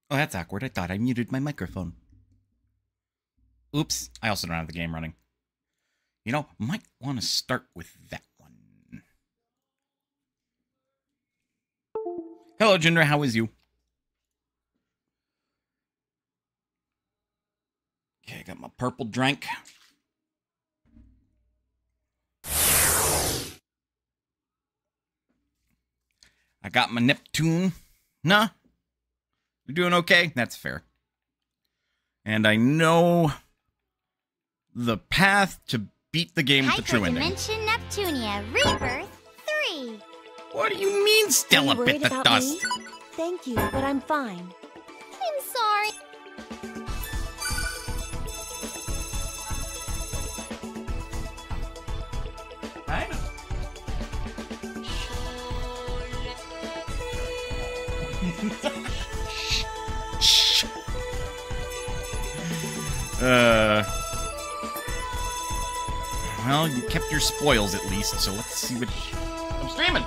Oh, that's awkward. I thought I muted my microphone. Oops. I also don't have the game running. You know, might want to start with that one. Hello, Jinder. How is you? Okay, I got my purple drink. I got my Neptune. Nah. You're doing okay? That's fair. And I know the path to beat the game with the true ending. Hyperdimension Neptunia Re Birth 3. What do you mean, Stella bit the dust? Me? Thank you, but I'm fine. I'm sorry. I know. Shh. Well, you kept your spoils at least, so let's see what... I'm streaming!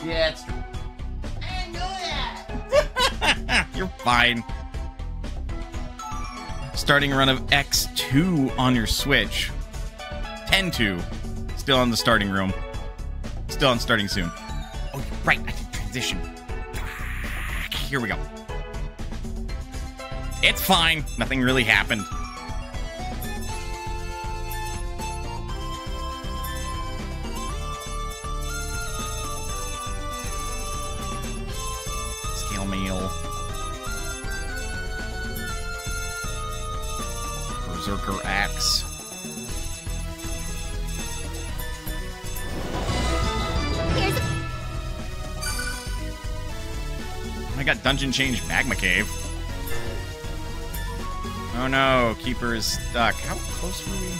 Yeah, it's true. I know that. You're fine. Starting a run of X2 on your Switch. 10-2. Still in the starting room. Still on starting soon. Oh, you're right. I did transition. Here we go. It's fine. Nothing really happened. Scale mail. Berserker axe. I got dungeon change magma cave. Oh no, Keeper is stuck. How close were we?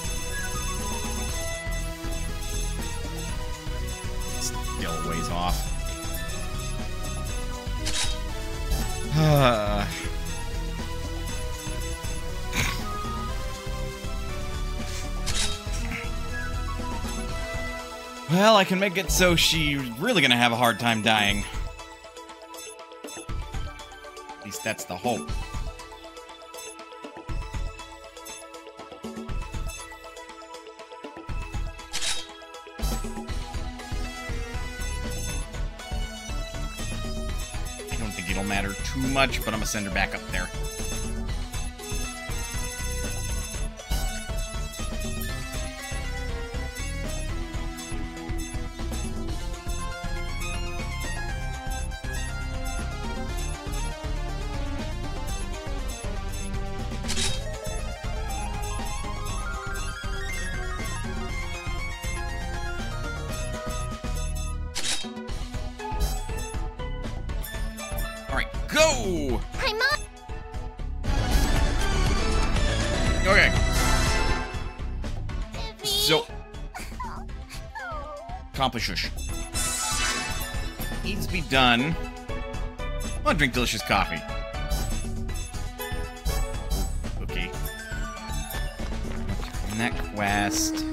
Still a ways off. Well, I can make it so she's really gonna have a hard time dying. At least that's the hope. I don't think it'll matter too much, but I'm gonna send her back up there. Go! I'm on. Okay. So, accomplish. Needs to be done. I want to drink delicious coffee. Okay. In that quest.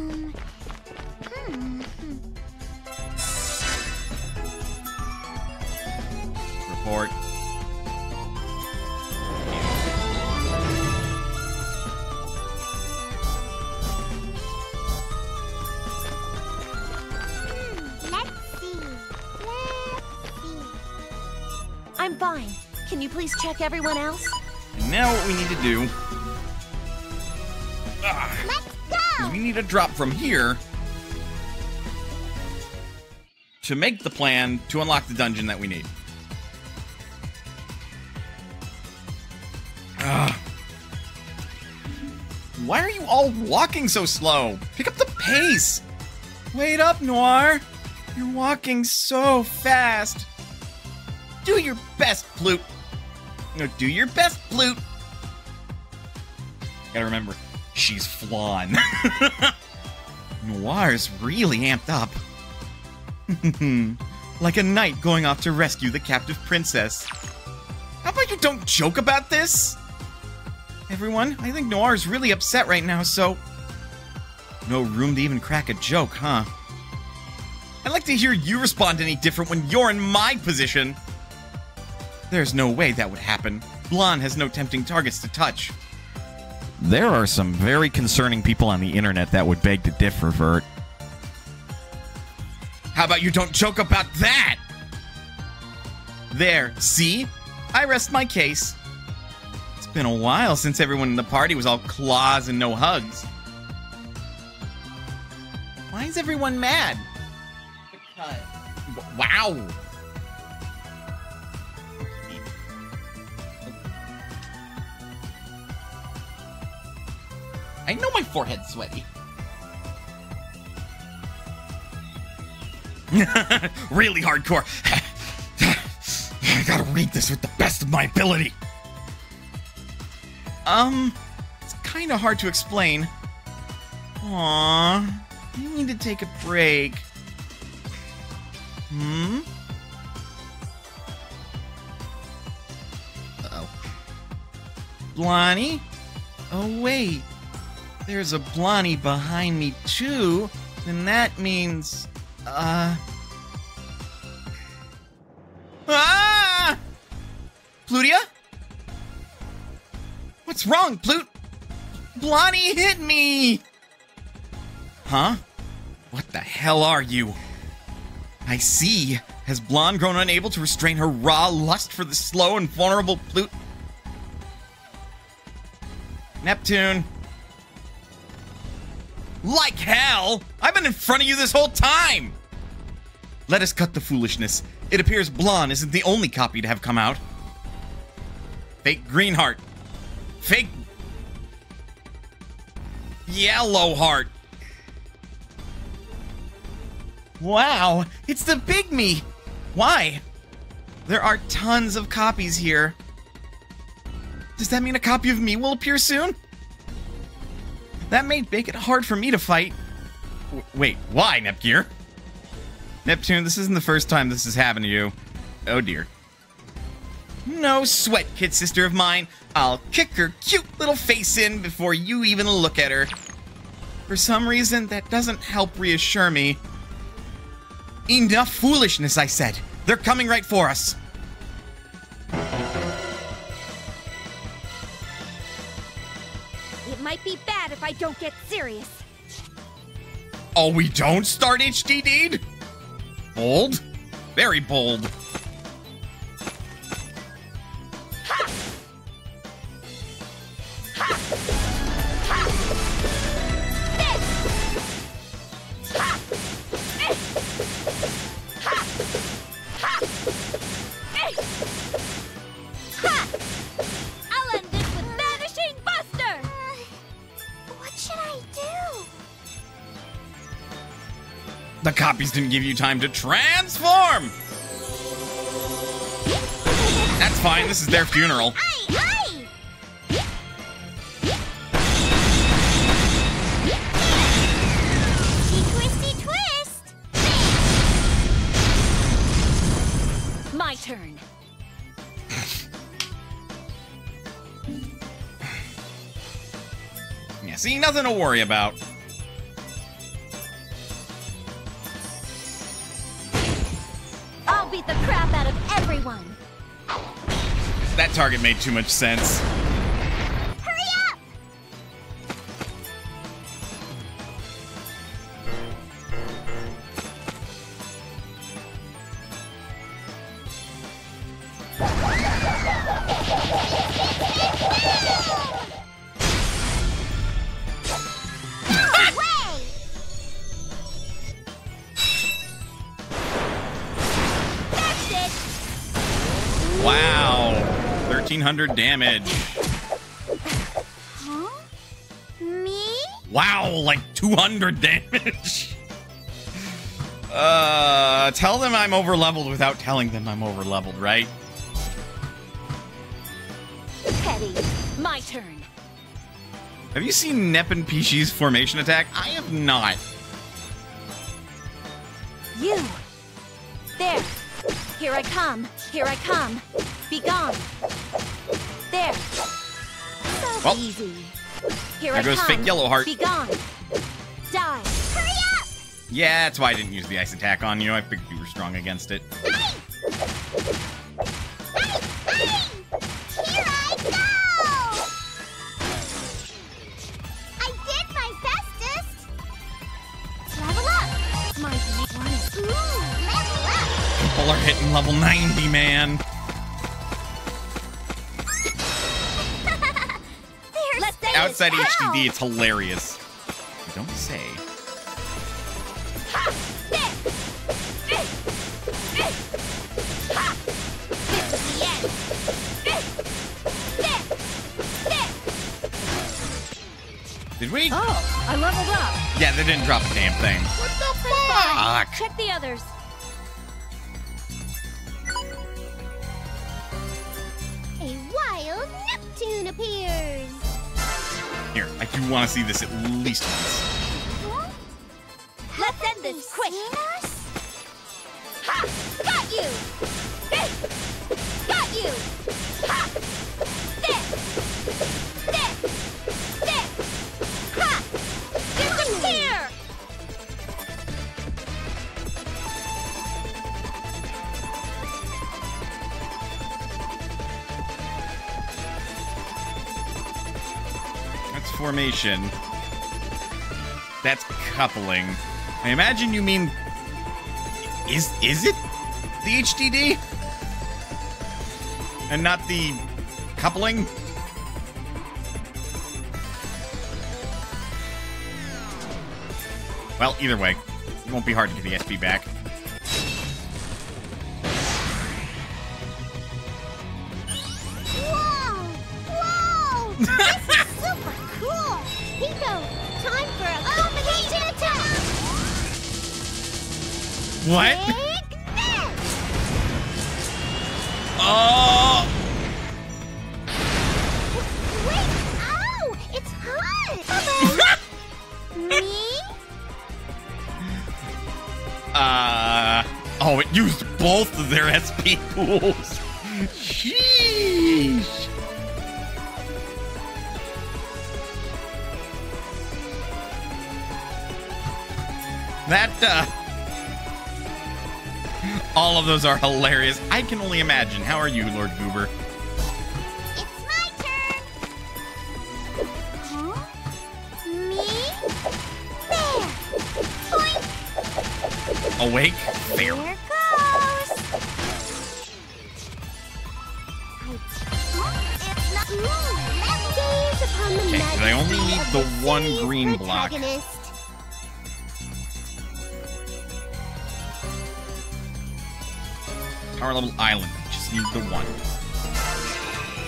Report. I'm fine. Can you please check everyone else? And now what we need to do... Let's go! is we need a drop from here to make the plan to unlock the dungeon that we need. Why are you all walking so slow? Pick up the pace! Wait up, Noir! You're walking so fast! Do your best, Flute! No, do your best, Flute! Gotta remember, she's Flan. Noir's really amped up. Like a knight going off to rescue the captive princess. How about you don't joke about this? Everyone, I think Noir's really upset right now, so... No room to even crack a joke, huh? I'd like to hear you respond any different when you're in my position. There's no way that would happen. Blonde has no tempting targets to touch. There are some very concerning people on the internet that would beg to differ, Vert. How about you don't joke about that? There, see? I rest my case. It's been a while since everyone in the party was all claws and no hugs. Why is everyone mad? Because... Wow! I know my forehead's sweaty. Really hardcore. I gotta read this with the best of my ability. It's kinda hard to explain. Aww, you need to take a break. Uh-oh. Blondie? Oh, wait. There's a Blondie behind me, too. And that means... Ah! Plutia? What's wrong, Plut? Blondie hit me! Huh? What the hell are you? I see. Has Blonde grown unable to restrain her raw lust for the slow and vulnerable Plut? Neptune. Like hell! I've been in front of you this whole time! Let us cut the foolishness. It appears Blonde isn't the only copy to have come out. Fake Greenheart. Fake... Yellowheart. Wow, it's the big me! Why? There are tons of copies here. Does that mean a copy of me will appear soon? That may make it hard for me to fight. Wait, why, Nepgear? Neptune, this isn't the first time this has happened to you. Oh dear. No sweat, kid sister of mine. I'll kick her cute little face in before you even look at her. For some reason, that doesn't help reassure me. Enough foolishness, I said. They're coming right for us. It might be bad if I don't get serious. Oh, we don't start HD Deed? Bold? Very bold. I'll end this with Vanishing Buster! What should I do? The copies didn't give you time to transform! That's fine, this is their funeral. Aye! Twisty twist! My turn. Yeah, see, nothing to worry about. I'll beat the crap out of everyone. That target made too much sense. Hurry up! No way! That's it. Wow. 1,300 damage. Huh? Me? Wow, like 200 damage. Tell them I'm overleveled without telling them I'm overleveled, right? Petty. My turn. Have you seen Nep and Pishi's formation attack? I have not. You. There. Here I come. Here I come. Be gone. There. So Well, easy. Here there I goes come. fake Yellowheart. Be gone. Die. Hurry up! Yeah, that's why I didn't use the ice attack on you. I figured you were strong against it. Hey! Here I go! I did my bestest! Level up. My one is Ooh, level up! People are hitting level 90, man. Let's end Outside this now. HDD, it's hilarious. You don't say. Ha! There. Ha! This is the end. There. Did we? Oh, I leveled up. Yeah, they didn't drop a damn thing. What the Fuck. Check the others. A wild Neptune appears! Here, I do want to see this at least once. Let's end this quick. Ha! Got you. Got you. Ha! There. Ha! Disappear. That's formation. That's coupling. I imagine you mean... Is it the HDD? And not the coupling? Well, either way, it won't be hard to get the SP back. Whoa! Whoa! This is super cool! Pico, time for a combination attack! What? Take this! Oh! Wait! Ow! It's hot! Me? Oh, it used both of their SP pools. Sheesh. That, all of those are hilarious. I can only imagine. How are you, Lord Goober? It's my turn! Huh? Me? There! Boink! Awake? Fair. Here goes! It's not... Ooh, let's gaze upon the Okay, majesty I only need of the the one city's green block. protagonist. Power level island. Just need the one.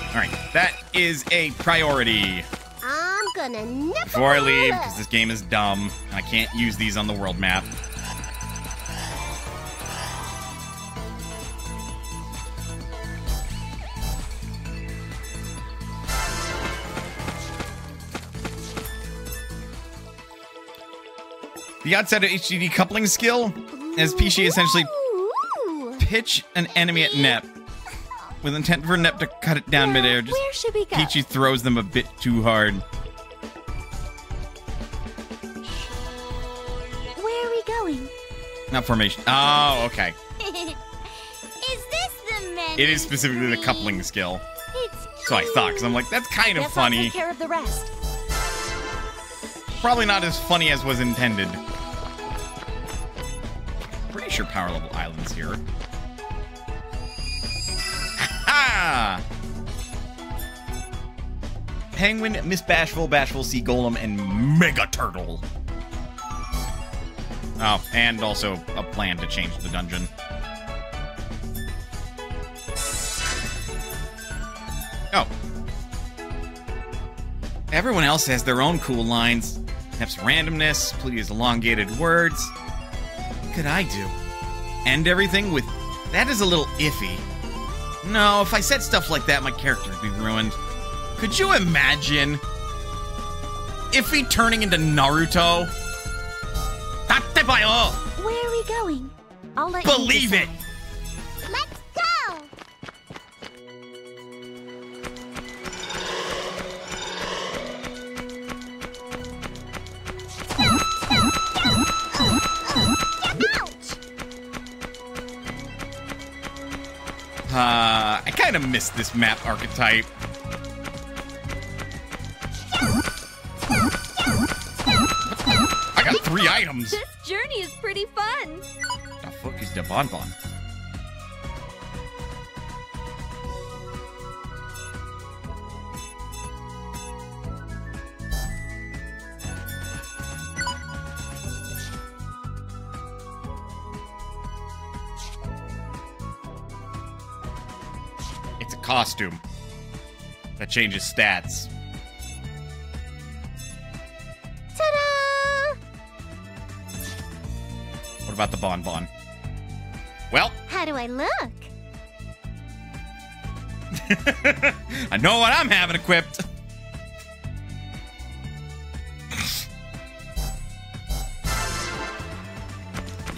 Alright, that is a priority. I'm gonna nip Before I leave, them all because up. this game is dumb, and I can't use these on the world map. The outside of HDD coupling skill is Peachy essentially Ooh. pitch an enemy at Nep with intent for Nep to cut it down midair. Just Where should we go? Peachy throws them a bit too hard. Where are we going? Not formation. Oh, okay. Is this the menu? It is specifically the coupling skill. It's So I thought, because I'm like, that's kind of Guess I'll funny. take care of the rest. Probably not as funny as was intended. Pretty sure power level island's here. Ha! Penguin, Miss Bashful, Bashful Sea Golem, and Mega Turtle. Oh, and also a plan to change the dungeon. Oh. Everyone else has their own cool lines. Nep's randomness, Pluto's elongated words. What could I do? End everything with, that is a little iffy. No, if I said stuff like that, my character would be ruined. Could you imagine Iffy turning into Naruto? Tatebayo! Where are we going? I'll let you Believe it! decide. Let's go! I kind of miss this map archetype. I got 3 items. This journey is pretty fun. The fuck is the bonbon? It's a costume that changes stats. Ta-da! What about the bonbon? Well, How do I look? I know what I'm having equipped.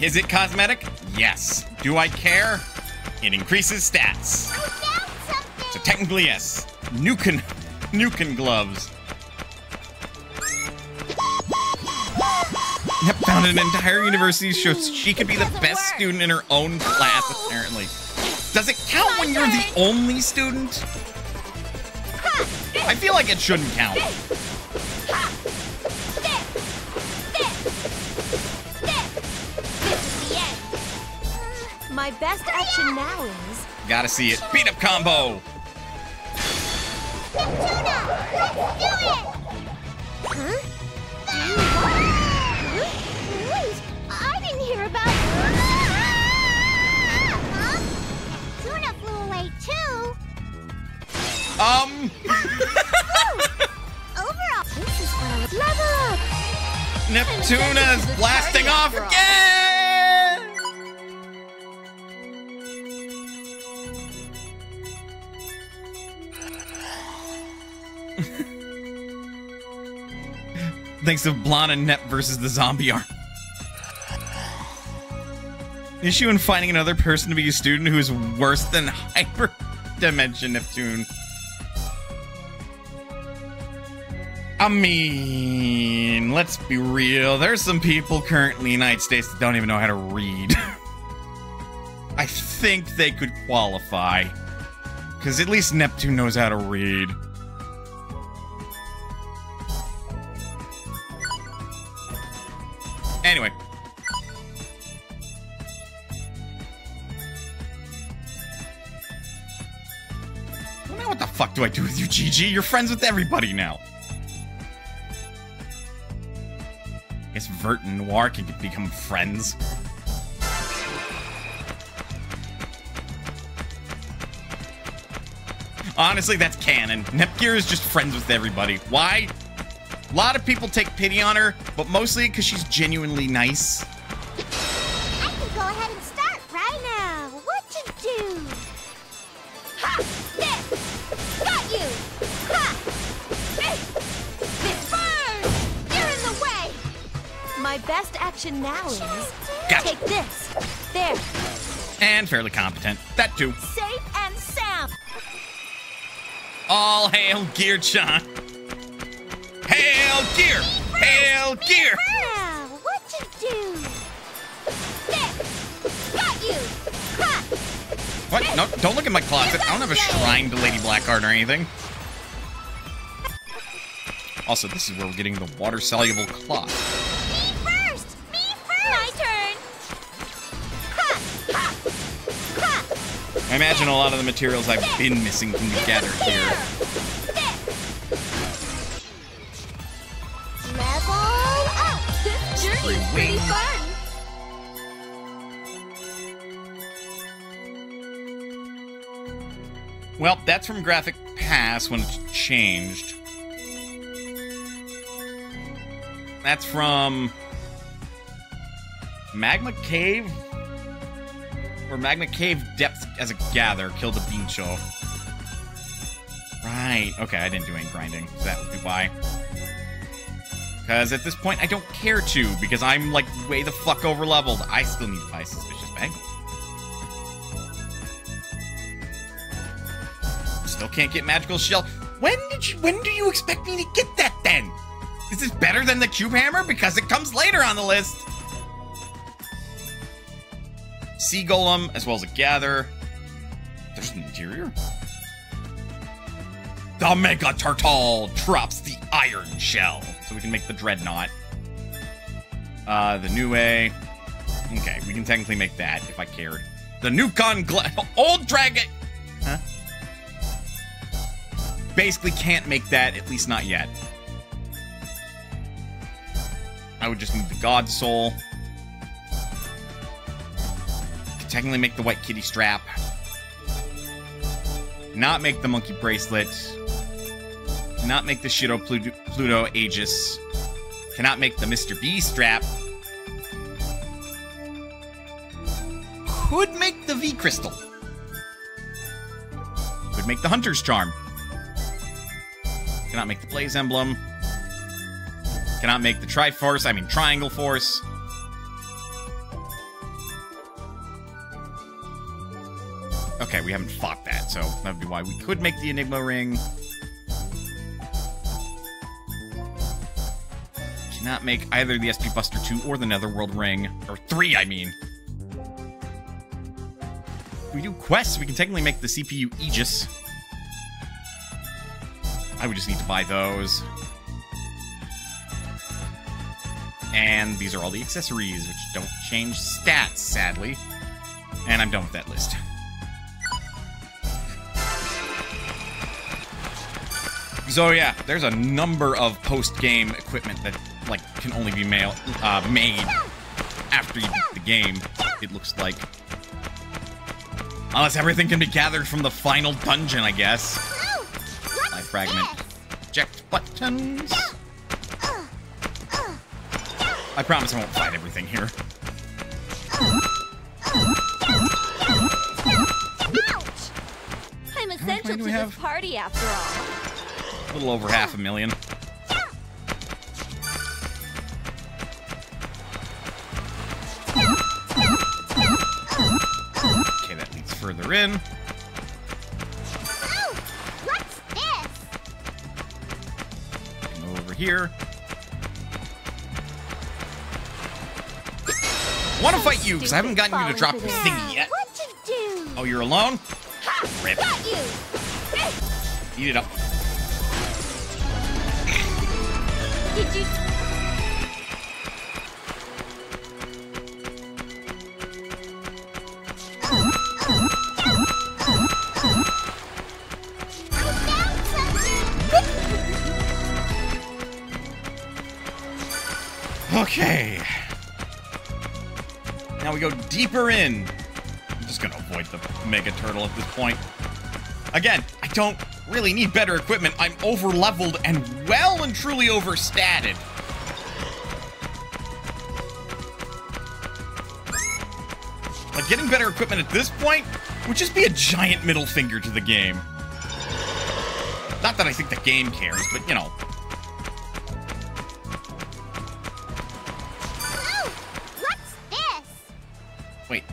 Is it cosmetic? Yes. Do I care? It increases stats. I found something! So technically, yes. Nukin gloves. Yep, found an entire university so she could be the best student in her own class, apparently. Does it count when you're the only student? I feel like it shouldn't count. My best action now is... Gotta see it. Beat up combo! Neptuna! Let's do it! Huh? Wait, I didn't hear about... Huh? Tuna flew away too. Overall, this is what I was... Level up! Neptuna's blasting off again! Thanks to Blonde and Nep versus the zombie arm. Issue in finding another person to be a student who is worse than Hyperdimension Neptune. I mean, let's be real. There's some people currently in the United States that don't even know how to read. I think they could qualify. Because at least Neptune knows how to read. Anyway. Well, now what the fuck do I do with you, Gigi? You're friends with everybody now. I guess Vert and Noir can become friends. Honestly, that's canon. Nepgear is just friends with everybody. Why? A lot of people take pity on her, but mostly because she's genuinely nice. I can go ahead and start right now. What to do? Ha! There! Got you! Ha! This burns! You're in the way! My best action now is... Gotcha. Take this. There. And fairly competent. That too. Safe and sound. All hail Gear-chan. Hail Gear! Hail Gear! Now, what to do? There! Got you! Ha! What? No, don't look at my closet. I don't have a shrine to Lady Blackheart or anything. Also, this is where we're getting the water-soluble cloth. Me first! Me first! My turn. Ha! Ha! Ha! I imagine a lot of the materials I've been missing can be gathered here. Level up! This journey is pretty fun. Well, that's from Graphic Pass when it's changed. That's from Magma Cave? Or Magma Cave Depth as a Gather killed the Bean Show. Right. Okay, I didn't do any grinding, so that would be why. Because at this point, I don't care to, because I'm, like, way the fuck over-leveled. I still need to buy Suspicious Bangle. Still can't get Magical Shell. When do you expect me to get that, then? Is this better than the Cube Hammer? Because it comes later on the list. Sea Golem, as well as a Gather. there's an interior. The Mega Turtle drops the iron shell, so we can make the Dreadnought. The New A. Okay, we can technically make that if I cared. The Nukon Old Dragon. Huh? Basically can't make that, at least not yet. I would just need the God Soul. Could technically make the White Kitty strap. Not make the Monkey Bracelet. Cannot make the Shido Pluto Aegis. Cannot make the Mr. B strap. Could make the V Crystal. Could make the Hunter's Charm. Cannot make the Blaze Emblem. Cannot make the Triangle Force. Okay, we haven't fought that, so that would be why we could make the Enigma Ring. Cannot make either the SP Buster 2 or the Netherworld Ring. Or 3, I mean. If we do quests, we can technically make the CPU Aegis. I would just need to buy those. And these are all the accessories, which don't change stats, sadly. And I'm done with that list. So yeah, there's a number of post-game equipment that, like, can only be made after you beat the game, it looks like. Unless everything can be gathered from the final dungeon, I guess. Life fragment. Eject buttons. I promise I won't fight everything here. I'm essential to this party after all. A little over 500,000. Okay, that leads further in. What's this? Go over here. I want to fight you, because I haven't gotten you to drop your thingy yet. What to do? Oh, you're alone? Rip. Got you. Eat it up. Did you... Okay. Now we go deeper in. I'm just gonna avoid the Mega Turtle at this point. Again, I don't really need better equipment. I'm over-leveled and well and truly overstated. Like, getting better equipment at this point would just be a giant middle finger to the game. Not that I think the game cares, but, you know. Oh, what's this? Wait.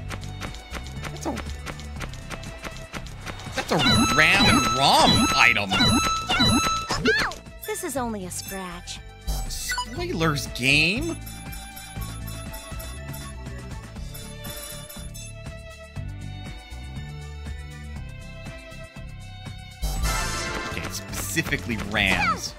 That's a RAM and ROM item. This is only a scratch. Spoilers game? Okay, specifically RAMs.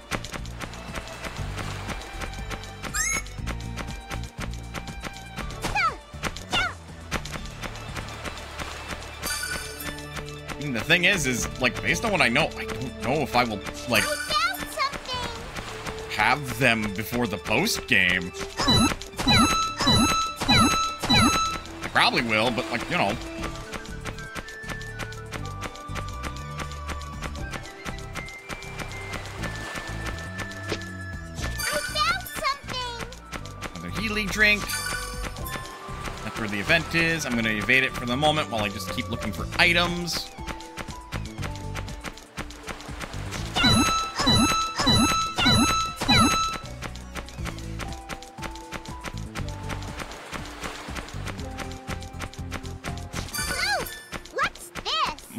And the thing is, like, based on what I know, I don't know if I will, like, have them before the post game. I probably will, but, like, you know. I found something. Another healing drink. That's where the event is. I'm going to evade it for the moment while I just keep looking for items.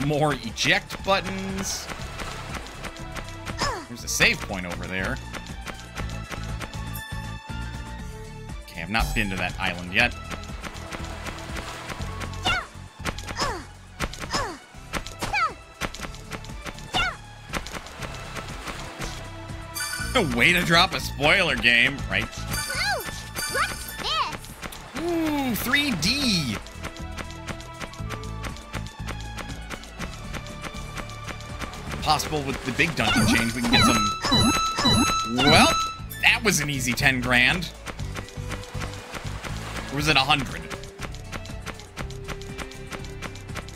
More eject buttons. There's a save point over there. Okay, I've not been to that island yet. Way to drop a spoiler game, right? Ooh, what's this? Ooh, 3D. Possible with the big dungeon change, we can get some... Well, that was an easy 10 grand. Or was it 100?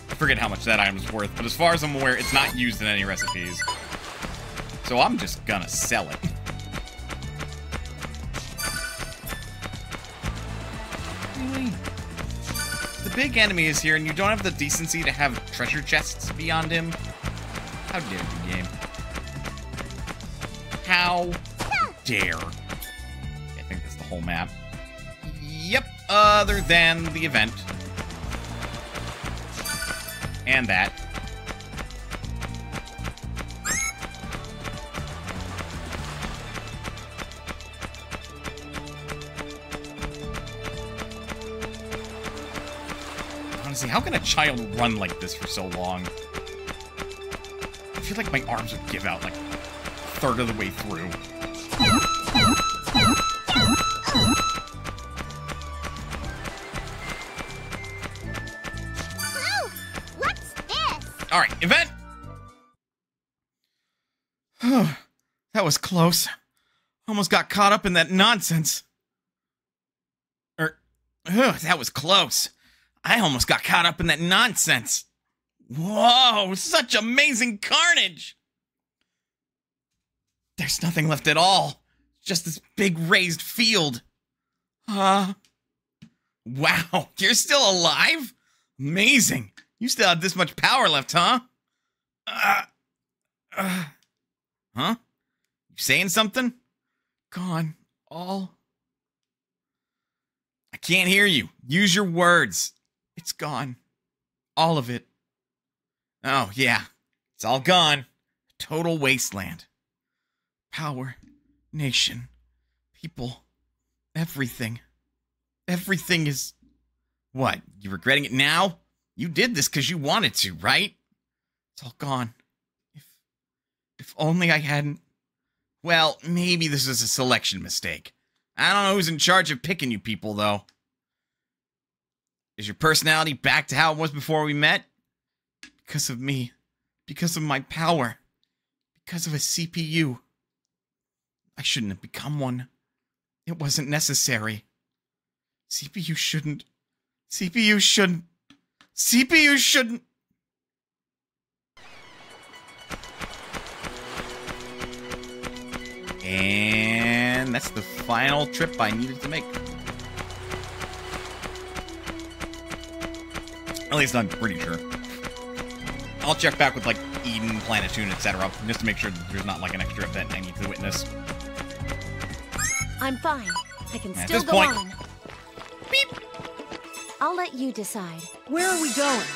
I forget how much that item's worth, but as far as I'm aware, it's not used in any recipes. So I'm just gonna sell it. Really? The big enemy is here, and you don't have the decency to have treasure chests beyond him? How dare you, game? How dare? I think that's the whole map. Yep, other than the event. And that. Honestly, how can a child run like this for so long? I feel like my arms would give out like a third of the way through. Ooh, what's this? Alright, event! That was close. Almost got caught up in that nonsense. That was close. I almost got caught up in that nonsense. Whoa, such amazing carnage! There's nothing left at all. Just this big raised field. Wow, you're still alive? Amazing. You still have this much power left, huh? Huh? You saying something? Gone. All. I can't hear you. Use your words. It's gone. All of it. Oh, yeah. It's all gone. Total wasteland. Power. Nation. People. Everything. Everything is... What? You regretting it now? You did this because you wanted to, right? It's all gone. If only I hadn't... Well, maybe this is a selection mistake. I don't know who's in charge of picking you people, though. Is your personality back to how it was before we met? Because of me. Because of my power. Because of a CPU. I shouldn't have become one. It wasn't necessary. CPU shouldn't. CPU shouldn't. CPU shouldn't. And that's the final trip I needed to make. At least I'm pretty sure. I'll check back with, like, Eden, Planetoon, etc. just to make sure that there's not, like, an extra event I need to witness. I'm fine. I can At still this go point- on. Beep! I'll let you decide. Where are we going?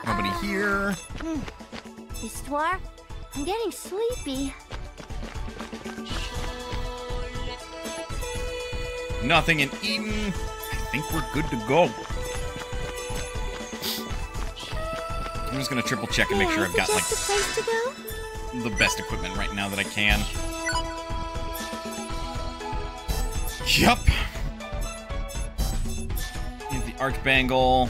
Nobody here. Histoire, I'm getting sleepy. Nothing in Eden. I think we're good to go. I'm just gonna triple check and make sure I've got, like, a place to go? the best equipment right now that I can. Yup. Need the Archbangle.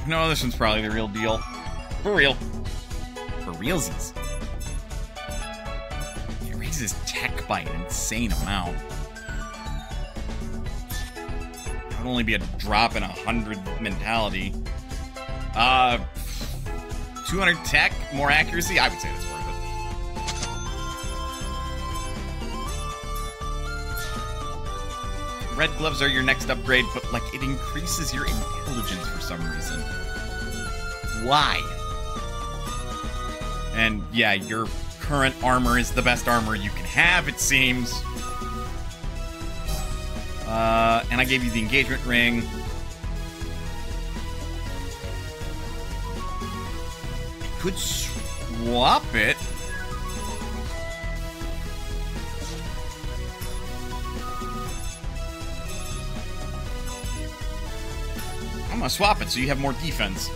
No, this one's probably the real deal. For real. For realsies. It raises tech by an insane amount. It would only be a drop in 100 mentality. 200 tech, more accuracy? I would say that's worth it. Red gloves are your next upgrade, but, like, it increases your intelligence for some reason. Why? And, yeah, your current armor is the best armor you can have, it seems. And I gave you the engagement ring. I could swap it. I'm gonna swap it so you have more defense.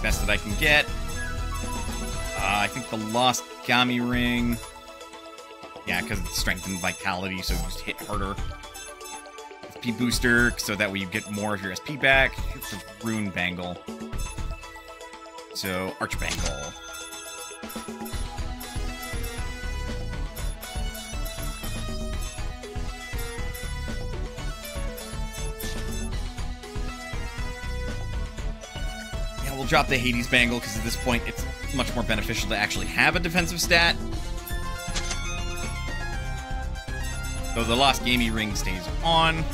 Best that I can get. I think the Lost Gami Ring. Yeah, because it's strength and vitality, so you just hit harder. SP booster, so that way you get more of your SP back. It's the Rune Bangle. So, Arch Bangle. Yeah, we'll drop the Hades Bangle, because at this point it's much more beneficial to actually have a defensive stat. Though the Lost Gamey Ring stays on.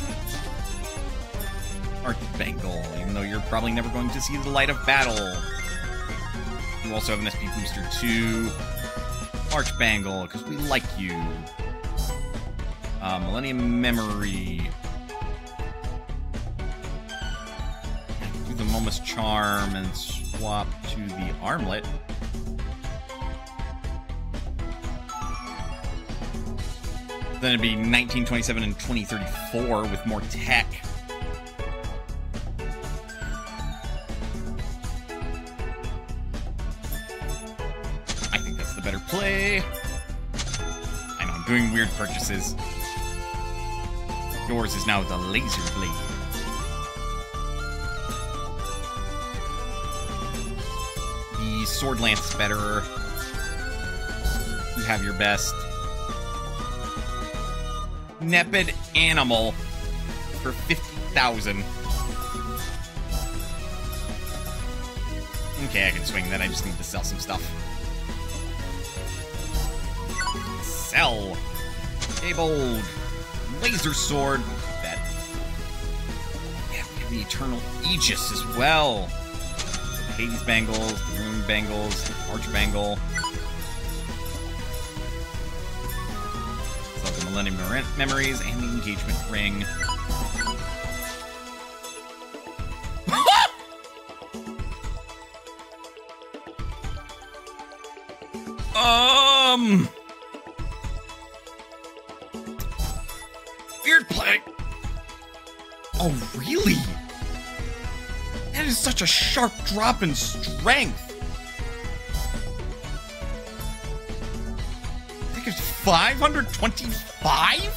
Arch Bangle, even though you're probably never going to see the light of battle. You also have an SP booster too. Arch Bangle, because we like you. Millennium Memory. Do the Momus Charm and swap to the Armlet. Then it'd be 1927 and 2034 with more tech. I think that's the better play. I know, I'm doing weird purchases. Yours is now the Laser Blade. The Sword Lance is better. You have your best. Nepid Animal for 50,000. Okay, I can swing that. I just need to sell some stuff. Sell. Tabled. Laser Sword. That. Yeah, we have the Eternal Aegis as well. The Hades Bangles, the Rune Bangles, the Arch Bangle. The Millennium Memories and the Engagement Ring. Weird play. Oh, really? That is such a sharp drop in strength. I think it's 525?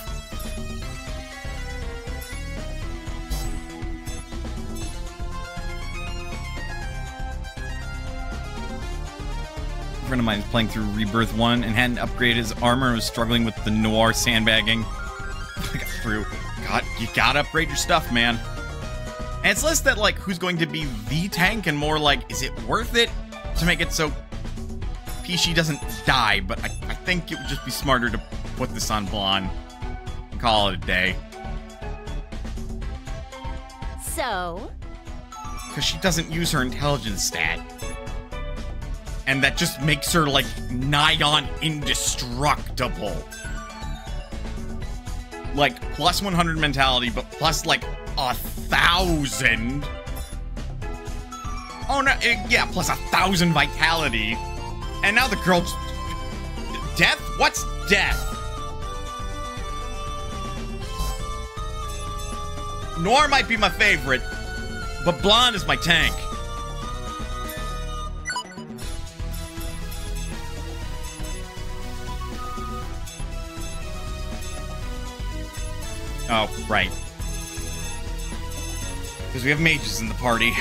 A friend of mine is playing through Rebirth 1 and hadn't upgraded his armor and was struggling with the Noir sandbagging. I got through. God, you gotta upgrade your stuff, man. And it's less that, like, who's going to be the tank and more like, is it worth it to make it so Pishi doesn't die? But I think it would just be smarter to put this on Blonde and call it a day. So? Because she doesn't use her intelligence stat. And that just makes her, like, nigh on indestructible. Like, plus 100 mentality, but plus, like, 1,000. Oh, no, yeah, plus 1,000 vitality. And now the girl... Death? What's death? Noir might be my favorite, but Blonde is my tank. Oh, right. Because we have mages in the party.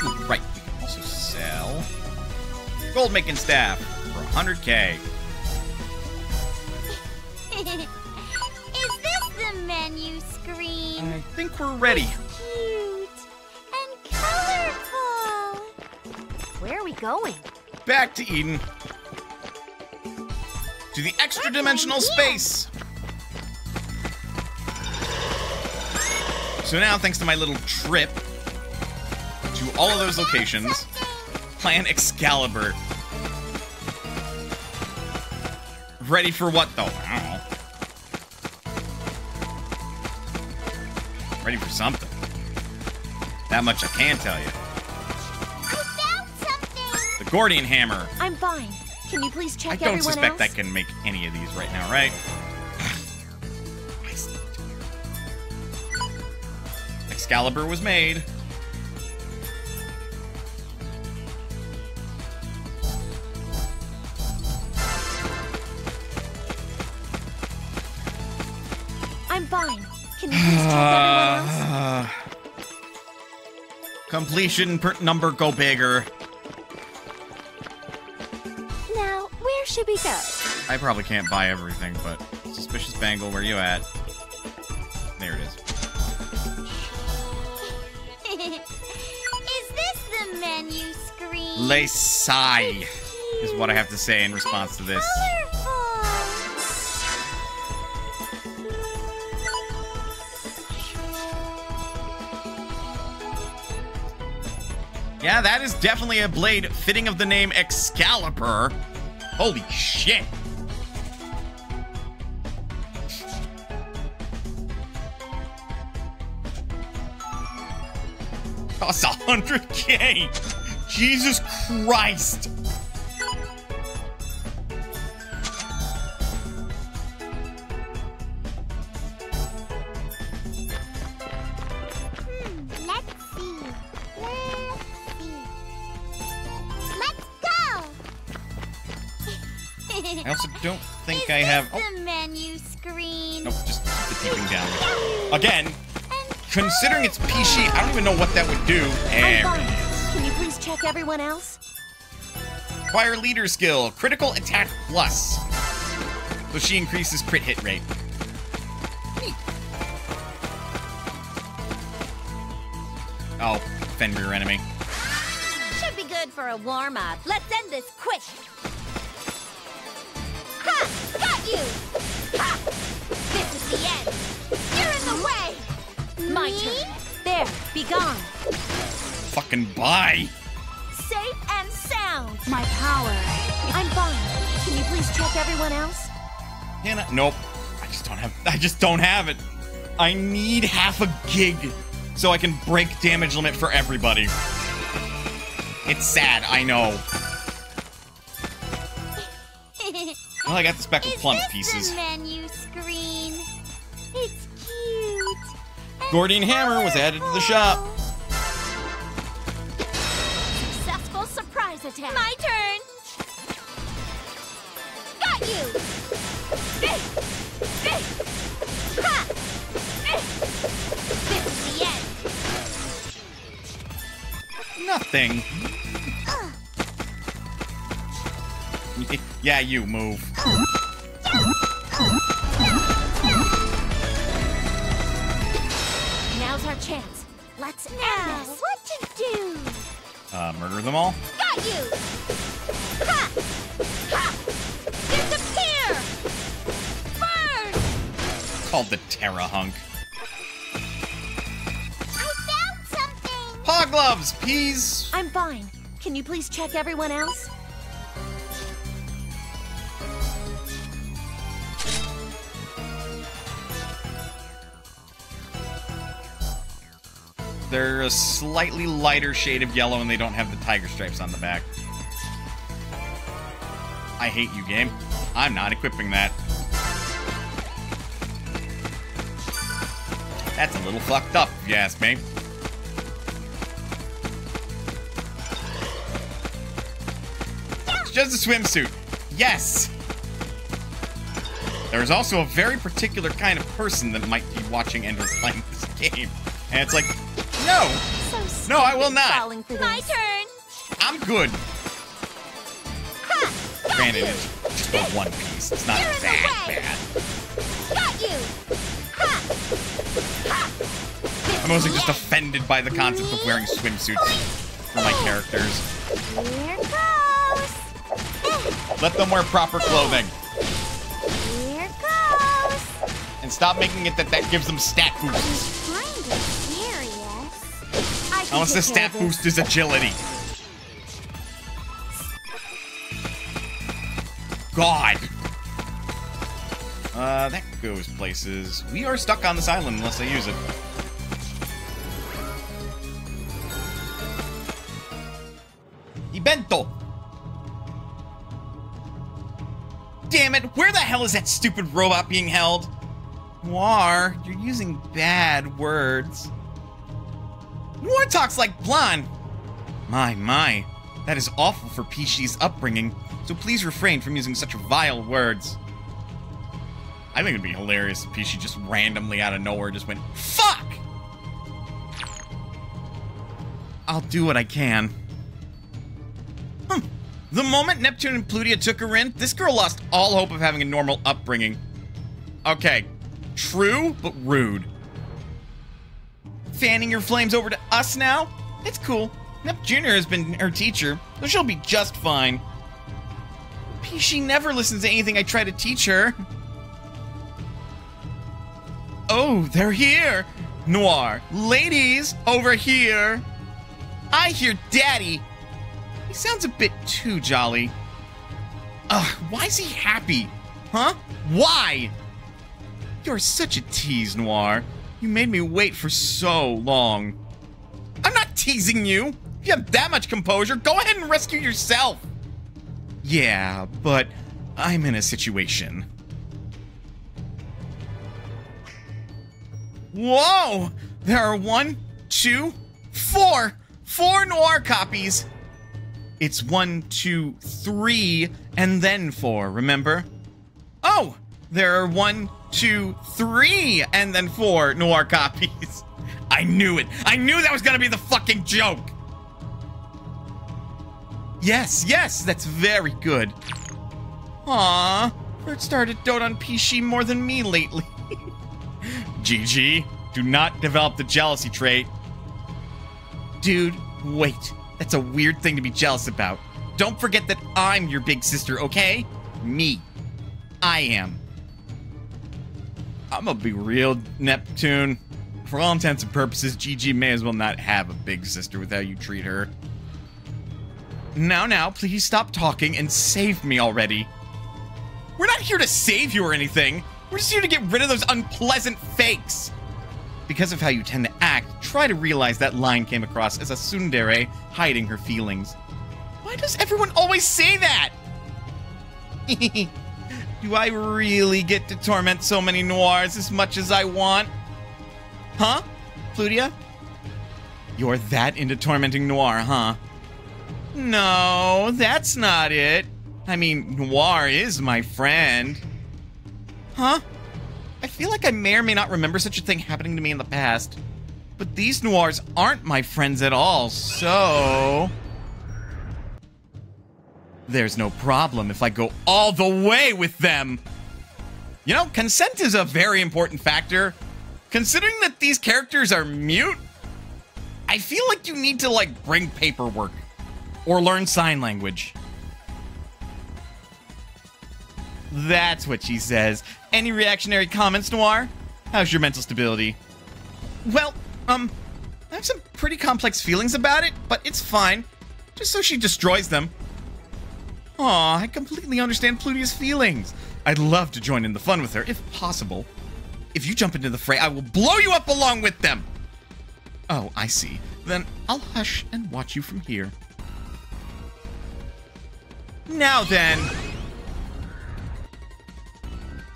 Ooh, right, we can also sell gold making staff for 100k. Is this the menu screen? I think we're ready. Cute and colorful. Where are we going? Back to Eden. To the extra-dimensional space. So now, thanks to my little trip to all of those locations, Plan Excalibur. Ready for what, though? I don't know. Ready for something. That much I can tell you. I found something. The Gordian Hammer. I'm fine. Can you please check I don't everyone suspect else? I can make any of these right now, right? Excalibur was made. I'm fine. Can you please check everyone else? Completion number go bigger. Now, where should we go? I probably can't buy everything, but Suspicious Bangle, where you at? There it is. Is this the menu screen? Les Sai is what I have to say in response to this. Yeah, that is definitely a blade fitting of the name Excalibur. Holy shit. Costs 100K. Jesus Christ. I also don't think I have... Oh. The menu screen. Nope, just keep it down. Again, considering it's PC, I don't even know what that would do. I'm fine. Can you please check everyone else? Acquire leader skill, critical attack plus. So she increases crit hit rate. Oh, fend your enemy. Should be good for a warm-up. Let's end this quick. Ha! Got you! Ha! This is the end. You're in the way. My turn. There, be gone. Fucking bye. Safe and sound. My power. I'm fine. Can you please check everyone else? Hannah, nope. I just don't have it. I need half a gig so I can break damage limit for everybody. It's sad, I know. Well, I got the speckled plummet pieces. The menu screen. It's cute. Gordian Hammer was added to the shop. Successful surprise attack. My turn. Got you. Ha! This is the end. Nothing. Yeah, you move. Now's our chance. Let's end Now, this. what to do? Murder them all? Got you. Ha! Ha! Disappear! Burn! Called the Terra Hunk. I found something. Paw gloves, peas. I'm fine. Can you please check everyone else? They're a slightly lighter shade of yellow and they don't have the tiger stripes on the back. I hate you, game. I'm not equipping that. That's a little fucked up, if you ask me. It's just a swimsuit. Yes! There's also a very particular kind of person that might be watching Ender playing this game. And it's like, no! So No, I will not! falling for My this. turn. I'm good. Ha! Got Granted, you. it's just a one piece. It's not You're in the that way. bad. Got you. Ha! Ha! This I'm mostly is just the end. offended by the concept of wearing swimsuits for my characters. Here goes. Let them wear proper clothing. Here goes. And stop making it that gives them stat boosts. Kinda serious. Unless the stat boost is agility. God. That goes places. We are stuck on this island unless I use it. Ibento. damn it! Where the hell is that stupid robot being held? Noir, you're using bad words. Noir talks like blonde. My. That is awful for Pishi's upbringing, so please refrain from using such vile words. I think it'd be hilarious if Pishi just randomly out of nowhere just went, fuck! I'll do what I can. The moment Neptune and Plutia took her in, this girl lost all hope of having a normal upbringing. Okay, true, but rude. Fanning your flames over to us now? It's cool. Nep Jr. has been her teacher, so she'll be just fine. Pishi never listens to anything I try to teach her. Oh, they're here. Noir, ladies, over here. I hear Daddy. He sounds a bit too jolly. Ugh, why is he happy? Huh? Why? You're such a tease, Noir. You made me wait for so long. I'm not teasing you. If you have that much composure, go ahead and rescue yourself. Yeah, but I'm in a situation. Whoa! There are 1, 2, 4. 4 Noir copies. It's 1, 2, 3, and then 4, remember? Oh! There are 1, 2, 3, and then 4 Noir copies. I knew it! I knew that was gonna be the fucking joke! Yes, that's very good. Aww, Bert started to dote on Pishi more than me lately. GG, do not develop the jealousy trait. Dude, wait. That's a weird thing to be jealous about. Don't forget that I'm your big sister, okay? Me. I am. I'm gonna be real, Neptune. For all intents and purposes, GG may as well not have a big sister with how you treat her. Now, please stop talking and save me already. We're not here to save you or anything. We're just here to get rid of those unpleasant fakes. Because of how you tend to act, try to realize that line came across as a tsundere hiding her feelings. Why does everyone always say that? Do I really get to torment so many Noirs as much as I want? Huh? Plutia? You're that into tormenting Noir, huh? No, that's not it. I mean, Noir is my friend. Huh? I feel like I may or may not remember such a thing happening to me in the past. But these Noirs aren't my friends at all, so... There's no problem if I go all the way with them. You know, consent is a very important factor. Considering that these characters are mute, I feel like you need to, like, bring paperwork. Or learn sign language. That's what she says. Any reactionary comments, Noir? How's your mental stability? Well, I have some pretty complex feelings about it, but it's fine. Just so she destroys them. Aw, I completely understand Plutia's feelings. I'd love to join in the fun with her, if possible. If you jump into the fray, I will blow you up along with them! Oh, I see. Then I'll hush and watch you from here. Now then,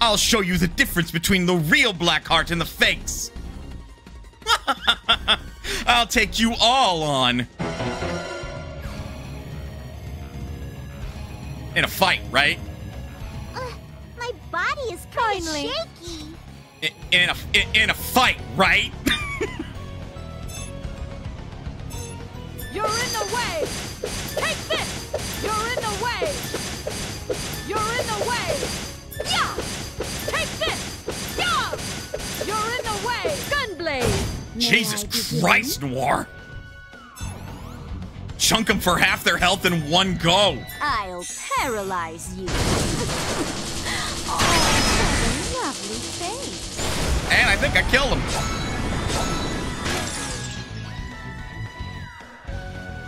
I'll show you the difference between the real Blackheart and the fakes. I'll take you all on. In a fight, right? My body is kind of shaky. In a fight, right? You're in the way! Take this! You're in the way! You're in the way! Yeah! Take this! Yeah! You're in the way! Gunblade! Jesus Christ, Noir! Chunk them for half their health in one go! I'll paralyze you. Oh, what a lovely face. And I think I killed him.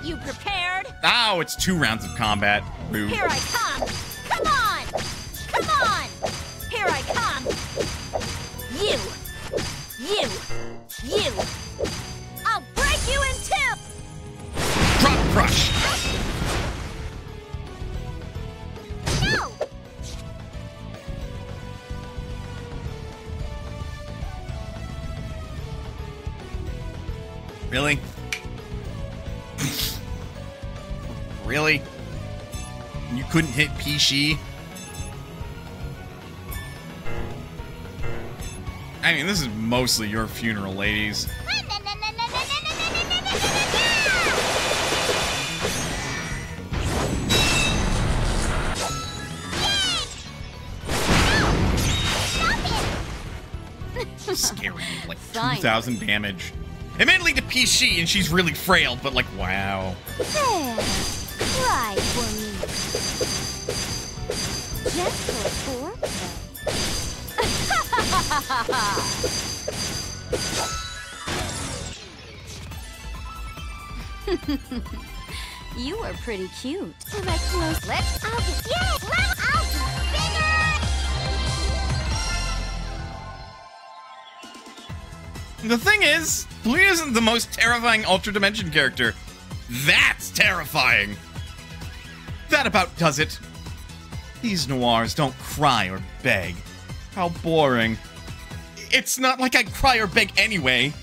You prepared? Oh, it's 2 rounds of combat. Rude. Here I come! Come on! Come on! Here I come! You! I'll break you in two! Drop crush! No! Really? Really? You couldn't hit Pishi? I mean, this is mostly your funeral, ladies. Scary, like 2,000 damage. Admittedly to PC, and she's really frail, but like, wow. There, cry for me. Gentle foreplay. You are pretty cute. My close lips. I'll get I'll get bigger. The thing is, Plutia isn't the most terrifying Ultradimension character. That's terrifying! That about does it. These noirs don't cry or beg. How boring. It's not like I cry or beg anyway.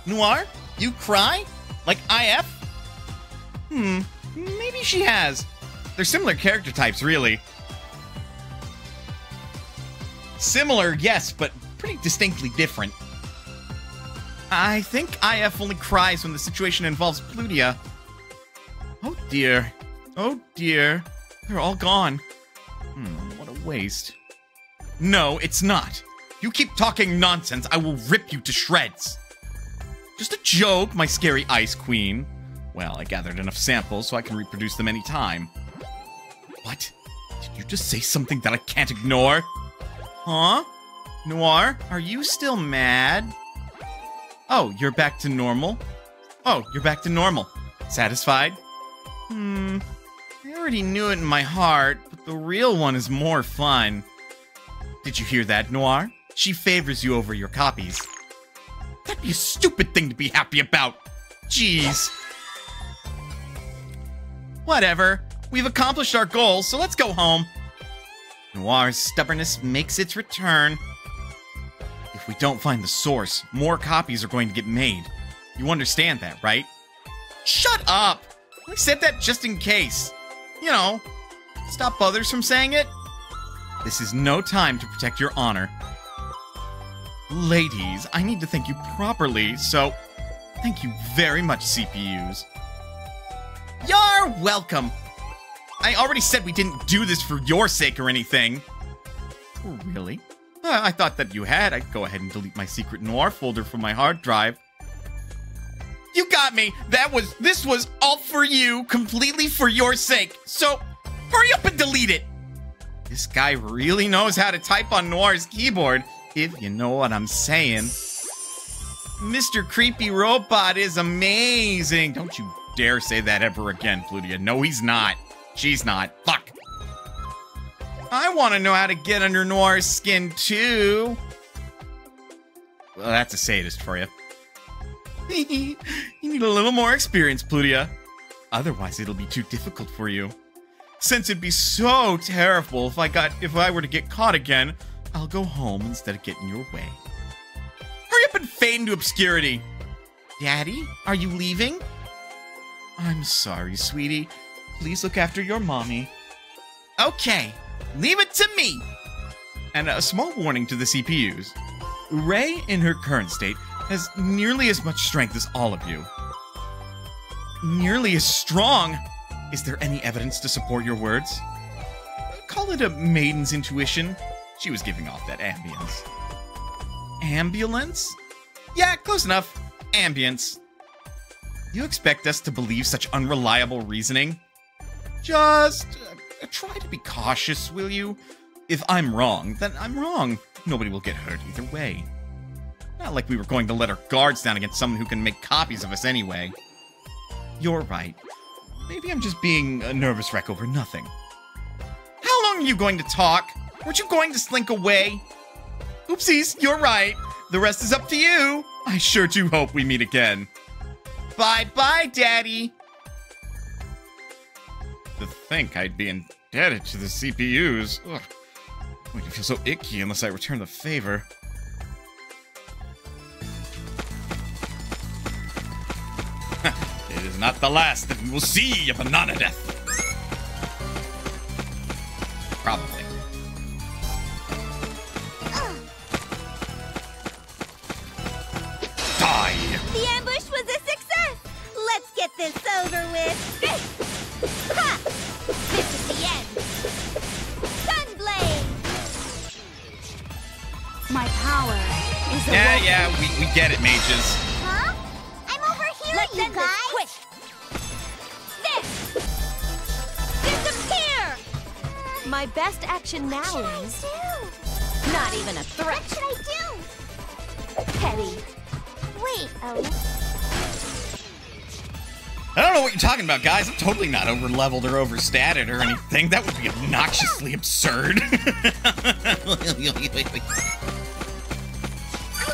Noir, you cry? Like IF? Maybe she has. They're similar character types, really. Similar, yes, but pretty distinctly different. I think IF only cries when the situation involves Plutia. Oh dear. Oh dear. They're all gone. What a waste. No, it's not. You keep talking nonsense, I will rip you to shreds. Just a joke, my scary ice queen. Well, I gathered enough samples so I can reproduce them anytime. What? Did you just say something that I can't ignore? Huh? Noir, are you still mad? Oh, you're back to normal? Oh, you're back to normal. Satisfied? I already knew it in my heart, but the real one is more fun. Did you hear that, Noir? She favors you over your copies. That'd be a stupid thing to be happy about. Jeez. Whatever. We've accomplished our goals, so let's go home. Noir's stubbornness makes its return. If we don't find the source, more copies are going to get made. You understand that, right? Shut up! I said that just in case. You know, stop others from saying it. This is no time to protect your honor. Ladies, I need to thank you properly, so thank you very much, CPUs. You're welcome. I already said we didn't do this for your sake or anything. Oh, really? I thought that you had. I'd go ahead and delete my secret Noir folder from my hard drive. You got me! This was all for you, completely for your sake. So, hurry up and delete it! This guy really knows how to type on Noir's keyboard, if you know what I'm saying. Mr. Creepy Robot is amazing. Don't you dare say that ever again, Plutia. No, he's not. She's not. Fuck. I want to know how to get under Noir's skin, too. Well, that's a sadist for you. You need a little more experience, Plutia. Otherwise, it'll be too difficult for you. Since it'd be so terrible if I were to get caught again, I'll go home instead of getting your way. Hurry up and fade into obscurity. Daddy, are you leaving? I'm sorry, sweetie. Please look after your mommy. Okay, leave it to me. And a small warning to the CPUs. Ray, in her current state, has nearly as much strength as all of you. Nearly as strong? Is there any evidence to support your words? Call it a maiden's intuition. She was giving off that ambience. Ambulance? Yeah, close enough. Ambience. You expect us to believe such unreliable reasoning? Just try to be cautious, will you? If I'm wrong, then I'm wrong. Nobody will get hurt either way. Not like we were going to let our guards down against someone who can make copies of us anyway. You're right. Maybe I'm just being a nervous wreck over nothing. How long are you going to talk? Weren't you going to slink away? Oopsies, you're right. The rest is up to you. I sure do hope we meet again. Bye-bye, Daddy. To think I'd be indebted to the CPUs. Ugh. I'm going to feel so icky unless I return the favor. is not the last that we will see a banana death. Probably. Die! The ambush was a success! Let's get this over with! Ha! This is the end! Sunblade! My power is Yeah, we get it, mages. Huh? I'm over here, Let's you end guys! this quick! This! Disappear! My best action now What is should I not even a do? threat. What should I do? Petty. Wait, oh. I don't know what you're talking about, guys. I'm totally not over-leveled or overstated or anything. That would be obnoxiously absurd. I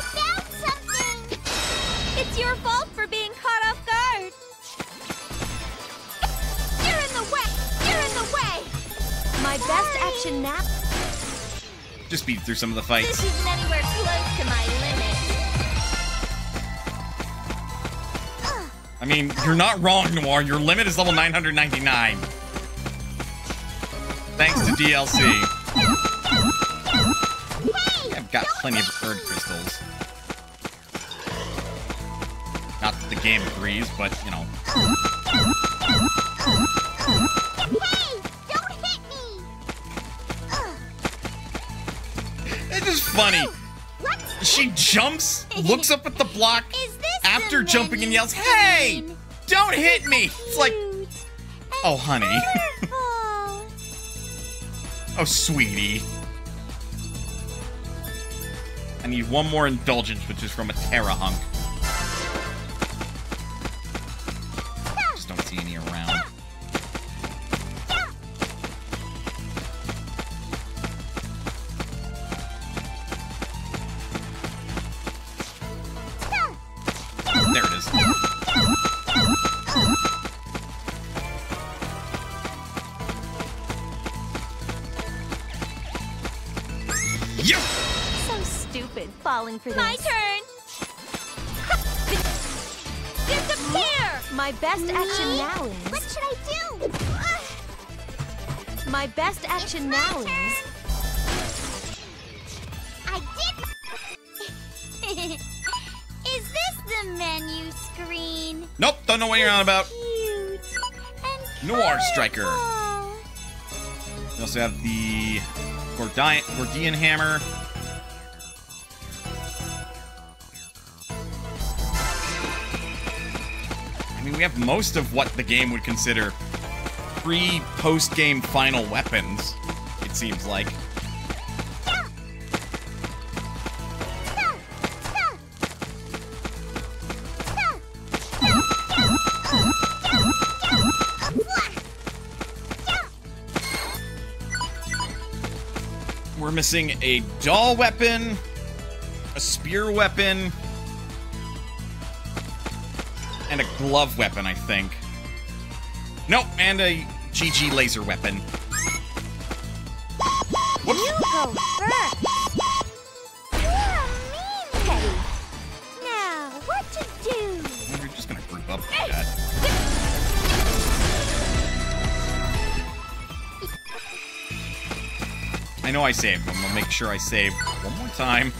found something! It's your fault for being caught off guard. You're in the way! You're in the way! My best action now. Just beat through some of the This fights. isn't anywhere close to my limit. I mean, you're not wrong, Noir. Your limit is level 999. Thanks to DLC. Hey! I've got plenty of Earth crystals. Not that the game agrees, but, you know. Hey! Don't hit me! It's just funny. What? She jumps, looks up at the block Is this after the jumping and menu yells, "Hey! screen? Don't hit me!" It's like, Cute and oh, honey. colorful. Oh, sweetie. I need one more indulgence, which is from a Terra hunk. Just don't see any around. There it is. You! So stupid falling for My this. turn! Disappear! My best action Me? now What is. should I do? My best action now my is. I did. Is this the menu screen? Nope, don't know what you're on about. Cute and Noir Striker. colorful. We also have the Gordian Hammer. I mean, we have most of what the game would consider pre-post-game final weapons, it seems like. We're missing a doll weapon, a spear weapon, and a glove weapon, I think. Nope, and a GG laser weapon. Whoops. You go first. You're a mean petty. Now, what to do? We're just gonna group up like that. I know I saved. I'm gonna make sure I save one more time.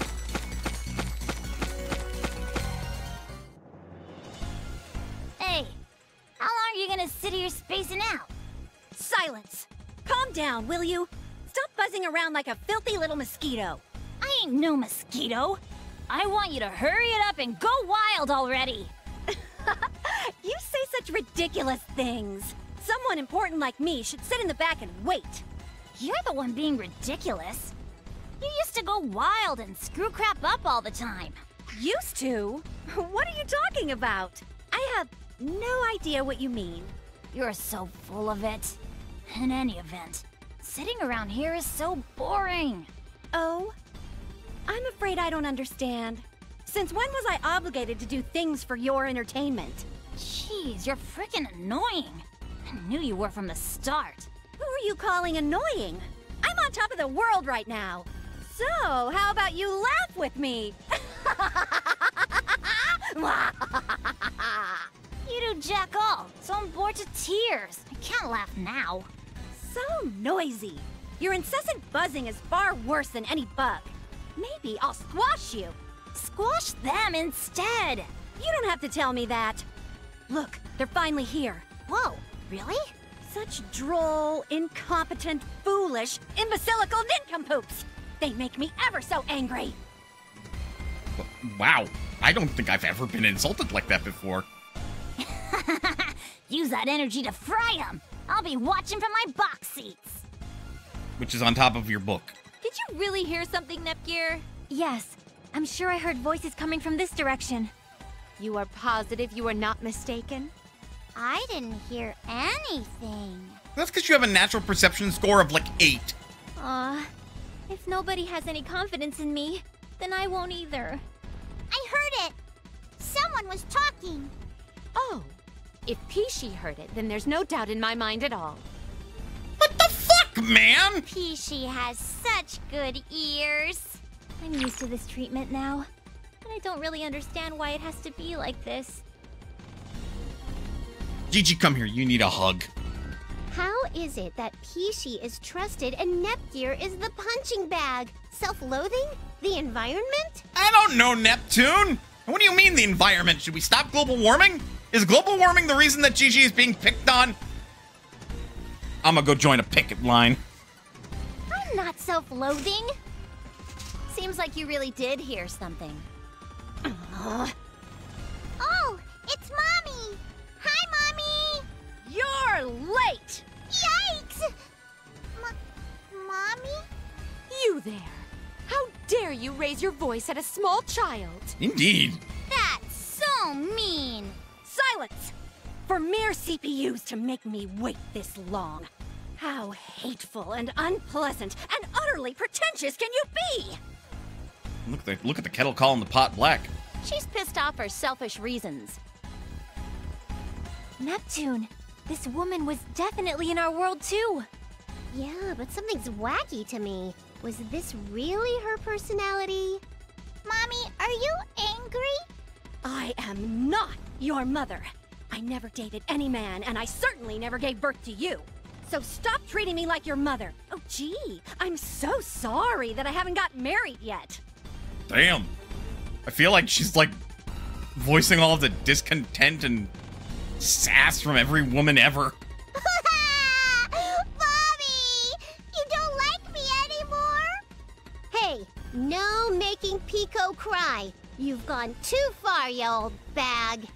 Hey, how long are you gonna sit here spacing out? Silence. Calm down, will you? Stop buzzing around like a filthy little mosquito. I ain't no mosquito. I want you to hurry it up and go wild already. You say such ridiculous things. Someone important like me should sit in the back and wait. You're the one being ridiculous. You used to go wild and screw crap up all the time. Used to? What are you talking about? I have no idea what you mean. You're so full of it. In any event, sitting around here is so boring. Oh? I'm afraid I don't understand. Since when was I obligated to do things for your entertainment? Jeez, you're freaking annoying. I knew you were from the start. Who are you calling annoying? I'm on top of the world right now. So, how about you laugh with me? You do jack all. to tears. I can't laugh now. So noisy. Your incessant buzzing is far worse than any bug. Maybe I'll squash you. Squash them instead. You don't have to tell me that. Look, they're finally here. Whoa, really? Such droll, incompetent, foolish, imbecilical nincompoops. They make me ever so angry. Wow, I don't think I've ever been insulted like that before. Use that energy to fry them. I'll be watching from my box seats. Which is on top of your book. Did you really hear something, Nepgear? Yes. I'm sure I heard voices coming from this direction. You are positive you are not mistaken? I didn't hear anything. That's because you have a natural perception score of like 8. If nobody has any confidence in me, then I won't either. I heard it. Someone was talking. Oh. If Pishi heard it, then there's no doubt in my mind at all. What the fuck, man? Pishi has such good ears. I'm used to this treatment now, but I don't really understand why it has to be like this. Gigi, come here. You need a hug. How is it that Pishi is trusted and Nepgear is the punching bag? Self-loathing? The environment? I don't know, Neptune. What do you mean the environment? Should we stop global warming? Is global warming the reason that Gigi is being picked on? I'm gonna go join a picket line. I'm not self-loathing. Seems like you really did hear something. Oh, it's Mommy! Hi, Mommy! You're late! Yikes! Mommy? You there! How dare you raise your voice at a small child? Indeed. That's so mean! Silence! For mere CPUs to make me wait this long. How hateful and unpleasant and utterly pretentious can you be? Look at the kettle calling the pot black. She's pissed off for selfish reasons. Neptune, this woman was definitely in our world too. Yeah, but something's wacky to me. Was this really her personality? Mommy, are you angry? I am not your mother. I never dated any man, and I certainly never gave birth to you. So stop treating me like your mother. Oh, gee, I'm so sorry that I haven't got married yet. Damn. I feel like she's like voicing all of the discontent and sass from every woman ever. Mommy! You don't like me anymore? Hey, no making Pico cry. You've gone too far, you old bag.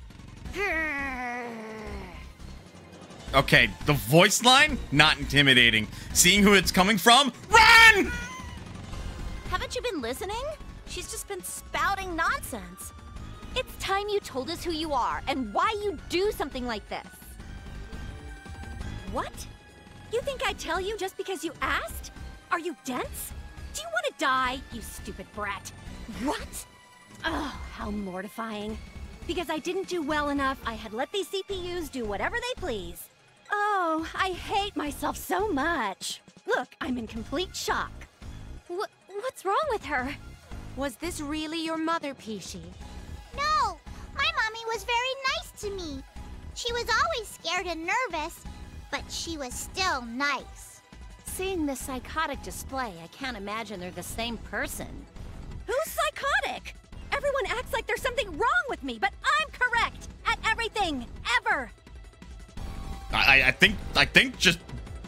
Okay, the voice line, not intimidating. Seeing who it's coming from, run! Haven't you been listening? She's just been spouting nonsense. It's time you told us who you are and why you do something like this. What? You think I'd tell you just because you asked? Are you dense? Do you want to die, you stupid brat? What? Oh, how mortifying. Because I didn't do well enough, I had let these CPUs do whatever they please. Oh, I hate myself so much. Look, I'm in complete shock. What's wrong with her? Was this really your mother, Pishi? No, my mommy was very nice to me. She was always scared and nervous, but she was still nice. Seeing this psychotic display, I can't imagine they're the same person. Who's psychotic? Everyone acts like there's something wrong with me, but I'm correct at everything, ever. I think just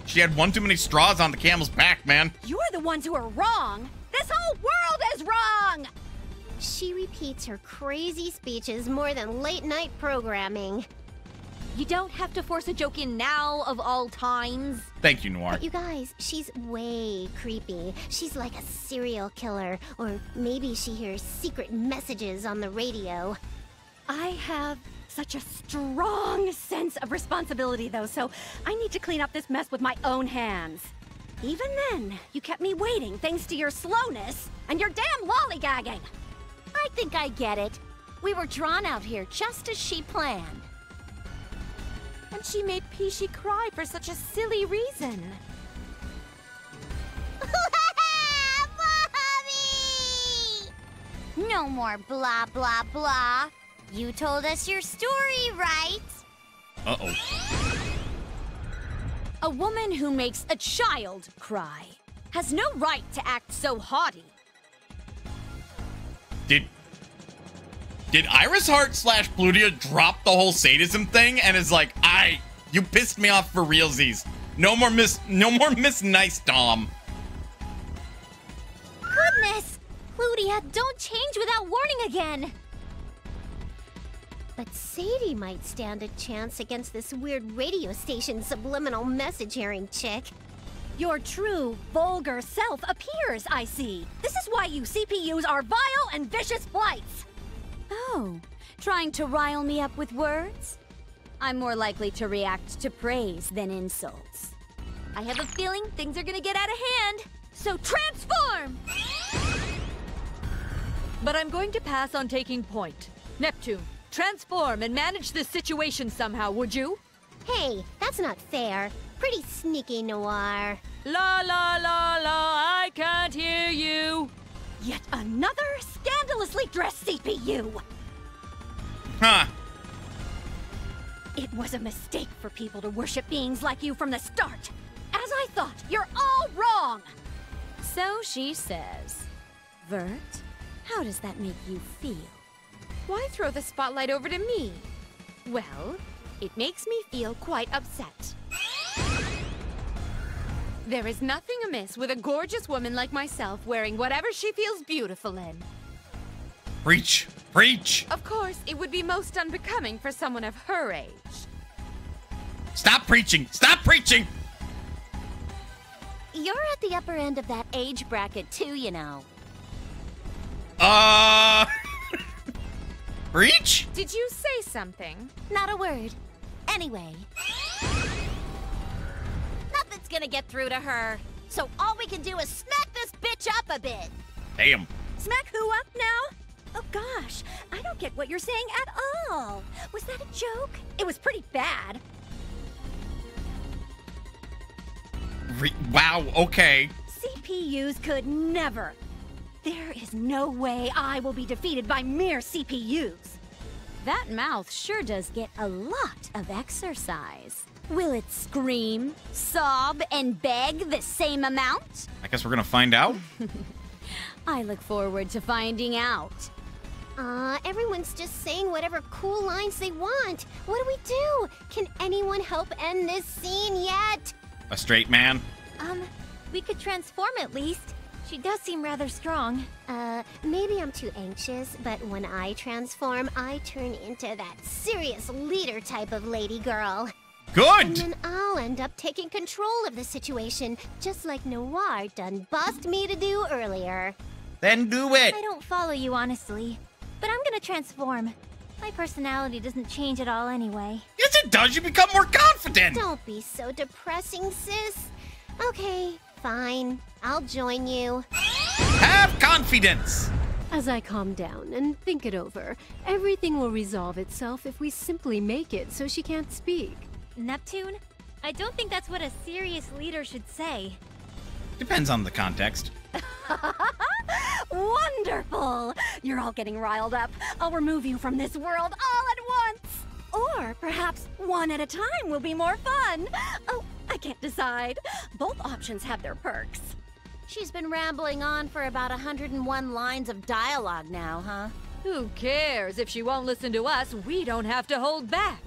she had one too many straws on the camel's back, man. You're the ones who are wrong. This whole world is wrong. She repeats her crazy speeches more than late-night programming. You don't have to force a joke in now, of all times. Thank you, Noir. But you guys, she's way creepy. She's like a serial killer, or maybe she hears secret messages on the radio. I have such a strong sense of responsibility, though, so I need to clean up this mess with my own hands. Even then, you kept me waiting thanks to your slowness and your damn lollygagging. I think I get it. We were drawn out here just as she planned. And she made Pishi cry for such a silly reason. Mommy! No more blah, blah, blah. You told us your story, right? Uh-oh. A woman who makes a child cry has no right to act so haughty. Did Iris Heart / Plutia drop the whole sadism thing and is like, you pissed me off for realsies. No more Miss Nice Dom. Goodness! Plutia, don't change without warning again! But Sadie might stand a chance against this weird radio station subliminal message hearing chick. Your true, vulgar self appears, I see. This is why you CPUs are vile and vicious blights. Oh, trying to rile me up with words? I'm more likely to react to praise than insults. I have a feeling things are gonna get out of hand, so transform! But I'm going to pass on taking point. Neptune, transform and manage this situation somehow, would you? Hey, that's not fair. Pretty sneaky, Noir. La la la la, I can't hear you. Yet another scandalously dressed CPU! Huh. It was a mistake for people to worship beings like you from the start. As I thought, you're all wrong! So she says. Vert, how does that make you feel? Why throw the spotlight over to me? Well, it makes me feel quite upset. There is nothing amiss with a gorgeous woman like myself wearing whatever she feels beautiful in. Preach. Preach. Of course, it would be most unbecoming for someone of her age. Stop preaching. Stop preaching. You're at the upper end of that age bracket too, you know. Preach? Did you say something? Not a word. Anyway. Nothing's gonna get through to her. So all we can do is smack this bitch up a bit. Damn. Smack who up now? Oh gosh, I don't get what you're saying at all. Was that a joke? It was pretty bad. Wow, okay. CPUs could never. There is no way I will be defeated by mere CPUs. That mouth sure does get a lot of exercise. Will it scream, sob, and beg the same amount? I guess we're gonna find out. I look forward to finding out. Everyone's just saying whatever cool lines they want. What do we do? Can anyone help end this scene yet? A straight man. We could transform at least. She does seem rather strong. Maybe I'm too anxious, but when I transform, I turn into that serious leader type of lady girl. Good! And then I'll end up taking control of the situation, just like Noir done bossed me to do earlier. Then do it! I don't follow you, honestly. But I'm gonna transform. My personality doesn't change at all anyway. Yes, it does! You become more confident! Don't be so depressing, sis. Okay, fine. I'll join you. Have confidence! As I calm down and think it over, everything will resolve itself if we simply make it so she can't speak. Neptune? I don't think that's what a serious leader should say. Depends on the context. Wonderful! You're all getting riled up. I'll remove you from this world all at once! Or perhaps one at a time will be more fun. Oh, I can't decide. Both options have their perks. She's been rambling on for about 101 lines of dialogue now, huh? Who cares? If she won't listen to us, we don't have to hold back.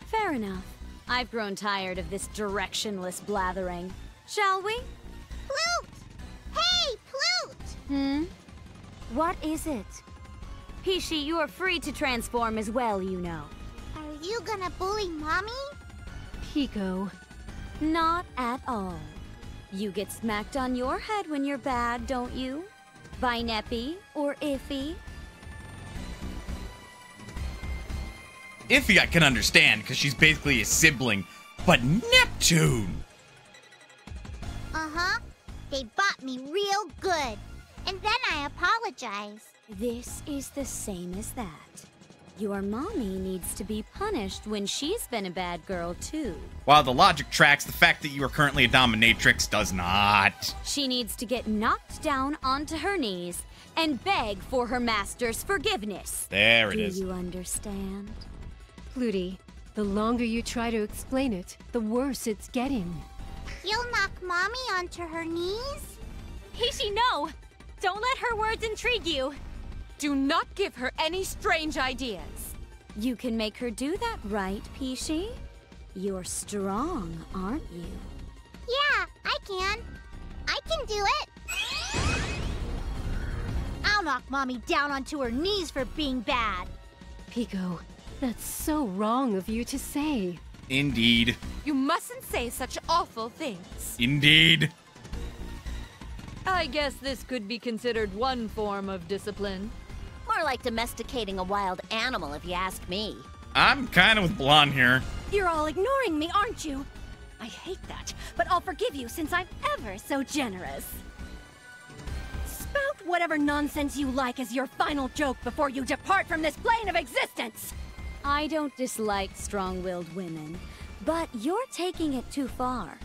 Fair enough. I've grown tired of this directionless blathering. Shall we? Plute! Hey, Plute! What is it? Pishi, you are free to transform as well, you know. Are you gonna bully Mommy? Pico. Not at all. You get smacked on your head when you're bad, don't you? By Neppy or Iffy? Iffy I can understand, because she's basically a sibling. But Neptune! Uh-huh. They bought me real good. And then I apologize. This is the same as that. Your mommy needs to be punished when she's been a bad girl, too. While the logic tracks, the fact that you are currently a dominatrix does not. She needs to get knocked down onto her knees and beg for her master's forgiveness. There it is. Do you understand? Plutie, The longer you try to explain it, the worse it's getting. You'll knock Mommy onto her knees? Pishi, no! Don't let her words intrigue you. Do not give her any strange ideas. You can make her do that, right, Pishi? You're strong, aren't you? Yeah, I can. I can do it. I'll knock Mommy down onto her knees for being bad. Pico, that's so wrong of you to say. Indeed. You mustn't say such awful things. Indeed. I guess this could be considered one form of discipline. More like domesticating a wild animal, if you ask me. I'm kind of with Blonde here. You're all ignoring me, aren't you? I hate that, but I'll forgive you since I'm ever so generous. Spout whatever nonsense you like as your final joke before you depart from this plane of existence! I don't dislike strong-willed women, but you're taking it too far.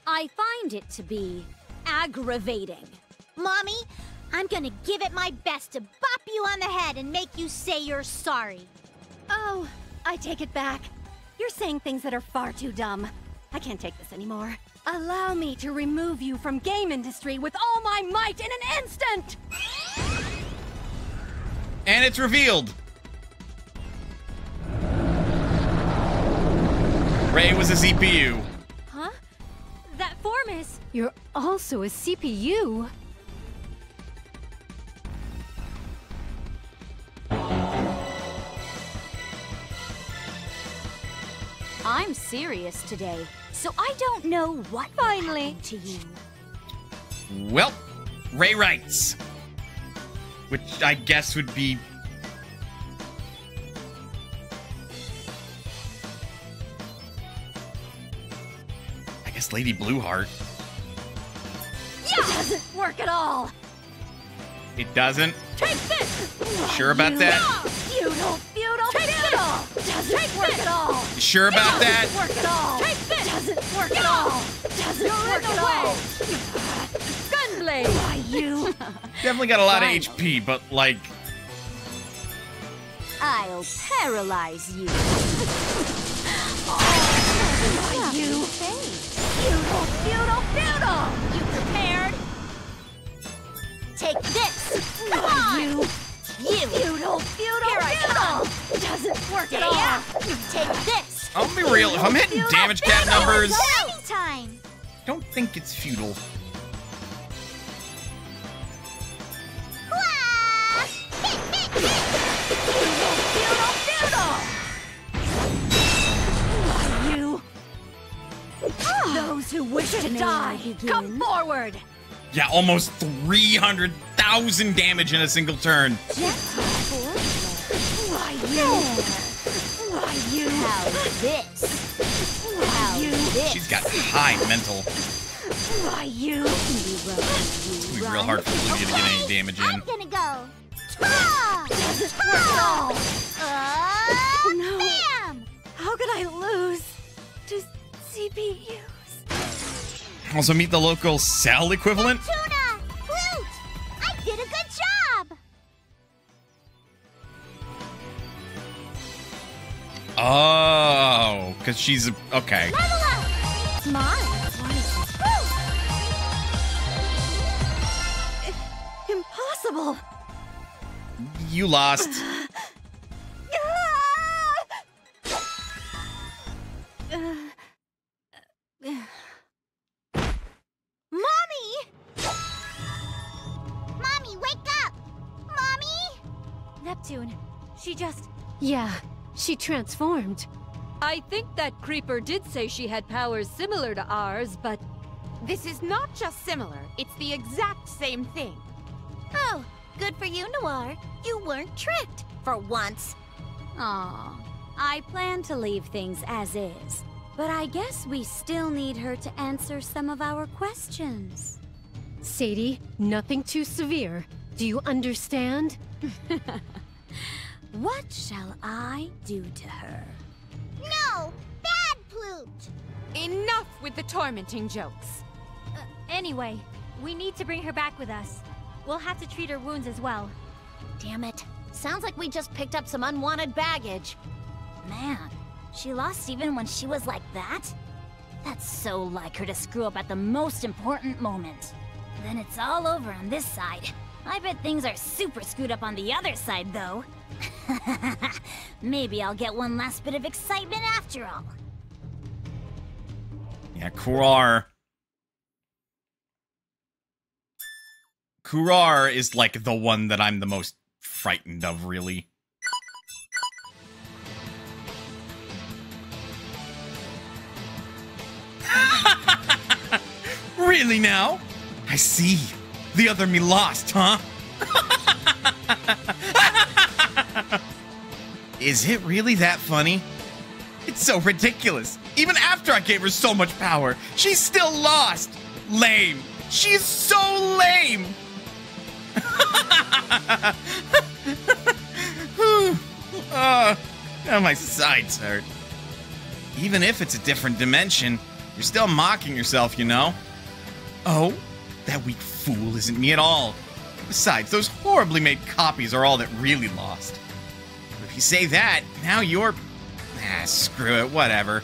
I find it to be aggravating. Mommy, I'm gonna give it my best to bop you on the head and make you say you're sorry. Oh, I take it back. You're saying things that are far too dumb. I can't take this anymore. Allow me to remove you from Gameindustri with all my might in an instant! And it's revealed. Ray was a CPU. Huh? That form is... You're also a CPU. I'm serious today, so I don't know what happened to you. Well, Ray writes. Which I guess would be... I guess Lady Blueheart. It doesn't work at all! It doesn't? Take this! Sure about that? Feudal! Doesn't work at all! You sure about that? Doesn't work at all! Take this! Doesn't work at all! Doesn't work at all! Gunblade! Why you? Definitely got a lot of HP, but like... I'll paralyze you. Why you? Feudal! You prepared? Take this! Come on! You! Feudal! Here I come! Doesn't work at Yeah! all! Take this! I'll be real, if I'm hitting damage cap numbers, Anytime! don't think it's futile. Wah! Why you? Those who wish to die, come forward! Yeah, almost 300,000 damage in a single turn. Why you? Why you? How's this? Why you? She's got high mental. Why you? It's gonna be real hard for Lydia to get any damage in. I'm gonna go! Ta! Doesn't work at all! No. Bam! How could I lose to CPUs? Also meet the local Cell equivalent. Tuna! Flute! I did a good job! Oh, because she's okay. Level up! Mine? Impossible! You lost. Mommy! Mommy, wake up! Mommy! Neptune, she just... Yeah, she transformed. I think that creeper did say she had powers similar to ours, but This is not just similar, it's the exact same thing. Oh, good for you, Noir. You weren't tricked, for once. Aw, I plan to leave things as is, but I guess we still need her to answer some of our questions. Sadie, nothing too severe. Do you understand? What shall I do to her? No! Bad Plute! Enough with the tormenting jokes. Anyway, we need to bring her back with us. We'll have to treat her wounds as well. Damn it. Sounds like we just picked up some unwanted baggage. Man, She lost even when she was like that? That's so like her to screw up at the most important moment. Then it's all over on this side. I bet things are super screwed up on the other side, though. Maybe I'll get one last bit of excitement after all. Yeah, Kurar is like the one that I'm the most frightened of, really. Really now? I see. The other me lost, huh? Is it really that funny? It's so ridiculous. Even after I gave her so much power, she's still lost. Lame. She's so lame. Now my sides hurt. Even if it's a different dimension, you're still mocking yourself, you know? Oh, that weak fool isn't me at all. Besides, those horribly made copies are all that really lost. But if you say that, now you're... screw it, whatever.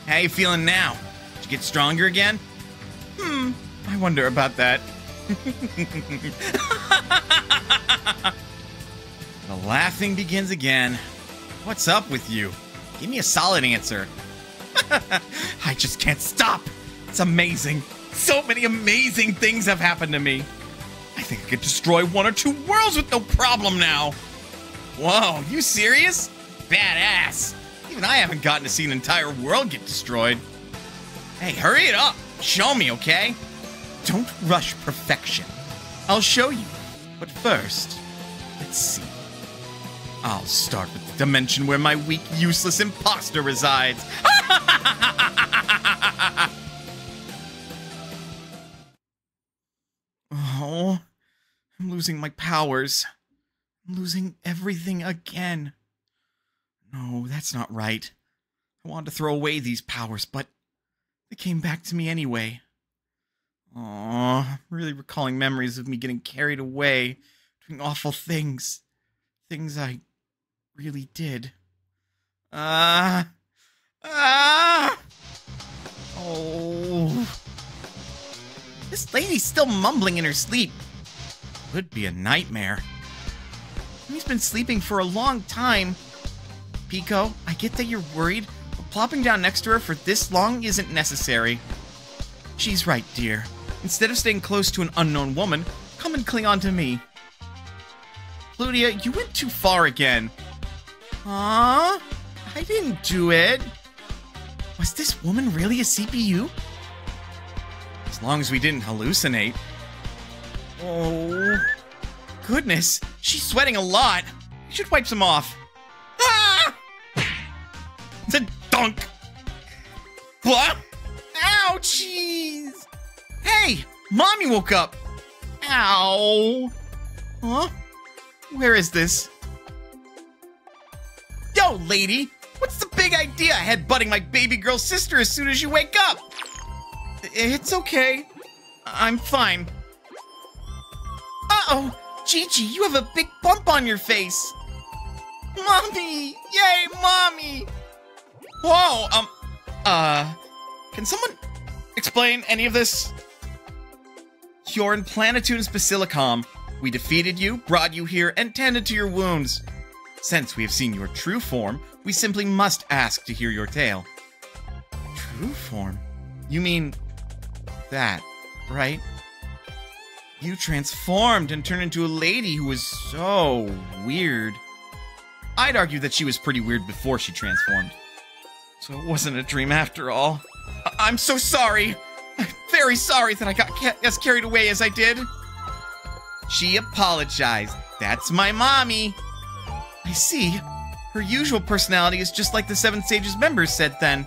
How you feeling now? Did you get stronger again? I wonder about that. The laughing begins again. What's up with you? Give me a solid answer. I just can't stop. It's amazing. So many amazing things have happened to me. I think I could destroy 1 or 2 worlds with no problem now. Whoa, you serious? Badass. Even I haven't gotten to see an entire world get destroyed. Hey, hurry it up. Show me, okay? Don't rush perfection. I'll show you. But first, let's see. I'll start with the dimension where my weak, useless imposter resides. Oh, I'm losing my powers. I'm losing everything again. No, that's not right. I wanted to throw away these powers, but they came back to me anyway. Aw, I'm really recalling memories of me getting carried away, doing awful things. Things I really did. Oh. This lady's still mumbling in her sleep. Could be a nightmare. He's been sleeping for a long time. Pico, I get that you're worried, but plopping down next to her for this long isn't necessary. She's right, dear. Instead of staying close to an unknown woman, come and cling on to me. Plutia, you went too far again. Huh? I didn't do it. Was this woman really a CPU? As long as we didn't hallucinate. Oh, goodness, she's sweating a lot. We should wipe some off. Ah! The dunk. What? Ow, jeez. Hey, Mommy woke up. Ow. Huh? Where is this? Yo, lady, what's the big idea headbutting my baby girl sister as soon as you wake up? It's okay. I'm fine. Uh-oh, Gigi, you have a big bump on your face. Mommy! Yay, Mommy! Whoa, can someone explain any of this? You're in Planetoon's Basilicom. We defeated you, brought you here, and tended to your wounds. Since we have seen your true form, we simply must ask to hear your tale. True form? You mean that, right? You transformed and turned into a lady who was so weird. I'd argue that she was pretty weird before she transformed. So it wasn't a dream after all. I'm so sorry. I'm very sorry that I got as carried away as I did. She apologized. That's my mommy. I see. Her usual personality is just like the Seven Sages members said then.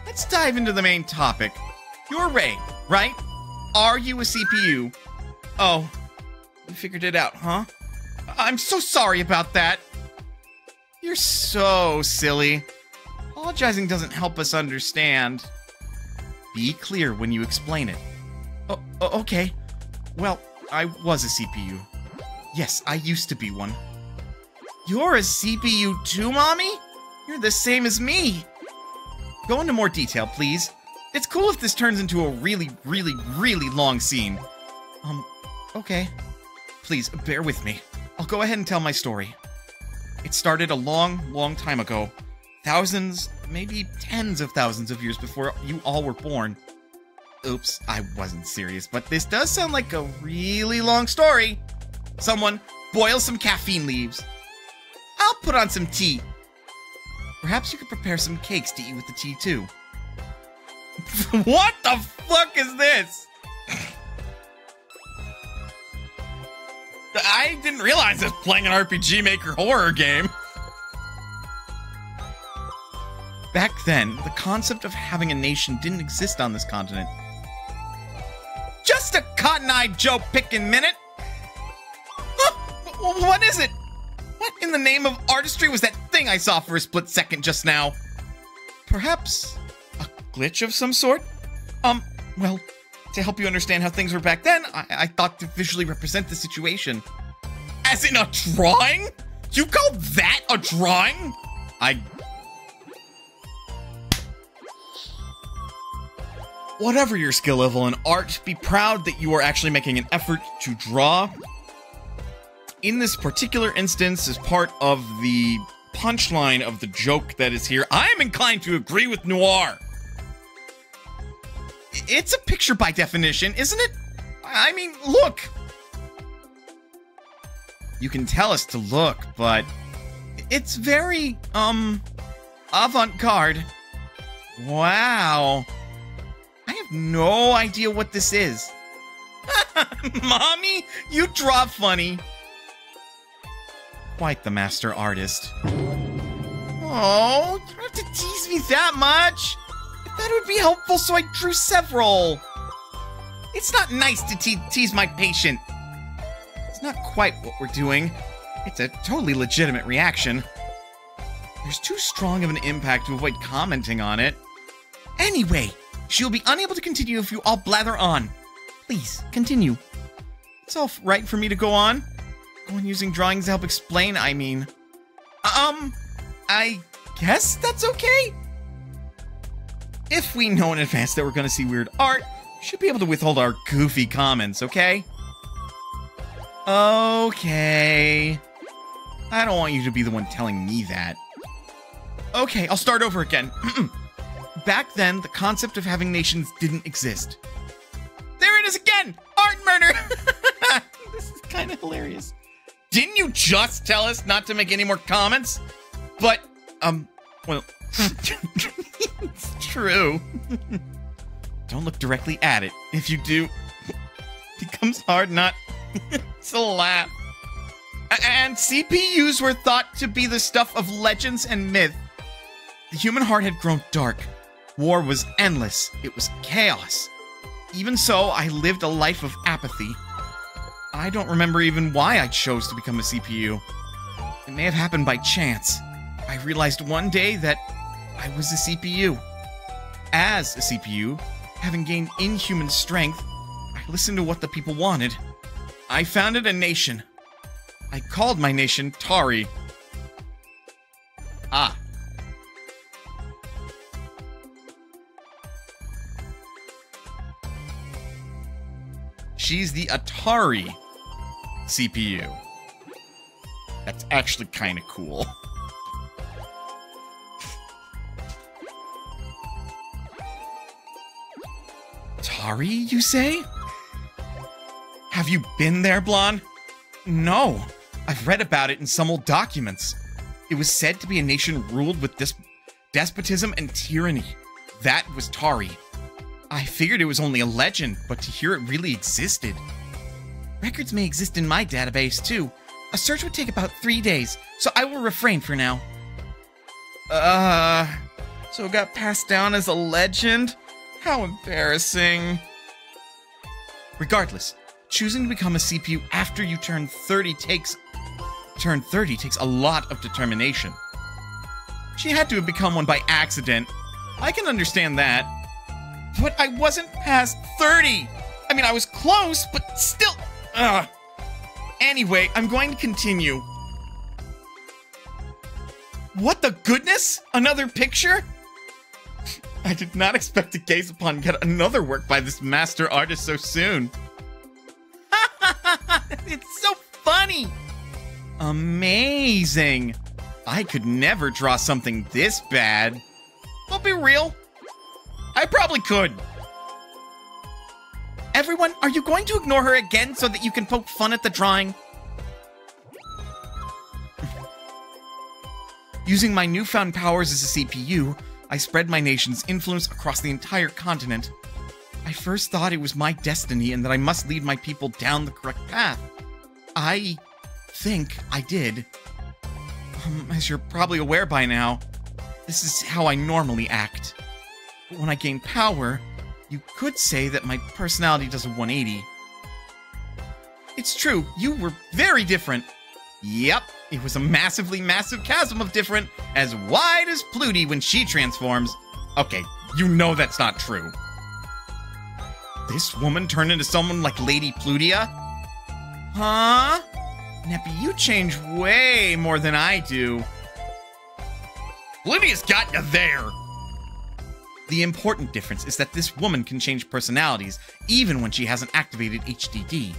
Let's dive into the main topic. You're Ray, right? Are you a CPU? Oh, you figured it out, huh? I'm so sorry about that. You're so silly. Apologizing doesn't help us understand. Be clear when you explain it. Oh, okay. Well, I was a CPU. Yes, I used to be one. You're a CPU too, Mommy? You're the same as me. Go into more detail, please. It's cool if this turns into a really, really, really long scene. Okay. Please, bear with me. I'll go ahead and tell my story. It started a long, long time ago. Thousands, maybe tens of thousands of years before you all were born. Oops, I wasn't serious, but this does sound like a really long story. Someone, boil some caffeine leaves. I'll put on some tea. Perhaps you could prepare some cakes to eat with the tea, too. What the fuck is this? I didn't realize I was playing an RPG Maker horror game. Back then, the concept of having a nation didn't exist on this continent. Just a cotton-eyed Joe pickin' minute. Huh? What is it? What in the name of artistry was that thing I saw for a split second just now? Perhaps a glitch of some sort? Well, to help you understand how things were back then, I thought to visually represent the situation. As in a drawing? You call that a drawing? Whatever your skill level in art, be proud that you are actually making an effort to draw. In this particular instance, as part of the punchline of the joke that is here, I am inclined to agree with Noir. It's a picture by definition, isn't it? I mean, look. You can tell us to look, but it's very, avant-garde. Wow. I have no idea what this is. Mommy, you draw funny. Quite the master artist. Oh, you don't have to tease me that much. I thought it would be helpful, so I drew several. It's not nice to tease my patient. It's not quite what we're doing. It's a totally legitimate reaction. There's too strong of an impact to avoid commenting on it. Anyway, she'll be unable to continue if you all blather on. Please, continue. It's all right for me to go on. Go on using drawings to help explain, I mean. I guess that's okay? If we know in advance that we're gonna see weird art, we should be able to withhold our goofy comments, okay? Okay. I don't want you to be the one telling me that. Okay, I'll start over again. Back then, the concept of having nations didn't exist. There it is again! Art murder! This is kind of hilarious. Didn't you just tell us not to make any more comments? But, well, it's true. Don't look directly at it. If you do, it becomes hard not to laugh. And CPUs were thought to be the stuff of legends and myth. The human heart had grown dark. War was endless. It was chaos. Even so, I lived a life of apathy. I don't remember even why I chose to become a CPU. It may have happened by chance. I realized one day that I was a CPU. As a CPU, having gained inhuman strength, I listened to what the people wanted. I founded a nation. I called my nation Tari. Ah. She's the Atari CPU. That's actually kind of cool. Tari, you say? Have you been there, Blonde? No. I've read about it in some old documents. It was said to be a nation ruled with despotism and tyranny. That was Tari. I figured it was only a legend, but to hear it really existed. Records may exist in my database, too. A search would take about 3 days, so I will refrain for now. So it got passed down as a legend? How embarrassing. Regardless, choosing to become a CPU after you turn 30 takes a lot of determination. She had to have become one by accident. I can understand that. But I wasn't past 30! I mean, I was close, but still... Anyway, I'm going to continue. What the goodness? Another picture? I did not expect to gaze upon yet another work by this master artist so soon. It's so funny! Amazing! I could never draw something this bad. I'll be real. I probably could. Everyone, are you going to ignore her again so that you can poke fun at the drawing? Using my newfound powers as a CPU, I spread my nation's influence across the entire continent. I first thought it was my destiny and that I must lead my people down the correct path. I think I did. As you're probably aware by now, this is how I normally act. But when I gain power, you could say that my personality does a 180. It's true, you were very different. Yep, it was a massively massive chasm of different, as wide as Pluty when she transforms. Okay, you know that's not true. This woman turned into someone like Lady Plutia? Huh? Neppy, you change way more than I do. Plutia's got you there! The important difference is that this woman can change personalities, even when she hasn't activated HDD.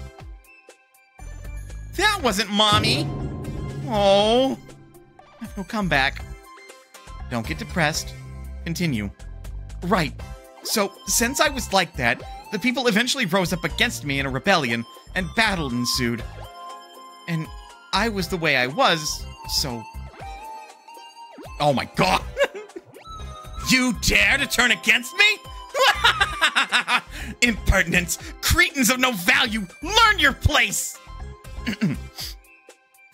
That wasn't Mommy! Oh. I have no comeback. Don't get depressed. Continue. Right. So, since I was like that, the people eventually rose up against me in a rebellion, and battle ensued. And I was the way I was, so... Oh my god! You dare to turn against me? Impertinence! Cretins of no value! Learn your place!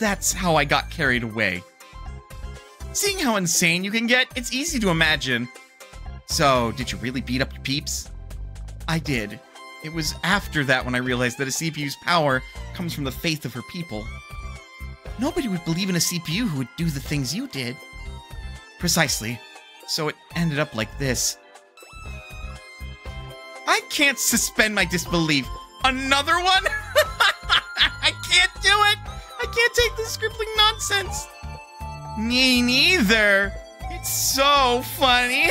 That's how I got carried away. Seeing how insane you can get, it's easy to imagine. So, did you really beat up your peeps? I did. It was after that when I realized that a CPU's power comes from the faith of her people. Nobody would believe in a CPU who would do the things you did. Precisely. So it ended up like this. I can't suspend my disbelief. Another one? I can't do it! I can't take this scribbling nonsense. Me neither. It's so funny.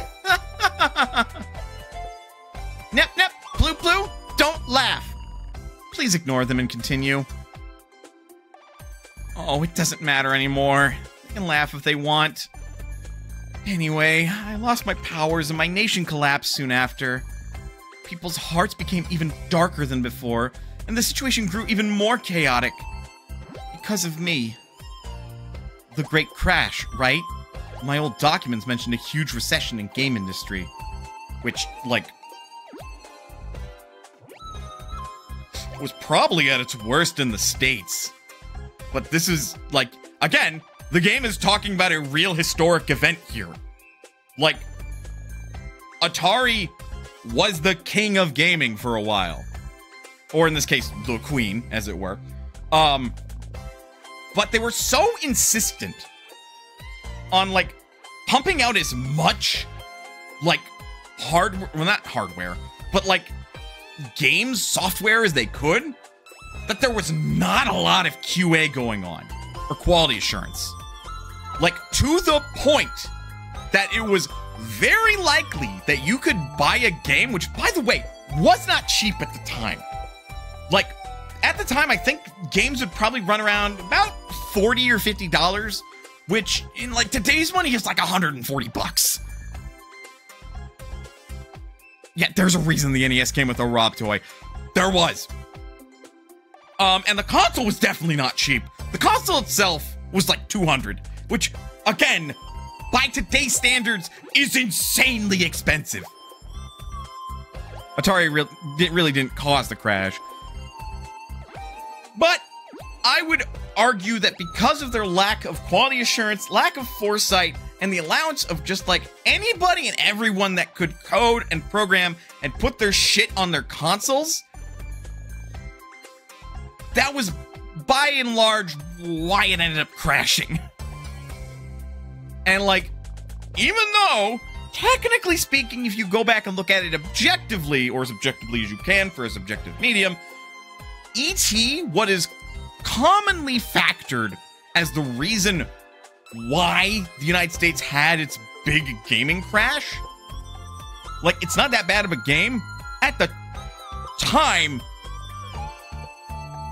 Nep, nep, blue, blue, don't laugh. Please ignore them and continue. Oh, it doesn't matter anymore. They can laugh if they want. Anyway, I lost my powers and my nation collapsed soon after. People's hearts became even darker than before, and the situation grew even more chaotic. Because of me. The Great Crash, right? My old documents mentioned a huge recession in Gameindustri. Which, like... was probably at its worst in the States. But this is, like, again, the game is talking about a real historic event here. Like, Atari was the king of gaming for a while. Or in this case, the queen, as it were. But they were so insistent on, like, pumping out as much, like, hardware, well, not hardware, but, like, games, software as they could, that there was not a lot of QA going on, or quality assurance. Like, to the point that it was very likely that you could buy a game, which, by the way, was not cheap at the time. Like, at the time, I think games would probably run around about $40 or $50, which, in, like, today's money is like 140 bucks. Yeah, there's a reason the NES came with a Rob toy. There was. And the console was definitely not cheap. The console itself was like 200, which, again, by today's standards, is insanely expensive. Atari really didn't cause the crash. But I would argue that because of their lack of quality assurance, lack of foresight, and the allowance of just like anybody and everyone that could code and program and put their shit on their consoles, that was by and large why it ended up crashing. And like, even though, technically speaking, if you go back and look at it objectively, or as objectively as you can for a subjective medium, E.T., what is commonly factored as the reason why the United States had its big gaming crash. Like, it's not that bad of a game. At the time,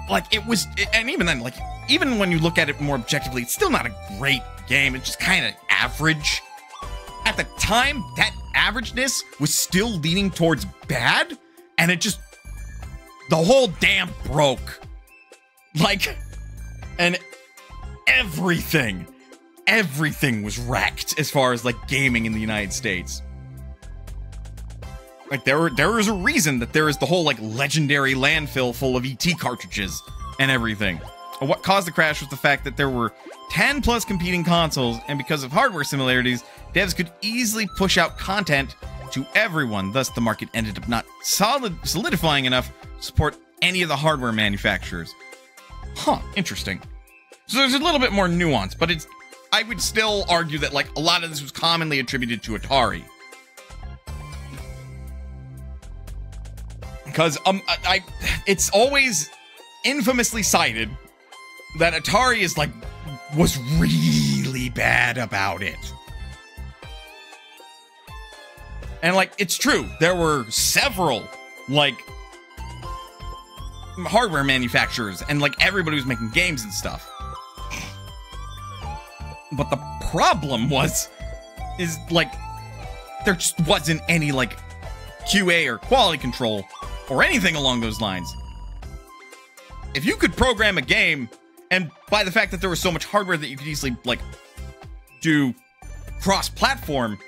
like, it was, and even then, like, even when you look at it more objectively, it's still not a great game. It's just kind of average. At the time, that averageness was still leaning towards bad, and it just, the whole dam broke. Like, and everything was wrecked as far as, like, gaming in the United States. Like, there is a reason that there is the whole, like, legendary landfill full of ET cartridges and everything. What caused the crash was the fact that there were 10 plus competing consoles, and because of hardware similarities, devs could easily push out content to everyone. Thus, the market ended up not solidifying enough to support any of the hardware manufacturers. Huh, interesting. So there's a little bit more nuance, but I would still argue that, like, a lot of this was commonly attributed to Atari. Because it's always infamously cited that Atari is, like, was really bad about it. And, like, it's true. There were several, like, hardware manufacturers, and, like, everybody was making games and stuff. But the problem is, like, there just wasn't any, like, QA or quality control or anything along those lines. If you could program a game, and by the fact that there was so much hardware that you could easily, like, do cross-platform,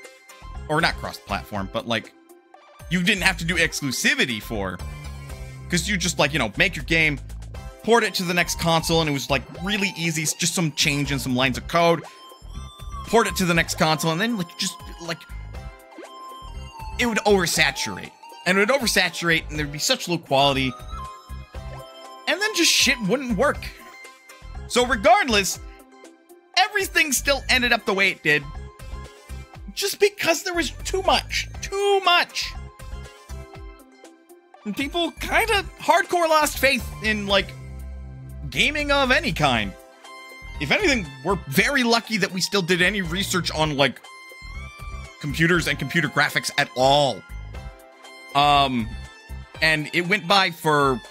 or not cross-platform, but, like, you didn't have to do exclusivity for, because you just, like, you know, make your game, port it to the next console, and it was, like, really easy, just some change in some lines of code, port it to the next console, and then, like, just, like, it would oversaturate. And it would oversaturate, and there'd be such low quality, and then just shit wouldn't work. So regardless, everything still ended up the way it did, just because there was too much. And people kind of hardcore lost faith in, like, gaming of any kind. If anything, we're very lucky that we still did any research on, like, computers and computer graphics at all. And it went by for,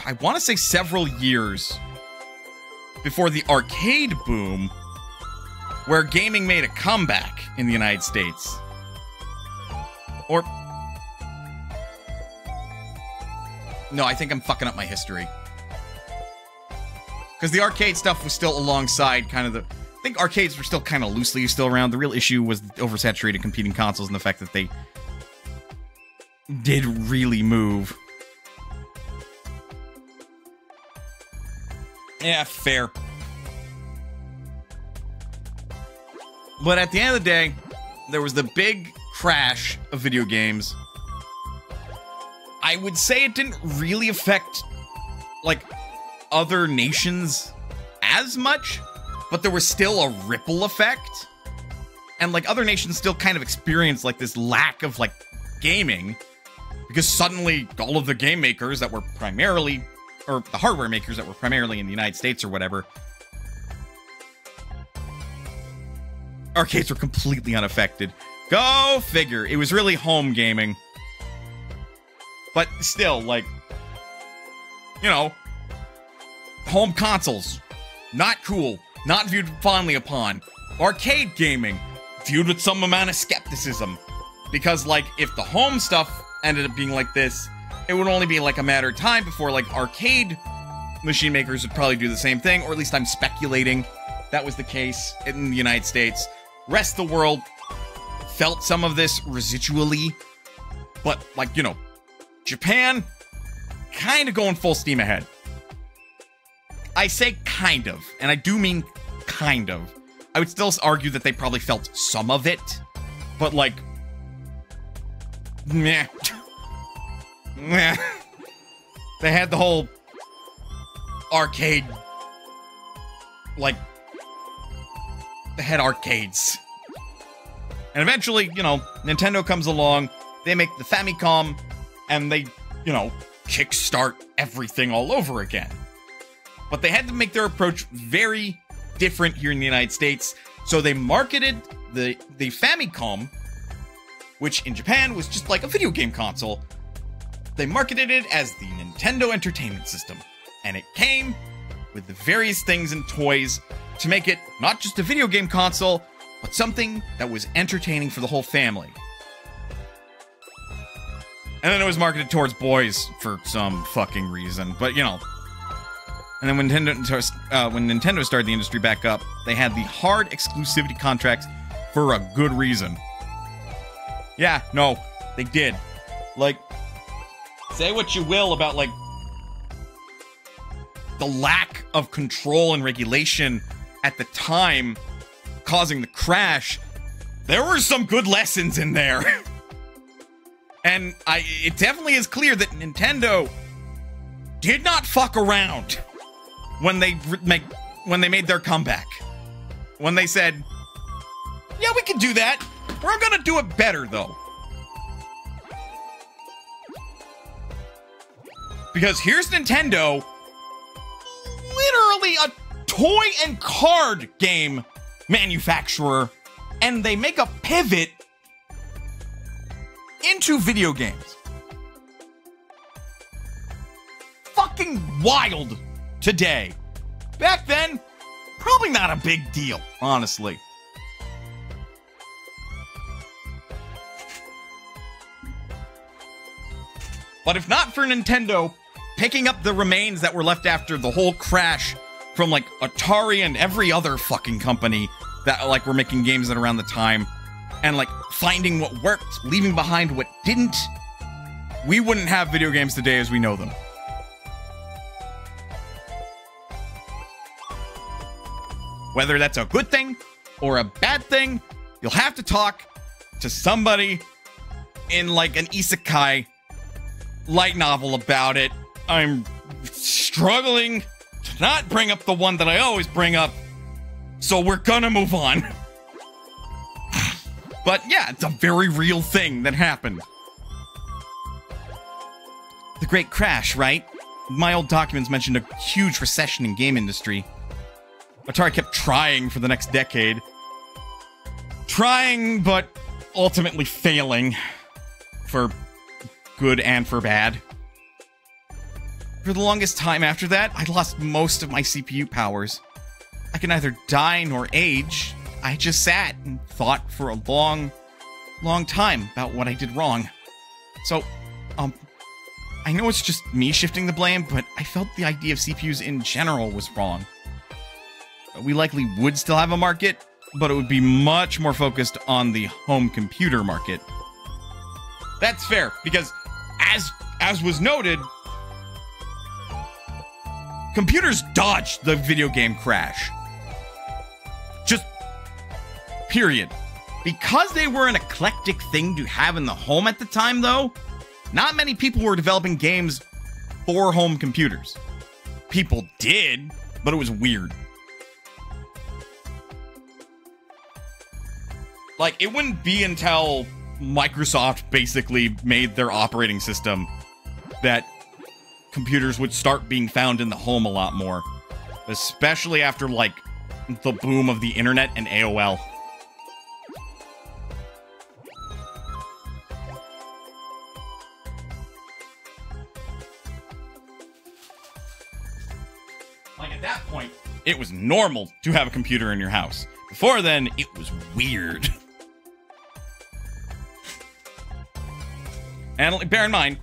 I want to say, several years before the arcade boom, where gaming made a comeback in the United States. Or, no, I think I'm fucking up my history. Because the arcade stuff was still alongside kind of the, I think arcades were still kind of loosely still around. The real issue was oversaturated competing consoles and the fact that they did really move. Yeah, fair. But at the end of the day, there was the big crash of video games. I would say it didn't really affect, like, other nations as much, but there was still a ripple effect. And, like, other nations still kind of experienced, like, this lack of, like, gaming, because suddenly all of the game makers that were primarily, or the hardware makers that were primarily in the United States or whatever, arcades were completely unaffected. Go figure. It was really home gaming. But still, like, you know, home consoles, not cool, not viewed fondly upon. Arcade gaming, viewed with some amount of skepticism. Because, like, if the home stuff ended up being like this, it would only be, like, a matter of time before, like, arcade machine makers would probably do the same thing, or at least I'm speculating that was the case in the United States. Rest of the world felt some of this residually, but, like, you know, Japan, kind of going full steam ahead. I say kind of, and I do mean kind of. I would still argue that they probably felt some of it, but, like, meh. Meh. They had the whole arcade, like, they had arcades. And eventually, you know, Nintendo comes along, they make the Famicom, and they, you know, kickstart everything all over again. But they had to make their approach very different here in the United States, so they marketed the Famicom, which in Japan was just like a video game console. They marketed it as the Nintendo Entertainment System, and it came with the various things and toys to make it not just a video game console, but something that was entertaining for the whole family. And then it was marketed towards boys for some fucking reason, but you know. And then when Nintendo started the industry back up, they had the hard exclusivity contracts for a good reason. Yeah, no, they did. Like, say what you will about, like, the lack of control and regulation at the time causing the crash, there were some good lessons in there. And it definitely is clear that Nintendo did not fuck around when they made their comeback. When they said, yeah, we can do that. We're gonna do it better, though. Because here's Nintendo, literally a toy and card game manufacturer, and they make a pivot into video games. Fucking wild today. Back then, probably not a big deal, honestly. But if not for Nintendo picking up the remains that were left after the whole crash from, like, Atari and every other fucking company that, like, were making games at around the time, and, like, finding what worked, leaving behind what didn't, we wouldn't have video games today as we know them. Whether that's a good thing or a bad thing, you'll have to talk to somebody in, like, an isekai light novel about it. I'm struggling to not bring up the one that I always bring up, so we're gonna move on. But yeah, it's a very real thing that happened. The Great Crash, right? My old documents mentioned a huge recession in game industry. Atari kept trying for the next decade. Trying, but ultimately failing. For good and for bad. For the longest time after that, I lost most of my CPU powers. I could neither die nor age. I just sat and thought for a long, long time about what I did wrong. So, I know it's just me shifting the blame, but I felt the idea of CPUs in general was wrong. We likely would still have a market, but it would be much more focused on the home computer market. That's fair, because as was noted, computers dodged the video game crash. Just period. Because they were an eclectic thing to have in the home at the time, though, not many people were developing games for home computers. People did, but it was weird. Like, it wouldn't be until Microsoft basically made their operating system that computers would start being found in the home a lot more. Especially after, like, the boom of the internet and AOL. Like, at that point, it was normal to have a computer in your house. Before then, it was weird. And bear in mind,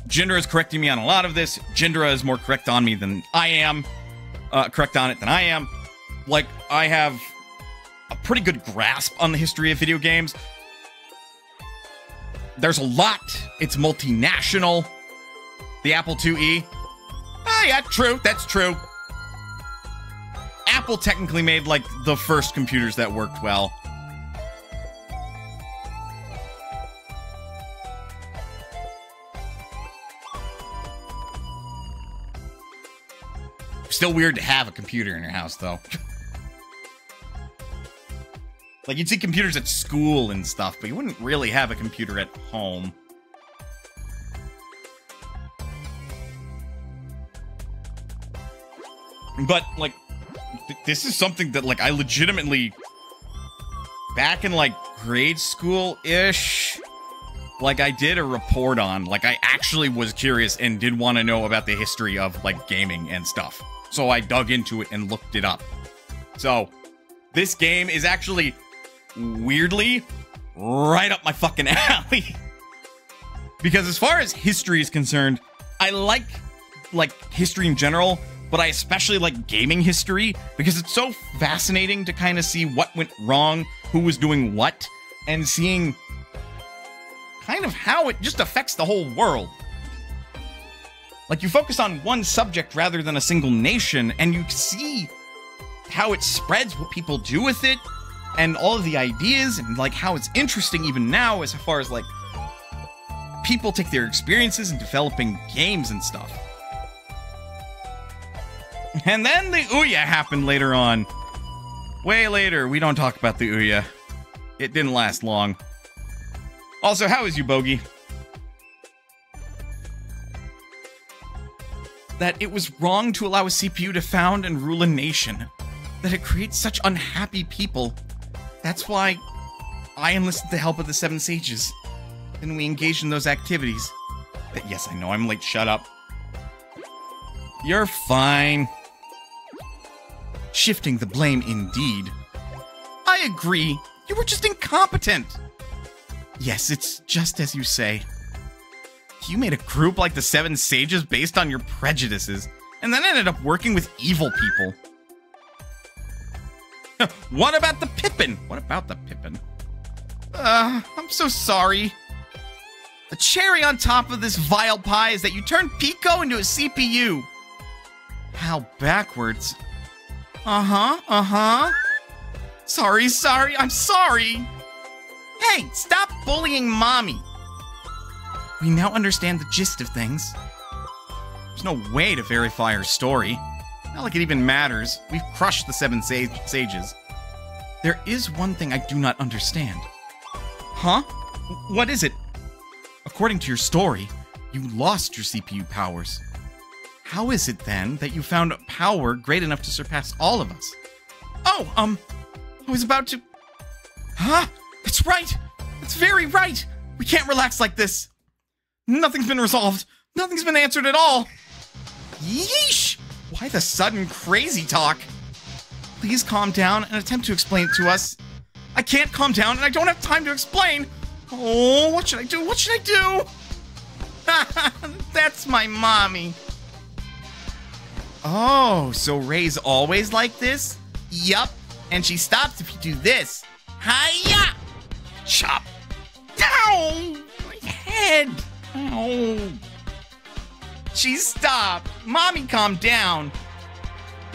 Jindra is correcting me on a lot of this. Jindra is more correct on me than I am. Correct on it than I am. Like, I have a pretty good grasp on the history of video games. There's a lot. It's multinational. The Apple IIe. Ah, yeah, true. That's true. Apple technically made, like, the first computers that worked well. Still weird to have a computer in your house, though. Like, you'd see computers at school and stuff, but you wouldn't really have a computer at home. But, like, this is something that, like, I legitimately, back in, like, grade school-ish, like, I did a report on. Like, I actually was curious and did want to know about the history of, like, gaming and stuff. So I dug into it and looked it up. So, this game is actually, weirdly, right up my fucking alley. Because as far as history is concerned, I like history in general, but I especially like gaming history because it's so fascinating to kind of see what went wrong, who was doing what, and seeing kind of how it just affects the whole world. Like, you focus on one subject rather than a single nation, and you see how it spreads, what people do with it, and all of the ideas, and, like, how it's interesting even now as far as, like, people take their experiences in developing games and stuff. And then the Ouya happened later on. Way later. We don't talk about the Ouya. It didn't last long. Also, how is you, Bogey? That it was wrong to allow a CPU to found and rule a nation. That it creates such unhappy people. That's why I enlisted the help of the Seven Sages. Then we engaged in those activities. Yes, I know I'm late. Shut up. You're fine. Shifting the blame, indeed. I agree. You were just incompetent. Yes, it's just as you say. You made a group like the Seven Sages based on your prejudices, and then ended up working with evil people. What about the Pippin? What about the Pippin? I'm so sorry. The cherry on top of this vile pie is that you turned Pico into a CPU. How backwards. Sorry, I'm sorry. Hey, stop bullying Mommy. We now understand the gist of things. There's no way to verify her story. Not like it even matters. We've crushed the Seven Sages. There is one thing I do not understand. Huh? What is it? According to your story, you lost your CPU powers. How is it, then, that you found power great enough to surpass all of us? Oh, I was about to... Huh? That's right! That's very right! We can't relax like this! Nothing's been resolved! Nothing's been answered at all! Yeesh! Why the sudden crazy talk? Please calm down and attempt to explain it to us. I can't calm down and I don't have time to explain! Oh, what should I do? What should I do? That's my mommy. Oh, so Ray's always like this? Yup. And she stops if you do this. Hiya! Chop. Ow! My head. Ow. She stopped. Mommy, calm down.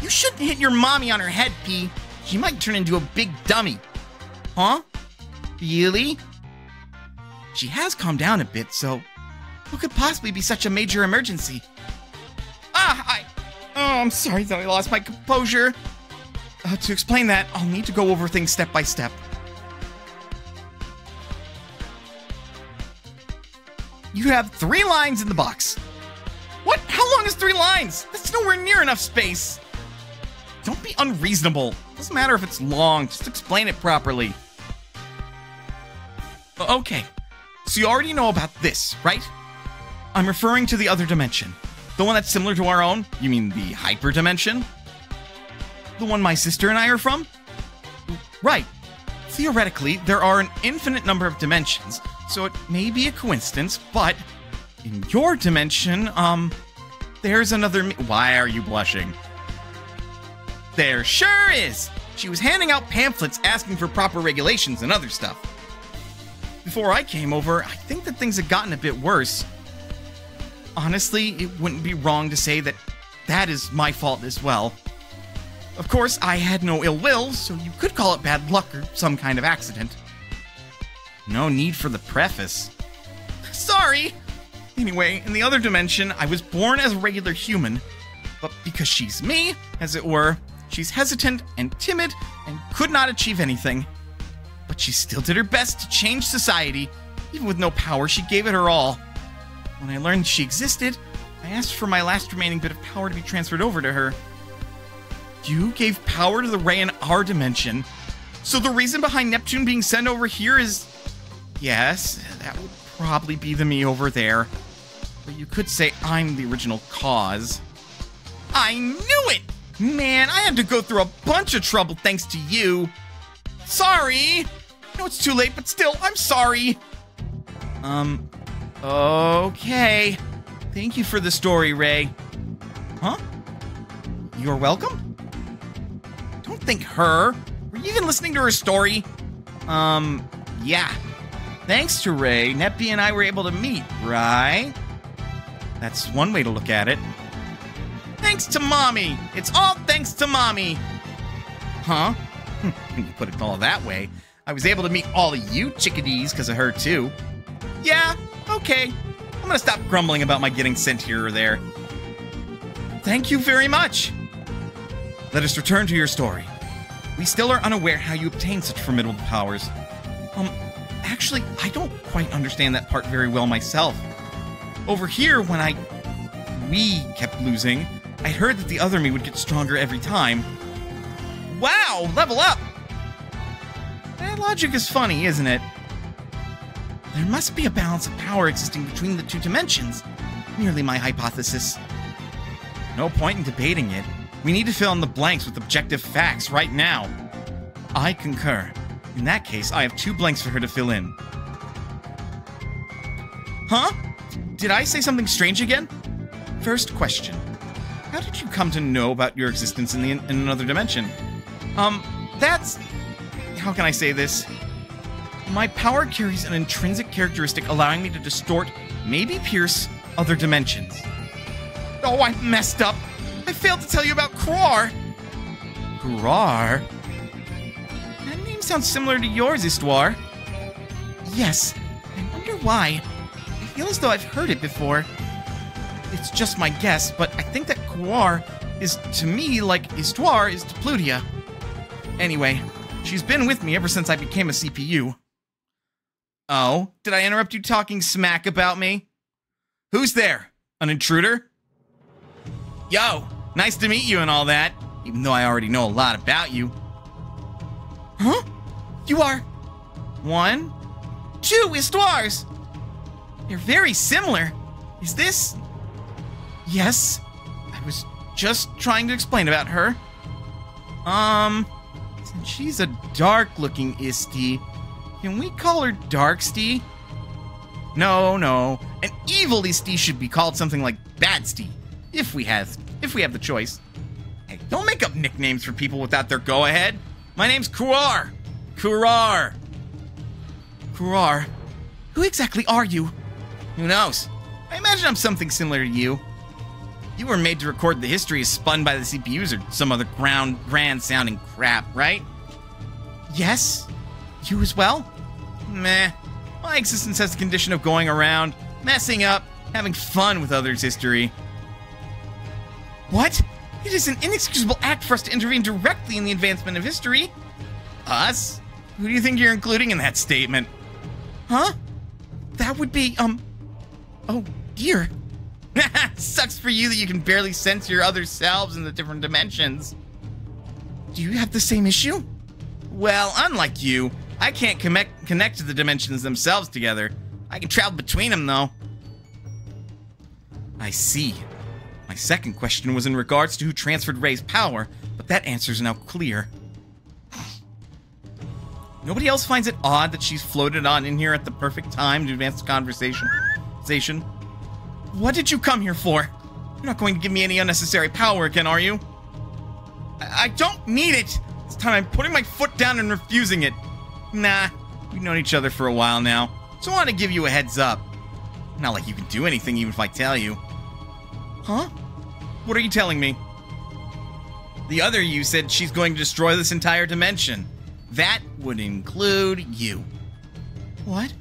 You shouldn't hit your mommy on her head, P. She might turn into a big dummy. Huh? Really? She has calmed down a bit, so what could possibly be such a major emergency? I'm sorry that I lost my composure. To explain that, I'll need to go over things step by step. You have 3 lines in the box. What? How long is 3 lines? That's nowhere near enough space. Don't be unreasonable. Doesn't matter if it's long, just explain it properly. Okay. So you already know about this, right? I'm referring to the other dimension. The one that's similar to our own? You mean the Hyperdimension? The one my sister and I are from? Right. Theoretically, there are an infinite number of dimensions, so it may be a coincidence, but in your dimension, there's another Why are you blushing? There sure is! She was handing out pamphlets asking for proper regulations and other stuff. Before I came over, I think that things had gotten a bit worse. Honestly, it wouldn't be wrong to say that that is my fault as well. Of course, I had no ill will, so you could call it bad luck or some kind of accident. No need for the preface. Sorry! Anyway, in the other dimension, I was born as a regular human, but because she's me, as it were, she's hesitant and timid and could not achieve anything. But she still did her best to change society. Even with no power, she gave it her all. When I learned she existed, I asked for my last remaining bit of power to be transferred over to her. You gave power to the ray in our dimension. So the reason behind Neptune being sent over here is... Yes, that would probably be the me over there. But you could say I'm the original cause. I knew it! Man, I had to go through a bunch of trouble thanks to you. Sorry! I know it's too late, but still, I'm sorry. Okay. Thank you for the story, Ray. Huh? You're welcome? Don't think her. Were you even listening to her story? Yeah. Thanks to Ray, Neppy and I were able to meet, right? That's one way to look at it. Thanks to Mommy! It's all thanks to Mommy! Huh? When you put it all that way, I was able to meet all of you chickadees because of her, too. Yeah, okay. I'm gonna stop grumbling about my getting sent here or there. Thank you very much! Let us return to your story. We still are unaware how you obtained such formidable powers. Actually, I don't quite understand that part very well myself. Over here, when we kept losing, I heard that the other me would get stronger every time. Wow, level up! That logic is funny, isn't it? There must be a balance of power existing between the two dimensions. Merely my hypothesis. No point in debating it. We need to fill in the blanks with objective facts right now. I concur. In that case, I have 2 blanks for her to fill in. Huh? Did I say something strange again? First question. How did you come to know about your existence in another dimension? That's... How can I say this? My power carries an intrinsic characteristic allowing me to distort, maybe pierce, other dimensions. Oh, I messed up! I failed to tell you about Kroar! Kroar? That name sounds similar to yours, Histoire. Yes. I wonder why. I feel as though I've heard it before. It's just my guess, but I think that Kroar is to me like Histoire is to Plutia. Anyway, she's been with me ever since I became a CPU. Oh, did I interrupt you talking smack about me? Who's there? An intruder? Yo, nice to meet you and all that, even though I already know a lot about you. Huh? You are... 1, 2 Histoires! They're very similar. Is this... Yes, I was just trying to explain about her. Since she's a dark-looking Isti, can we call her Darksty? No, an evil Isti should be called something like Badsty, if we have the choice. Hey, don't make up nicknames for people without their go-ahead. My name's Kroar. Kroar. Who exactly are you? Who knows? I imagine I'm something similar to you. You were made to record the history as spun by the CPUs or some other grand-sounding crap, right? Yes? You as well? Meh. My existence has the condition of going around, messing up, having fun with others' history. What? It is an inexcusable act for us to intervene directly in the advancement of history. Us? Who do you think you're including in that statement? Huh? That would be, oh, dear. Sucks for you that you can barely sense your other selves in the different dimensions. Do you have the same issue? Well, unlike you, I can't connect to the dimensions themselves together. I can travel between them, though. I see. My second question was in regards to who transferred Ray's power, but that answer's now clear. Nobody else finds it odd that she's floated on in here at the perfect time to advance the conversation? What did you come here for? You're not going to give me any unnecessary power again, are you? I don't need it! This time I'm putting my foot down and refusing it. Nah, we've known each other for a while now, so I want to give you a heads up. Not like you can do anything even if I tell you. Huh? What are you telling me? The other you said she's going to destroy this entire dimension. That would include you. What?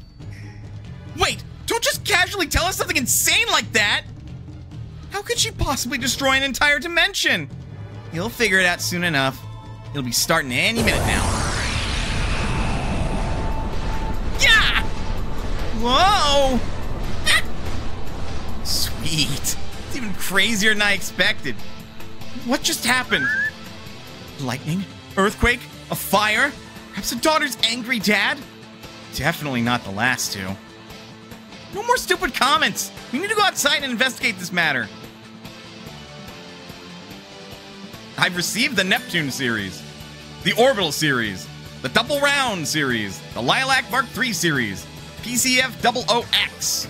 Wait! Don't just casually tell us something insane like that! How could she possibly destroy an entire dimension? You'll figure it out soon enough. It'll be starting any minute now. Yeah! Whoa! Sweet. It's even crazier than I expected. What just happened? Lightning? Earthquake? A fire? Perhaps a daughter's angry dad? Definitely not the last two. No more stupid comments! We need to go outside and investigate this matter. I've received the Neptune series, the Orbital series, the Double Round series, the Lilac Mark III series, PCF00X.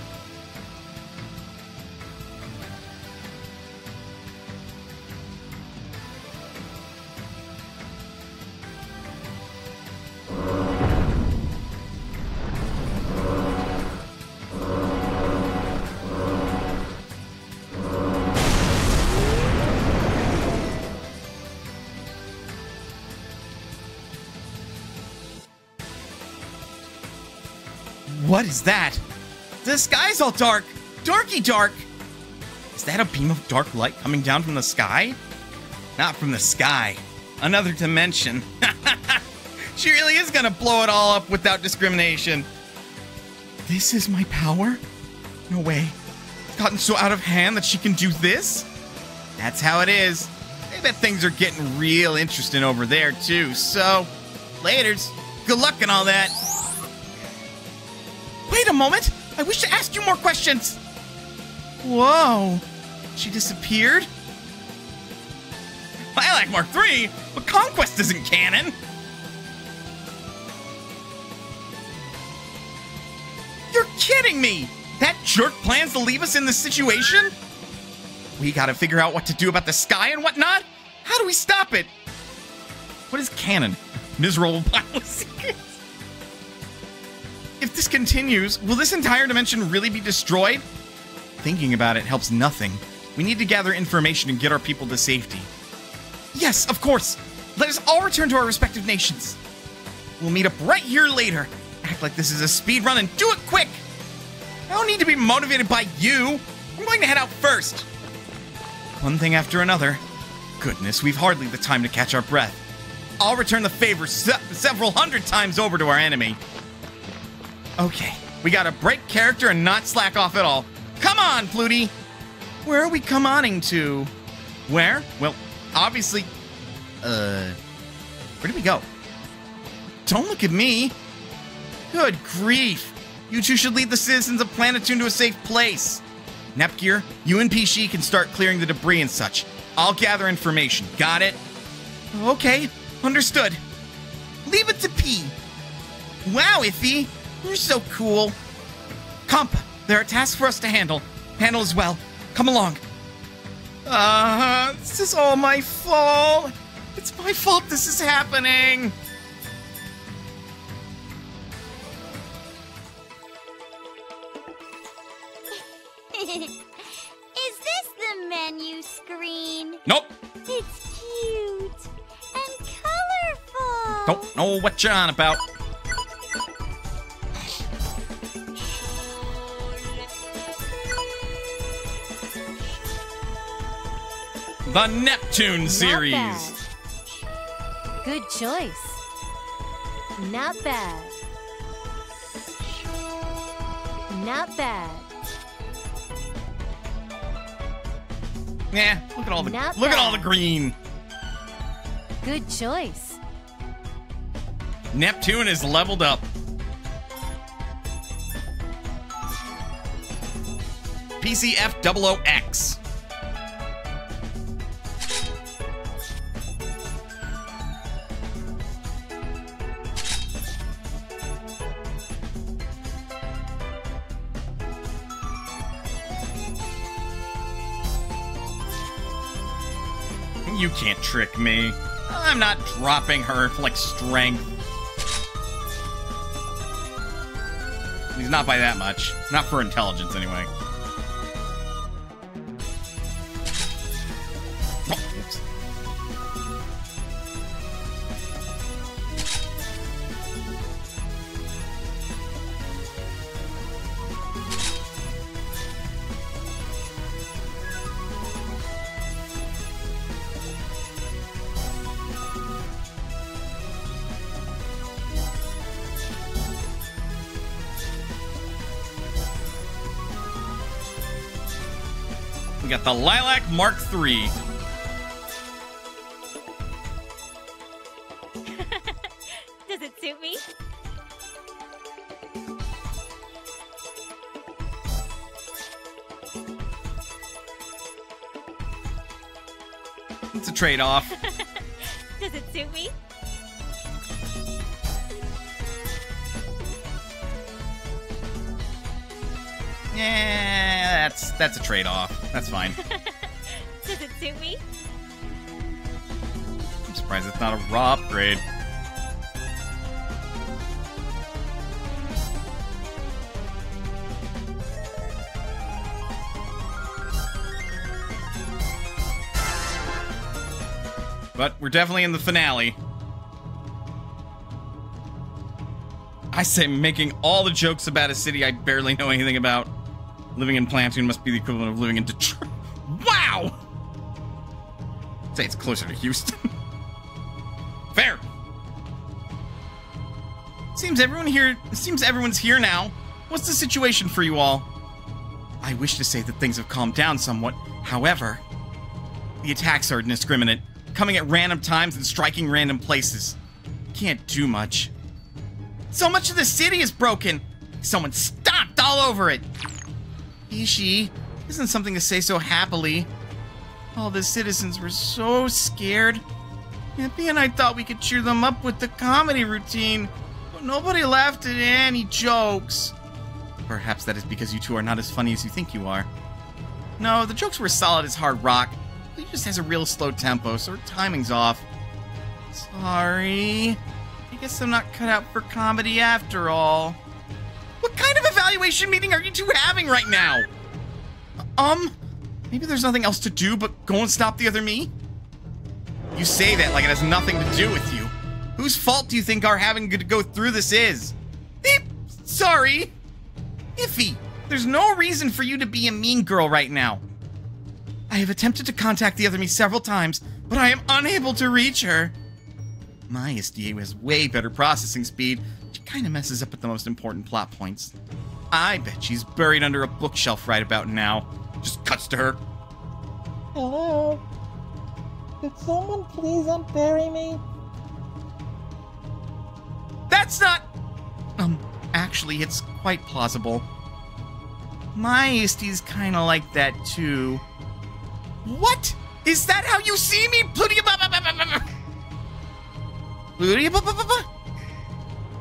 What is that? The sky's all dark. Darky dark. Is that a beam of dark light coming down from the sky? Not from the sky. Another dimension. She really is gonna blow it all up without discrimination. This is my power? No way. It's gotten so out of hand that she can do this? That's how it is. I bet things are getting real interesting over there too, so laters. Good luck and all that. Wait a moment! I wish to ask you more questions! Whoa! She disappeared? Lilac Mark III? But Conquest isn't canon! You're kidding me! That jerk plans to leave us in this situation? We gotta figure out what to do about the sky and whatnot? How do we stop it? What is canon? Miserable pile of secrets? If this continues, will this entire dimension really be destroyed? Thinking about it helps nothing. We need to gather information and get our people to safety. Yes, of course. Let us all return to our respective nations. We'll meet up right here later. Act like this is a speed run and do it quick. I don't need to be motivated by you. I'm going to head out first. One thing after another. Goodness, we've hardly the time to catch our breath. I'll return the favor several hundred times over to our enemy. Okay, we gotta break character and not slack off at all. Come on, Flutie! Where are we come-oning to? Where? Well, obviously... Where did we go? Don't look at me! Good grief! You two should lead the citizens of Planetoon to a safe place. Nepgear, you and Pishi can start clearing the debris and such. I'll gather information. Got it? Okay, understood. Leave it to P. Wow, Iffy! You're so cool. Comp, there are tasks for us to handle. Handle as well. Come along. This is all my fault. It's my fault this is happening. Is this the menu screen? Nope. It's cute and colorful. Don't know what you're on about. The Neptune series. Not bad. Good choice. Not bad. Not bad. Yeah, look at all the Not look at all the bad. green. Good choice. Neptune is leveled up. PCF00X. You can't trick me. I'm not dropping her for, like, strength. He's not by that much. Not for intelligence, anyway. Oh, oops. We got the Lilac Mark III. It's a trade-off. Does it suit me? Yeah, that's a trade-off. That's fine. Does it suit me? I'm surprised it's not a raw upgrade. But we're definitely in the finale. I say making all the jokes about a city I barely know anything about. Living in Platoon must be the equivalent of living in Detroit. Wow! I'd say it's closer to Houston. Fair. Seems everyone's here now. What's the situation for you all? I wish to say that things have calmed down somewhat. However, the attacks are indiscriminate, coming at random times and striking random places. Can't do much. So much of the city is broken. Someone stomped all over it. Ishi, isn't something to say so happily. All the citizens were so scared. Nippy and I thought we could cheer them up with the comedy routine, but nobody laughed at any jokes. Perhaps that is because you two are not as funny as you think you are. No, the jokes were solid as hard rock. He just has a real slow tempo, so her timing's off. Sorry. I guess I'm not cut out for comedy after all. What kind of evaluation meeting are you two having right now? Maybe there's nothing else to do but go and stop the other me? You say that like it has nothing to do with you. Whose fault do you think our having to go through this is? Beep! Sorry. Iffy, there's no reason for you to be a mean girl right now. I have attempted to contact the other me several times, but I am unable to reach her. My SDA has way better processing speed. She kind of messes up at the most important plot points. I bet she's buried under a bookshelf right about now. Just cuts to her. Hello? Could someone please unbury me? That's not... actually, it's quite plausible. My Isty's kind of like that, too. What? Is that how you see me?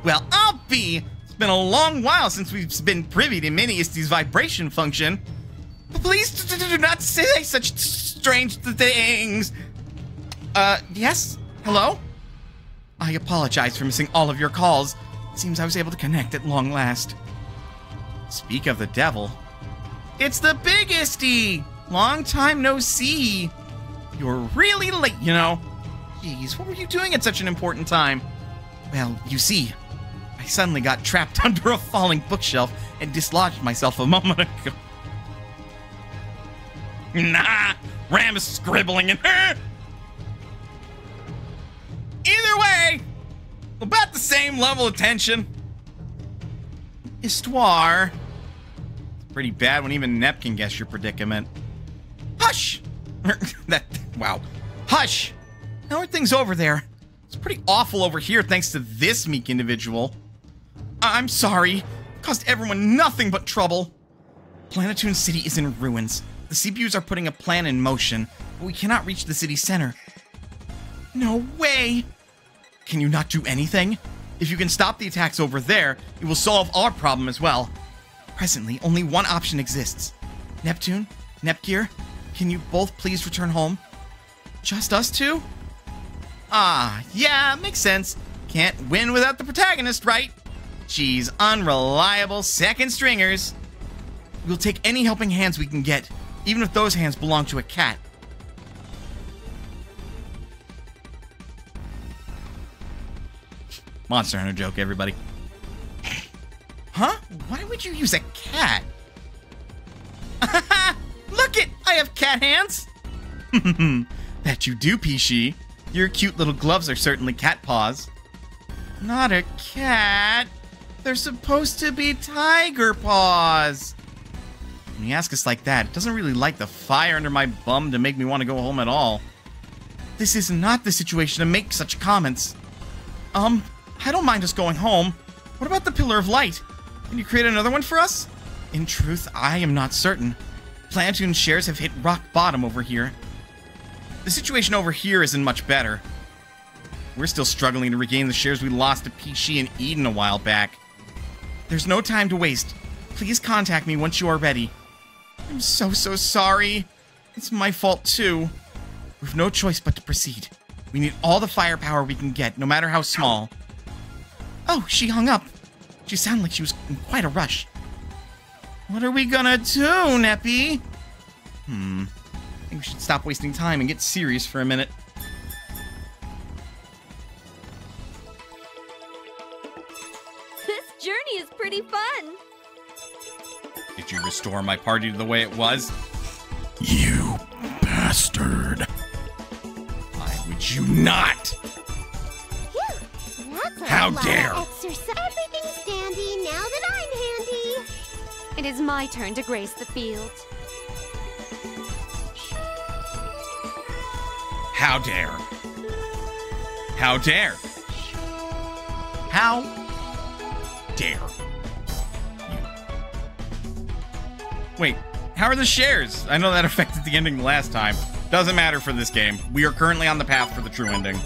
Well, I'll be. It's been a long while since we've been privy to Mini Isty's vibration function. Please do not say such strange things. Yes? Hello? I apologize for missing all of your calls. It seems I was able to connect at long last. Speak of the devil. It's the big Isty! Long time no see. You're really late, you know. Jeez, what were you doing at such an important time? Well, you see, I suddenly got trapped under a falling bookshelf and dislodged myself a moment ago. Nah, Ram is scribbling in her. Either way, about the same level of tension. Histoire. It's pretty bad when even Nep can guess your predicament. Hush! Wow. Hush! How are things over there? It's pretty awful over here thanks to this meek individual. I'm sorry. Caused everyone nothing but trouble. Planetoon City is in ruins. The CPUs are putting a plan in motion, but we cannot reach the city center. No way! Can you not do anything? If you can stop the attacks over there, it will solve our problem as well. Presently, only one option exists. Neptune? Nepgear? Can you both please return home? Just us two? Ah, yeah, makes sense. Can't win without the protagonist, right? Geez, unreliable second stringers. We'll take any helping hands we can get, even if those hands belong to a cat. Monster Hunter joke, everybody. Huh? Why would you use a cat? Look it! I have cat hands! That you do, Pishi. Your cute little gloves are certainly cat paws. Not a cat. They're supposed to be tiger paws. When you ask us like that, it doesn't really light the fire under my bum to make me want to go home at all. This is not the situation to make such comments. I don't mind us going home. What about the Pillar of Light? Can you create another one for us? In truth, I am not certain. Planetoon shares have hit rock bottom over here. The situation over here isn't much better. We're still struggling to regain the shares we lost to Peachy and Eden a while back. There's no time to waste. Please contact me once you are ready. I'm so sorry. It's my fault too. We've no choice but to proceed. We need all the firepower we can get, no matter how small. Oh, she hung up. She sounded like she was in quite a rush. What are we gonna do, Neppy? I think we should stop wasting time and get serious for a minute. This journey is pretty fun. Did you restore my party to the way it was? You bastard. Why would you not? Phew, that's a How lot dare. of exercise. Everything's dandy now that I'm handy. It is my turn to grace the field. How dare. How dare. How dare. Wait, how are the shares? I know that affected the ending last time. Doesn't matter for this game. We are currently on the path for the true ending.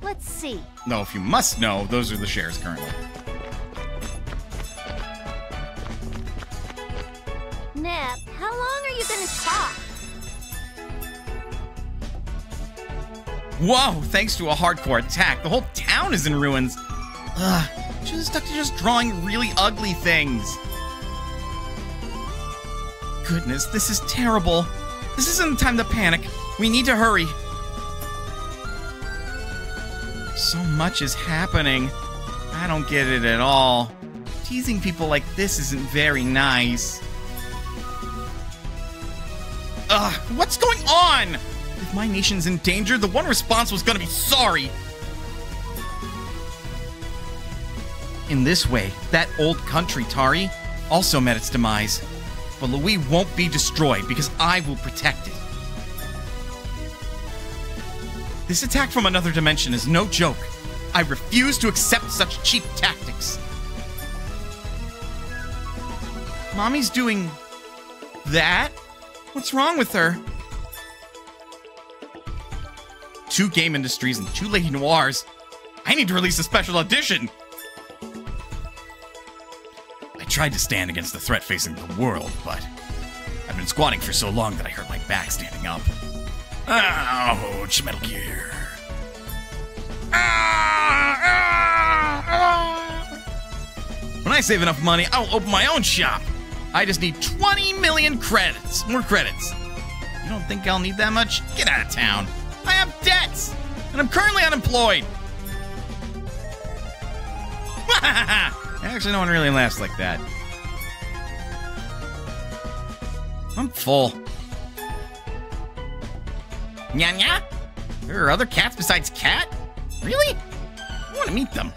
Let's see. No, if you must know, those are the shares currently. Nep, how long are you gonna talk? Whoa, thanks to a hardcore attack, the whole town is in ruins. Ugh, should have stuck to just drawing really ugly things. Goodness, this is terrible. This isn't the time to panic. We need to hurry. So much is happening. I don't get it at all. Teasing people like this isn't very nice. Ugh, what's going on? If my nation's in danger, the one response was gonna be sorry. In this way, that old country, Tari, also met its demise. But Louis won't be destroyed because I will protect it. This attack from another dimension is no joke. I refuse to accept such cheap tactics. Mommy's doing that? What's wrong with her? 2 Gameindustris and 2 Lady Noirs. I need to release a special edition. I tried to stand against the threat facing the world, but I've been squatting for so long that I hurt my back standing up. Ouch, Metal Gear. When I save enough money, I'll open my own shop. I just need 20 million credits. More credits. You don't think I'll need that much? Get out of town. I have debts, and I'm currently unemployed. Actually, no one really laughs like that. I'm full. Nya nya? There are other cats besides Cat? Really? I want to meet them.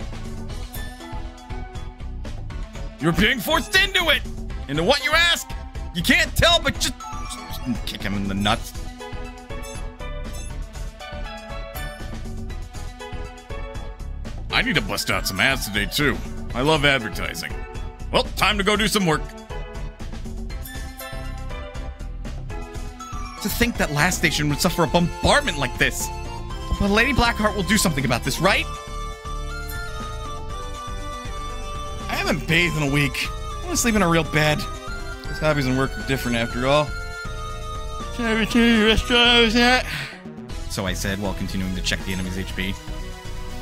You're being forced into it! Into what, you ask? You can't tell, but just kick him in the nuts. I need to bust out some ads today, too. I love advertising. Well, time to go do some work. To think that Last Station would suffer a bombardment like this. But Lady Blackheart will do something about this, right? I haven't bathed in a week. I want to sleep in a real bed. His hobbies and work are different after all. Should I return to the restaurant I was at? So I said while continuing to check the enemy's HP.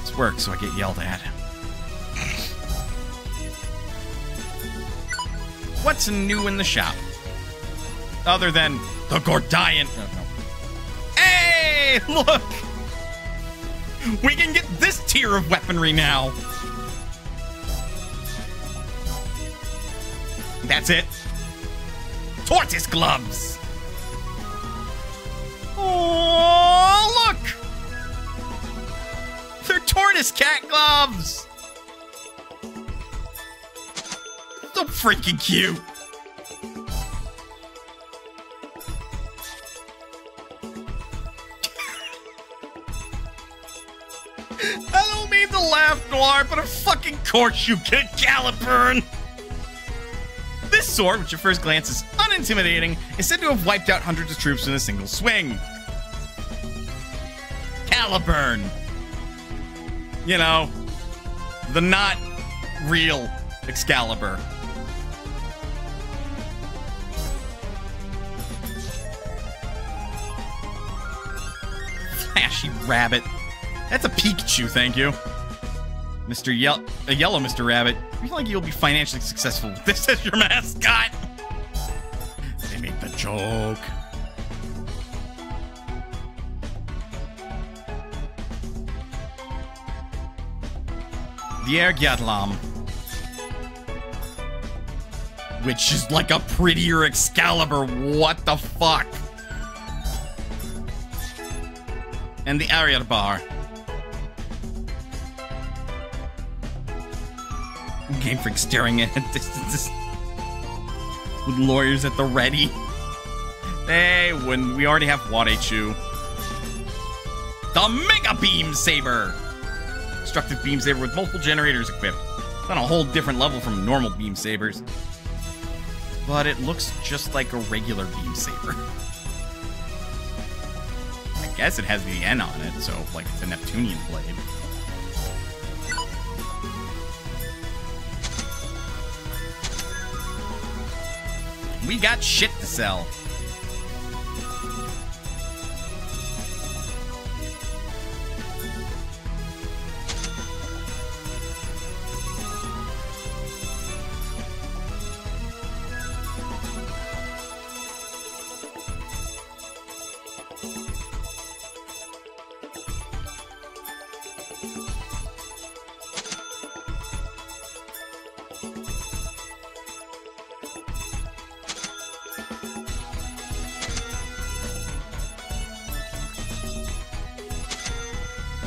It's work, so I get yelled at. What's new in the shop? Other than the Gordian. Oh, no. Hey, look! We can get this tier of weaponry now. That's it. Tortoise gloves. Oh, look! They're tortoise cat gloves. So freaking cute. I don't mean to laugh, Noir, but of fucking course you get Caliburn. This sword, which at first glance is unintimidating, is said to have wiped out hundreds of troops in a single swing. Caliburn. You know, the not real Excalibur. Flashy rabbit. That's a Pikachu, thank you. A yellow Mr. Rabbit. I feel like you'll be financially successful with this as your mascot. They made the joke. The Ergyatlam. Which is like a prettier Excalibur. What the fuck? And the Ariadbar. Game Freak staring at distances with lawyers at the ready. Hey, when we already have Wadechu. The Mega Beam Saber! Destructive Beam Saber with multiple generators equipped. It's on a whole different level from normal Beam Sabers. But it looks just like a regular Beam Saber. I guess it has the N on it, so like it's a Neptunian blade. We got shit to sell.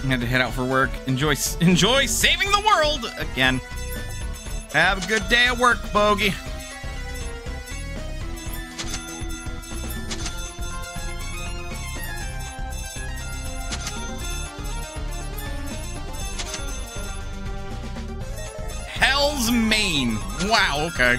Had to head out for work. Enjoy saving the world again. Have a good day at work, Bogey. Hell's Mane. Wow, okay.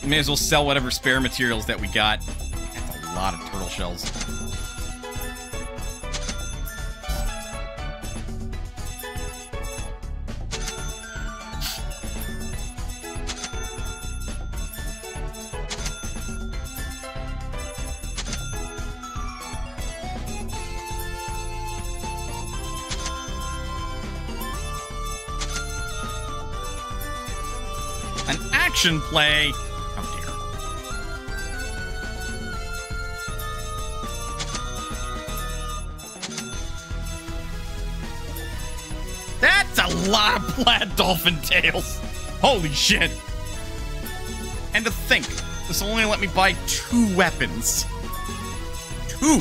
May as well sell whatever spare materials that we got. That's a lot of turtle shells. An action play. A lot of plaid dolphin tails. Holy shit. And to think, this will only let me buy 2 weapons. 2.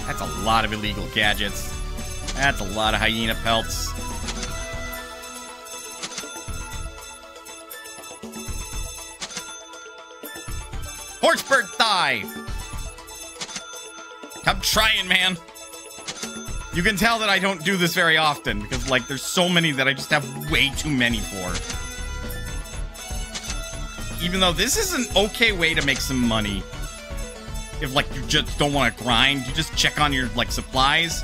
That's a lot of illegal gadgets. That's a lot of hyena pelts. Horsebird thigh! I'm trying, man. You can tell that I don't do this very often, because, like, there's so many that I just have way too many for. Even though this is an okay way to make some money. If, like, you just don't want to grind, you just check on your, like, supplies,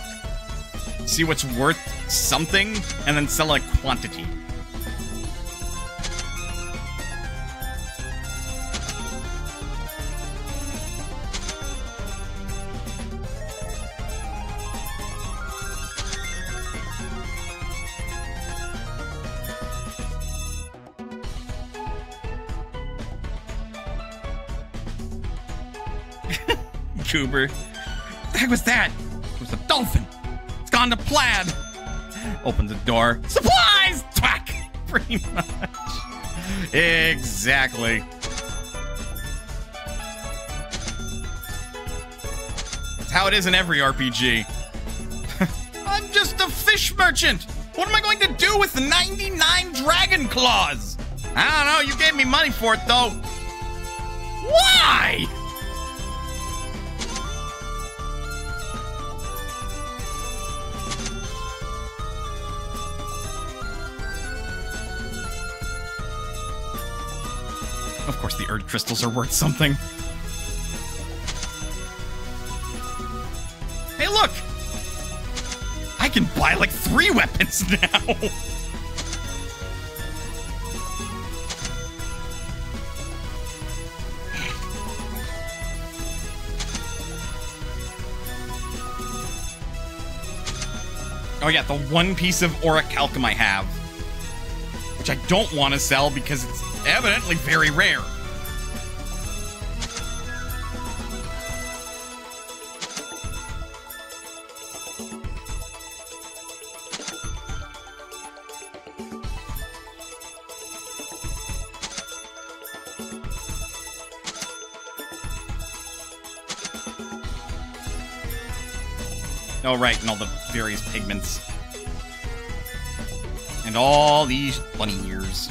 see what's worth something, and then sell a quantity. Cooper. What the heck was that? It was a dolphin. It's gone to plaid. Open the door. Supplies! Twack! Pretty much. Exactly. how it is in every RPG. I'm just a fish merchant. What am I going to do with the 99 dragon claws? I don't know. You gave me money for it, though. Why? Of course, the Erd crystals are worth something. Hey, look! I can buy like 3 weapons now! Oh yeah, the one piece of orichalcum I have, which I don't want to sell because it's evidently very rare. Oh, right, and all the various pigments. And all these bunny ears.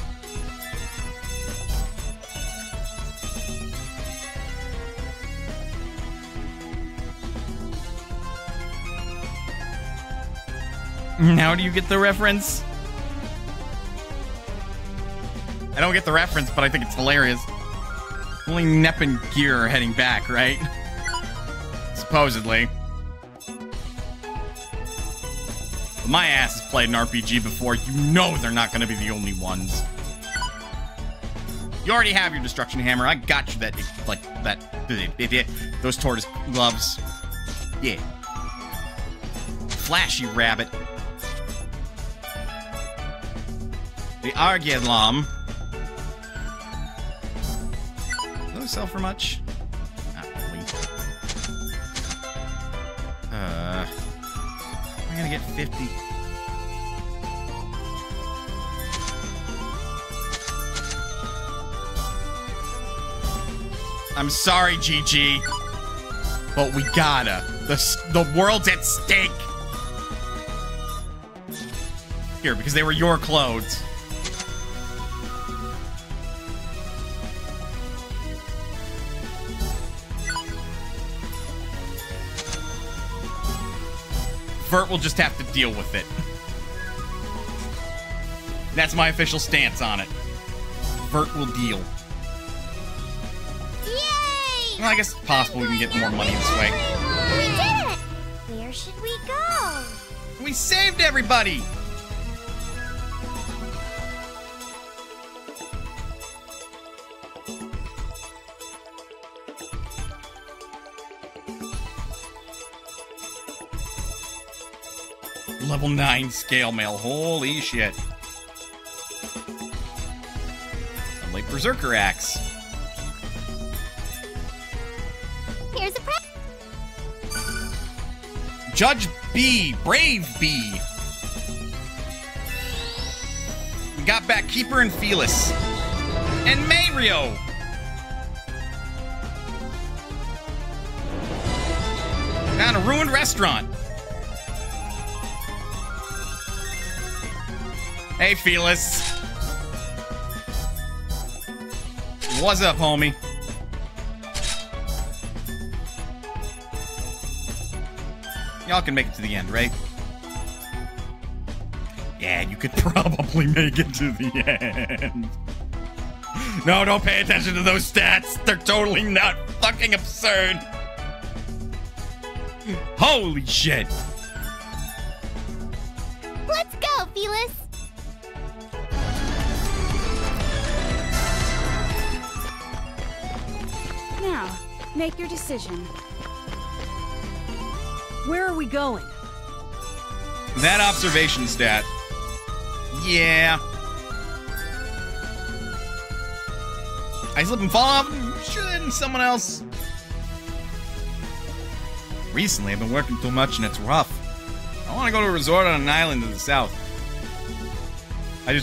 Now do you get the reference? I don't get the reference, but I think it's hilarious. Only Nep and Gear are heading back, right? Supposedly. But my ass has played an RPG before. You know they're not going to be the only ones. You already have your destruction hammer. I got you that, like, those tortoise gloves. Yeah. Flashy rabbit. The Argyadlam. Do those sell for much? Not really. I'm gonna get 50. I'm sorry, GG, but we gotta. The world's at stake. Here, because they were your clothes. Vert will just have to deal with it. That's my official stance on it. Vert will deal. Yay! Well, I guess it's possible we can get more money this way. We did it! Where should we go? We saved everybody! Level 9 scale mail. Holy shit. A late berserker axe. Here's a Judge B. Brave B. We got back Keeper and Felis. And Mayrio. Found a ruined restaurant. Hey, Felis. What's up, homie? Y'all can make it to the end, right? Yeah, you could probably make it to the end. No, don't pay attention to those stats. They're totally not fucking absurd. Holy shit. Let's go, Felis. Now, make your decision. Where are we going? That observation stat. Yeah. I slip and fall off. I'm sure that isn't someone else. Recently, I've been working too much and it's rough. I want to go to a resort on an island to the south. I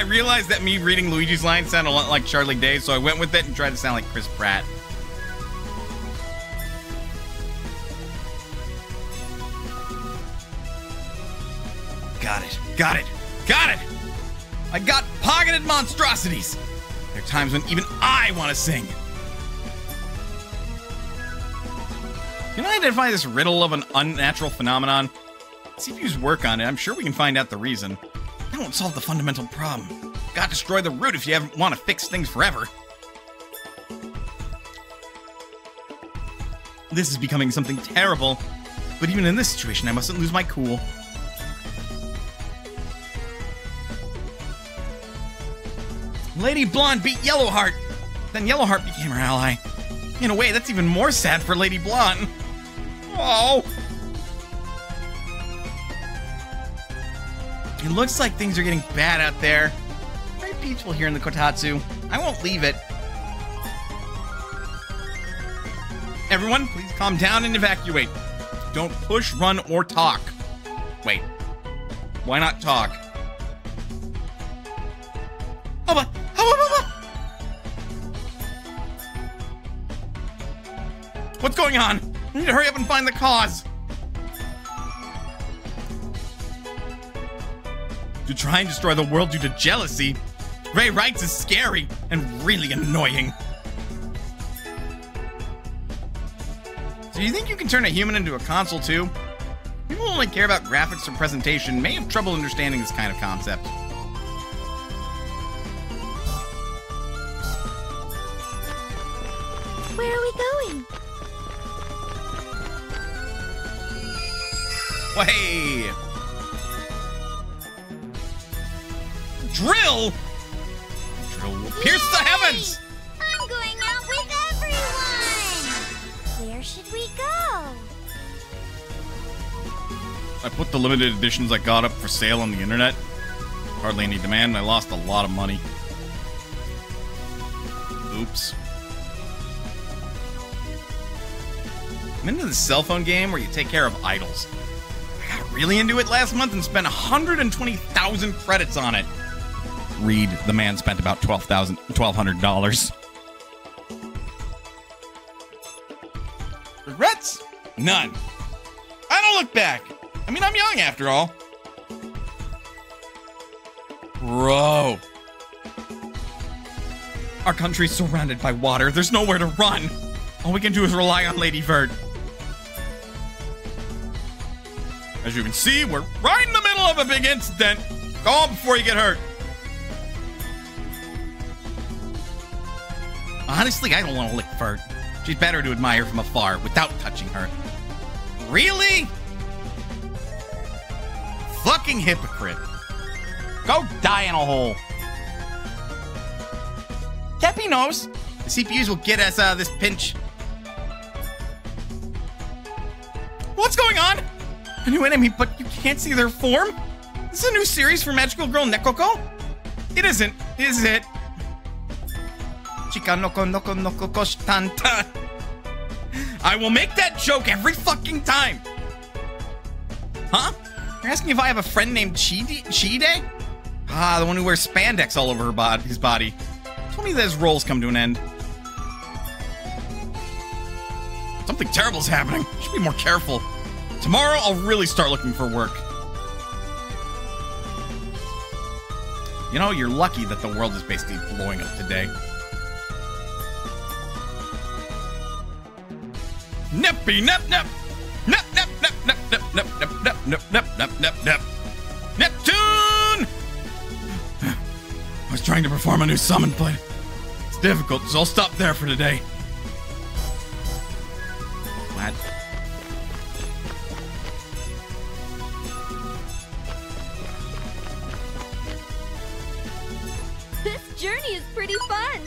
realized that me reading Luigi's lines sounded a lot like Charlie Day, so I went with it and tried to sound like Chris Pratt. Got it! Got it! I got pocketed monstrosities! There are times when even I want to sing. Can I identify this riddle of an unnatural phenomenon? CPUs work on it. I'm sure we can find out the reason. That won't solve the fundamental problem. Gotta destroy the root if you want to fix things forever. This is becoming something terrible. But even in this situation, I mustn't lose my cool. Lady Blonde beat Yellowheart. Then Yellowheart became her ally. In a way, that's even more sad for Lady Blonde. Oh. It looks like things are getting bad out there. Very peaceful here in the Kotatsu. I won't leave it. Everyone, please calm down and evacuate. Don't push, run, or talk. Wait. Why not talk? What's going on? I need to hurry up and find the cause. To try and destroy the world due to jealousy, Ray Wrights is scary and really annoying. So you think you can turn a human into a console too? People who only care about graphics or presentation may have trouble understanding this kind of concept. Where are we going? Hey! Drill? Drill will pierce the heavens! I'm going out with everyone! Where should we go? I put the limited editions I got up for sale on the internet. Hardly any demand, and I lost a lot of money. Oops. I'm into this cell phone game where you take care of idols. I got really into it last month and spent 120,000 credits on it. Read, the man spent about $1,200. Regrets? None. I don't look back. I mean, I'm young after all. Bro. Our country's surrounded by water. There's nowhere to run. All we can do is rely on Lady Vert. As you can see, we're right in the middle of a big incident. Go on before you get hurt. Honestly, I don't want to lick Vert. She's better to admire from afar without touching her. Really? Fucking hypocrite. Go die in a hole. Kepi knows. The CPUs will get us out of this pinch. What's going on? A new enemy, but you can't see their form? This is a new series for Magical Girl Nekoko? It isn't, is it? Chika noko noko noko koshtanta. I will make that joke every fucking time. Huh? You're asking if I have a friend named Chide? Ah, the one who wears spandex all over his body. Tell me that his roles come to an end. Something terrible's happening. Should be more careful. Tomorrow, I'll really start looking for work. You know, you're lucky that the world is basically blowing up today. Neppy nep nep! Nep nep nep nep nep nep nep nep nep nep nep nep nep! Neptune! I was trying to perform a new summon play. It's difficult, so I'll stop there for today. What? This journey is pretty fun.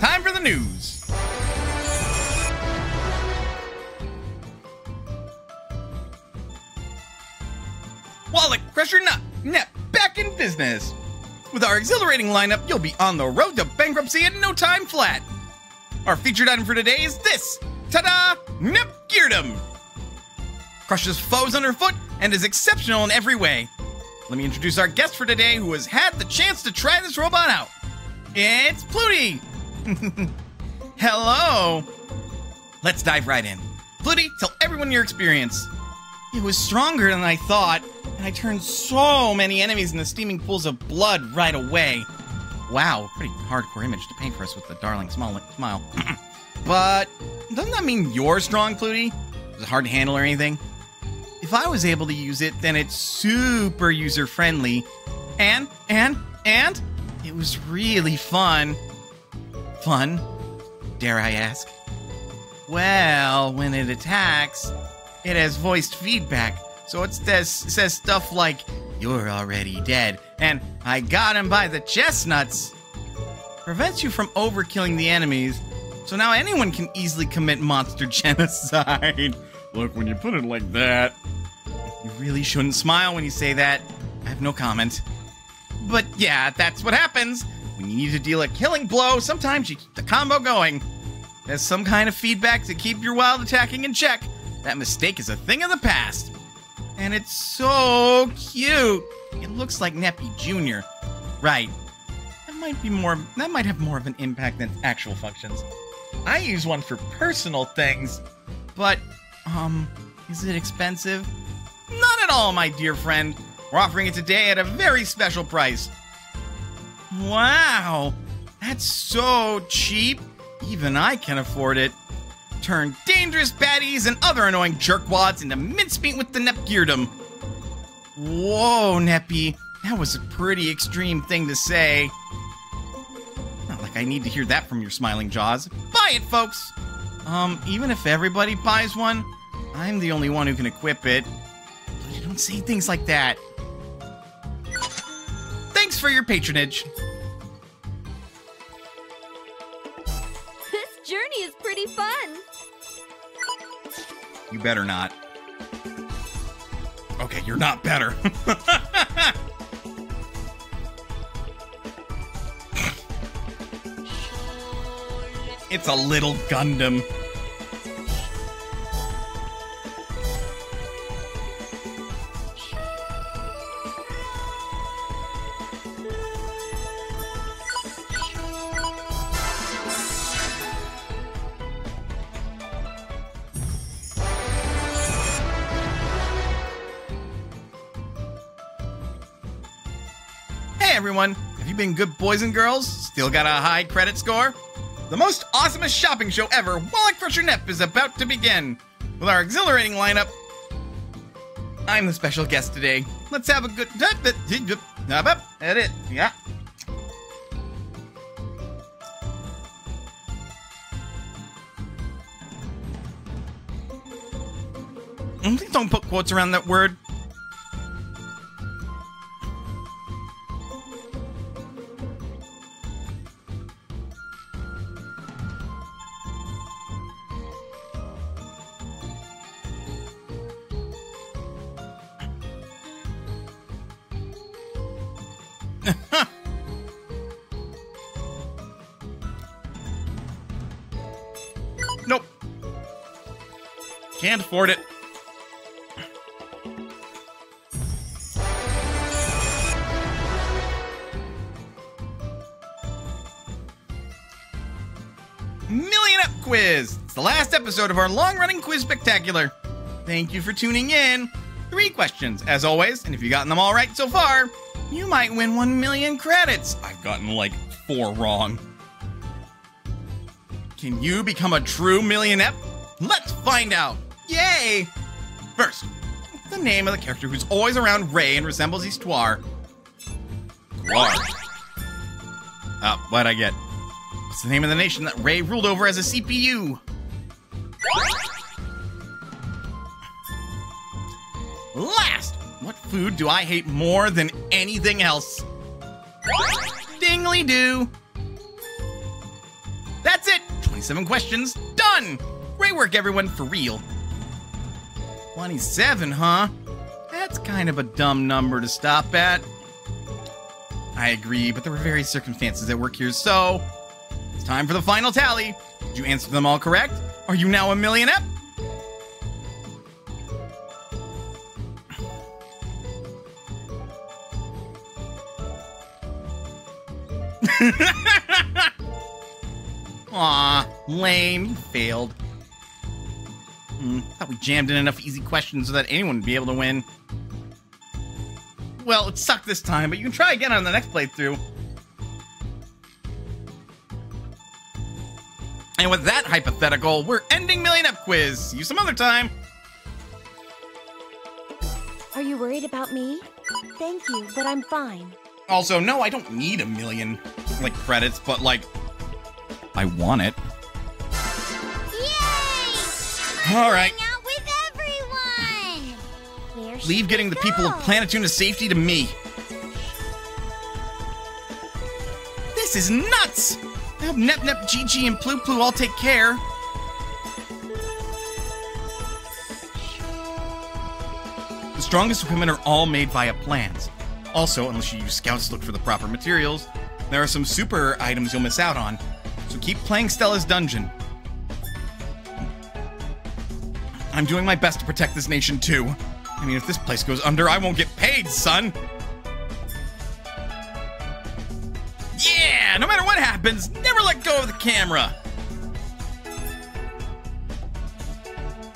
Time for the news. Wallach Crusher Net back in business. With our exhilarating lineup, you'll be on the road to bankruptcy in no time flat. Our featured item for today is this. Ta-da! Nepgeardum! Crushes foes underfoot and is exceptional in every way. Let me introduce our guest for today who has had the chance to try this robot out. It's Pluty! Hello! Let's dive right in. Flutie, tell everyone your experience. It was stronger than I thought, and I turned so many enemies into steaming pools of blood right away. Wow, pretty hardcore image to paint for us with the darling smile. But doesn't that mean you're strong, Flutie? Was it hard to handle or anything? If I was able to use it, then it's super user-friendly. And it was really fun. Fun? Dare I ask? Well, when it attacks, it has voiced feedback. So it says stuff like, "You're already dead," and "I got him by the chestnuts." Prevents you from overkilling the enemies, so now anyone can easily commit monster genocide. Look, when you put it like that, you really shouldn't smile when you say that. I have no comment. But yeah, that's what happens. When you need to deal a killing blow, sometimes you keep the combo going. There's some kind of feedback to keep your wild attacking in check. That mistake is a thing of the past. And it's so cute. It looks like Neppy Jr. Right. That might have more of an impact than actual functions. I use one for personal things. But, is it expensive? Not at all, my dear friend. We're offering it today at a very special price. Wow, that's so cheap. Even I can afford it. Turn dangerous baddies and other annoying jerkwads into mincemeat with the Nepgeardom. Whoa, Neppy, that was a pretty extreme thing to say. Not like I need to hear that from your smiling jaws. Buy it, folks. Even if everybody buys one, I'm the only one who can equip it. But you don't say things like that. Thanks for your patronage. This journey is pretty fun. You better not. Okay, you're not better. It's a little Gundam. Everyone, have you been good boys and girls? Still got a high credit score? The most awesomest shopping show ever, Wallet Crusher Nep, is about to begin. With our exhilarating lineup, I'm the special guest today. Let's have a good... Edit. Yeah. Please don't put quotes around that word. Nope. Can't afford it. Million Up Quiz! It's the last episode of our long-running quiz spectacular. Thank you for tuning in. 3 questions, as always, and if you've gotten them all right so far, you might win 1 million credits. I've gotten like 4 wrong. Can you become a true millionaire? Let's find out. Yay! First, what's the name of the character who's always around Ray and resembles Histoire? Guar. What'd I get? What's the name of the nation that Ray ruled over as a CPU? Last, what food do I hate more than anything else? Dingly-doo. That's it! 27 questions, done! Great work, everyone, for real. 27, huh? That's kind of a dumb number to stop at. I agree, but there were various circumstances at work here, so... It's time for the final tally. Did you answer them all correct? Are you now a millionaire? Aw, lame. You failed. Thought we jammed in enough easy questions so that anyone would be able to win. Well, it sucked this time, but you can try again on the next playthrough. And with that hypothetical, we're ending Million Up Quiz. See you some other time. Are you worried about me? Thank you, but I'm fine. Also, no, I don't need 1 million, like, credits, but, like, I want it. Yay! All right. Hang out with everyone! Where should Leave getting we the people of go? Planetune to safety to me. This is nuts! I hope Nep Nep, Gigi, and Plu Plu all take care. The strongest equipment are all made via plans. Also, unless you use scouts to look for the proper materials, there are some super items you'll miss out on. So keep playing Stella's Dungeon. I'm doing my best to protect this nation too. I mean, if this place goes under, I won't get paid, son! Yeah! No matter what happens, never let go of the camera!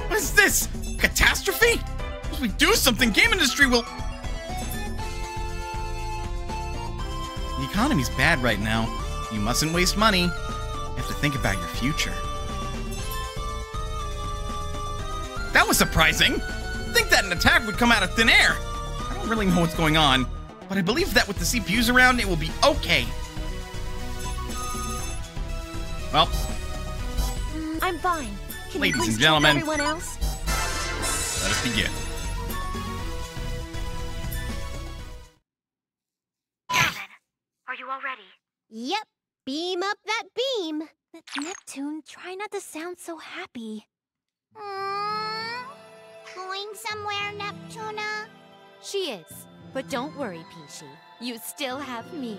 What is this? Catastrophe? If we do something, Gameindustri will... The economy's bad right now. You mustn't waste money. You have to think about your future. That was surprising! I'd think that an attack would come out of thin air. I don't really know what's going on, but I believe that with the CPUs around, it will be okay. Well, I'm fine. Can ladies you please and gentlemen, check everyone else? let us begin. Are you all ready? Yep, beam up that beam. Neptune, try not to sound so happy. Going somewhere, Neptuna? She is. But don't worry, Peachy. You still have me.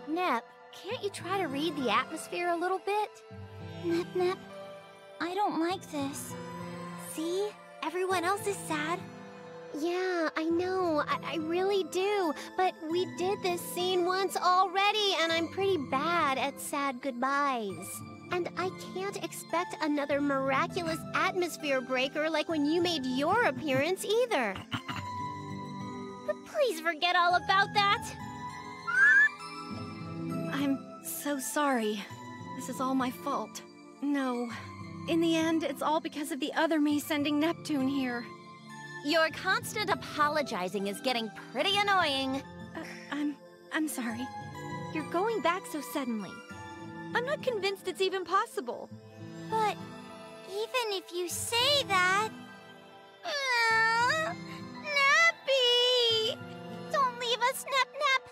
Nep, can't you try to read the atmosphere a little bit? Nep Nep, I don't like this. See? Everyone else is sad. Yeah, I know. I really do. But we did this scene once already, and I'm pretty bad at sad goodbyes. And I can't expect another miraculous atmosphere breaker like when you made your appearance either. But please forget all about that. I'm so sorry. This is all my fault. No. In the end, it's all because of the other me sending Neptune here. Your constant apologizing is getting pretty annoying. I'm sorry. You're going back so suddenly. I'm not convinced it's even possible. But even if you say that... Nappy! Don't leave us, Nep Nep!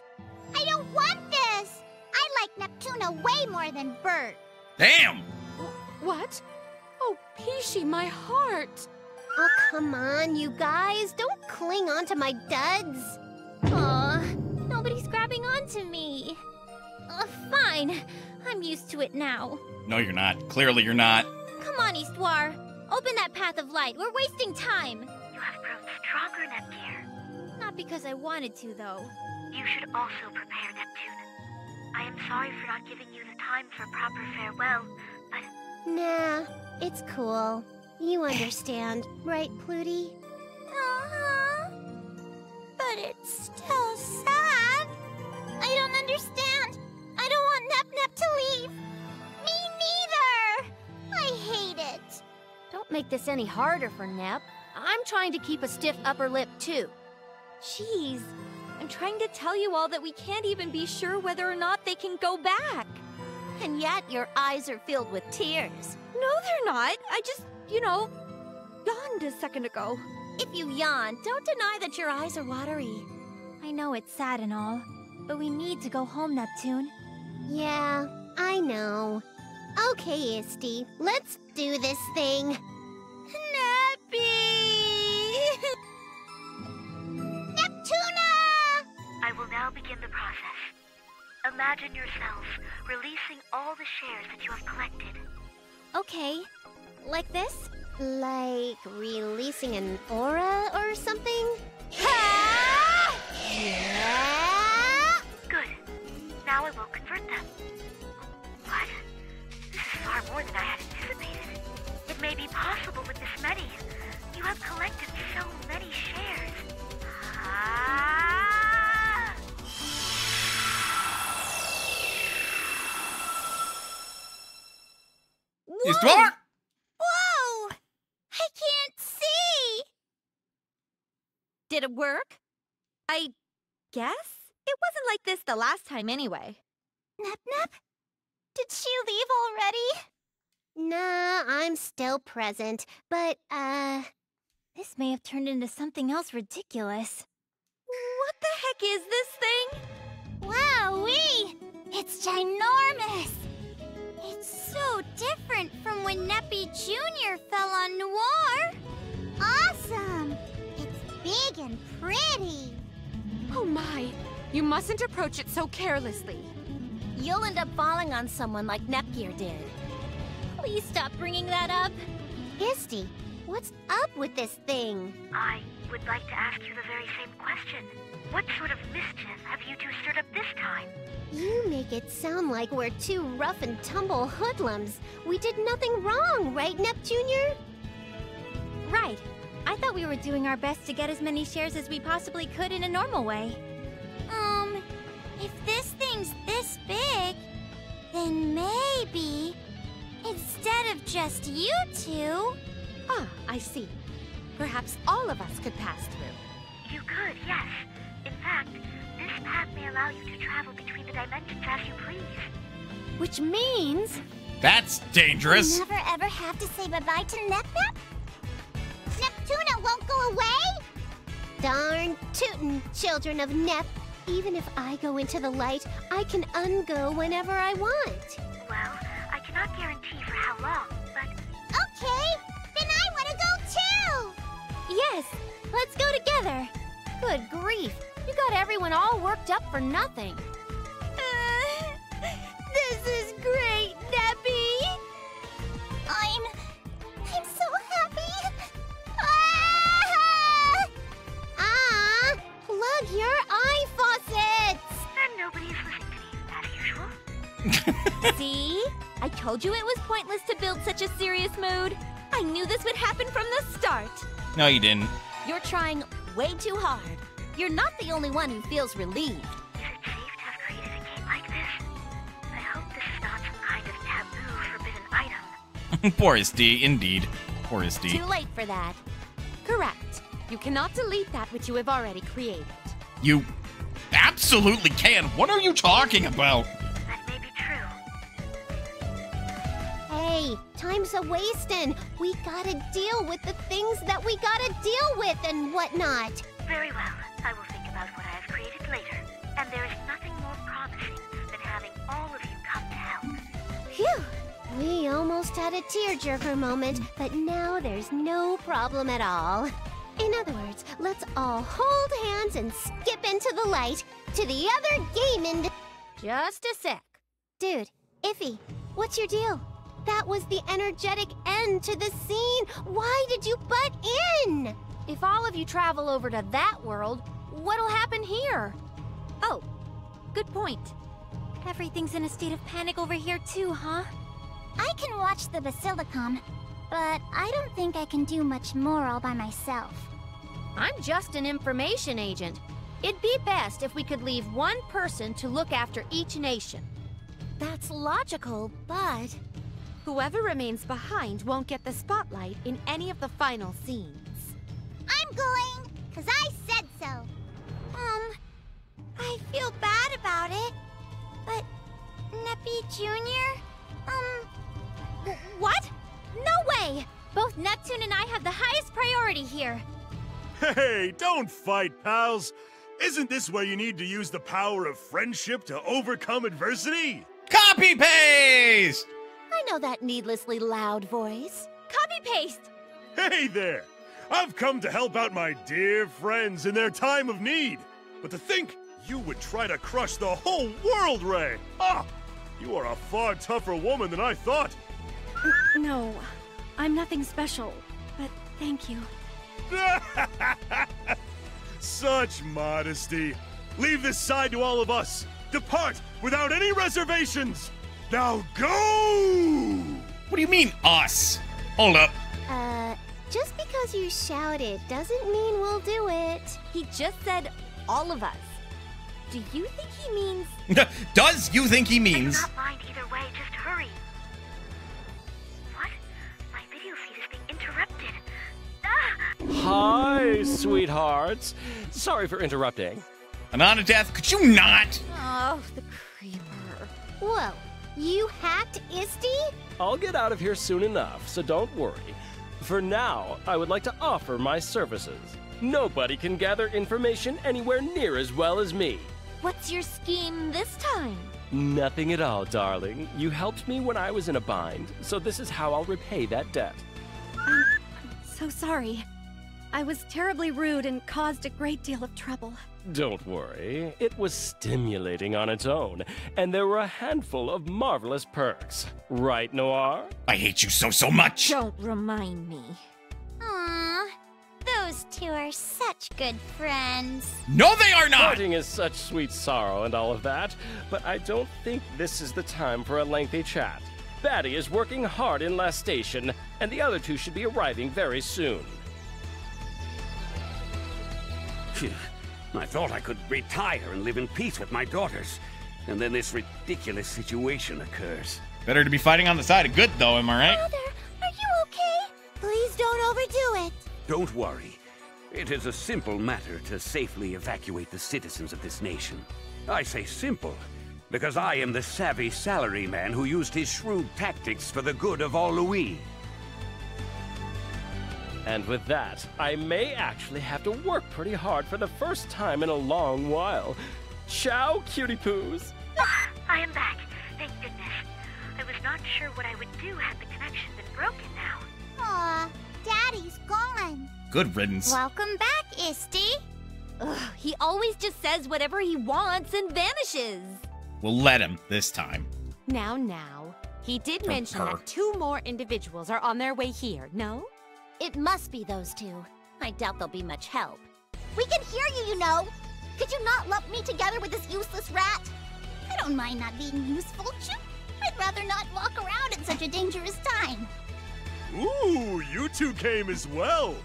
I don't want this! I like Neptuna way more than Bert. Damn! What? Oh, Peachy, my heart! Oh, come on, you guys. Don't cling on to my duds. Aw, nobody's grabbing onto me. Fine. I'm used to it now. No, you're not. Clearly, you're not. Come on, Histoire. Open that path of light. We're wasting time. You have proved stronger, Nepgear. Not because I wanted to, though. You should also prepare Neptune. I am sorry for not giving you the time for proper farewell, but... Nah, it's cool. You understand, right, Pluty? Uh-huh. But it's still sad. I don't understand. I don't want Nep Nep to leave. Me neither! I hate it. Don't make this any harder for Nep. I'm trying to keep a stiff upper lip, too. Jeez, I'm trying to tell you all that we can't even be sure whether or not they can go back. And yet your eyes are filled with tears. No, they're not. I just, yawned a second ago. If you yawn, don't deny that your eyes are watery. I know it's sad and all, but we need to go home, Neptune. Yeah, I know. Okay, Isty, let's do this thing. Nappy! Neptuna! I will now begin the process. Imagine yourself releasing all the shares that you have collected. Okay, like this? Like releasing an aura or something? Ah! Yeah! Good. Now I will convert them. What? This is far more than I had anticipated. It may be possible with this many. Histoire? Whoa! I can't see! Did it work? I guess? It wasn't like this the last time anyway. Nep Nep? Did she leave already? Nah, I'm still present, but, This may have turned into something else ridiculous. What the heck is this thing? Wowee! It's ginormous! It's so different from when Neppy Jr. fell on Noir! Awesome! It's big and pretty! Oh my! You mustn't approach it so carelessly. you'll end up falling on someone like Nepgear did. Please stop bringing that up. Histy, what's up with this thing? I would like to ask you the very same question. What sort of mischief have you two stirred up this time? You make it sound like we're two rough and tumble hoodlums. We did nothing wrong, right, Nep Jr.? Right. I thought we were doing our best to get as many shares as we possibly could in a normal way. If this thing's this big, then maybe, instead of just you two... Ah, I see. Perhaps all of us could pass through. You could, yes. In fact, this path may allow you to travel between the dimensions as you please. Which means... That's dangerous. Never ever have to say bye-bye to Nep Nep? Neptuna won't go away? Darn tootin', children of Nep. Even if I go into the light, I can ungo whenever I want. Well, I cannot guarantee for how long, but... Okay, then I want to go too! Yes, let's go together. Good grief, you got everyone all worked up for nothing. This is great, Neppy! I'm so happy! Plug your eye faucets! Then nobody is listening to me, as usual. See? I told you it was pointless to build such a serious mood. I knew this would happen from the start. No, you didn't. You're trying way too hard. You're not the only one who feels relieved. Is it safe to have created a game like this? I hope this is not some kind of taboo forbidden item. Poor SD, indeed. Poor SD. Too late for that. Correct. You cannot delete that which you have already created. You absolutely can. What are you talking about? That may be true. Hey, time's a-wastin'. We gotta deal with the things that we gotta deal with and whatnot. Very well. I will think about what I have created later. And there is nothing more promising than having all of you come to help. Phew! We almost had a tearjerker moment, but now there's no problem at all. In other words, let's all hold hands and skip into the light to the other game Just a sec. Dude, Iffy, what's your deal? That was the energetic end to the scene. Why did you butt in? If all of you travel over to that world, what'll happen here? Oh, good point. Everything's in a state of panic over here too, huh? I can watch the Basilicom, but I don't think I can do much more all by myself. I'm just an information agent. It'd be best if we could leave one person to look after each nation. That's logical, but... Whoever remains behind won't get the spotlight in any of the final scenes. I'm going, 'cause I said so. I feel bad about it, but Neppy Jr., What? No way! Both Neptune and I have the highest priority here. Hey, don't fight, pals. Isn't this where you need to use the power of friendship to overcome adversity? Copy paste! I know that needlessly loud voice. Copy-paste! Hey there! I've come to help out my dear friends in their time of need. But to think you would try to crush the whole world, Ray! Ah! You are a far tougher woman than I thought. No, I'm nothing special, but thank you. Such modesty. Leave this side to all of us. Depart without any reservations. Now go! What do you mean, us? Hold up. Just because you shouted doesn't mean we'll do it. He just said all of us. Do you think he means... Does you think he I do means? not mind either way, just hurry. Hi, sweethearts. Sorry for interrupting. Anana Death, could you not? Oh, the creeper. Whoa, you hacked Isti? I'll get out of here soon enough, so don't worry. For now, I would like to offer my services. Nobody can gather information anywhere near as well as me. What's your scheme this time? Nothing at all, darling. You helped me when I was in a bind, so this is how I'll repay that debt. I'm so sorry. I was terribly rude and caused a great deal of trouble. Don't worry, it was stimulating on its own, and there were a handful of marvelous perks. Right, Noir? I hate you so much. Don't remind me. Aww, those two are such good friends. No, they are not! Parting is such sweet sorrow and all of that, but I don't think this is the time for a lengthy chat. Batty is working hard in Last Station, and the other two should be arriving very soon. Phew. I thought I could retire and live in peace with my daughters. And then this ridiculous situation occurs. Better to be fighting on the side of good, though, am I right? Father, are you okay? Please don't overdo it. Don't worry. It is a simple matter to safely evacuate the citizens of this nation. I say simple, because I am the savvy salaryman who used his shrewd tactics for the good of all Louis. And with that, I may actually have to work pretty hard for the first time in a long while. Ciao, cutie poos! I am back, thank goodness. I was not sure what I would do had the connection been broken now. Aw, Daddy's gone. Good riddance. Welcome back, Isti. Ugh, he always just says whatever he wants and vanishes. We'll let him this time. Now. He did mention her. that 2 more individuals are on their way here, no? It must be those two. I doubt they'll be much help. We can hear you, you know. Could you not lump me together with this useless rat? I don't mind not being useful, Chip. I'd rather not walk around at such a dangerous time. Ooh, you two came as well.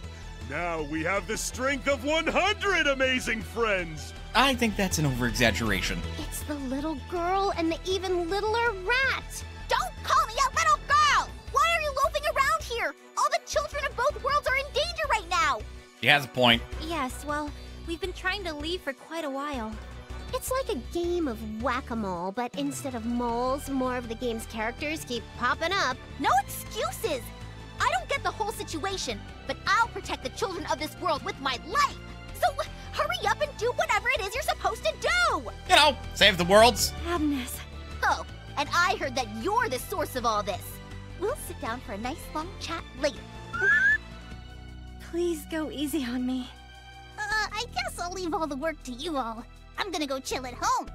Now we have the strength of 100 amazing friends. I think that's an over-exaggeration. It's the little girl and the even littler rat. Don't call me a little girl! Why are you loafing around here? All the children of both worlds are in danger right now. She has a point. Yes, well, we've been trying to leave for quite a while. It's like a game of whack-a-mole, but instead of moles, more of the game's characters keep popping up. No excuses! I don't get the whole situation, but I'll protect the children of this world with my life! So, hurry up and do whatever it is you're supposed to do! You know, save the worlds. Agnes. Oh, and I heard that you're the source of all this. We'll sit down for a nice long chat later. Please go easy on me. I guess I'll leave all the work to you all. I'm gonna go chill at home.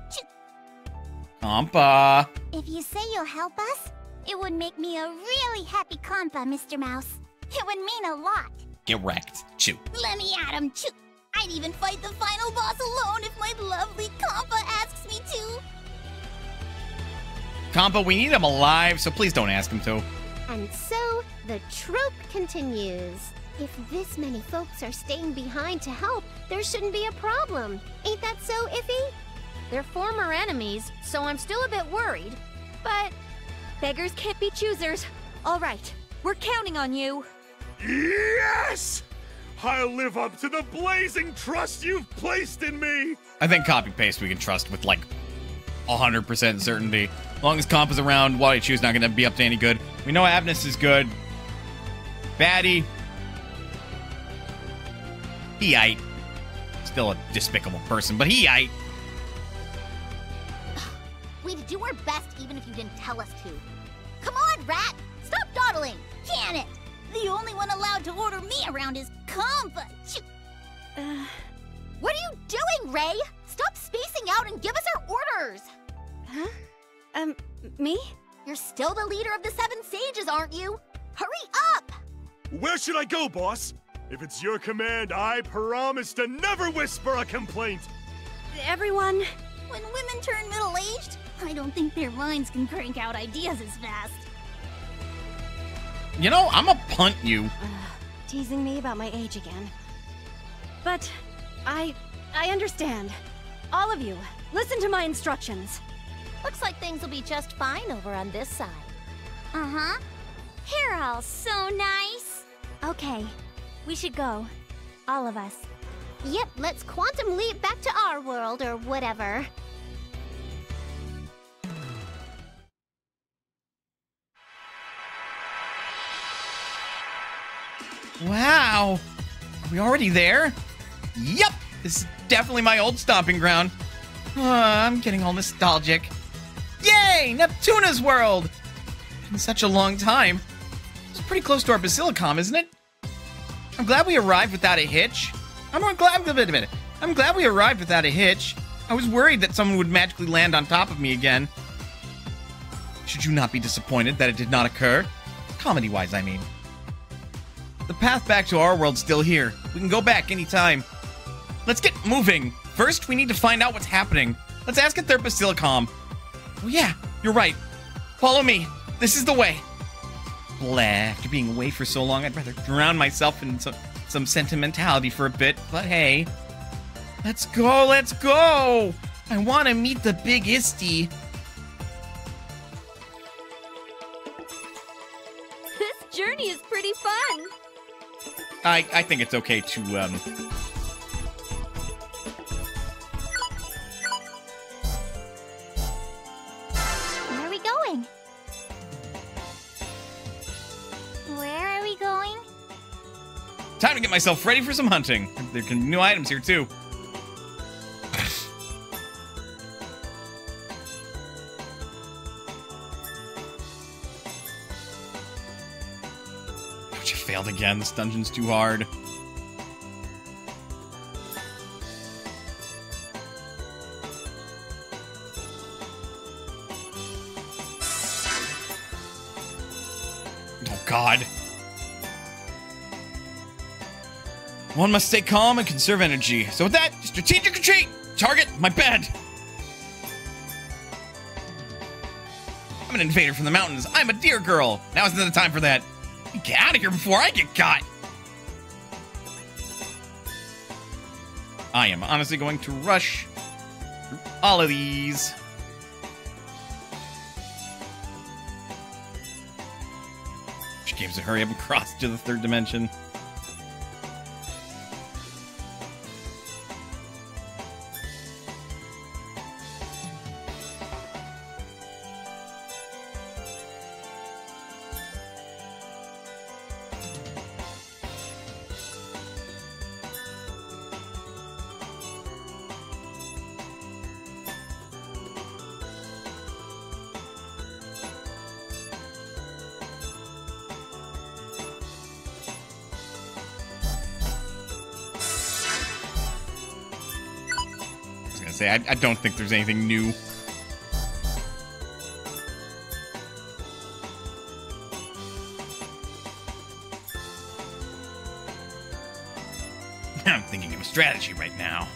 Compa. If you say you'll help us, it would make me a really happy compa, Mr. Mouse. It would mean a lot. Get wrecked. Chew. Let me at him, Choo. I'd even fight the final boss alone if my lovely compa asks me to. Compa, we need him alive, so please don't ask him to. And so, the trope continues. If this many folks are staying behind to help, there shouldn't be a problem. Ain't that so, Iffy? They're former enemies, so I'm still a bit worried. But beggars can't be choosers. All right, we're counting on you. Yes! I'll live up to the blazing trust you've placed in me! I think copy-paste we can trust with, like, 100% certainty. As long as Comp is around, what I choose not going to be up to any good. We know Agnes is good. Batty. He aight. Still a despicable person, but he aight. We'd do our best even if you didn't tell us to. Come on, Rat! Stop dawdling! Can it? The only one allowed to order me around is Compa. What are you doing, Ray? Stop spacing out and give us our orders! Huh? Me? You're still the leader of the 7 Sages, aren't you? Hurry up! Where should I go, boss? If it's your command, I promise to never whisper a complaint. Everyone. When women turn middle-aged, I don't think their minds can crank out ideas as fast. You know, I'ma punt you. Teasing me about my age again. But I understand. All of you, listen to my instructions. Looks like things will be just fine over on this side. Uh-huh. You're all so nice. Okay, we should go. all of us. Yep, let's quantum leap back to our world or whatever. Wow! Are we already there? Yup! This is definitely my old stomping ground. I'm getting all nostalgic. Yay! Neptuna's world! In such a long time. It's pretty close to our Basilicom, isn't it? I'm glad we arrived without a hitch. I'm glad we arrived without a hitch. I was worried that someone would magically land on top of me again. Should you not be disappointed that it did not occur? Comedy-wise, I mean. The path back to our world's still here. We can go back anytime. Let's get moving. First, we need to find out what's happening. Let's ask at their Basilicom. Oh yeah, you're right. Follow me. This is the way. Blah. After being away for so long, I'd rather drown myself in some sentimentality for a bit. But hey, let's go, let's go. I want to meet the big Isty. This journey is pretty fun. I think it's okay to, Where are we going? Where are we going? Time to get myself ready for some hunting. There can be new items here, too. Ouch, I failed again. This dungeon's too hard. Oh, God. One must stay calm and conserve energy. So with that, strategic retreat! Target, my bed! I'm an invader from the mountains. I'm a deer girl. Now isn't the time for that. Get out of here before I get caught! I am honestly going to rush through all of these. Which games to hurry up and cross to the third dimension. I don't think there's anything new. I'm thinking of a strategy right now.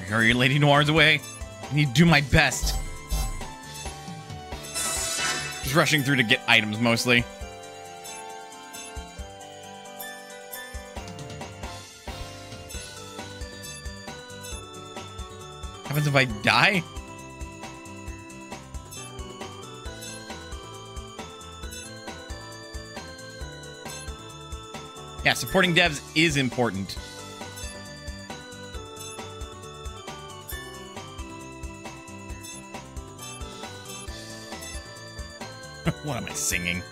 Hurry, Lady Noir's away. I need to do my best. Just rushing through to get items, mostly. What happens if I die? Yeah, supporting devs is important. What am I singing?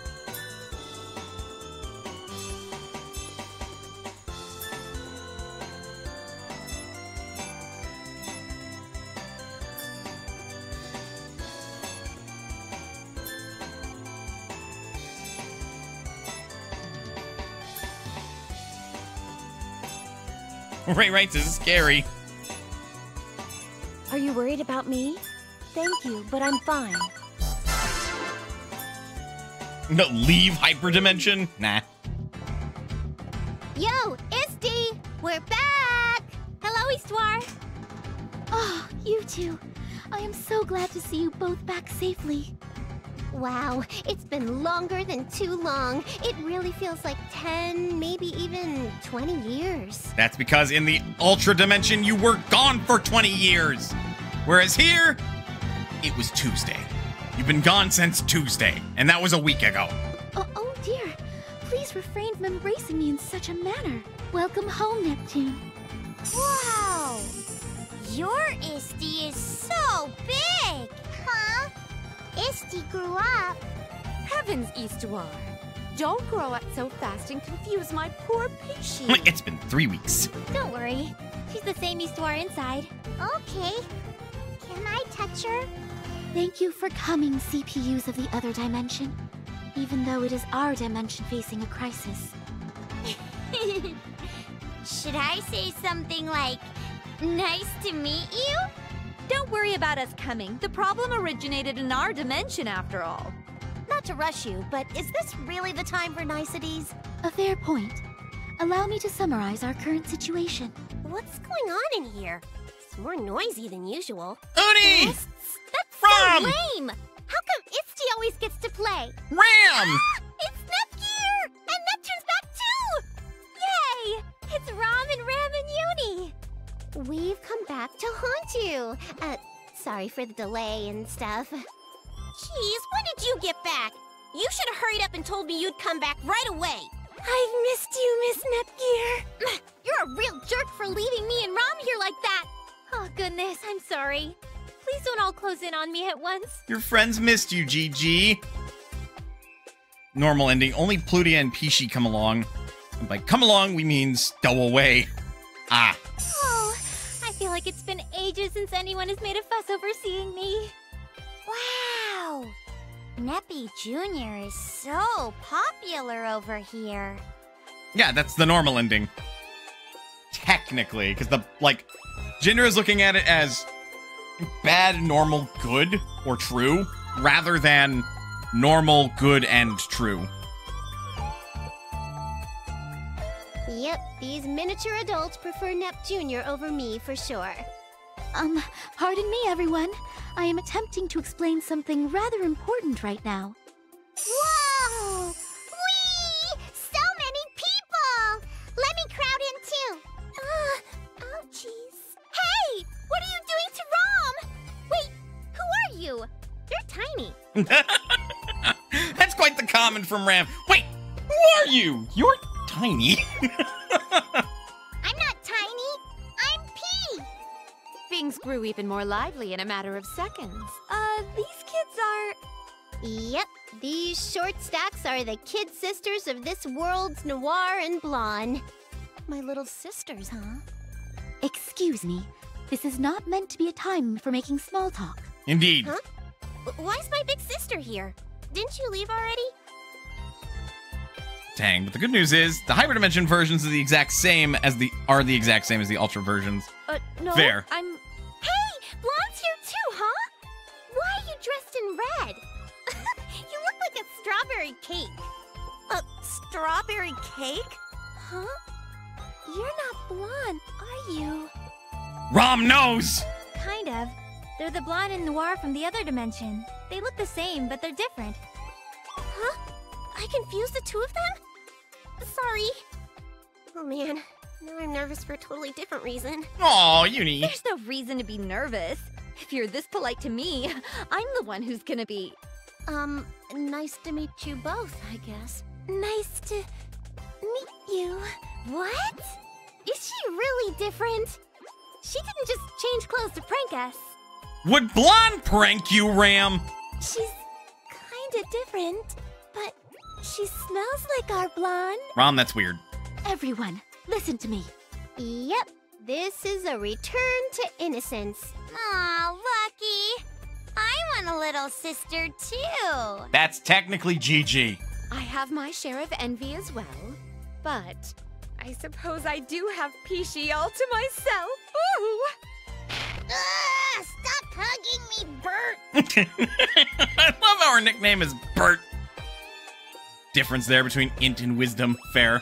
Right, this is scary. Are you worried about me? Thank you, but I'm fine. No, leave Hyperdimension? Nah. Yo, Isti! We're back! Hello, Histoire. Oh, you two. I am so glad to see you both back safely. Wow, it's been longer than too long. It really feels like 10, maybe even 20 years. That's because in the Ultradimension, you were gone for 20 years. Whereas here, it was Tuesday. You've been gone since Tuesday, and that was a week ago. Oh dear. Please refrain from embracing me in such a manner. Welcome home, Neptune. Wow! Your Isti is so big! Huh? Isti grew up. Heavens, Histoire. Don't grow up so fast and confuse my poor Pishi. It's been 3 weeks. Don't worry. She's the same Histoire inside. Okay. Can I touch her? Thank you for coming, CPUs of the other dimension. Even though it is our dimension facing a crisis. Should I say something like, nice to meet you? Don't worry about us coming. The problem originated in our dimension, after all. Not to rush you, but is this really the time for niceties? A fair point. Allow me to summarize our current situation. What's going on in here? It's more noisy than usual. Uni! That's Ram! so lame! How come Isti always gets to play? Ram! Ah, it's Nepgear! And Neptune's back too! Yay! It's Ram and Ram and Uni! We've come back to haunt you. Sorry for the delay and stuff. Jeez, when did you get back? You should have hurried up and told me you'd come back right away. I've missed you, Miss Nepgear. You're a real jerk for leaving me and Ram here like that. Oh, goodness, I'm sorry. Please don't all close in on me at once. Your friends missed you, GG. Normal ending. Only Plutia and Pishi come along. And by come along, we mean stow away. Ah. Oh, I feel like it's been ages since anyone has made a fuss over seeing me. Wow! Neppy Jr. is so popular over here. Yeah, that's the normal ending. Technically, because Jinder is looking at it as bad, normal, good, or true, rather than normal, good, and true. Yep, these miniature adults prefer Nep Jr. over me for sure. Pardon me, everyone. I am attempting to explain something rather important right now. Whoa! Whee! So many people! Let me crowd in too. Ouchies. Hey! What are you doing to Rom? Wait, who are you? You're tiny. That's quite the comment from Ram. Wait, who are you? You're tiny. I'm not tiny. I'm P. Things grew even more lively in a matter of seconds. These kids are... Yep, these short stacks are the kid sisters of this world's Noir and Blonde. My little sisters, huh? Excuse me. This is not meant to be a time for making small talk. Indeed. Huh? Why's my big sister here? Didn't you leave already? Dang, but the good news is the Hyperdimension versions are the exact same as the Ultra versions. No, Fair. I'm... Hey, Blonde's here too, huh? Why are you dressed in red? You look like a strawberry cake. A strawberry cake? Huh? You're not Blonde, are you? Rom knows! Kind of. They're the Blonde and Noir from the other dimension. They look the same, but they're different. Huh? I confused the two of them? Sorry. Oh man, now I'm nervous for a totally different reason. Aw, Uni. There's no reason to be nervous. If you're this polite to me, I'm the one who's gonna be... Nice to meet you both, I guess. Nice to meet you. What? Is she really different? She didn't just change clothes to prank us. Would Blonde prank you, Ram? She's kinda different, but she smells like our Blonde. Rom, that's weird. Everyone, listen to me. Yep, this is a return to innocence. Aw, Lucky. I want a little sister, too. That's technically GG. I have my share of envy as well, but I suppose I do have Pishi all to myself. Ooh! Stop hugging me, Bert! I love how our nickname is Bert. Difference there between int and wisdom. Fair.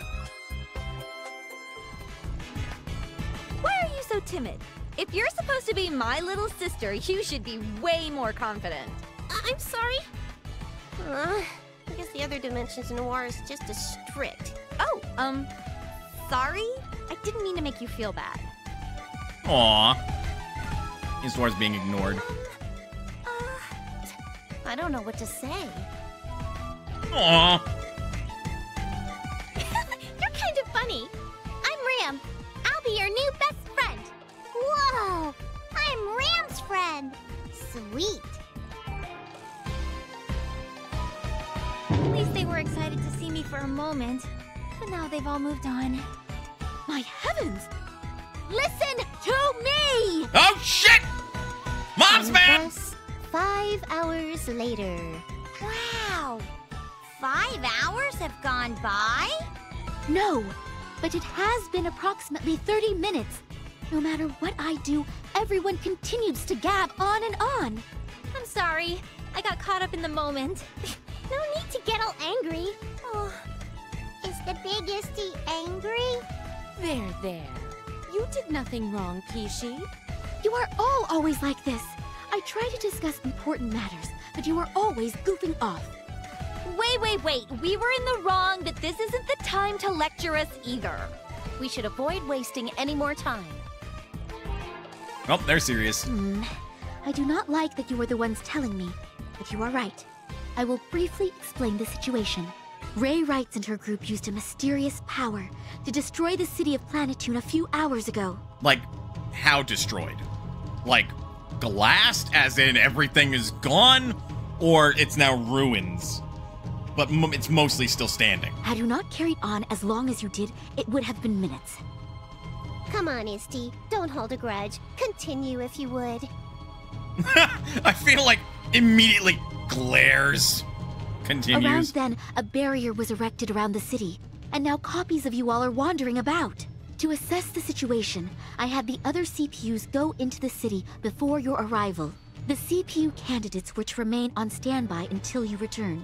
timid. If you're supposed to be my little sister, you should be way more confident. I'm sorry. I guess the other dimensions in Noir is just as strict. Oh, sorry? I didn't mean to make you feel bad. Aww. His Noir's being ignored. I don't know what to say. Aww. You're kind of funny. I'm Ram. I'll be your new best friend. Whoa! I'm Ram's friend. Sweet. At least they were excited to see me for a moment. But now they've all moved on. My heavens! Listen to me! Oh, shit! Mom's And man! thus, 5 hours later. Wow! 5 hours have gone by? No, but it has been approximately 30 minutes. No matter what I do, everyone continues to gab on and on. I'm sorry. I got caught up in the moment. No need to get all angry. Oh, is the biggest angry? There. You did nothing wrong, Pishi. You are all always like this. I try to discuss important matters, but you are always goofing off. Wait. We were in the wrong that this isn't the time to lecture us either. We should avoid wasting any more time. Oh, they're serious. I do not like that you are the ones telling me, but you are right. I will briefly explain the situation. Ray Wrights and her group used a mysterious power to destroy the city of Planetoon a few hours ago. Like, how destroyed? Like, glassed, as in everything is gone? Or it's now ruins? But it's mostly still standing. Had you not carried on as long as you did, it would have been minutes. Come on, Isty. Don't hold a grudge. Continue if you would. I feel like immediately glares. Continues. Around then, a barrier was erected around the city, and now copies of you all are wandering about. To assess the situation, I had the other CPUs go into the city before your arrival. The CPU candidates were to remain on standby until you returned.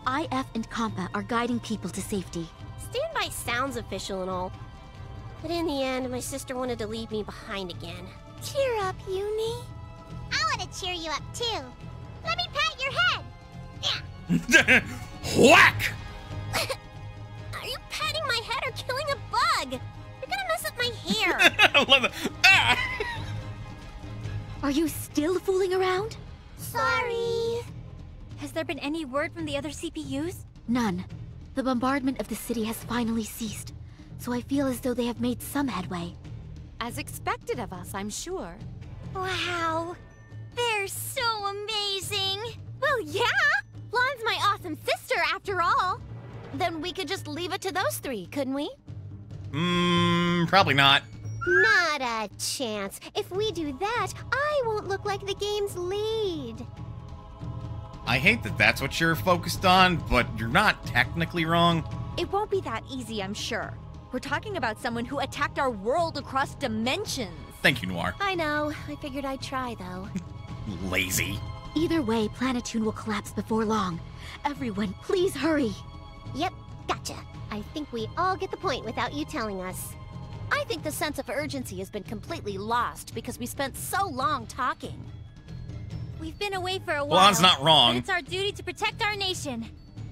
IF and Compa are guiding people to safety. Standby sounds official and all. But in the end, my sister wanted to leave me behind again. Cheer up, Uni. I want to cheer you up, too. Let me pat your head. Yeah. Whack! Are you patting my head or killing a bug? You're gonna mess up my hair. I love it. Ah! Are you still fooling around? Sorry. Has there been any word from the other CPUs? None. The bombardment of the city has finally ceased, so I feel as though they have made some headway. As expected of us, I'm sure. Wow. They're so amazing. Well, yeah. Blonde's my awesome sister, after all. Then we could just leave it to those three, couldn't we? Probably not. Not a chance. If we do that, I won't look like the game's lead. I hate that that's what you're focused on, but you're not technically wrong. It won't be that easy, I'm sure. We're talking about someone who attacked our world across dimensions. Thank you, Noir. I know. I figured I'd try, though. Lazy. Either way, Planetoon will collapse before long. Everyone, please hurry. Yep, gotcha. I think we all get the point without you telling us. I think the sense of urgency has been completely lost because we spent so long talking. We've been away for a while. Blonde's not wrong. And it's our duty to protect our nation.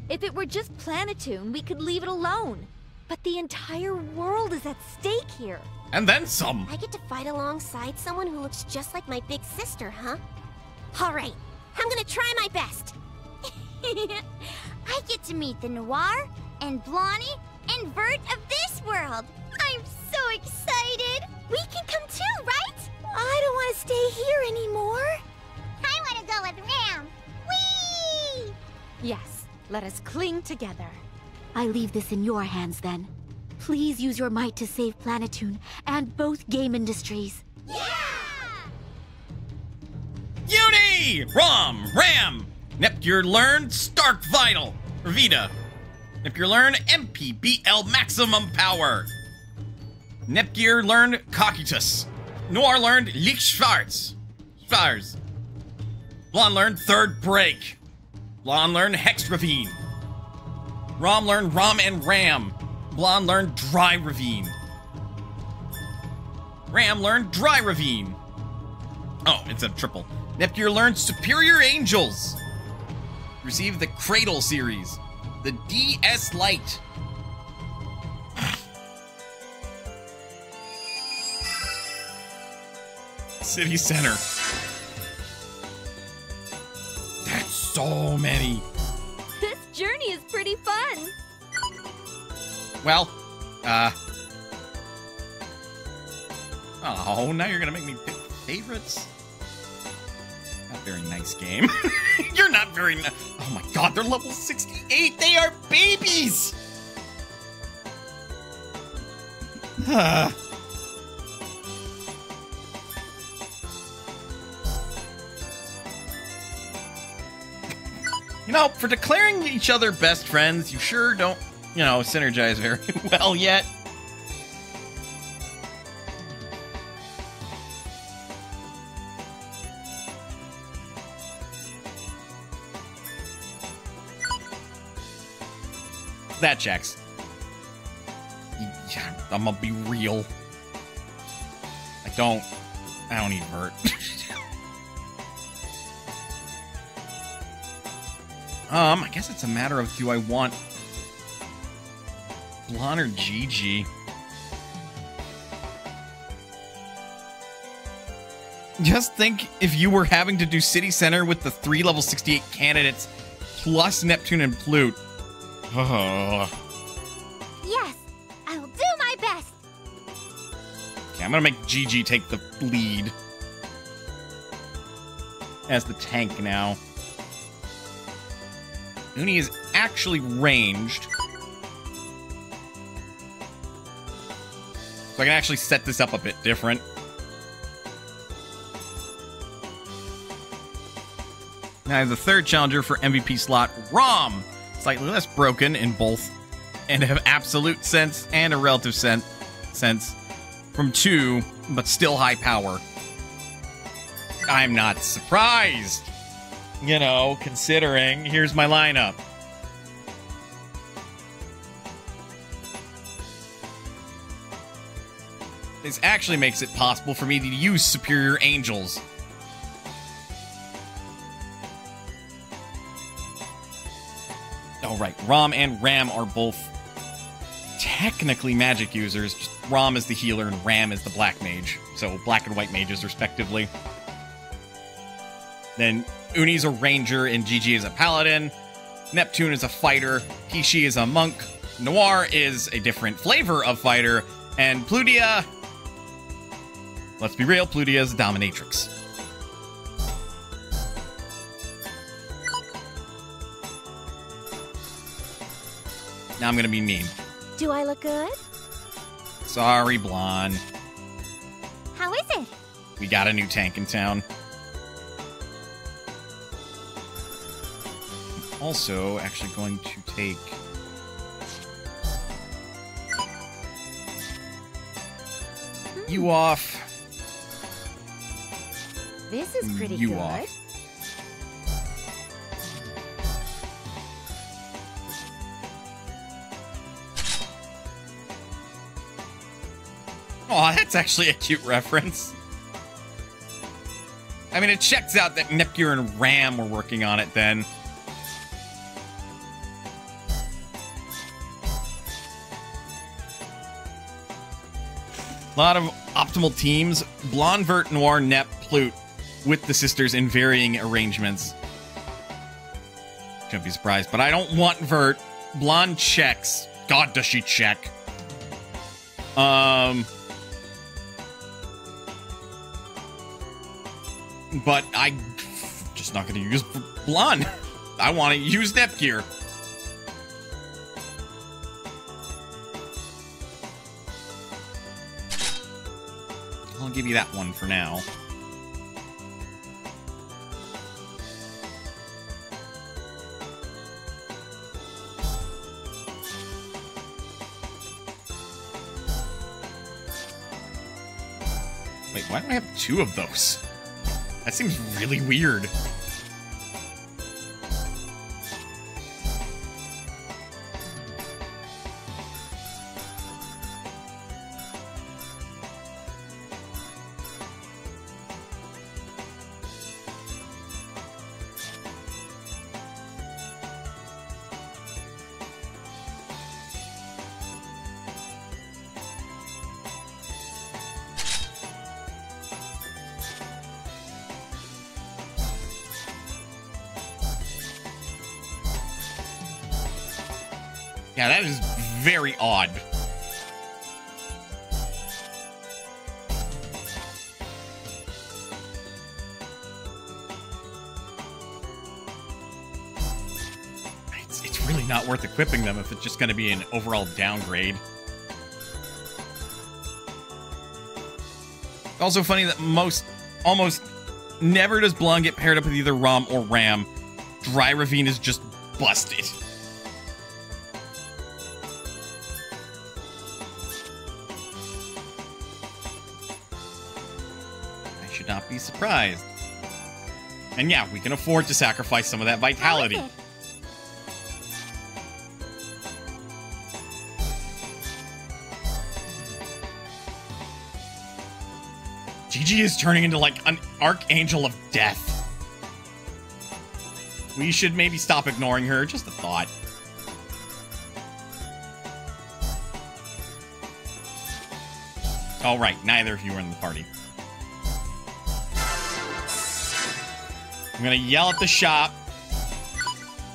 If it were just Planetoon, we could leave it alone. But the entire world is at stake here. And then some. I get to fight alongside someone who looks just like my big sister, huh? All right, I'm gonna try my best. I get to meet the Noir, and Blondie, and Vert of this world. I'm so excited. We can come too, right? I don't want to stay here anymore. I want to go with Ram. Whee! Yes, let us cling together. I leave this in your hands then. Please use your might to save Planetoon and both Gameindustries. Uni! Rom! Ram! Nepgear learned Stark Vital. Vita. Nepgear learned MPBL Maximum Power. Nepgear learned Cocytus. Noir learned Licht Schwarz. Schwarz. Blonde learned Third Break. Blonde learned Hex Ravine. Rom learned Rom and Ram. Blonde learned Dry Ravine. Ram learned Dry Ravine. Oh, it's a triple. Nepgear learned Superior Angels. Received the Cradle series. The DS Lite. City Center. That's so many. This journey is pretty fun. Well, oh, now you're gonna make me pick favorites? Not very nice game. You're not very nice. Oh my god, they're level 68! They are babies! You know, for declaring each other best friends, you sure don't, you know, synergize very well yet. That checks. Yeah, I'm gonna be real. I don't need Vert. I guess it's a matter of, do I want Blonde or Gigi? Just think if you were having to do City Center with the 3 level 68 candidates plus Neptune and Plute. Yes, I'll do my best. Okay, I'm gonna make Gigi take the lead as the tank now. Uni is actually ranged. So I can actually set this up a bit different. Now I have the third challenger for MVP slot, Rom. Slightly less broken in both, and have absolute sense and a relative sense from 2, but still high power. I'm not surprised. You know, considering, here's my lineup. This actually makes it possible for me to use Superior Angels. Oh, right. Rom and Ram are both technically magic users. Just Rom is the healer and Ram is the black mage. So black and white mages, respectively. Then Uni's a ranger and Gigi is a paladin. Neptune is a fighter. Pishi is a monk. Noir is a different flavor of fighter. And Plutia... let's be real, Plutia is a dominatrix. Now I'm gonna be mean. Do I look good? Sorry, Blonde. How is it? We got a new tank in town. I'm also actually going to take... you off. This is pretty you good. Off. Oh, that's actually a cute reference. I mean, it checks out that Nepgear and Ram were working on it then. A lot of optimal teams. Blonde, Vert, Noir, Nep, Plute, with the sisters in varying arrangements. Shouldn't be surprised, but I don't want Vert. Blonde checks. God, does she check. But I'm just not going to use Blonde. I want to use Nepgear. I'll give you that one for now. Wait, why do I have 2 of those? That seems really weird. Yeah, that is very odd. It's really not worth equipping them if it's just going to be an overall downgrade. Also funny that almost never does Blonde get paired up with either Rom or Ram. Dry Ravine is just busted. I should not be surprised. And yeah, we can afford to sacrifice some of that vitality. Gigi is turning into like an archangel of death. We should maybe stop ignoring her. Just a thought. All right, neither of you are in the party. I'm gonna yell at the shop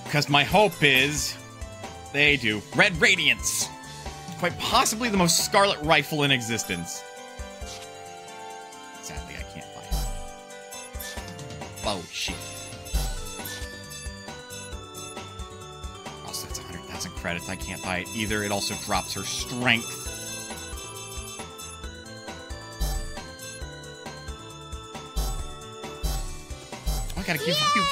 because my hope is they do. Red Radiance. Quite possibly the most scarlet rifle in existence. Sadly, I can't buy it. Oh, shit. Also, that's 100,000 credits. I can't buy it either. It also drops her strength. I gotta give you...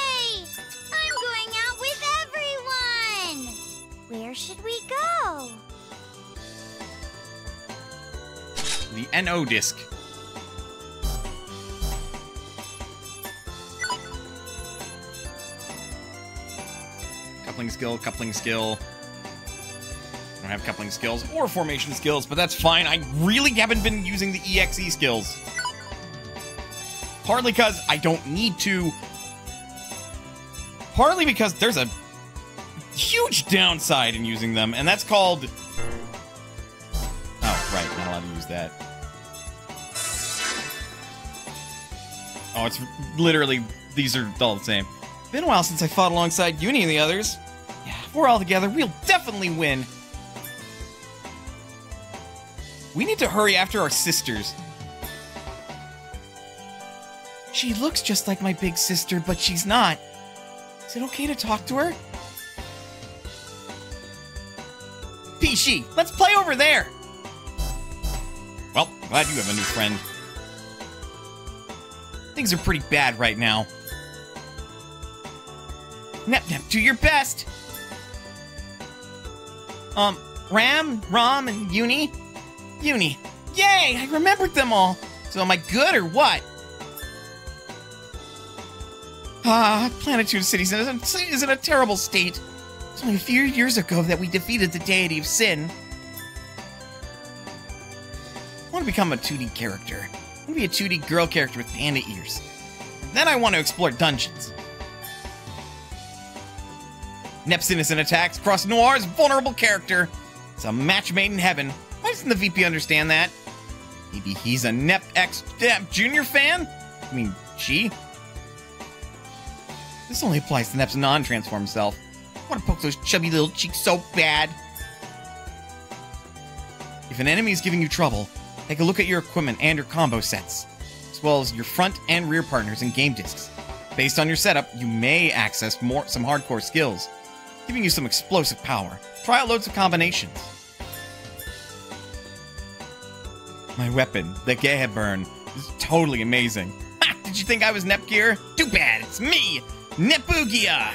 I'm going out with everyone! Where should we go? The NO disc. Coupling skill, coupling skill. I don't have coupling skills or formation skills, but that's fine. I really haven't been using the EXE skills. Partly because I don't need to. Partly because there's a huge downside in using them, and that's called... Oh, right, not allowed to use that. Oh, it's literally, these are all the same. Been a while since I fought alongside Uni and the others. Yeah, if we're all together, we'll definitely win. We need to hurry after our sisters. She looks just like my big sister, but she's not. Is it okay to talk to her? Pishi, let's play over there! Well, glad you have a new friend. Things are pretty bad right now. Nep, do your best! Ram, Rom, and Uni? Uni. Yay! I remembered them all! So am I good or what? Planitude City is in a terrible state. It's only a few years ago that we defeated the deity of sin. I want to become a 2D character. I want to be a 2D girl character with panda ears. Then I want to explore dungeons. Nep's innocent attacks cross Noir's vulnerable character. It's a match made in heaven. Why doesn't the VP understand that? Maybe he's a Nep X Junior fan? I mean, she? This only applies to Nep's non-transform self. I want to poke those chubby little cheeks so bad. If an enemy is giving you trouble, take a look at your equipment and your combo sets, as well as your front and rear partners and game discs. Based on your setup, you may access some hardcore skills, giving you some explosive power. Try out loads of combinations. My weapon, the Geheburn, is totally amazing. Ha! Did you think I was Nepgear? Too bad, it's me! Nepugia!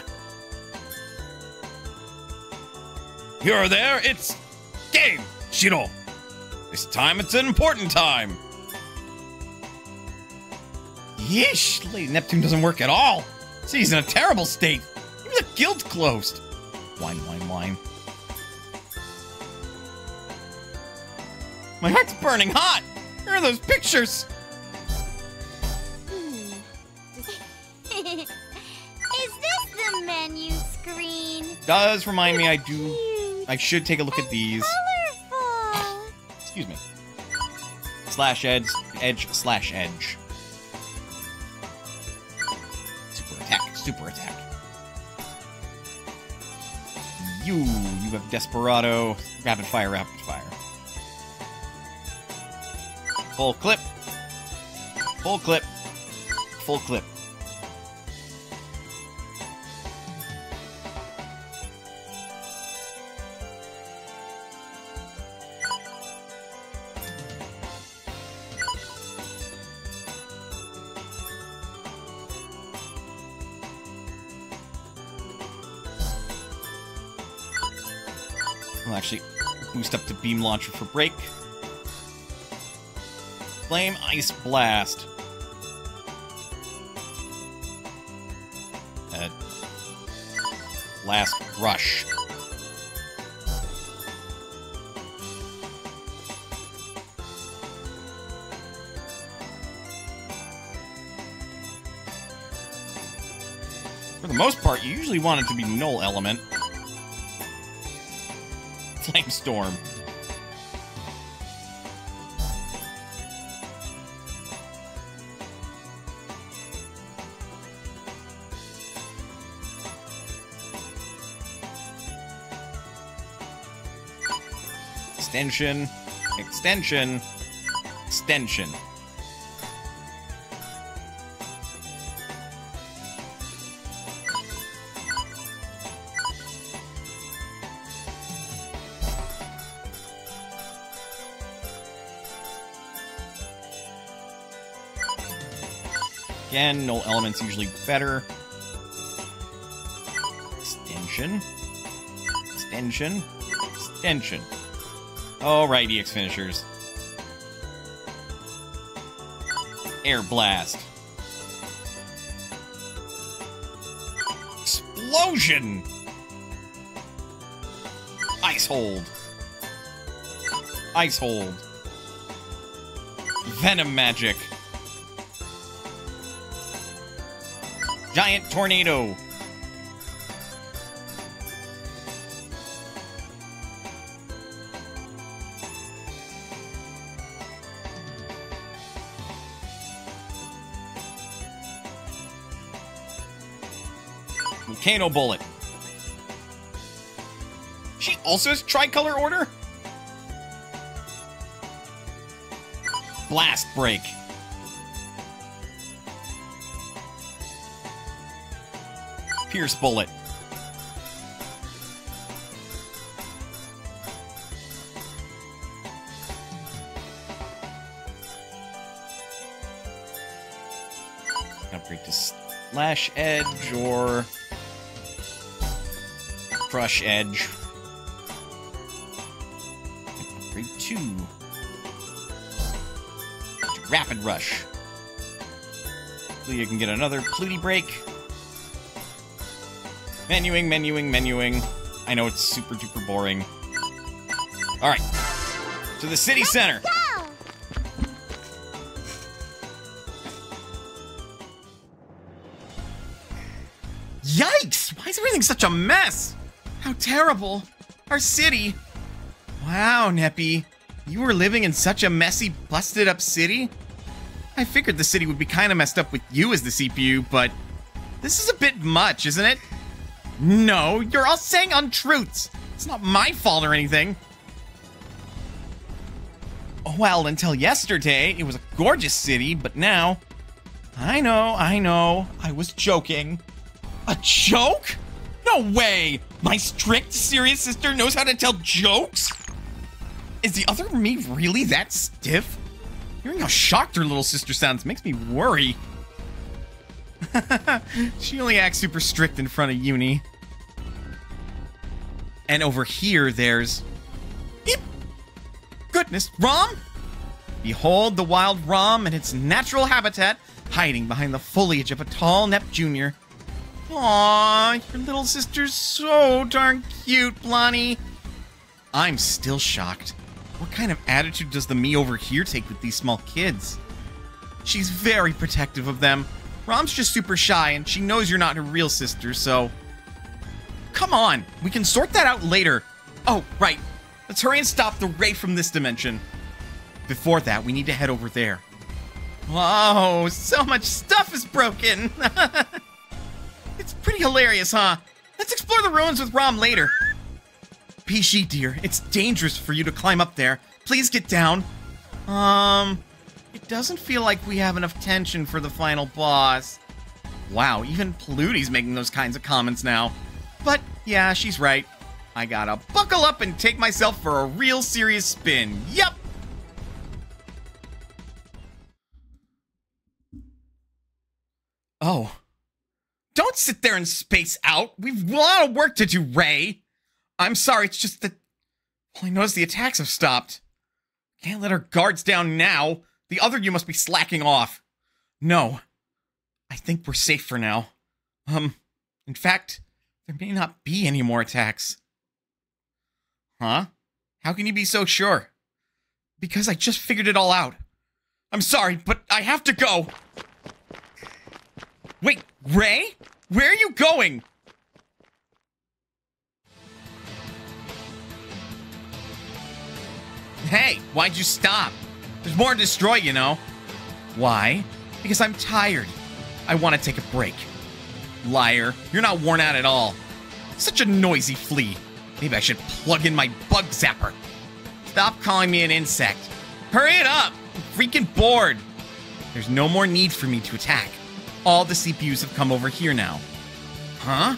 You're there, it's game, Shiro. This time it's an important time. Yeesh, Lady Neptune doesn't work at all. She's in a terrible state. Even the guild's closed. Whine, whine, whine. My heart's burning hot. Where are those pictures? Is this the menu screen? Does remind me I should take a look at these. Colorful. Excuse me. Slash edge, edge, slash edge. Super attack, super attack. You have Desperado. Rapid fire, rapid fire. Full clip. Full clip. Full clip. We'll actually boost up to beam launcher for break. Flame Ice Blast. Last Rush. For the most part, you usually want it to be null element. Flame Storm. Extension, extension, extension. Again, null element's usually better. Extension, extension, extension. Alright, EX finishers. Air Blast. Explosion! Ice Hold. Ice Hold. Venom Magic. Giant Tornado. Volcano Bullet. She also has Tricolor Order? Blast Break. Pierce Bullet. Upgrade to Slash Edge or Crush Edge. Upgrade 2. Rapid Rush. So you can get another Pluty Break. Menuing, menuing, menuing. I know it's super duper boring. Alright. To the city center. Go! Yikes! Why is everything such a mess? How terrible. Our city. Wow, Neppy. You were living in such a messy, busted up city? I figured the city would be kind of messed up with you as the CPU, but this is a bit much, isn't it? No, you're all saying untruths. It's not my fault or anything. Well, until yesterday, it was a gorgeous city, but now... I know, I was joking. A joke? No way! My strict, serious sister knows how to tell jokes? Is the other me really that stiff? Hearing how shocked her little sister sounds makes me worry. She only acts super strict in front of Uni. And over here, there's... Eep! Goodness, Rom? Behold the wild Rom in its natural habitat, hiding behind the foliage of a tall Nep Jr. Aww, your little sister's so darn cute, Blondie. I'm still shocked. What kind of attitude does the me over here take with these small kids? She's very protective of them. Rom's just super shy, and she knows you're not her real sister, so... Come on, we can sort that out later. Oh, right. Let's hurry and stop the ray from this dimension. Before that, we need to head over there. Whoa, so much stuff is broken. It's pretty hilarious, huh? Let's explore the ruins with Rom later. PG, dear. It's dangerous for you to climb up there. Please get down. It doesn't feel like we have enough tension for the final boss. Wow, even Paluti's making those kinds of comments now. But, yeah, she's right. I gotta buckle up and take myself for a real serious spin. Yep! Oh. Don't sit there and space out. We've a lot of work to do, Ray. I'm sorry, it's just that... Well, I noticed the attacks have stopped. Can't let our guards down now. The other you must be slacking off. No. I think we're safe for now. In fact, there may not be any more attacks. Huh? How can you be so sure? Because I just figured it all out. I'm sorry, but I have to go. Wait, Ray? Where are you going? Hey, why'd you stop? There's more to destroy, you know. Why? Because I'm tired. I want to take a break. Liar, you're not worn out at all. Such a noisy flea. Maybe I should plug in my bug zapper. Stop calling me an insect. Hurry it up! I'm freaking bored. There's no more need for me to attack. All the CPUs have come over here now. Huh?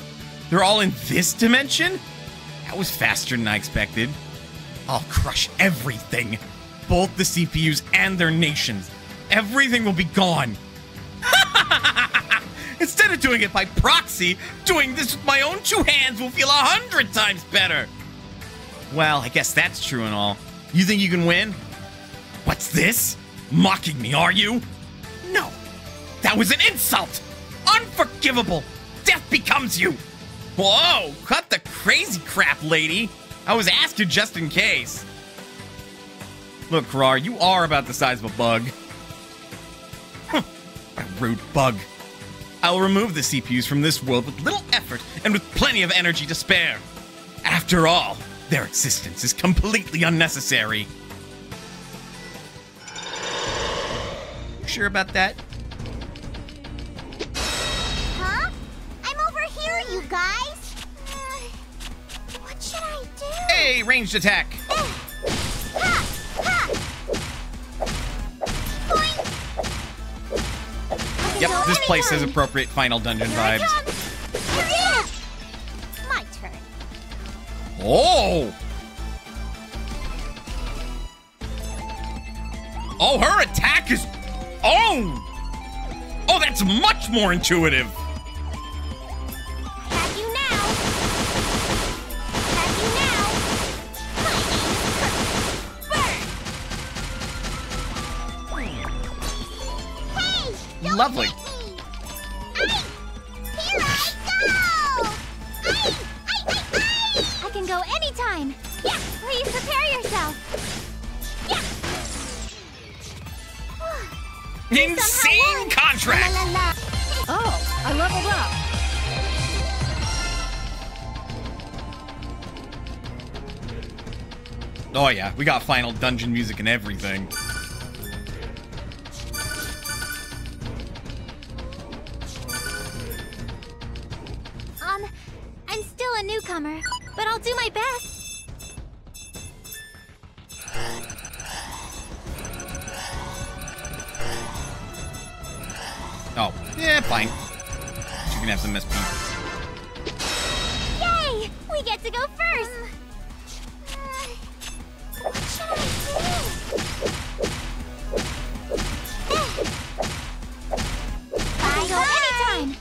They're all in this dimension? That was faster than I expected. I'll crush everything. Both the CPUs and their nations. Everything will be gone. Instead of doing it by proxy, doing this with my own two hands will feel 100 times better. Well, I guess that's true and all. You think you can win? What's this? Mocking me, are you? No. That was an insult! Unforgivable! Death becomes you! Whoa! Cut the crazy crap, lady! I was asking just in case. Look, Rar, you are about the size of a bug. Huh. A rude bug. I'll remove the CPUs from this world with little effort and with plenty of energy to spare. After all, their existence is completely unnecessary. You sure about that? Huh? I'm over here, you guys! What should I do? Hey, ranged attack! Yep, this place has appropriate final dungeon vibes. My turn. Oh! Oh, her attack is... Oh! Oh, that's much more intuitive. Have you now. Have you now. My aim is perfect. Burn! Hey! Don't Lovely. hit me. Here I go! I can go anytime. Yeah, please prepare yourself. Yeah. Insane contract! La, la, la. Oh, I leveled up. Oh yeah, we got final dungeon music and everything. I'm still a newcomer, but I'll do my best. Oh, yeah, fine. You can have some SP. Yay! We get to go first! What should I do? I can go anytime!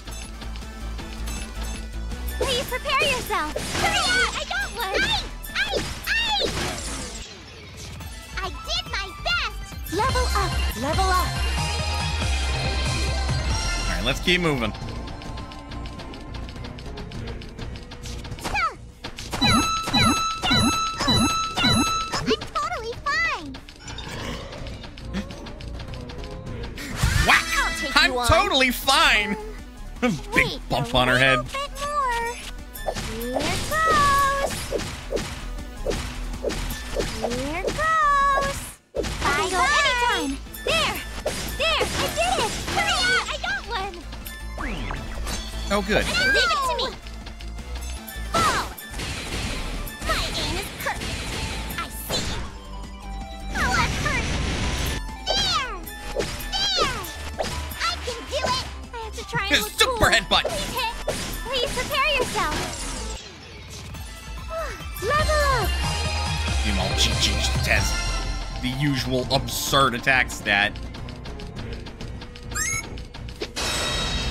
Please prepare yourself! Hurry! I got one! I did my best! Level up! Level up! Alright, let's keep moving. I'm totally fine! Whack! I'll take I'm you on. totally fine! Big Wait, bump a on her head. little bit more. Here goes! Here goes! I go anytime! There! There! I did it! Hurry! I got one! Oh, good. Leave it to me! Fall! My aim is to try and look Super cool. headbutt. Please prepare yourself. Level up. You know, she just has the usual absurd attack stat.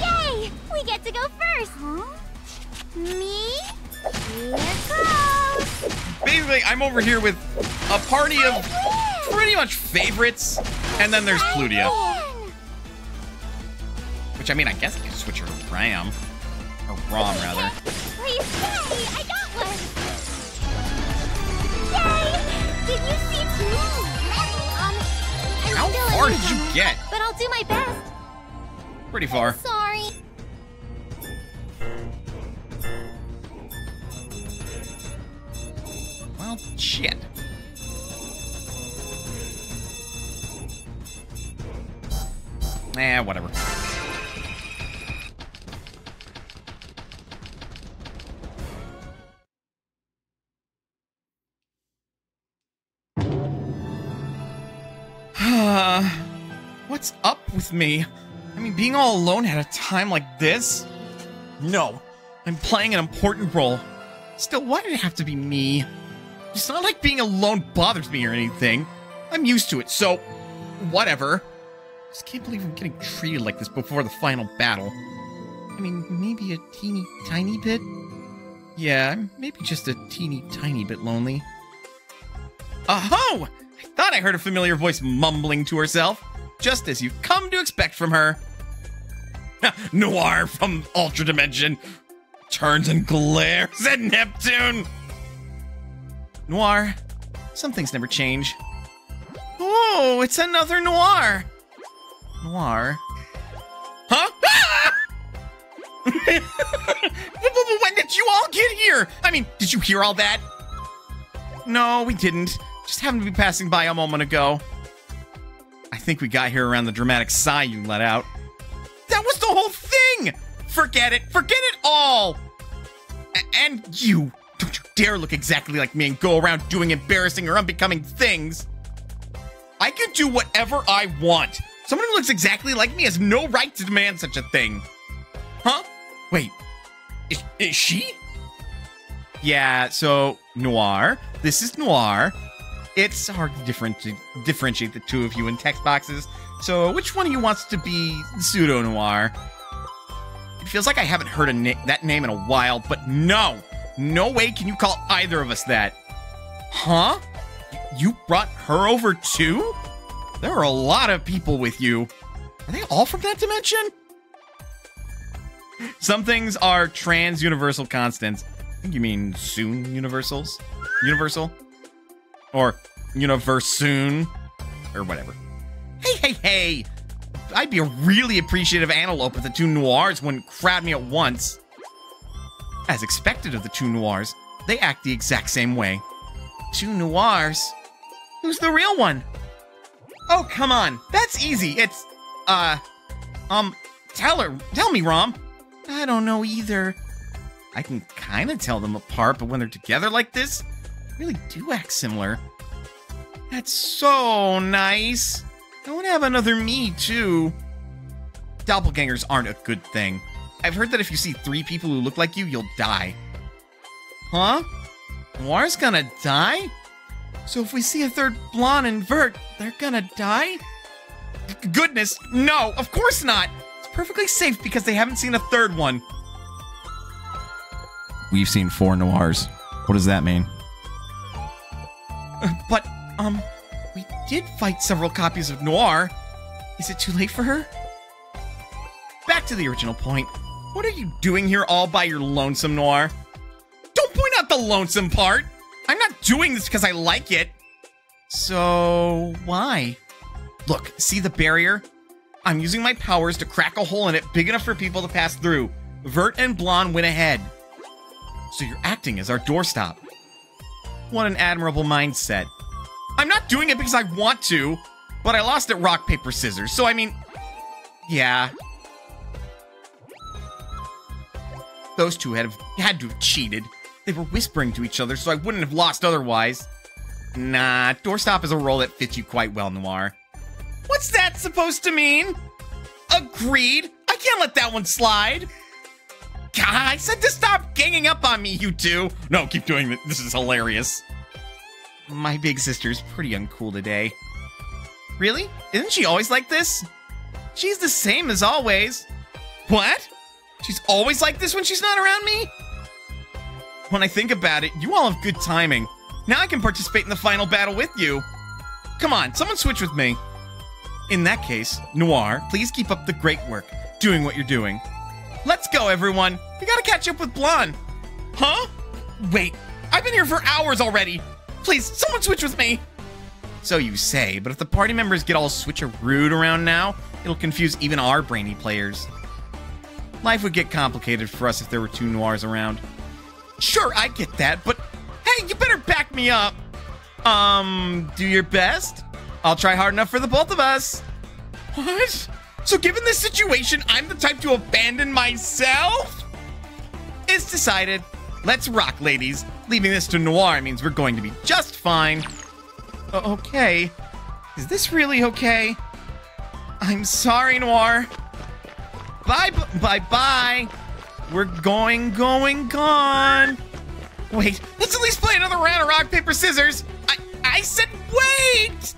Yay! We get to go first. Me? Here goes. Basically, I'm over here with a party of pretty much favorites, and then there's Plutia. Which, I mean, I guess I could switch her to Ram. Or Rom, rather. Please, yay! I got one. Yay! Did you see two? How far did you get? But I'll do my best. Pretty far. Sorry. Well, shit. Whatever. What's up with me? I mean, being all alone at a time like this? No, I'm playing an important role. Still, why did it have to be me? It's not like being alone bothers me or anything. I'm used to it, so whatever. Just can't believe I'm getting treated like this before the final battle. I mean, maybe a teeny tiny bit? Yeah, maybe just a teeny tiny bit lonely. Aho! I thought I heard a familiar voice mumbling to herself, just as you've come to expect from her. Noir from Ultradimension turns and glares at Neptune. Noir, some things never change. Oh, it's another Noir. Noir? Huh? Ah! When did you all get here? I mean, did you hear all that? No, we didn't. Just happened to be passing by a moment ago. I think we got here around the dramatic sigh you let out. That was the whole thing! Forget it! Forget it all! And you! Don't you dare look exactly like me and go around doing embarrassing or unbecoming things! I can do whatever I want! Someone who looks exactly like me has no right to demand such a thing! Huh? Wait. Is she? Yeah, so, Noir. This is Noir. It's hard to differentiate the two of you in text boxes, so which one of you wants to be Pseudo-Noir? It feels like I haven't heard that name in a while, but no! No way can you call either of us that. Huh? You brought her over too? There are a lot of people with you. Are they all from that dimension? Some things are trans-universal constants. I think you mean soon universals? Universal? Or universoon? Or whatever. Hey! I'd be a really appreciative antelope if the two Noirs wouldn't crowd me at once. As expected of the two Noirs, they act the exact same way. Two Noirs? Who's the real one? Oh, come on. That's easy. It's, tell me, Rom. I don't know either. I can kind of tell them apart, but when they're together like this, they really do act similar. That's so nice. I want to have another me, too. Doppelgangers aren't a good thing. I've heard that if you see 3 people who look like you, you'll die. Huh? Noir's gonna die? So if we see a third blonde and Vert, they're gonna die? Goodness, no, of course not! It's perfectly safe because they haven't seen a third one. We've seen 4 Noirs. What does that mean? But, we did fight several copies of Noir. Is it too late for her? Back to the original point. What are you doing here all by your lonesome, Noir? Don't point out the lonesome part! I'm not doing this because I like it. So, why? Look, see the barrier? I'm using my powers to crack a hole in it big enough for people to pass through. Vert and Blonde went ahead. So you're acting as our doorstop. What an admirable mindset. I'm not doing it because I want to, but I lost at rock, paper, scissors, so I mean, yeah. Those two had to have cheated. They were whispering to each other, so I wouldn't have lost otherwise. Nah, doorstop is a role that fits you quite well, Noir. What's that supposed to mean? Agreed. I can't let that one slide. God, I said to stop ganging up on me, you two. No, keep doing it. This is hilarious. My big sister's pretty uncool today. Really? Isn't she always like this? She's the same as always. What? She's always like this when she's not around me? When I think about it, you all have good timing. Now I can participate in the final battle with you. Come on, someone switch with me. In that case, Noir, please keep up the great work, doing what you're doing. Let's go, everyone. We gotta catch up with Blonde. Huh? Wait, I've been here for hours already. Please, someone switch with me. So you say, but if the party members get all switcherooed around now, it'll confuse even our brainy players. Life would get complicated for us if there were two Noirs around. Sure, I get that, but hey, you better back me up. Do your best? I'll try hard enough for the both of us. What? So given this situation, I'm the type to abandon myself? It's decided. Let's rock, ladies. Leaving this to Noir means we're going to be just fine. Okay. Is this really okay? I'm sorry, Noir. Bye-bye. We're gone. Wait, let's at least play another round of rock, paper, scissors. I said wait!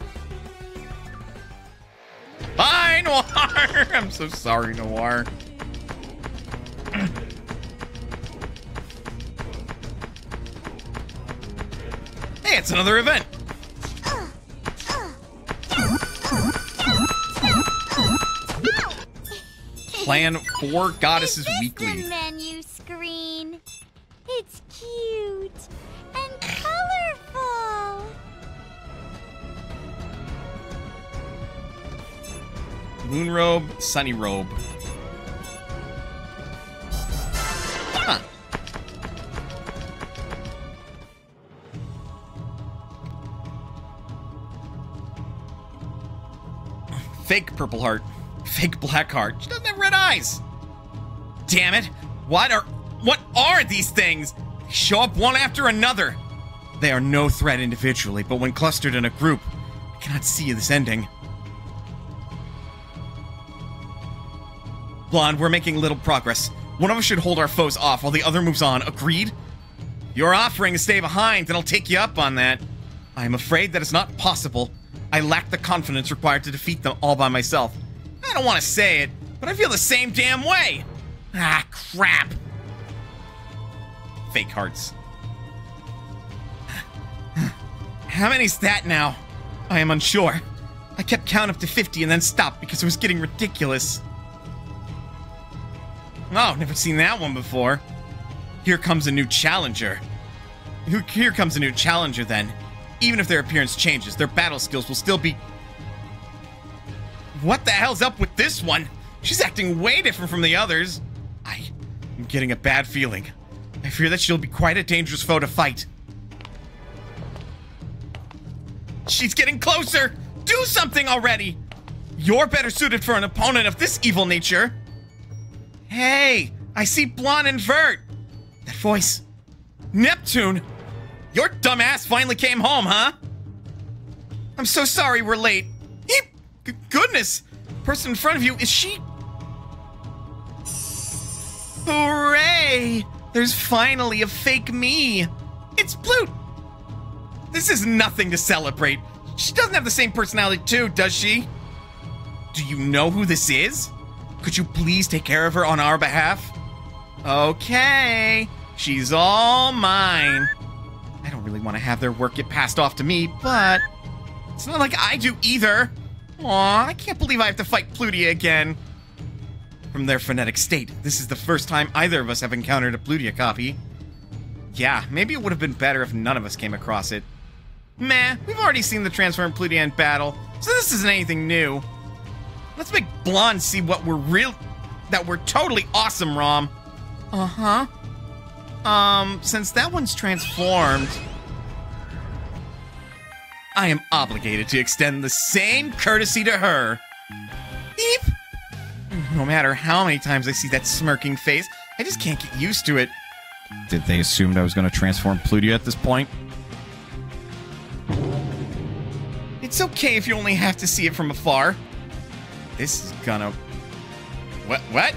Bye, Noir! I'm so sorry, Noir. Hey, it's another event. Plan 4 Goddesses Weekly. The menu screen. It's cute and colorful. Moon robe, sunny robe. Huh. Fake purple heart. Fake black heart. She doesn't have red eyes. Damn it. What are these things? They show up one after another. They are no threat individually, but when clustered in a group, I cannot see this ending. Blonde, we're making little progress. One of us should hold our foes off while the other moves on. Agreed? You're offering to stay behind, and I'll take you up on that. I am afraid that it's not possible. I lack the confidence required to defeat them all by myself. I don't want to say it, but I feel the same damn way. Ah, crap. Fake hearts. How many's that now? I am unsure. I kept count up to 50 and then stopped because it was getting ridiculous. Oh, never seen that one before. Here comes a new challenger. Here comes a new challenger then. Even if their appearance changes, their battle skills will still be... What the hell's up with this one? She's acting way different from the others. I'm getting a bad feeling. I fear that she'll be quite a dangerous foe to fight. She's getting closer! Do something already! You're better suited for an opponent of this evil nature. Hey, I see Blonde and Vert. That voice. Neptune! Your dumbass finally came home, huh? I'm so sorry we're late. Goodness! Person in front of you, is she... Hooray! There's finally a fake me. It's Blute. This is nothing to celebrate. She doesn't have the same personality too, does she? Do you know who this is? Could you please take care of her on our behalf? Okay. She's all mine. I don't really want to have their work get passed off to me, but... It's not like I do either. Aw, I can't believe I have to fight Plutia again. From their phonetic state, this is the first time either of us have encountered a Plutia copy. Yeah, maybe it would have been better if none of us came across it. Meh, we've already seen the transformed Plutia in battle, so this isn't anything new. Let's make Blonde see what we're totally awesome, Rom. Uh-huh. Since that one's transformed... I am obligated to extend the same courtesy to her. Beep! No matter how many times I see that smirking face, I just can't get used to it. Did they assume I was going to transform Plutia at this point? It's okay if you only have to see it from afar. This is gonna... What?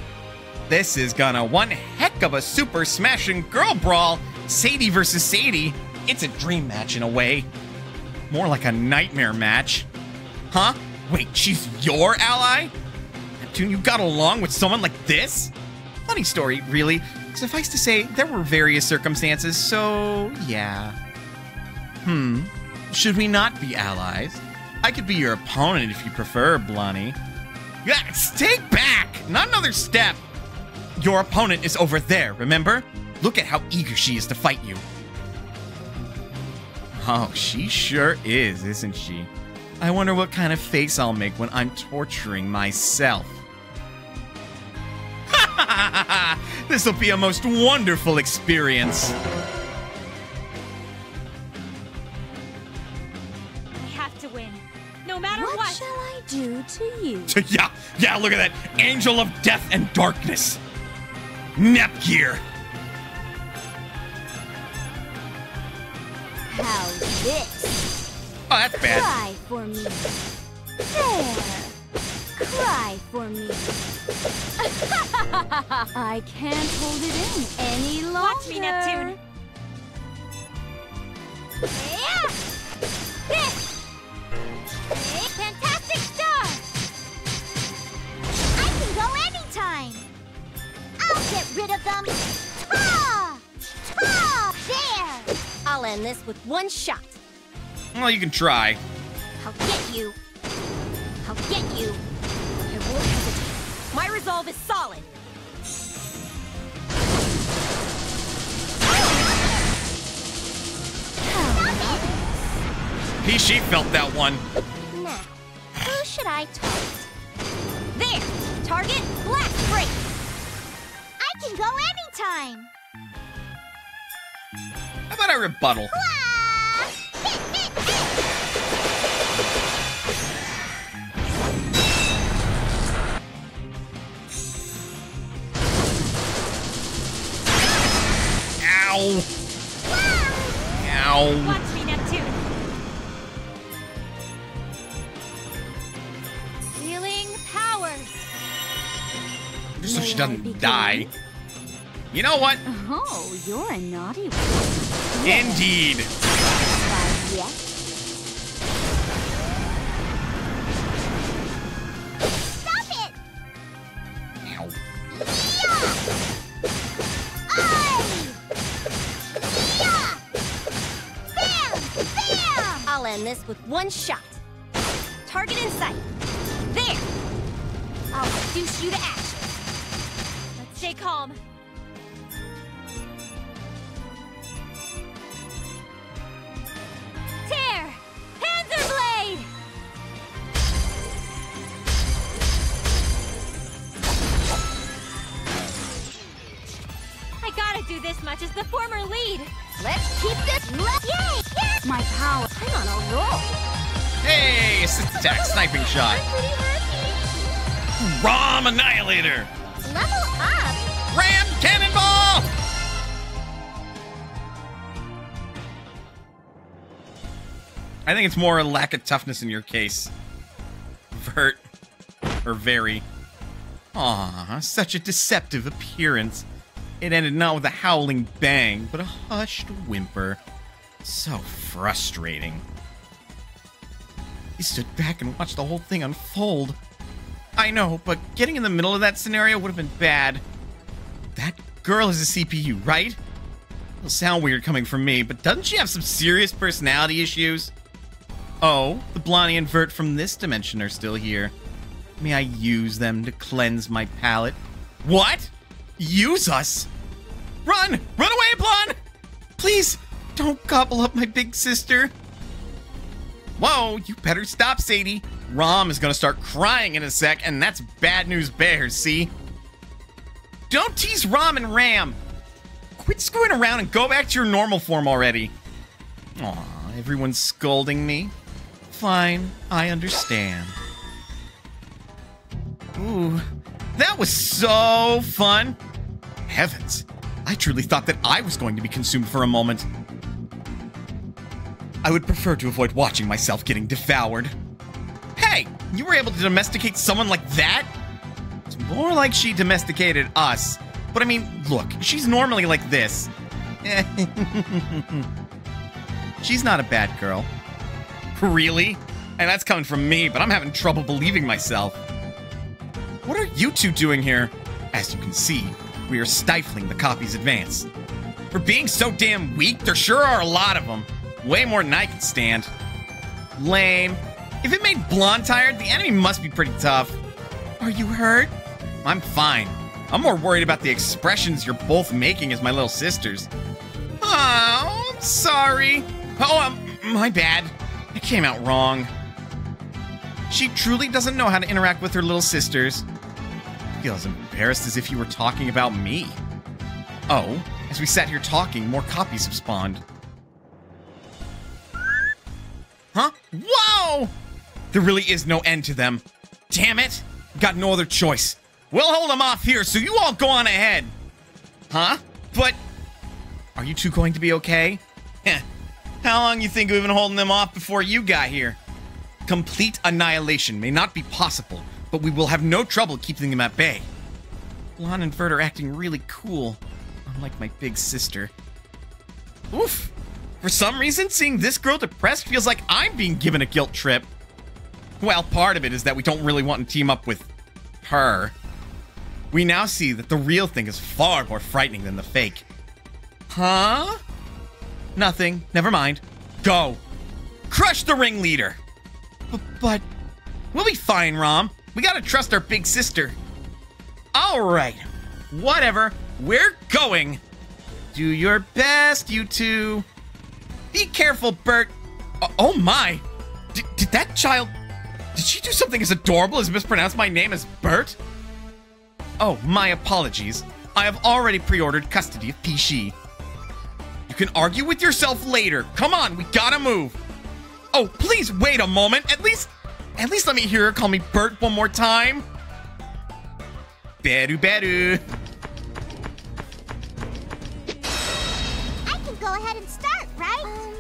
This is gonna one heck of a super smashing girl brawl. Sadie versus Sadie. It's a dream match in a way. More like a nightmare match. Huh? Wait, she's your ally? Neptune, you got along with someone like this? Funny story, really. Suffice to say, there were various circumstances, so yeah. Should we not be allies? I could be your opponent if you prefer, Blondie. Yeah, stay back! Not another step! Your opponent is over there, remember? Look at how eager she is to fight you. Oh, she sure is, isn't she? I wonder what kind of face I'll make when I'm torturing myself. This'll be a most wonderful experience. I have to win, no matter what. What shall I do to you? Yeah, look at that. Angel of death and darkness. Nepgear. How's this? Oh, that's bad. Cry for me. There. Cry for me. I can't hold it in any longer. Watch me, Neptune. Yeah. This. Fantastic star. I can go anytime. I'll get rid of them. Ta! Ta! There. I'll end this with one shot. Well, you can try. I'll get you. I'll get you. I won't hesitate. My resolve is solid. She felt that one. Now, who should I target? There! Target blast break! I can go anytime. How about a rebuttal? Ow! Ow! Watch me, Neptune. Healing powers. Just so she doesn't die. You know what? Oh, you're a naughty one. Indeed. Yes. Stop it! Ow. I'll end this with one shot. Target in sight. There! I'll reduce you to ash. Let's stay calm. Tear! Panzer Blade! I gotta do this much as the former lead. Let's keep this Yay! Yes! My power. I'm on a roll. Hey, assist attack, sniping shot. I'm pretty happy. Rom Annihilator. Level up. Ram Cannonball. I think it's more a lack of toughness in your case. Vert. Or very. Aw, such a deceptive appearance. It ended not with a howling bang, but a hushed whimper. So frustrating. He stood back and watched the whole thing unfold. I know, but getting in the middle of that scenario would have been bad. That girl is a CPU, right? It'll sound weird coming from me, but doesn't she have some serious personality issues? Oh, the Blondie and Vert from this dimension are still here. May I use them to cleanse my palate? What? Use us? Run! Run away, Blonde! Please, don't gobble up my big sister. Whoa, you better stop, Sadie. Rom is gonna start crying in a sec, and that's bad news bears, see? Don't tease Rom and Ram. Quit screwing around and go back to your normal form already. Aw, everyone's scolding me. Fine, I understand. Ooh, that was so fun. Heavens, I truly thought that I was going to be consumed for a moment. I would prefer to avoid watching myself getting devoured. Hey, you were able to domesticate someone like that? It's More like she domesticated us. But I mean, look, she's normally like this. She's not a bad girl. Really? And that's coming from me, but I'm having trouble believing myself. What are you two doing here? As you can see, we are stifling the copy's advance. For being so damn weak, there sure are a lot of them. Way more than I can stand. Lame. If it made Blonde tired, the enemy must be pretty tough. Are you hurt? I'm fine. I'm more worried about the expressions you're both making as my little sisters. Oh, I'm sorry. Oh, my bad. It came out wrong. She truly doesn't know how to interact with her little sisters. I feel as embarrassed as if you were talking about me. Oh, as we sat here talking, more copies have spawned. Huh? Whoa! There really is no end to them. Damn it! Got no other choice. We'll hold them off here, so you all go on ahead. Huh? But... are you two going to be okay? Heh. How long you think we've been holding them off before you got here? Complete annihilation may not be possible, but we will have no trouble keeping them at bay. Blonde and Vert are acting really cool, unlike my big sister. Oof. For some reason, seeing this girl depressed feels like I'm being given a guilt trip. Well, part of it is that we don't really want to team up with her. We now see that the real thing is far more frightening than the fake. Huh? Nothing. Never mind. Go. Crush the ringleader. But we'll be fine, Rom. We gotta trust our big sister. All right. Whatever. We're going. Do your best, you two. Be careful, Bert. Oh my. Did that child... did she do something as adorable as mispronounce my name as Bert? Oh, my apologies. I have already pre-ordered custody of Pishi. You can argue with yourself later. Come on, we gotta move. Oh, please wait a moment. At least let me hear her call me Bert one more time. Beru beru. I can go ahead and start, right?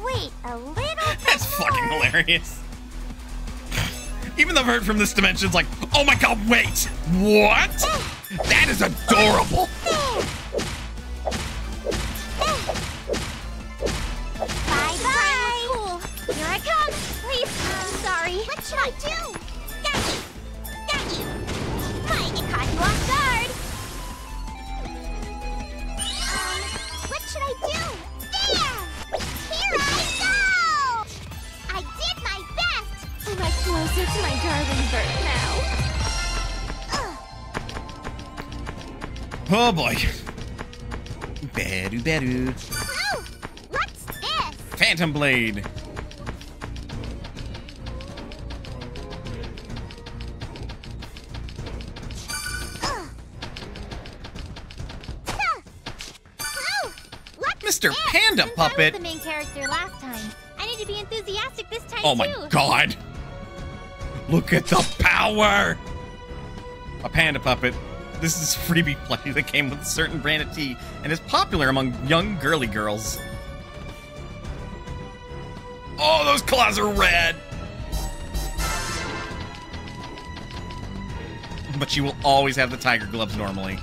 Wait a little bit. That's fucking hilarious. Even the Vert from this dimension's like, oh my god, wait. What? That is adorable. Bye-bye. Cool. Here I come. Please. Sorry. What should I do? Got you. Got you. It caught you off guard. What should I do? There! Here I go! I did my best! Am I closer to my darling Bert now? Oh boy. Beru beru. Ooh, what's this? Phantom Blade. Mr. Panda Puppet. I was the main character last time. I need to be enthusiastic this time Oh my god. Look at the power. A Panda Puppet. This is freebie play that came with a certain brand of tea and is popular among young girly girls. Oh, those claws are red. But she will always have the tiger gloves normally.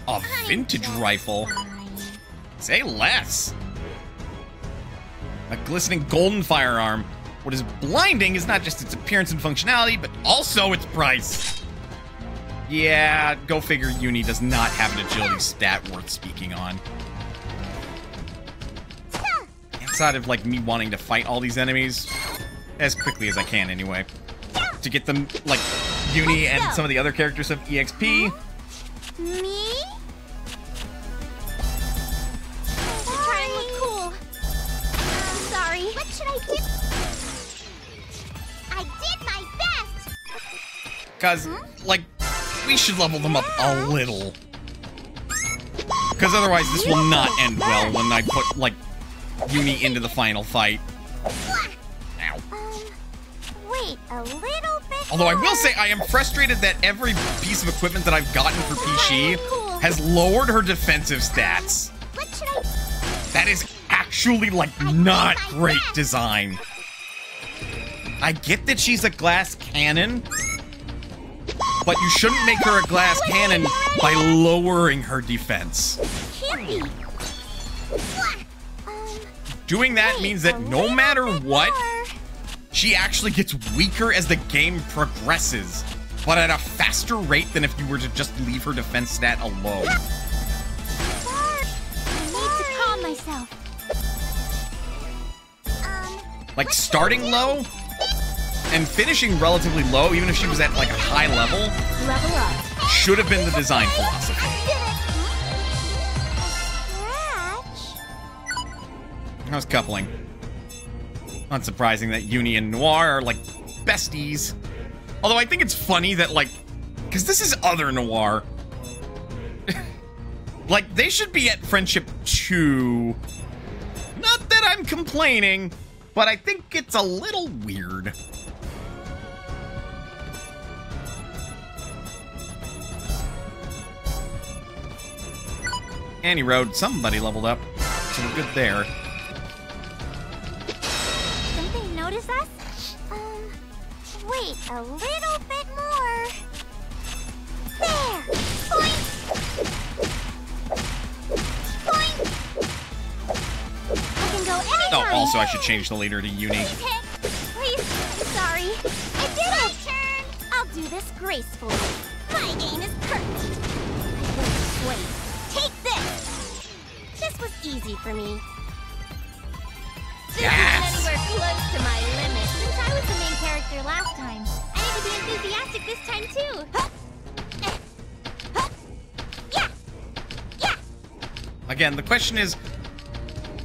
A vintage rifle? Say less. A glistening golden firearm. What is blinding is not just its appearance and functionality, but also its price. Yeah, go figure Uni does not have an agility stat worth speaking on. Outside of, like, me wanting to fight all these enemies as quickly as I can anyway. To get them, like, Uni and some of the other characters have EXP. Me? Trying to look cool. Sorry. What should I do? I did my best! Cause, like, we should level them up a little. Because otherwise this will not end well when I put, like, Uni into the final fight. Ow. Wait a little bit. Although I will say I am frustrated that every piece of equipment that I've gotten for Pishi has lowered her defensive stats. What should I... That is actually, like, not great design. I get that she's a glass cannon, but you shouldn't make her a glass cannon by lowering her defense. Can't be. Doing that means that no matter what, she actually gets weaker as the game progresses, but at a faster rate than if you were to just leave her defense stat alone. I need to calm myself. Like, starting low and finishing relatively low, even if she was at, like, a high level, Level up. should have been the design philosophy. How's coupling? Not surprising that Uni and Noir are, like, besties. Although I think it's funny that, like, because this is other Noir. Like, they should be at friendship 2. Not that I'm complaining, but I think it's a little weird. Annie Road, somebody leveled up, so we're good there. Don't they notice us? Wait a little bit more. There! Point! Point! I can go anytime! Oh, also I should change the leader to Uni. Please hit! Please! Sorry. I did it! My turn! I'll do this gracefully. My aim is perfect. Wait. Take this! This was easy for me. This isn't anywhere close to my limit. Since I was the main character last time, I need to be enthusiastic this time too. Yeah! Yeah! Again, the question is,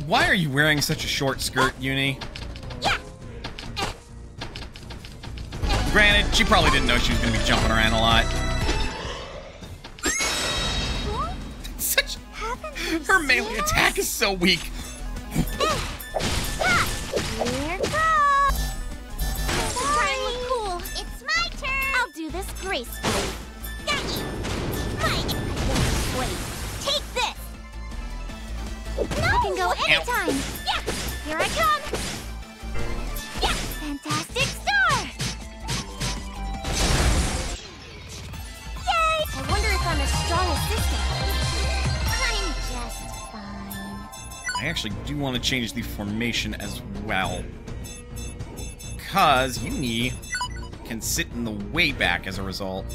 why are you wearing such a short skirt, Uni? Yeah! Granted, she probably didn't know she was going to be jumping around a lot. Her melee attack is so weak. Here goes! Try and look cool. It's my turn! I'll do this gracefully. Got you! Wait. Take this! No! I can go anytime! Yeah! Here I come! Yeah! Fantastic star! Yay! I wonder if I'm as strong as this guy. I'm just fine. I actually do want to change the formation as well. Because Uni can sit in the way back as a result.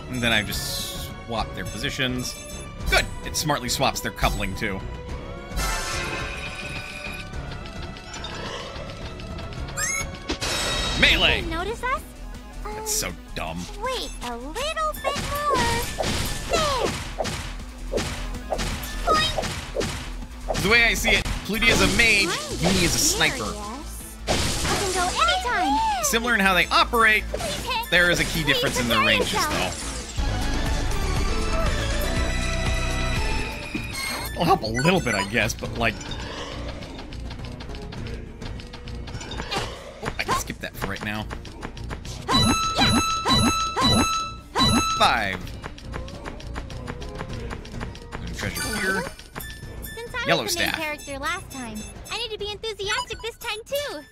And then I just swap their positions. Good! It smartly swaps their coupling, too. Melee! Notice us? That's so dumb. Wait a little bit more. There! Point! The way I see it, Plutia is a mage, Uni is a sniper. I can go anytime. Similar in how they operate, there is a key difference in their ranges, though. It'll help a little bit, I guess, but like... Oh, I can skip that for right now. 5. There's a treasure here. Since I Yellow was the main staff. character last time, I need to be enthusiastic this time too.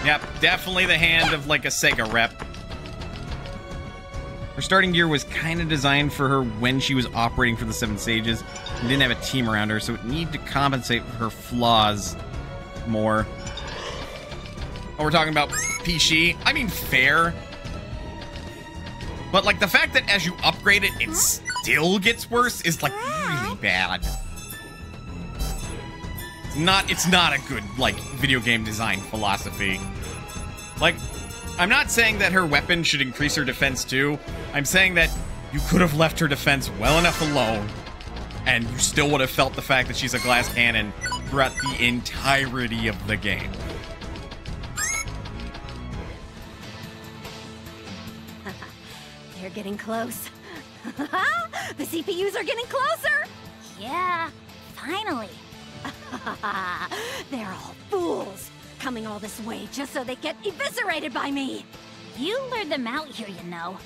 Yep, definitely the hand of like a Sega rep. Her starting gear was kind of designed for her when she was operating for the Seven Sages and didn't have a team around her, so it needed to compensate for her flaws more. Oh, we're talking about Pishi? I mean, fair. But, like, the fact that as you upgrade it, it still gets worse is, like, really bad. It's not a good, like, video game design philosophy. Like, I'm not saying that her weapon should increase her defense too. I'm saying that you could have left her defense well enough alone, and you still would have felt the fact that she's a glass cannon throughout the entirety of the game. getting close. The CPUs are getting closer! Yeah, finally. They're all fools, coming all this way just so they get eviscerated by me. You lured them out here, you know.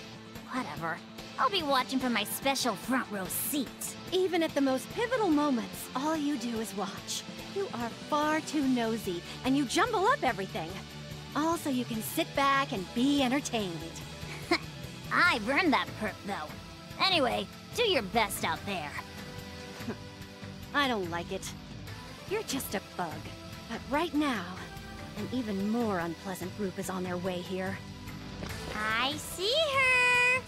Whatever. I'll be watching from my special front row seat. Even at the most pivotal moments, all you do is watch. You are far too nosy, and you jumble up everything. All so you can sit back and be entertained. I've earned that perk, though. Anyway, do your best out there. I don't like it. You're just a bug. But right now, an even more unpleasant group is on their way here. I see her!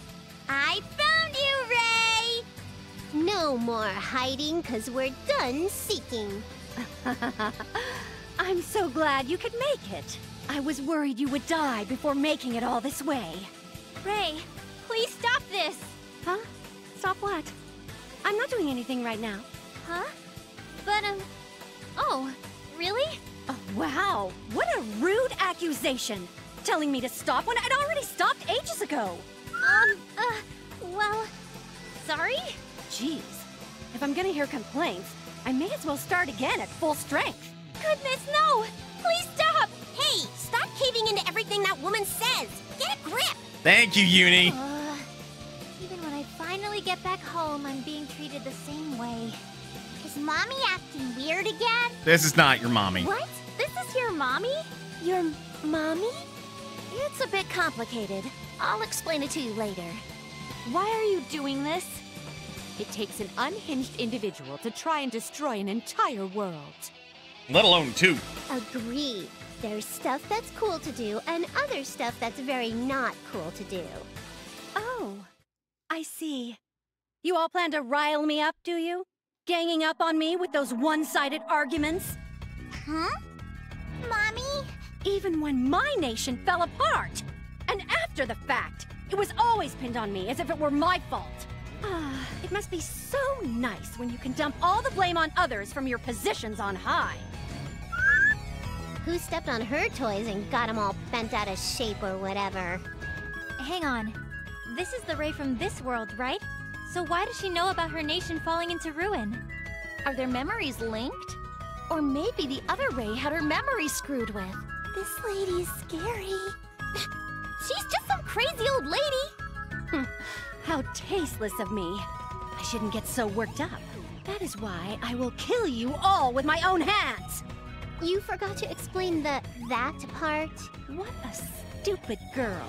I found you, Ray! No more hiding, 'cause we're done seeking. I'm so glad you could make it. I was worried you would die before making it all this way. Ray, please stop this! Huh? Stop what? I'm not doing anything right now. Huh? But, oh, really? Oh, wow. What a rude accusation. Telling me to stop when I'd already stopped ages ago. Well, sorry? Jeez. If I'm gonna hear complaints, I may as well start again at full strength. Goodness, no! Please stop! Hey, stop caving into everything that woman says! Get a grip! Thank you, Uni. Even when I finally get back home, I'm being treated the same way. Is Mommy acting weird again? This is not your mommy. What? This is your mommy? Your mommy? It's a bit complicated. I'll explain it to you later. Why are you doing this? It takes an unhinged individual to try and destroy an entire world. Let alone two. Agreed. There's stuff that's cool to do and other stuff that's very not cool to do. Oh, I see. You all plan to rile me up, do you? Ganging up on me with those one-sided arguments? Huh? Mommy? Even when my nation fell apart! And after the fact, it was always pinned on me as if it were my fault. It must be so nice when you can dump all the blame on others from your positions on high. Who stepped on her toys and got them all bent out of shape or whatever? Hang on. This is the Ray from this world, right? So why does she know about her nation falling into ruin? Are their memories linked? Or maybe the other Ray had her memory screwed with. This lady's scary. She's just some crazy old lady. How tasteless of me. I shouldn't get so worked up. That is why I will kill you all with my own hands. You forgot to explain the that part. What a stupid girl.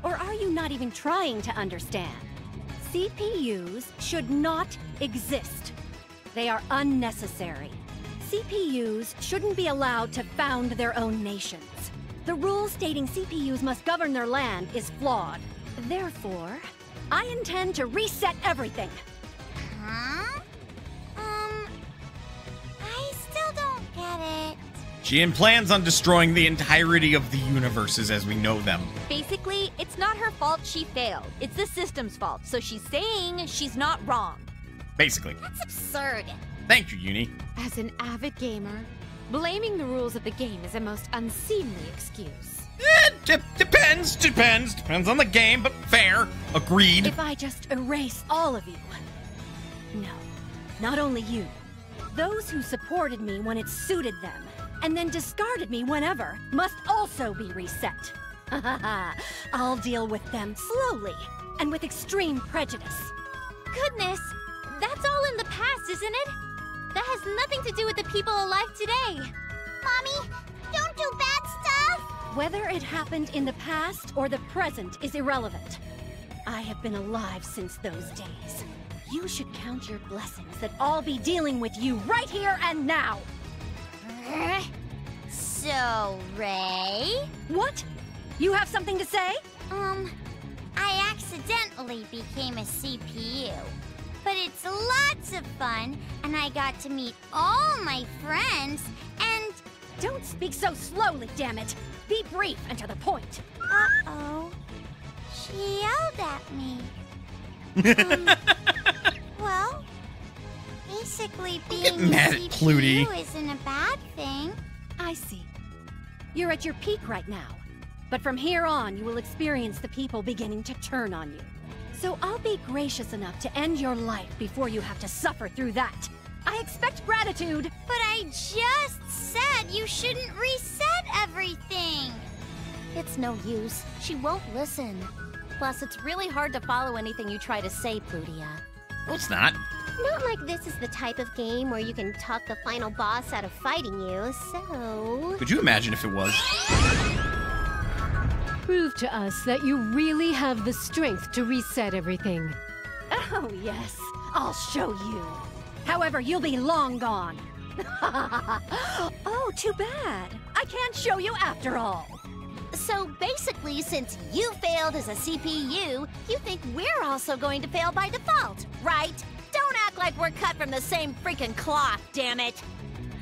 Or are you not even trying to understand? CPUs should not exist. They are unnecessary. CPUs shouldn't be allowed to found their own nations. The rule stating CPUs must govern their land is flawed. Therefore, I intend to reset everything. Huh? I still don't get it. She plans on destroying the entirety of the universes as we know them. Basically, it's not her fault she failed. It's the system's fault, so she's saying she's not wrong. Basically. That's absurd. Thank you, Uni. As an avid gamer, blaming the rules of the game is a most unseemly excuse. Depends on the game, but fair. Agreed. If I just erase all of you. No, not only you. Those who supported me when it suited them, and then discarded me whenever, must also be reset. I'll deal with them slowly, and with extreme prejudice. Goodness, that's all in the past, isn't it? That has nothing to do with the people alive today. Mommy, don't do bad stuff! Whether it happened in the past or the present is irrelevant. I have been alive since those days. You should count your blessings that I'll be dealing with you right here and now! So, Ray? What? You have something to say? I accidentally became a CPU. But it's lots of fun, and I got to meet all my friends, and... Don't speak so slowly, damn it! Be brief and to the point. Uh-oh. She yelled at me. Well, basically being mad a at Pluty. CPU isn't a bad thing. I see. You're at your peak right now. But from here on, you will experience the people beginning to turn on you. So I'll be gracious enough to end your life before you have to suffer through that. I expect gratitude. But I just said you shouldn't reset everything. It's no use. She won't listen. Plus, it's really hard to follow anything you try to say, Plutia. Well, it's not. Not like this is the type of game where you can talk the final boss out of fighting you, so... Could you imagine if it was? Prove to us that you really have the strength to reset everything. Oh, yes. I'll show you. However, you'll be long gone. Oh, too bad. I can't show you after all. So basically, since you failed as a CPU, you think we're also going to fail by default, right? Don't act like we're cut from the same freaking cloth, damn it!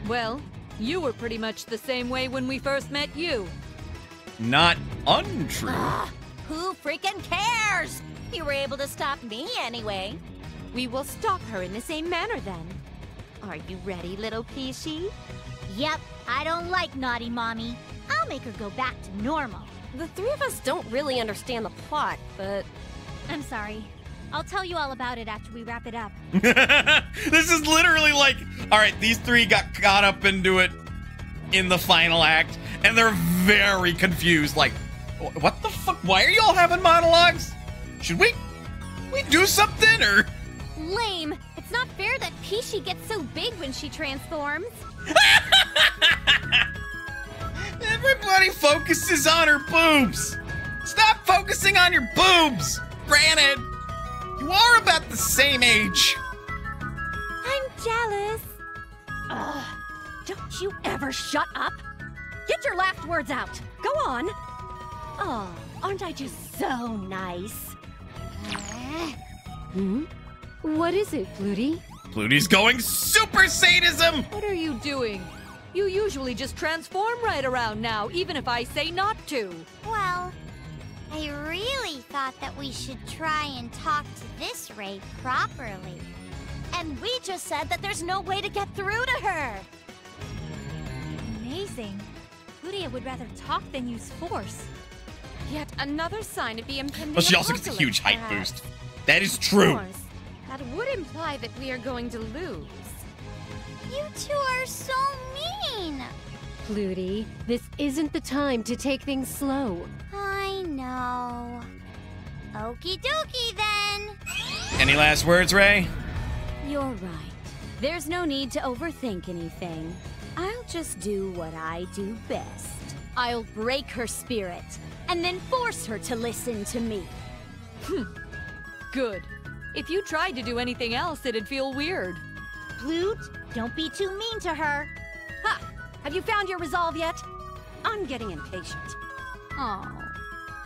Well, you were pretty much the same way when we first met you. Not untrue. Who freaking cares? You were able to stop me anyway. We will stop her in the same manner then. Are you ready, little Peachy? Yep, I don't like naughty mommy. I'll make her go back to normal. The three of us don't really understand the plot, but... I'm sorry. I'll tell you all about it after we wrap it up. This is literally like, all right, these three got caught up into it in the final act, and they're very confused. Like, what the fuck? Why are y'all having monologues? Should we do something, or? Lame. It's not fair that Peachy gets so big when she transforms. Everybody focuses on her boobs. Stop focusing on your boobs. Granted, you are about the same age. I'm jealous. Ugh. Don't you ever shut up? Get your last words out. Go on. Oh, aren't I just so nice? What is it, Plutie? Plutie's going super sadism. What are you doing? You usually just transform right around now, even if I say not to. Well, I really thought that we should try and talk to this Ray properly. And we just said that there's no way to get through to her. Amazing. Plutia would rather talk than use force. Yet another sign of the impending Well, she also gets a huge height boost. That is true. That would imply that we are going to lose. You two are so mean. Plutie, this isn't the time to take things slow. I know. Okie dokie then. Any last words, Ray? You're right. There's no need to overthink anything. I'll just do what I do best. I'll break her spirit, and then force her to listen to me. Good. If you tried to do anything else, it'd feel weird. Plute, don't be too mean to her. Ha! Have you found your resolve yet? I'm getting impatient. Oh,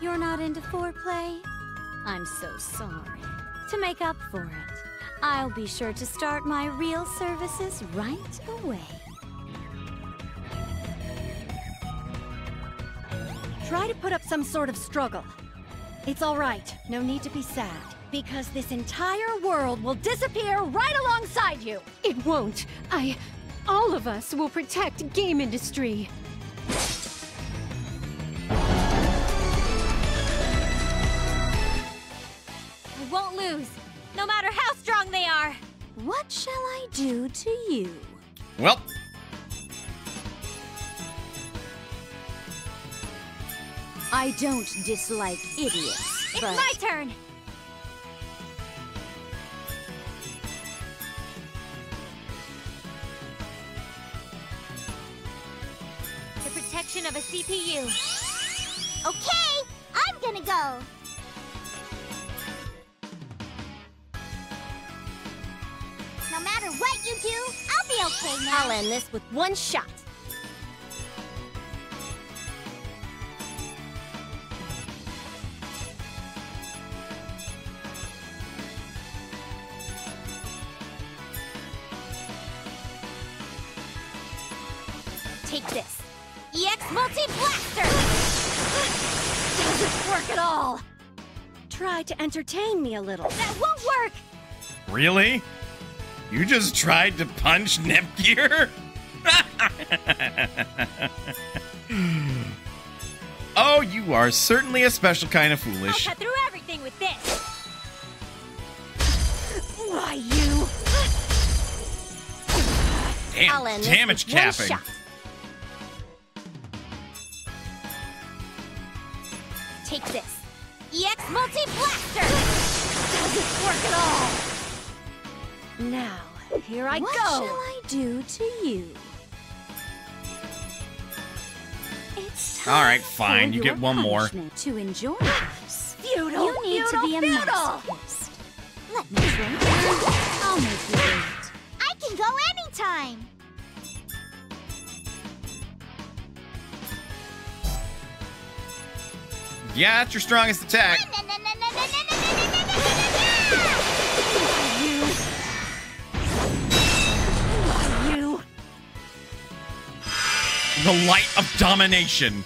you're not into foreplay? I'm so sorry. To make up for it, I'll be sure to start my real services right away. Try to put up some sort of struggle. It's all right. No need to be sad. Because this entire world will disappear right alongside you! It won't. All of us will protect Gameindustri. I won't lose, no matter how strong they are. What shall I do to you? Well. I don't dislike idiots, It's but... my turn. Protection of a CPU. Okay, I'm gonna go. No matter what you do, I'll be okay now. I'll end this with one shot. Take this. EX Multi-Blaster! Doesn't work at all! Try to entertain me a little. That won't work! Really? You just tried to punch Nepgear? Oh, you are certainly a special kind of I'll foolish. cut through everything with this. Why, you? I'll Damn, end this damage with one capping. shot. Take this. EX Multi-Blaster! Doesn't work at all. Now, here I What go. shall I do to you? It's All right, fine. You get one more. To enjoy. Feudal. You need to be a feudal. masochist. Let me drink. I'll make you wait. I can go anytime. Yeah, that's your strongest attack. You. The light of domination.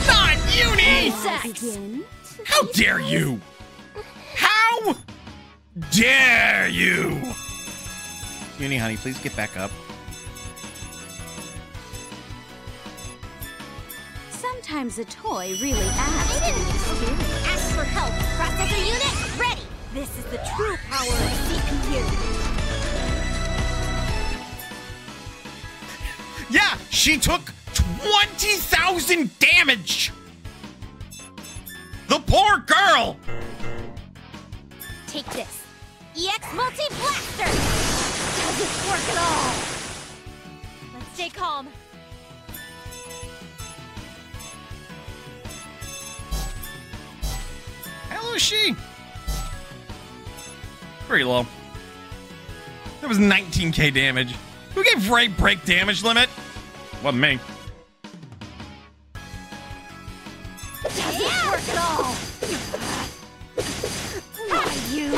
Not Uni! Begin. How dare you? How dare you? Uni, honey, please get back up. Sometimes a toy really adds to the experience. Ask for help. Processor unit, ready. This is the true power of the CPU. Yeah, she took 20,000 damage. The poor girl. Take this. EX Multi-Blaster! Doesn't work at all. Let's stay calm. Hello, she. Pretty low. That was 19k damage. Who gave Ray break damage limit? Wasn't me. Doesn't work at all. Why, you?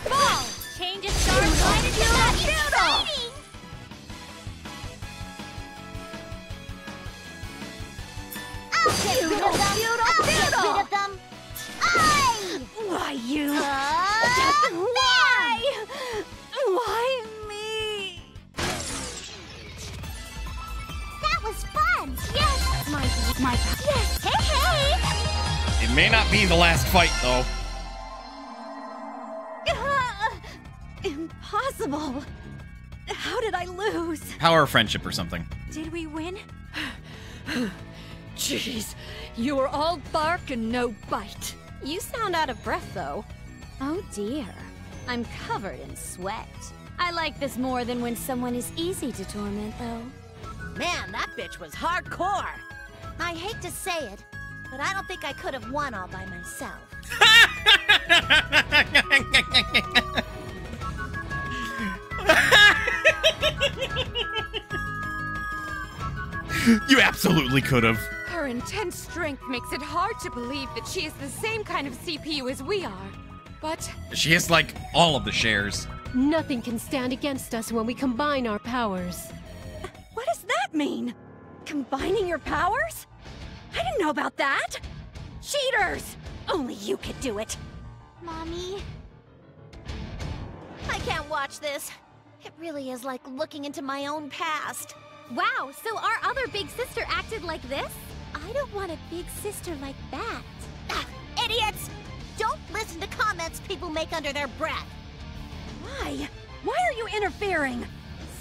Fall! Change its star slide into that feudal! I'll get rid of them! I'll get rid of them! Why, you? Why? Why me? That was fun! Yes! My... Yes! Hey, hey! It may not be the last fight, though. Impossible. How did I lose? Power of friendship or something. Did we win? Jeez, you were all bark and no bite. You sound out of breath, though. Oh dear. I'm covered in sweat. I like this more than when someone is easy to torment, though. Man, that bitch was hardcore. I hate to say it, but I don't think I could have won all by myself. You absolutely could have. Her intense strength makes it hard to believe that she is the same kind of CPU as we are. But She has, like, all of the shares. Nothing can stand against us when we combine our powers. What does that mean? Combining your powers? I didn't know about that. Cheaters! Only you could do it. Mommy? I can't watch this. It really is like looking into my own past. Wow, so our other big sister acted like this? I don't want a big sister like that. Ah, idiots! Don't listen to comments people make under their breath. Why? Why are you interfering?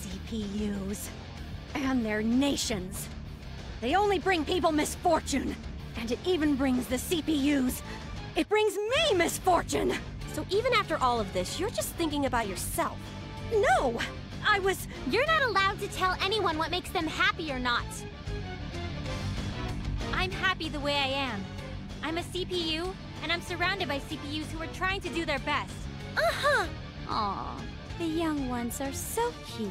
CPUs. And their nations. They only bring people misfortune. And it even brings the CPUs. It brings me misfortune! So even after all of this, you're just thinking about yourself. No! I was... You're not allowed to tell anyone what makes them happy or not. I'm happy the way I am. I'm a CPU, and I'm surrounded by CPUs who are trying to do their best. Uh-huh. Aw, the young ones are so cute.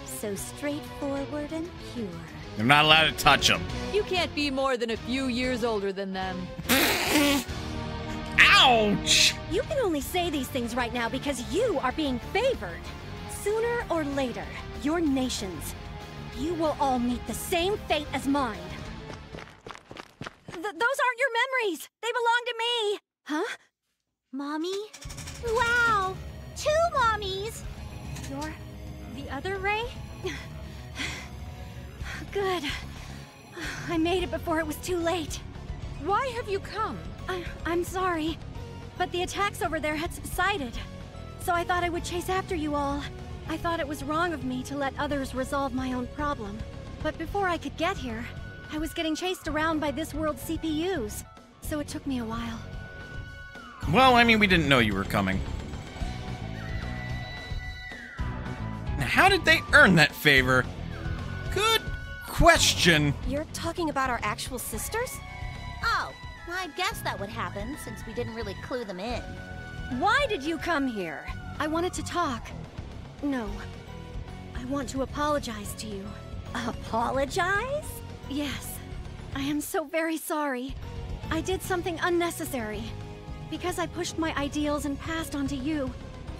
So straightforward and pure. I'm not allowed to touch them. You can't be more than a few years older than them. Ouch! You can only say these things right now because you are being favored. Sooner or later, your nations, you will all meet the same fate as mine. Those aren't your memories! They belong to me! Huh? Mommy? Wow! 2 mommies! You're the other Ray? Good. I made it before it was too late. why have you come? I'm sorry, But the attacks over there had subsided. So I thought I would chase after you all. I thought it was wrong of me to let others resolve my own problem. But before I could get here, I was getting chased around by this world's CPUs. So it took me a while. Well, I mean, we didn't know you were coming. Now, how did they earn that favor? Good question. You're talking about our actual sisters? Oh, I guess that would happen since we didn't really clue them in. Why did you come here? I wanted to talk. No. I want to apologize to you. Apologize? Yes. I am so very sorry. I did something unnecessary. Because I pushed my ideals and passed on to you,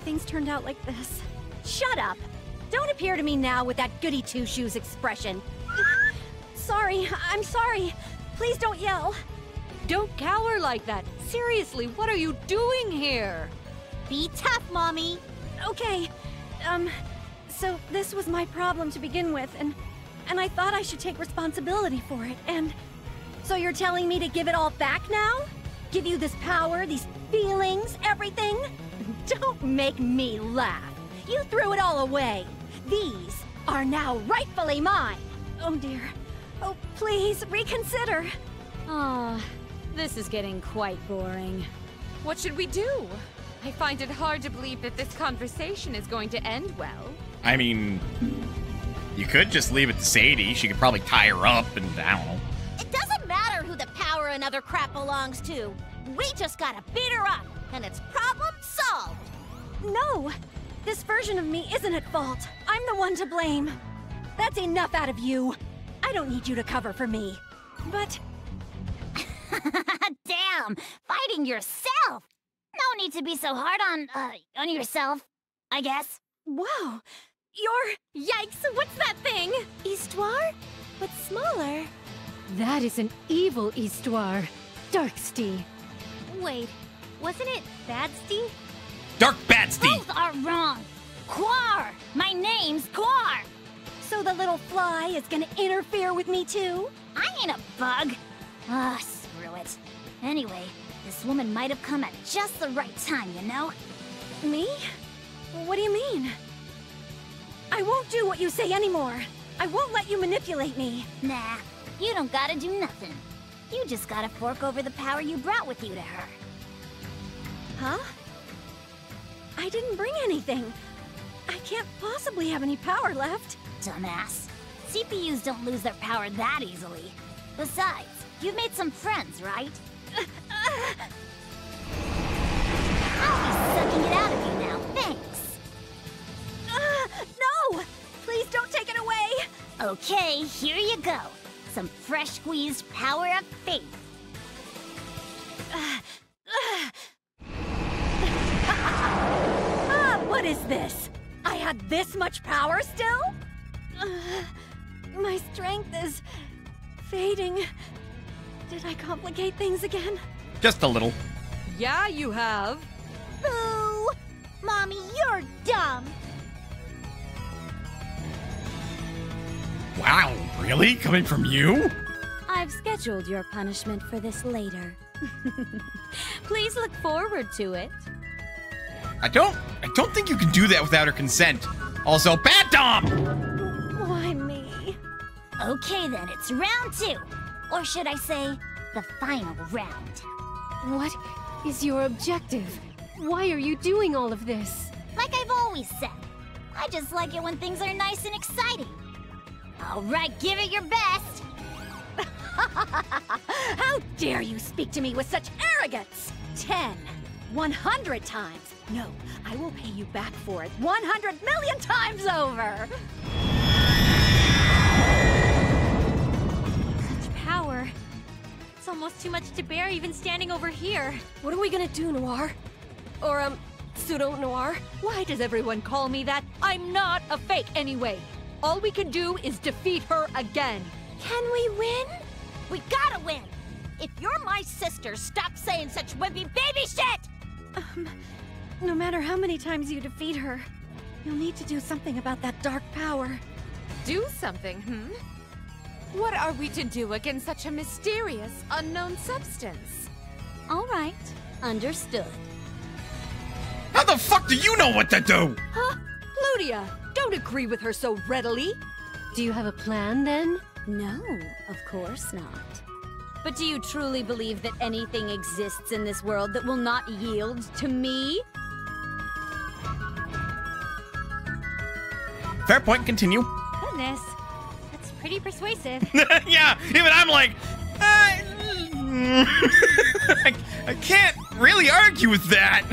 things turned out like this. Shut up! Don't appear to me now with that goody two-shoes expression. Sorry, I'm sorry. Please don't yell. Don't cower like that. Seriously, what are you doing here? Be tough, Mommy. Okay, so this was my problem to begin with, and I thought I should take responsibility for it, and... So you're telling me to give it all back now? Give you this power, these feelings, everything? Don't make me laugh. You threw it all away. These are now rightfully mine. Oh dear. Oh, please, reconsider. Ah, this is getting quite boring. What should we do? I find it hard to believe that this conversation is going to end well. I mean, you could just leave it to Sadie. She could probably tie her up and, I don't know. It doesn't matter who the power and other crap belongs to. We just gotta beat her up, and it's problem solved. No! This version of me isn't at fault. I'm the one to blame. That's enough out of you. I don't need you to cover for me. But... Damn! Fighting yourself! No need to be so hard on yourself, I guess. Wow! You're... Yikes! What's that thing? Histoire? But smaller. That is an evil histoire. Darksty. Wait, wasn't it Badsty? Dark Badsty! Both are wrong! Quar! My name's Quar! So the little fly is gonna interfere with me too? I ain't a bug! Ah, screw it. Anyway, this woman might have come at just the right time, you know? Me? What do you mean? I won't do what you say anymore. I won't let you manipulate me. Nah, you don't gotta do nothing. You just gotta fork over the power you brought with you to her. Huh? I didn't bring anything. I can't possibly have any power left. Dumbass. CPUs don't lose their power that easily. Besides, you've made some friends, right? I'll be sucking it out of you now, thanks. No! Please don't take it away! Okay, here you go. Some fresh squeezed power-up faith. What is this? I had this much power still? My strength is... fading. Did I complicate things again? Just a little. Yeah, you have. Boo! Mommy, you're dumb! Wow, really? Coming from you? I've scheduled your punishment for this later. Please look forward to it. I don't think you can do that without her consent. Also, Bad Dom! Why me? Okay then, it's round 2. Or should I say, the final round. What is your objective? Why are you doing all of this? Like I've always said, I just like it when things are nice and exciting. Alright, give it your best! How dare you speak to me with such arrogance? 10, 100 times. No, I will pay you back for it 100 million times over! Such power. It's almost too much to bear even standing over here. What are we gonna do, Noir? Or, Pseudo-Noir? Why does everyone call me that? I'm not a fake anyway. All we can do is defeat her again. Can we win? We gotta win! If you're my sister, stop saying such wimpy baby shit! No matter how many times you defeat her, you'll need to do something about that dark power. Do something, What are we to do against such a mysterious, unknown substance? Alright, understood. the fuck do you know what to do? Huh? Ludia, don't agree with her so readily. Do you have a plan, then? No, of course not. But do you truly believe that anything exists in this world that will not yield to me? Fair point, continue. Goodness, that's pretty persuasive. Yeah, even I'm like, I can't really argue with that.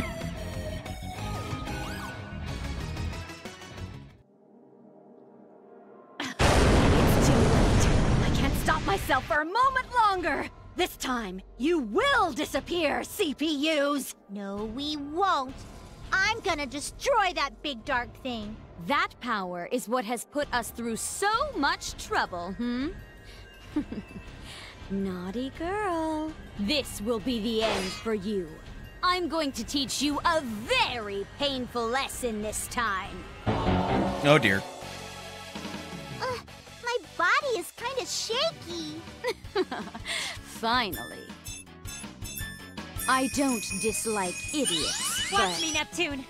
It's too late. I can't stop myself for a moment longer. This time, you will disappear, CPUs. No, we won't. I'm gonna destroy that big dark thing. That power is what has put us through so much trouble, Naughty girl. This will be the end for you. I'm going to teach you a very painful lesson this time. Oh dear. My body is kind of shaky. Finally. I don't dislike idiots, Watch but... me, Neptune.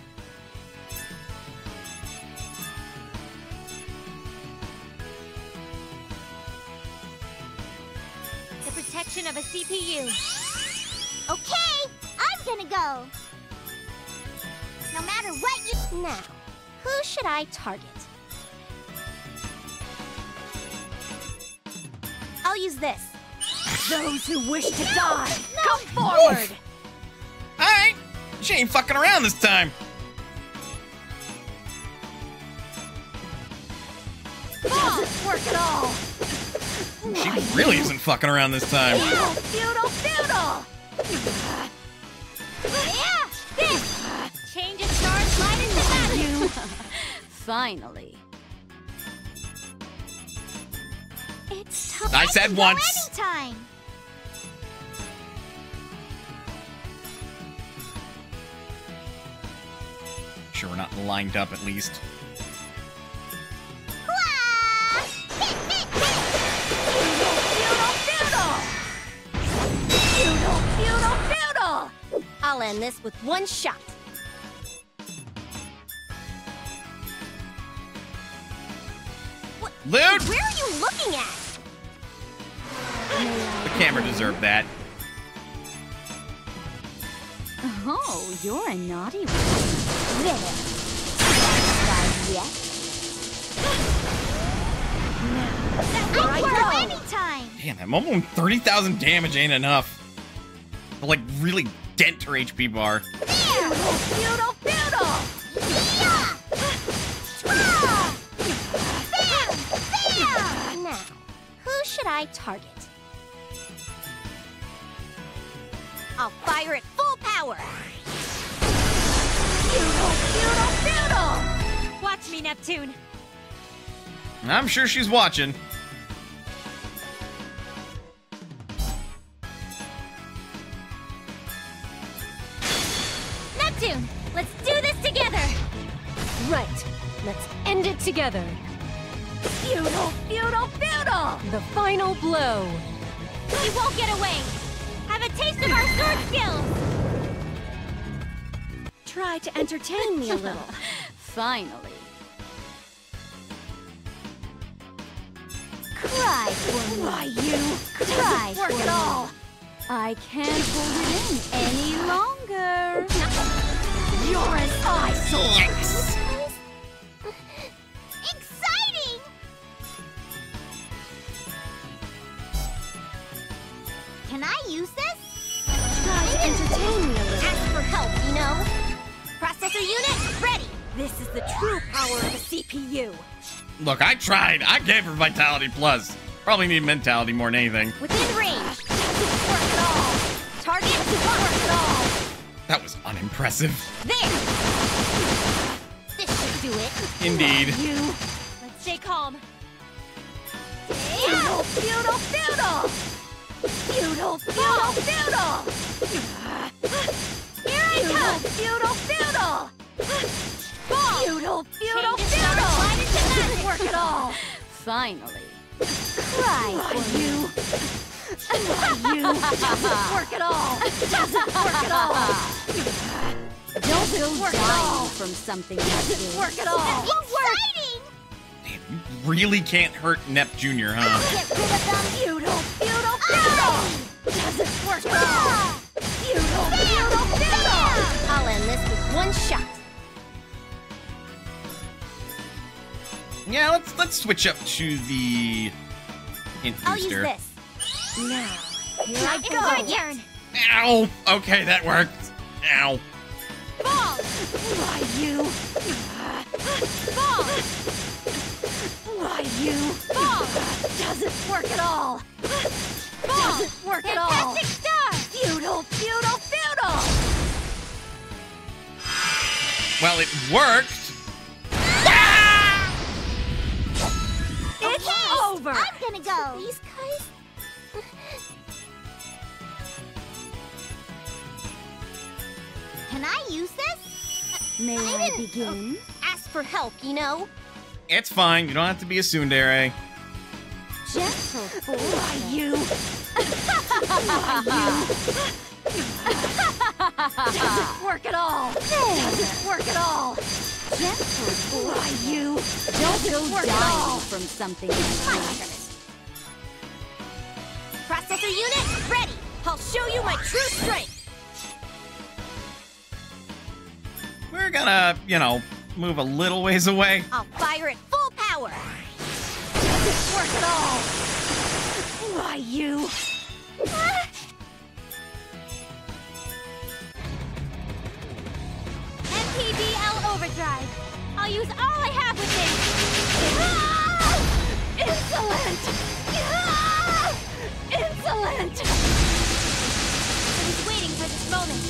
The protection of a CPU. Okay, I'm gonna go. No matter what you... Now, who should I target? I'll use this. Those who wish to die, come forward! Alright, she ain't fucking around this time. Doesn't work at all! She really isn't fucking around this time. Feudal! Yeah! This! Change of stars right into that! Finally. It's time. I said once. Anytime. Sure, we're not lined up at least. Feudal! I'll end this with one shot. Lude! Where are you looking at? The camera deserved that. Oh, you're a naughty one. There. Satisfied yet? Now, I go anytime. Damn, that moment 30,000 damage ain't enough. To, like, really dent her HP bar. Feudal! Yeah! Ah! Bam! Bam! Now, who should I target? I'll fire at full power. Feudal! Watch me, Neptune. I'm sure she's watching. Neptune, let's do this together. Right. Let's end it together. Feudal! The final blow. You won't get away. Have a taste of our sword skills. Try to entertain me a little. Finally. Cry for me. Why, you Cry doesn't work for at me. all. I can't hold it in any longer. You're an eyesore. Yes! Exciting! Can I use this? Try to entertain me a little. Ask for help, you know. Processor unit, ready. This is the true power of a CPU. Look, I tried. I gave her Vitality Plus. Probably need Mentality more than anything. Within range. Doesn't work at all. Target, doesn't work at all. That was unimpressive. There. This should do it. Indeed. You. Let's stay calm. Feudal! Here I come. Feudal! Slide into that. Doesn't work at all. Finally. Cry for me. You doesn't work at all. Doesn't work at all. Don't Doesn't work at all. From something doesn't work at all. Exciting! Damn, you really can't hurt Nep Jr., huh? Get rid of them! Feudal, feudal, feudal! Doesn't work at all! Feudal, feudal, feudal! I'll end this with one shot. Yeah, let's switch up to the hint I'll use booster. this. Now, here I It's go. my turn. Ow! Okay, that worked. Ow. Fall! Why you? Fall! Why you? Fall! Doesn't work at all. Doesn't work at all. Fantastic start! Feudal, feudal, feudal! Well, it worked. It's over! I'm gonna go. These guys. Can I use this? May I begin? Ask for help, you know. It's fine. You don't have to be a tsundere. Gentle fool. Why you? Why you? Doesn't work at all. Doesn't work at all. Gentle fool. Why you? Doesn't work at all. From something else. Processor unit, ready. I'll show you my true strength. We're gonna, move a little ways away. I'll fire at full power. Doesn't work at all. Why you? MPDL overdrive. I'll use all I have with this. Insolent! Insolent! I was waiting for this moment.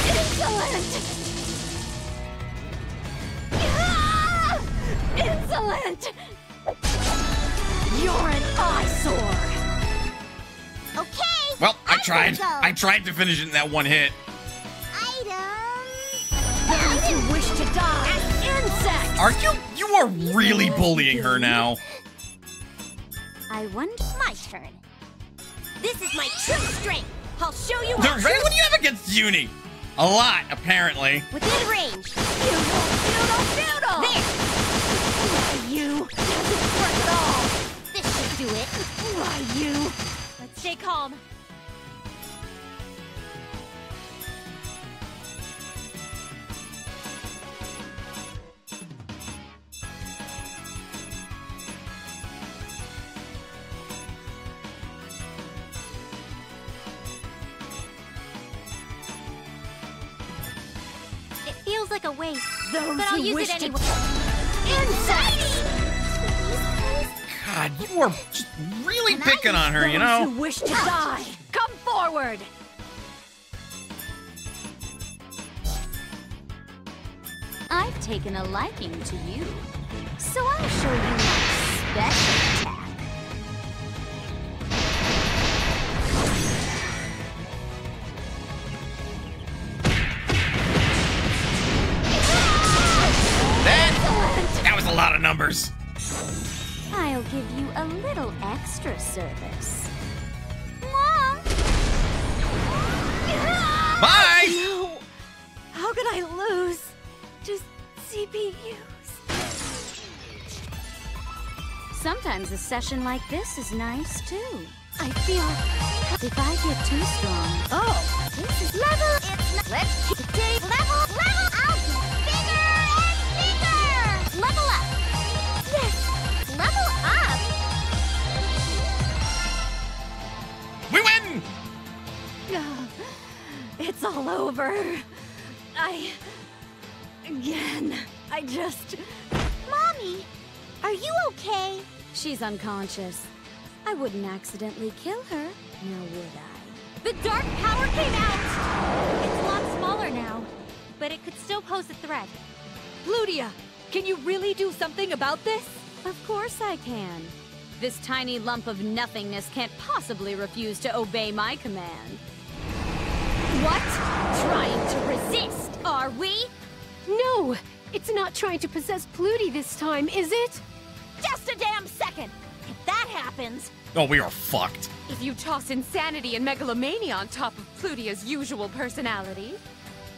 Insolent! Insolent! You're an eyesore! Okay! Well, I I'm tried. gonna go. I tried to finish it in that one hit. Those who wish to die as insects! You are really bullying her now. I wonder. My turn. This is my true strength. I'll show you The my Ray, what do you have against Uni? A lot, apparently. within range. Feudal! Feudal! There. Why you? Doesn't work at all! This should do it. Why you? Let's stay calm. It feels like a waste, Those but I'll who use wish it to anyway. insects! God, you are just really Can I picking on her, Those you know? who wish to die, come forward! I've taken a liking to you, so I'll show you my special attack. That was a lot of numbers. I'll give you a little extra service. Mom! Bye! No! How could I lose? Just CPUs. Sometimes a session like this is nice too. I feel... If I get too strong, Oh! This is level. It's not. Let's keep it level. I'll get bigger and bigger. Level up. Yes. Level up. We win! It's all over. Again, I just... Mommy, are you okay? she's unconscious. I wouldn't accidentally kill her, now would I? The dark power came out! It's a lot smaller now, but it could still pose a threat. Ludia, can you really do something about this? Of course I can. This tiny lump of nothingness can't possibly refuse to obey my command. What? Trying to resist, are we? No! It's not trying to possess Pluty this time, is it? Just a damn second. If that happens, Oh, we are fucked. If you toss insanity and megalomania on top of Plutia's usual personality.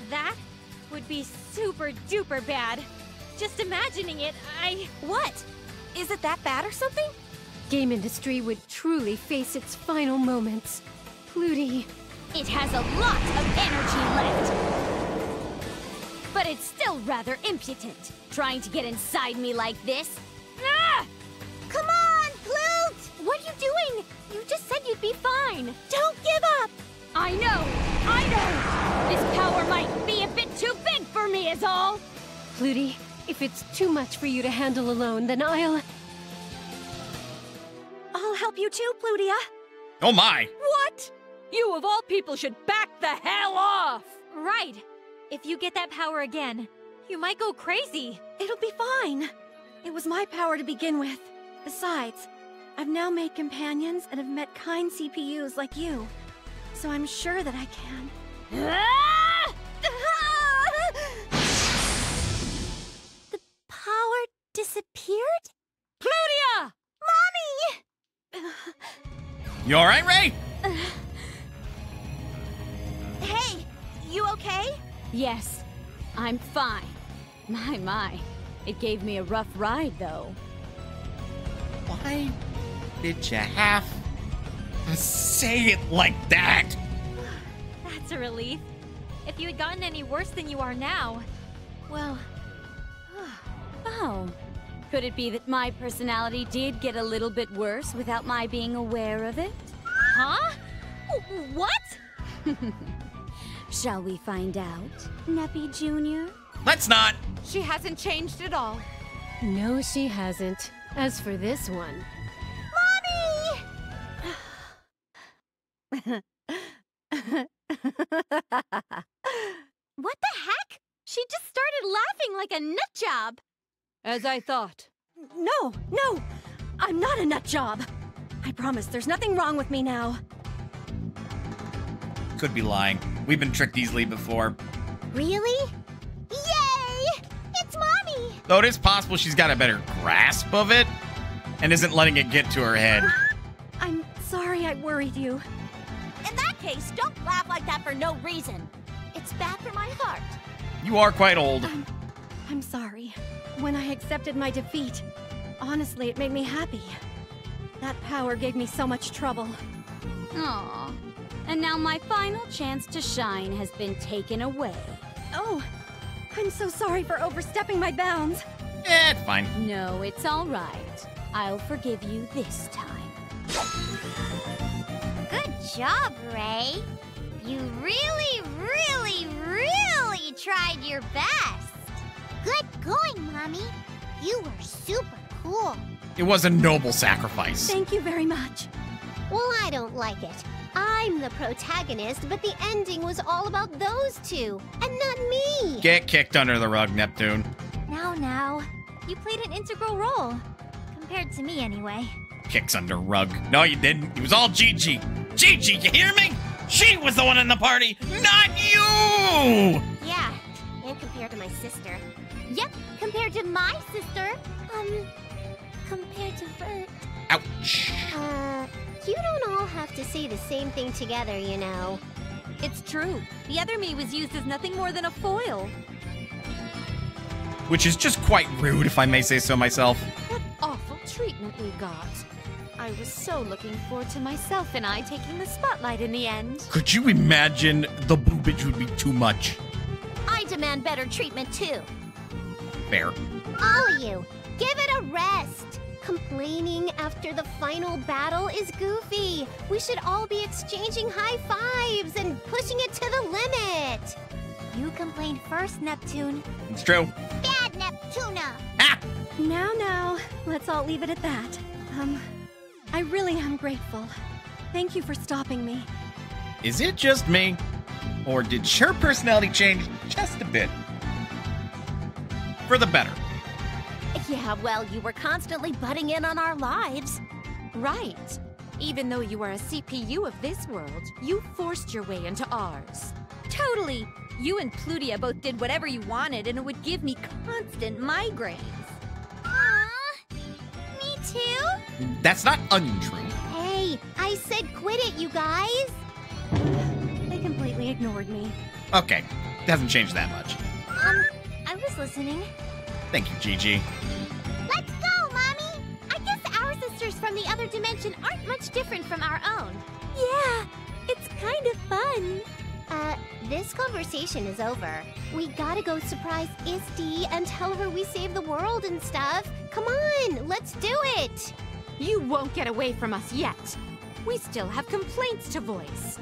That would be super duper bad. Just imagining it, What? Is it that bad or something? Gameindustri would truly face its final moments. Plutie. It has a lot of energy left. But it's still rather impudent, trying to get inside me like this. Ah! Come on, Plute! What are you doing? You just said you'd be fine. Don't give up! I know! This power might be a bit too big for me is all! Plutie, if it's too much for you to handle alone, then I'll help you too, Plutia. Oh my! What? You of all people should back the hell off! Right. If you get that power again, you might go crazy. It'll be fine. It was my power to begin with. Besides, I've now made companions and have met kind CPUs like you. So I'm sure that I can. The power disappeared? Plutia! Mommy! You alright, Ray? Hey, you okay? Yes, I'm fine. My. It gave me a rough ride, though. Why did you have to say it like that? That's a relief. If you had gotten any worse than you are now, well... Oh. Could it be that my personality did get a little bit worse without my being aware of it? Huh? What? Shall we find out, Neppy Jr.? Let's not! She hasn't changed at all. No, she hasn't. As for this one... Mommy! What the heck? She just started laughing like a nut job. As I thought. No! I'm not a nut job. I promise there's nothing wrong with me now. Could be lying. We've been tricked easily before. Really? Yay! It's Mommy! Though it is possible she's got a better grasp of it and isn't letting it get to her head. I'm sorry I worried you. In that case, don't laugh like that for no reason. It's bad for my heart. You are quite old. I'm sorry. When I accepted my defeat, honestly, it made me happy. That power gave me so much trouble. Aww. And now my final chance to shine has been taken away. Oh, I'm so sorry for overstepping my bounds. It's fine. No, it's all right. I'll forgive you this time. Good job, Ray. You really tried your best. Good going, Mommy. You were super cool. It was a noble sacrifice. Thank you very much. Well, I don't like it. I'm the protagonist, but the ending was all about those two, and not me. Get kicked under the rug, Neptune. Now. You played an integral role. Compared to me, anyway. Kicks under rug. No, you didn't. It was all Gigi. Gigi, you hear me? She was the one in the party, not you! Yeah, and compared to my sister. Yep, compared to my sister. Compared to Bert. Ouch. You don't all have to say the same thing together, you know. It's true. The other me was used as nothing more than a foil. Which is just quite rude, if I may say so myself. What awful treatment we got. I was so looking forward to myself and I taking the spotlight in the end. Could you imagine the boobage would be too much? I demand better treatment, too. Fair. All of you, give it a rest. Complaining after the final battle is goofy. We should all be exchanging high fives and pushing it to the limit. You complained first, Neptune. It's true. Bad Neptuna! Ah! Now, let's all leave it at that. I really am grateful. Thank you for stopping me. Is it just me? Or did her personality change just a bit? For the better. Yeah, well, you were constantly butting in on our lives. Right. Even though you are a CPU of this world, you forced your way into ours. Totally! You and Plutia both did whatever you wanted and it would give me constant migraines. Aww, me too? That's not untrue. Hey, said quit it, you guys! They completely ignored me. Okay, hasn't changed that much. I was listening. Thank you, Gigi. Let's go, Mommy! I guess our sisters from the other dimension aren't much different from our own. Yeah, it's kind of fun. This conversation is over. We gotta go surprise Isti and tell her we saved the world and stuff. Come on, let's do it! You won't get away from us yet. We still have complaints to voice.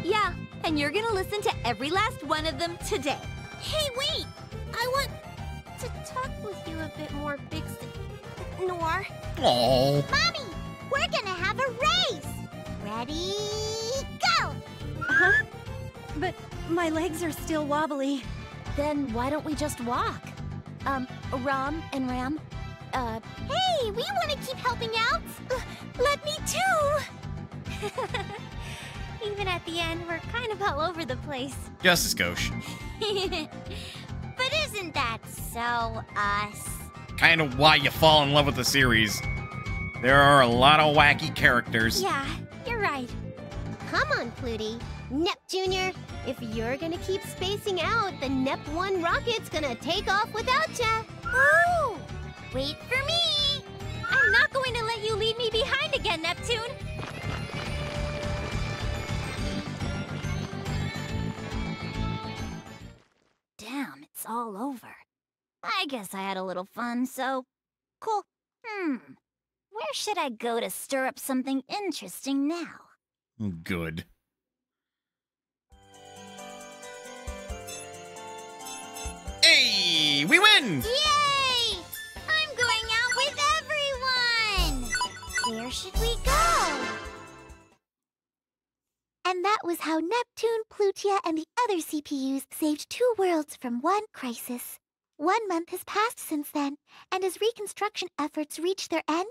Yeah, and you're gonna listen to every last one of them today. Hey, wait! I want to talk with you a bit more, Big Noir. Oh. Mommy, we're gonna have a race! Ready, go! Huh? But my legs are still wobbly. Then why don't we just walk? Rom and Ram, Hey, we want to keep helping out! Let me too! Even at the end, we're kind of all over the place. Just a skosh. But isn't that so us? Kind of why you fall in love with the series. There are a lot of wacky characters. Yeah, you're right. Come on, Pluty. Nep Jr., if you're gonna keep spacing out, the Nep 1 rocket's gonna take off without ya. Oh! Wait for me! I'm not going to let you leave me behind again, Neptune! damn, it's all over. I guess I had a little fun, so cool. Where should I go to stir up something interesting now? Good. Hey, we win! Yay! I'm going out with everyone! Where should we go? And that was how Neptune, Plutia, and the other CPUs saved 2 worlds from one crisis. 1 month has passed since then, and as reconstruction efforts reach their end,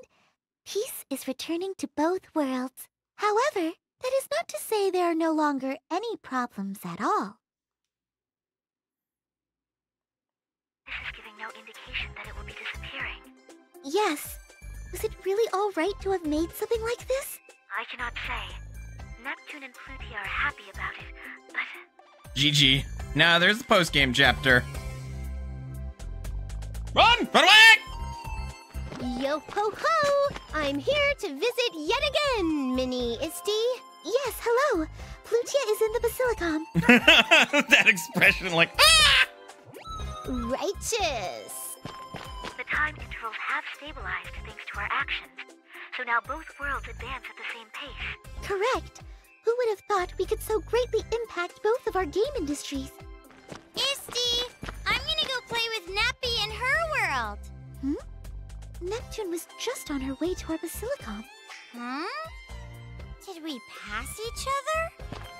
peace is returning to both worlds. However, that is not to say there are no longer any problems at all. This is giving no indication that it will be disappearing. Yes. Was it really all right to have made something like this? I cannot say. Neptune and Plutia are happy about it, but... GG. Now there's the post-game chapter. Run! Run away! Yo ho ho! I'm here to visit yet again, Mini Isti. Yes, hello. Plutia is in the Basilicom. That expression like, ah! Righteous. The time intervals have stabilized thanks to our actions, so now both worlds advance at the same pace. Correct. Who would have thought we could so greatly impact both of our game industries? Isti, I'm gonna go play with Nappy in her world. Neptune was just on her way to our Basilicom. Did we pass each other?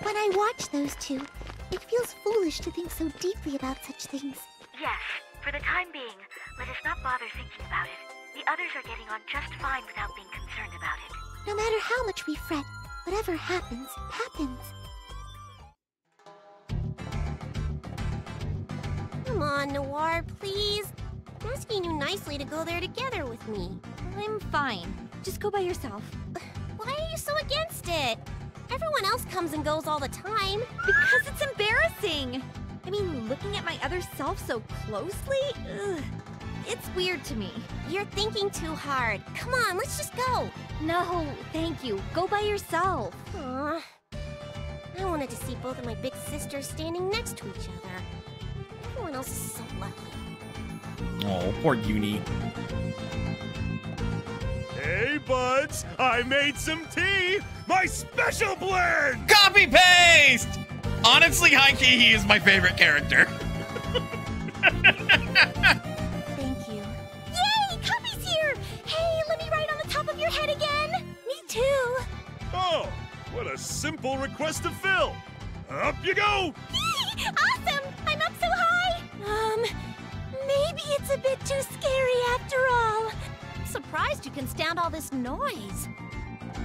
When I watch those two, it feels foolish to think so deeply about such things. Yes, for the time being, let us not bother thinking about it. The others are getting on just fine without being concerned about it. No matter how much we fret, whatever happens, happens. Come on, Noir, please. I'm asking you nicely to go there together with me. I'm fine. Just go by yourself. Why are you so against it? Everyone else comes and goes all the time. Because it's embarrassing. I mean, looking at my other self so closely? Ugh. It's weird to me. You're thinking too hard. Come on, let's just go. No, thank you. Go by yourself. Aw. I wanted to see both of my big sisters standing next to each other. Everyone else is so lucky. Oh, poor Uni. Hey, buds! I made some tea! My special blend! Copy paste! Honestly, high-key, he is my favorite character. Thank you. Yay! Copy's here! Hey, let me ride on the top of your head again! Me too! Oh, what a simple request to fill! Up you go! Yay! Awesome! I'm up so high! Maybe it's a bit too scary after all. I'm surprised you can stand all this noise.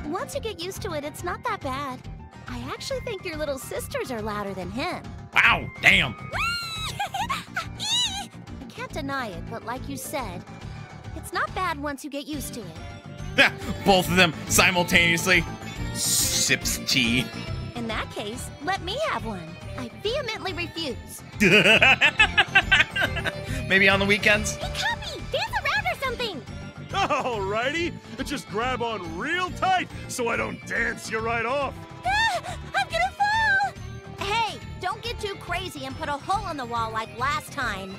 Once you get used to it, it's not that bad. I actually think your little sisters are louder than him. Wow, damn. I can't deny it, but like you said, it's not bad once you get used to it. Both of them simultaneously. Sips tea. In that case, let me have one. I vehemently refuse. Maybe on the weekends? Hey, Copy! Dance around or something! Alrighty, just grab on real tight so I don't dance you right off. Ah, I'm gonna fall! Hey, don't get too crazy and put a hole in the wall like last time.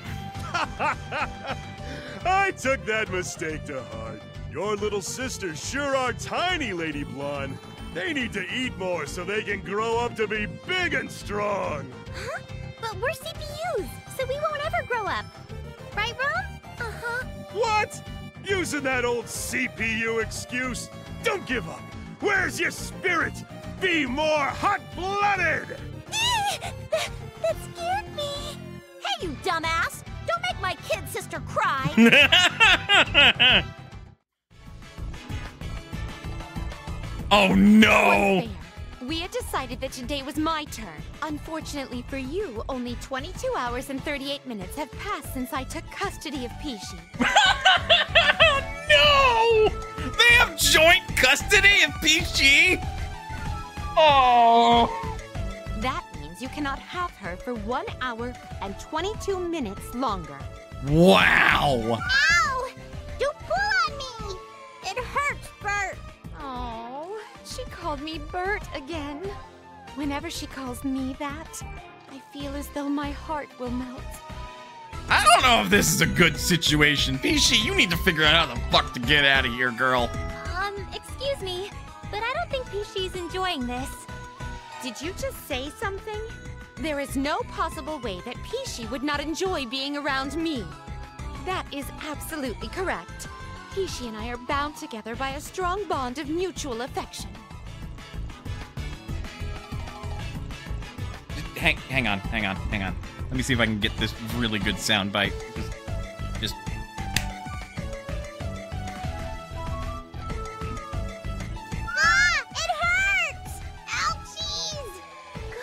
I took that mistake to heart. Your little sisters sure are tiny, Lady Blonde. They need to eat more so they can grow up to be big and strong. Huh? But we're CPUs, so we won't ever grow up. Right, Ron? Uh-huh. What? Using that old CPU excuse? Don't give up. Where's your spirit? Be more hot-blooded! That scared me. Hey, you dumbass! Don't make my kid sister cry. Oh no! We had decided that today was my turn. Unfortunately for you, only 22 hours and 38 minutes have passed since I took custody of Pishi. No! They have joint custody of Pishi? Oh! That means you cannot have her for 1 hour and 22 minutes longer. Wow! Ow! Don't pull on me! It hurts, Bert. Oh, she called me Bert again. Whenever she calls me that, I feel as though my heart will melt. I don't know if this is a good situation. Pishi, you need to figure out how the fuck to get out of here, girl. Excuse me, but I don't think Pishi's enjoying this. Did you just say something? There is no possible way that Pishi would not enjoy being around me. That is absolutely correct. Pishi and I are bound together by a strong bond of mutual affection. Hang on. Let me see if I can get this really good sound bite. Just. Ah! It hurts! Ouchies!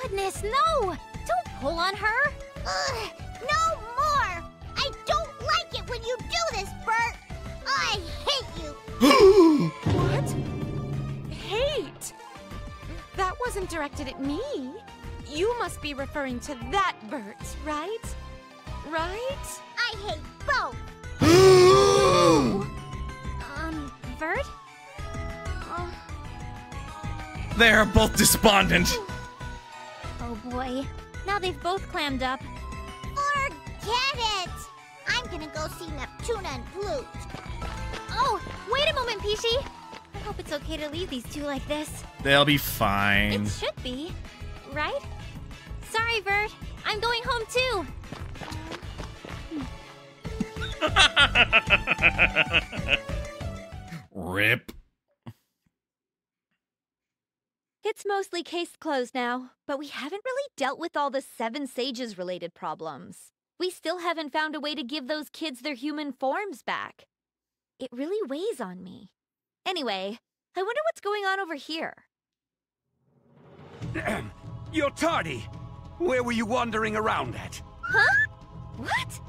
Goodness, no! Don't pull on her! Ugh, no more! I don't like it when you do this, Bert! I hate you! What? Hate? That wasn't directed at me. You must be referring to that Bert, right? Right? I hate both! Bert? They're both despondent. Oh boy. Now they've both clammed up. Forget it! I'm gonna go see Neptuna and Pluto. Oh, wait a moment, Pishi. I hope it's okay to leave these two like this. They'll be fine. It should be, right? Sorry, Bert. I'm going home too. Rip. It's mostly case closed now, but we haven't really dealt with all the Seven Sages related problems. We still haven't found a way to give those kids their human forms back. It really weighs on me. Anyway, I wonder what's going on over here. You're tardy. Where were you wandering around at? Huh? What?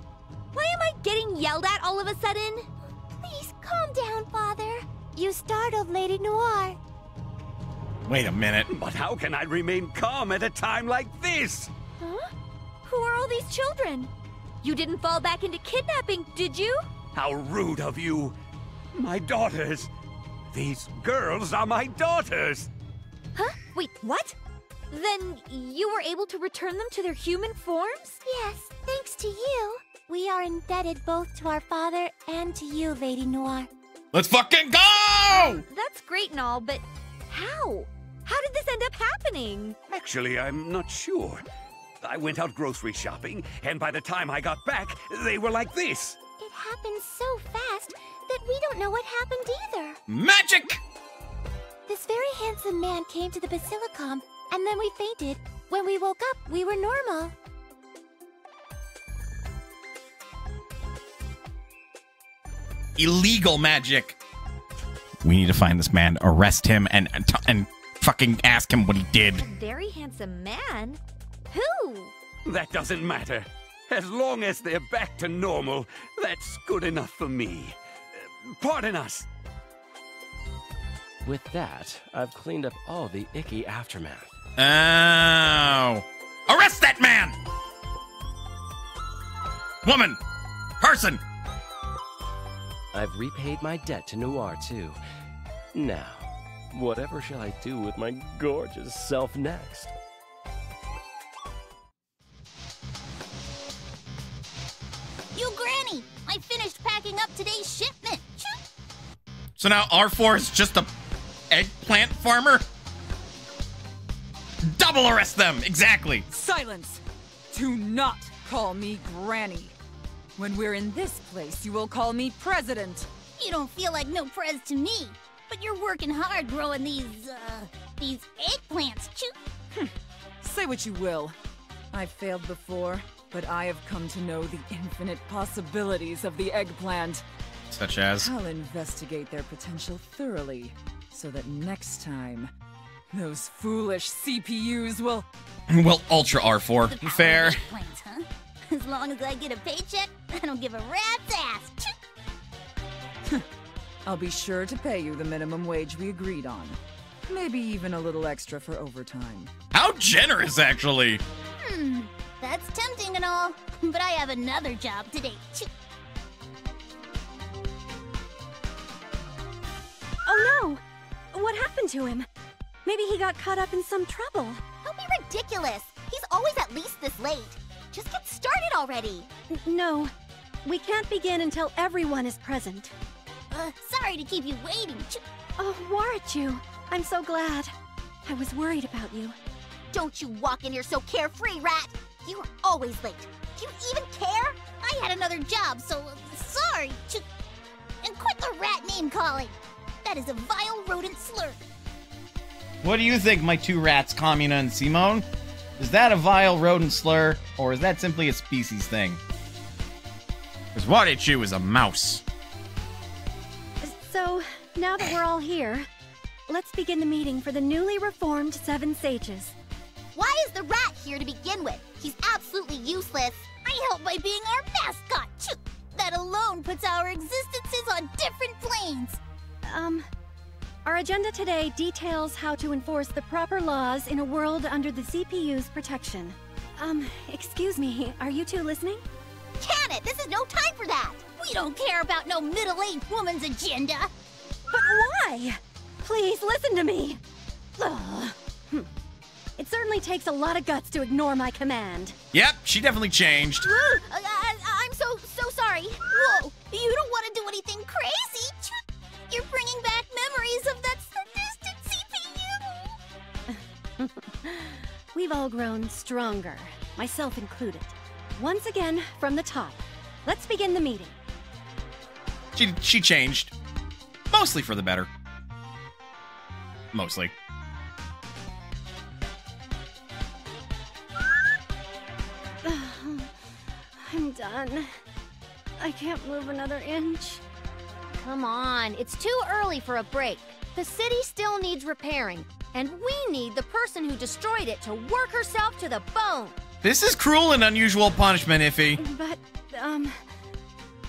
Why am I getting yelled at all of a sudden? Please calm down, Father. You startled Lady Noir. Wait a minute. But how can I remain calm at a time like this? Huh? Who are all these children? You didn't fall back into kidnapping, did you? How rude of you. My daughters. These girls are my daughters. Huh? Wait, what? Then you were able to return them to their human forms? Yes, thanks to you. We are indebted both to our father and to you, Lady Noir. Let's fucking go! That's great and all, but how? How did this end up happening? Actually, I'm not sure. I went out grocery shopping, and by the time I got back, they were like this. It happened so fast that we don't know what happened either. Magic! This very handsome man came to the Basilicom, and then we fainted. When we woke up, we were normal. Illegal magic. We need to find this man, arrest him, and fucking ask him what he did. A very handsome man? Who? That doesn't matter. As long as they're back to normal, that's good enough for me. Pardon us. With that, I've cleaned up all the icky aftermath. Oh. Arrest that man! Woman! Person! I've repaid my debt to Noir, too. Now, whatever shall I do with my gorgeous self next? You Granny! I finished packing up today's shipment. So now Arfoire is just a eggplant farmer? Double arrest them! Exactly! Silence! Do not call me Granny. When we're in this place, you will call me President. You don't feel like no prez to me, but you're working hard growing these eggplants. Say what you will. I've failed before, but I have come to know the infinite possibilities of the eggplant. Such as? I'll investigate their potential thoroughly, so that next time, those foolish CPUs will... Well, Ultra Arfoire. Fair. Eggplants, huh? As long as I get a paycheck, I don't give a rat's ass. I'll be sure to pay you the minimum wage we agreed on. Maybe even a little extra for overtime. How generous, actually. That's tempting and all, but I have another job today. Oh no! What happened to him? Maybe he got caught up in some trouble. Don't be ridiculous. He's always at least this late. Just get started already. No, we can't begin until everyone is present. Sorry to keep you waiting. Oh, Warachu, I'm so glad. I was worried about you. Don't you walk in here so carefree, rat. You are always late. Do you even care? I had another job, so sorry. And quit the rat name calling. That is a vile rodent slur. What do you think, my two rats, Kamina and Simone? Is that a vile rodent slur, or is that simply a species thing? Because Warachu is a mouse. So, now that we're all here, let's begin the meeting for the newly reformed Seven Sages. Why is the rat here to begin with? He's absolutely useless. I help by being our mascot. That alone puts our existences on different planes. Our agenda today details how to enforce the proper laws in a world under the CPU's protection. Excuse me, are you two listening? Can it? This is no time for that. We don't care about no middle-aged woman's agenda. But why? Please listen to me. Ugh. It certainly takes a lot of guts to ignore my command. Yep, she definitely changed. I'm so sorry. Whoa, you don't want to do anything crazy. You're bringing back memories of that sadistic CPU. We've all grown stronger, myself included. Once again, from the top. Let's begin the meeting. She changed. Mostly for the better. Mostly. I'm done. I can't move another inch. Come on, it's too early for a break. The city still needs repairing, and we need the person who destroyed it to work herself to the bone. This is cruel and unusual punishment, Iffy. But,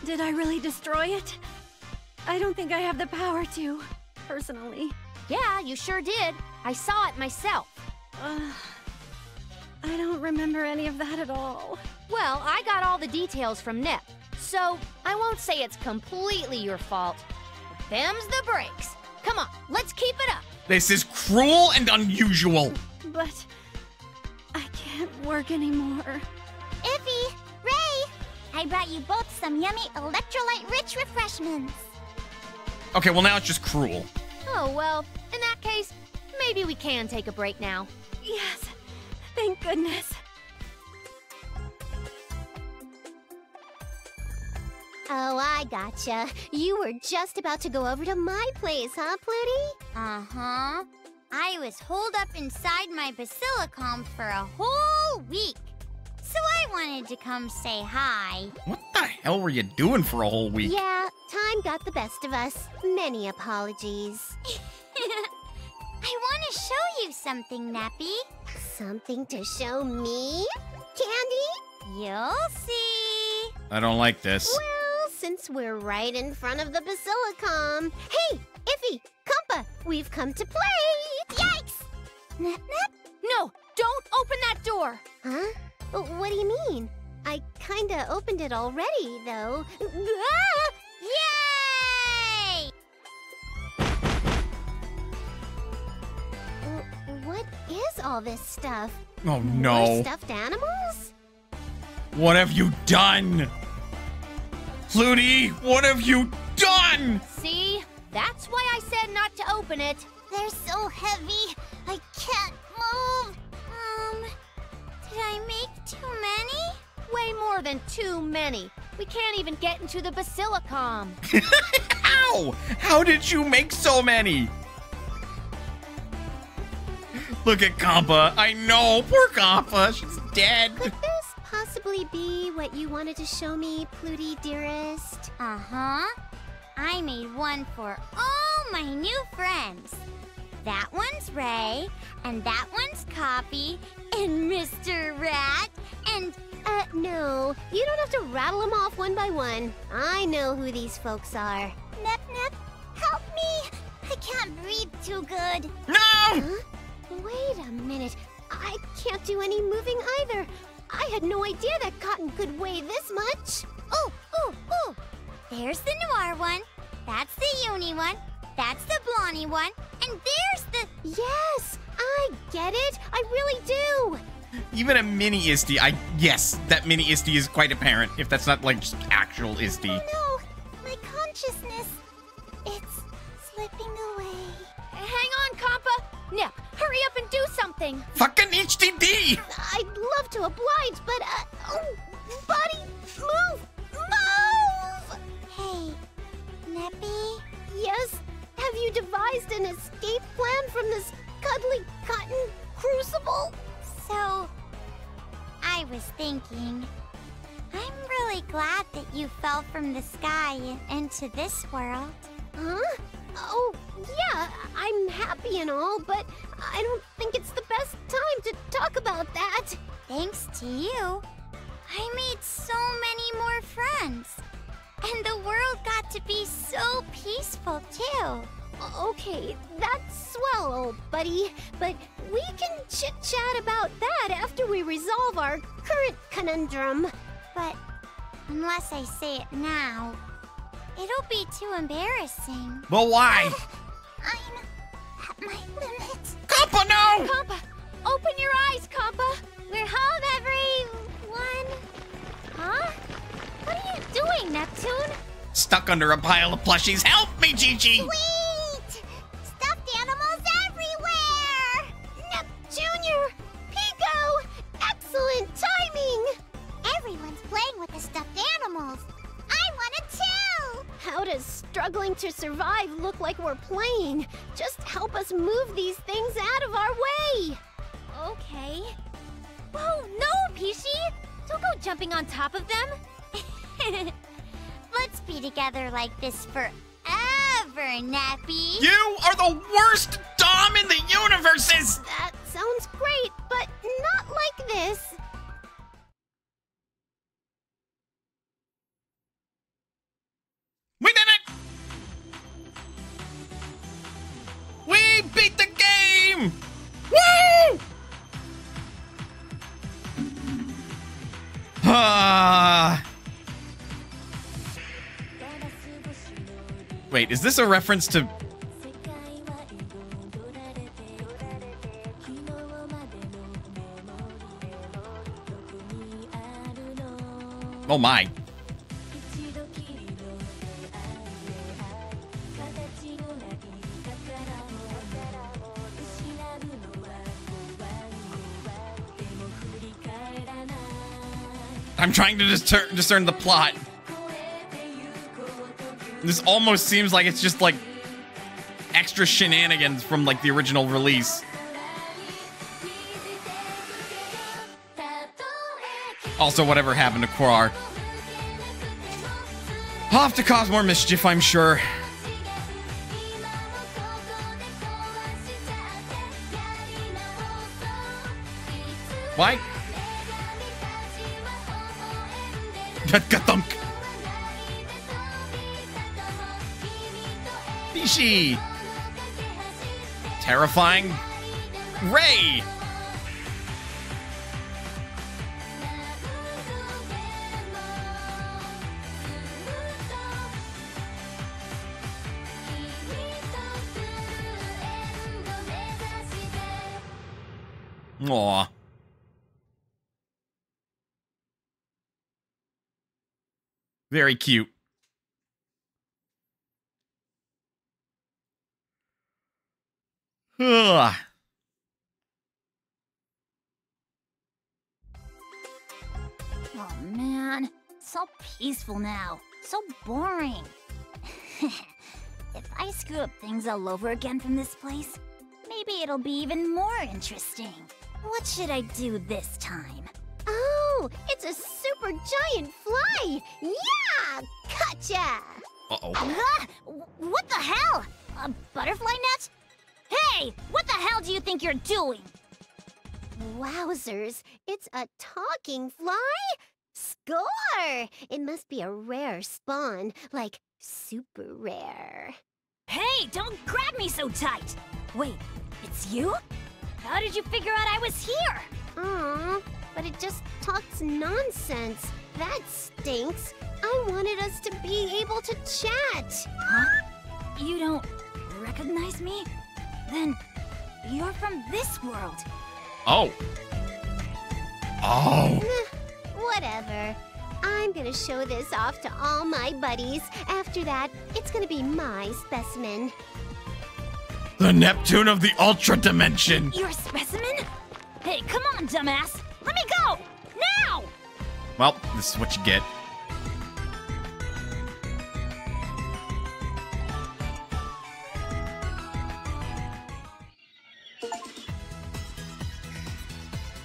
did I really destroy it? I don't think I have the power to, personally. Yeah, you sure did. I saw it myself. I don't remember any of that at all. Well, I got all the details from Nep, so I won't say it's completely your fault. Them's the breaks. Come on, let's keep it up. This is cruel and unusual. But I can't work anymore. Iffy, Ray, I brought you both some yummy electrolyte-rich refreshments. Okay, well now it's just cruel. Oh, well, in that case, maybe we can take a break now. Yes, thank goodness. Oh, I gotcha. You were just about to go over to my place, huh, Pluty? Uh-huh. I was holed up inside my basilicom for a whole week. So I wanted to come say hi. What the hell were you doing for a whole week? Yeah, time got the best of us. Many apologies. I want to show you something, Nappy. Something to show me? Candy? You'll see. I don't like this. Well, since we're right in front of the basilicom. Hey, Iffy, Compa, we've come to play! Yikes! Nep Nep? No, don't open that door! Huh? What do you mean? I kinda opened it already, though. Ah! Yay! What is all this stuff? Oh no. More stuffed animals? What have you done? Flutie, what have you done? See? That's why I said not to open it. They're so heavy, I can't move. Did I make too many? Way more than too many. We can't even get into the basilicom. How? How did you make so many? Look at Compa. I know, poor Compa. She's dead. Could this possibly be what you wanted to show me, Plutie dearest? Uh-huh. I made one for all my new friends. That one's Ray, and that one's Coffee, and Mr. Rat, and... No. You don't have to rattle them off one by one. I know who these folks are. Nep Nep, help me! I can't breathe too good. No! Huh? Wait a minute. I can't do any moving either. I had no idea that cotton could weigh this much. Ooh, ooh, ooh! There's the Noir one, that's the Uni one, that's the Blondie one, and there's the... Yes! I get it! I really do! Even a mini Isty, yes, that mini Isty is quite apparent, if that's not, like, just actual Isty. Oh no! My consciousness, it's slipping away. Hang on, Compa! Nep, hurry up and do something! Fucking HDD! I'd love to oblige, but, oh, buddy, move! Move! Hey, Neppy? Yes? Have you devised an escape plan from this cuddly cotton crucible? So, I was thinking, I'm really glad that you fell from the sky into this world. Huh? Oh, yeah, I'm happy and all, but I don't think it's the best time to talk about that. Thanks to you, I made so many more friends. And the world got to be so peaceful, too. Okay, that's swell, old buddy, but we can chit-chat about that after we resolve our current conundrum. But unless I say it now, it'll be too embarrassing. Well, why? I'm at my limit. Compa, no! Compa, open your eyes, Compa! We're home, everyone. Huh? What are you doing, Neptune? Stuck under a pile of plushies. Help me, Gigi! Sweet! Stuffed animals everywhere! Nep Jr., Pico, excellent timing! Everyone's playing with the stuffed animals. I want it too! How does struggling to survive look like we're playing? Just help us move these things out of our way! Okay. Whoa, no, Pishi! Don't go jumping on top of them! Let's be together like this forever, Nappy! You are the worst Dom in the universes! That sounds great, but not like this. We did it! We beat the game! Woo! Wait, is this a reference to... Oh my. I'm trying to discern the plot. This almost seems like it's just like extra shenanigans from like the original release. Also, whatever happened to Quar. Off to cause more mischief, I'm sure. Why? These she? Terrifying Ray. Aw. Very cute. Ugh. Oh man, so peaceful now. So boring. If I screw up things all over again from this place, maybe it'll be even more interesting. What should I do this time? Oh, it's a super giant fly! Yeah! Gotcha! Uh-oh. What the hell? A butterfly net? Hey! What the hell do you think you're doing? Wowzers, it's a talking fly? Score! It must be a rare spawn, like super rare. Hey, don't grab me so tight! Wait, it's you? How did you figure out I was here? Aw, but it just talks nonsense. That stinks. I wanted us to be able to chat. Huh? You don't recognize me? Then you're from this world. Oh. Oh. Whatever. I'm gonna show this off to all my buddies. After that, it's gonna be my specimen. The Neptune of the Ultradimension. Your specimen? Hey, come on, dumbass. Let me go! Now! Well, this is what you get.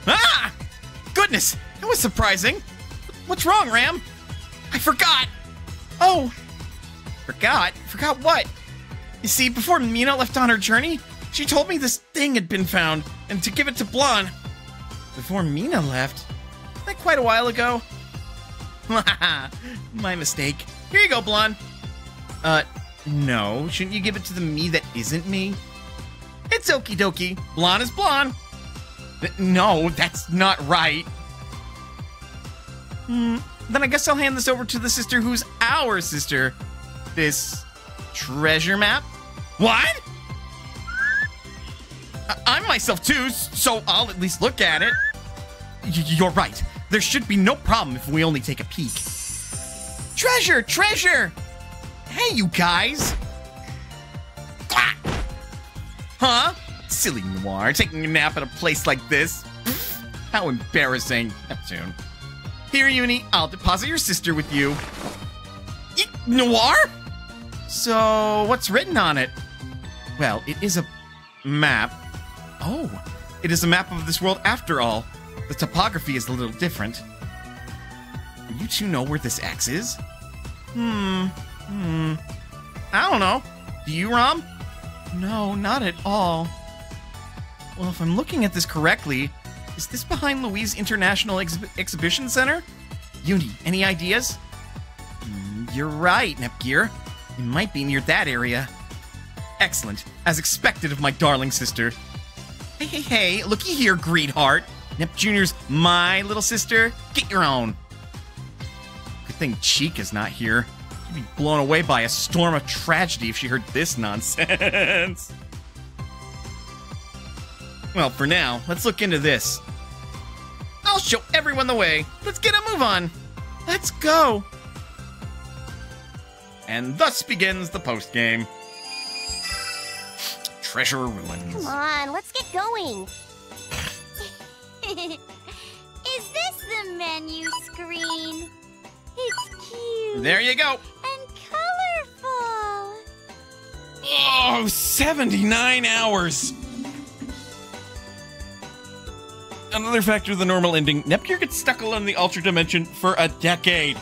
Ah! Goodness, that was surprising. What's wrong, Ram? I forgot. Oh. Forgot? Forgot what? You see, before Mina left on her journey, she told me this thing had been found, and to give it to Blonde. Before Mina left? Isn't that quite a while ago? My mistake. Here you go, Blonde. No. Shouldn't you give it to the me that isn't me? It's okie dokie. Blonde is blonde. No, that's not right. Then I guess I'll hand this over to the sister who's our sister. This treasure map? What? I'm myself too, so I'll at least look at it. You're right. There should be no problem if we only take a peek. Treasure! Treasure! Hey, you guys! Ah! Huh? Silly Noir, taking a nap at a place like this. How embarrassing. Neptune. Here, Uni, I'll deposit your sister with you. Noir? So, what's written on it? Well, it is a map. Oh, it is a map of this world after all. The topography is a little different. You two know where this X is? I don't know. Do you, Rom? No, not at all. Well, if I'm looking at this correctly, is this behind Louise International Exhibition Center? Uni, any ideas? You're right, Nepgear. It might be near that area. Excellent, as expected of my darling sister. Hey, looky here, Greedheart. Nep Jr.'s my little sister. Get your own. Good thing Chica's not here. She'd be blown away by a storm of tragedy if she heard this nonsense. Well, for now, let's look into this. I'll show everyone the way. Let's get a move on. Let's go. And thus begins the post-game. Treasure Ruins. Come on, let's get going. Is this the menu screen? It's cute. There you go. And colorful. Oh, 79 hours. Another factor of the normal ending, Nepgear gets stuck alone in the Ultradimension for a decade.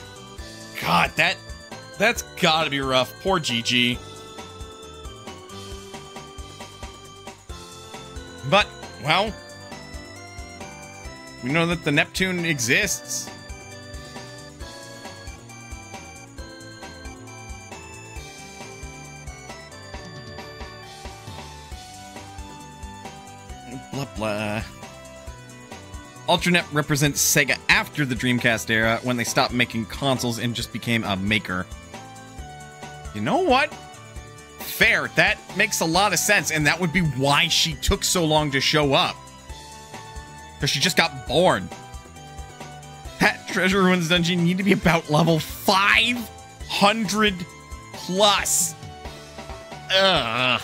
God, that's gotta be rough. Poor Gigi. But, well, we know that the Neptune exists. blah. Ultranet represents Sega after the Dreamcast era, when they stopped making consoles and just became a maker. You know what? Fair. That makes a lot of sense, and that would be why she took so long to show up. Because she just got born. That Treasure Ruins dungeon need to be about level 500 plus. Ugh.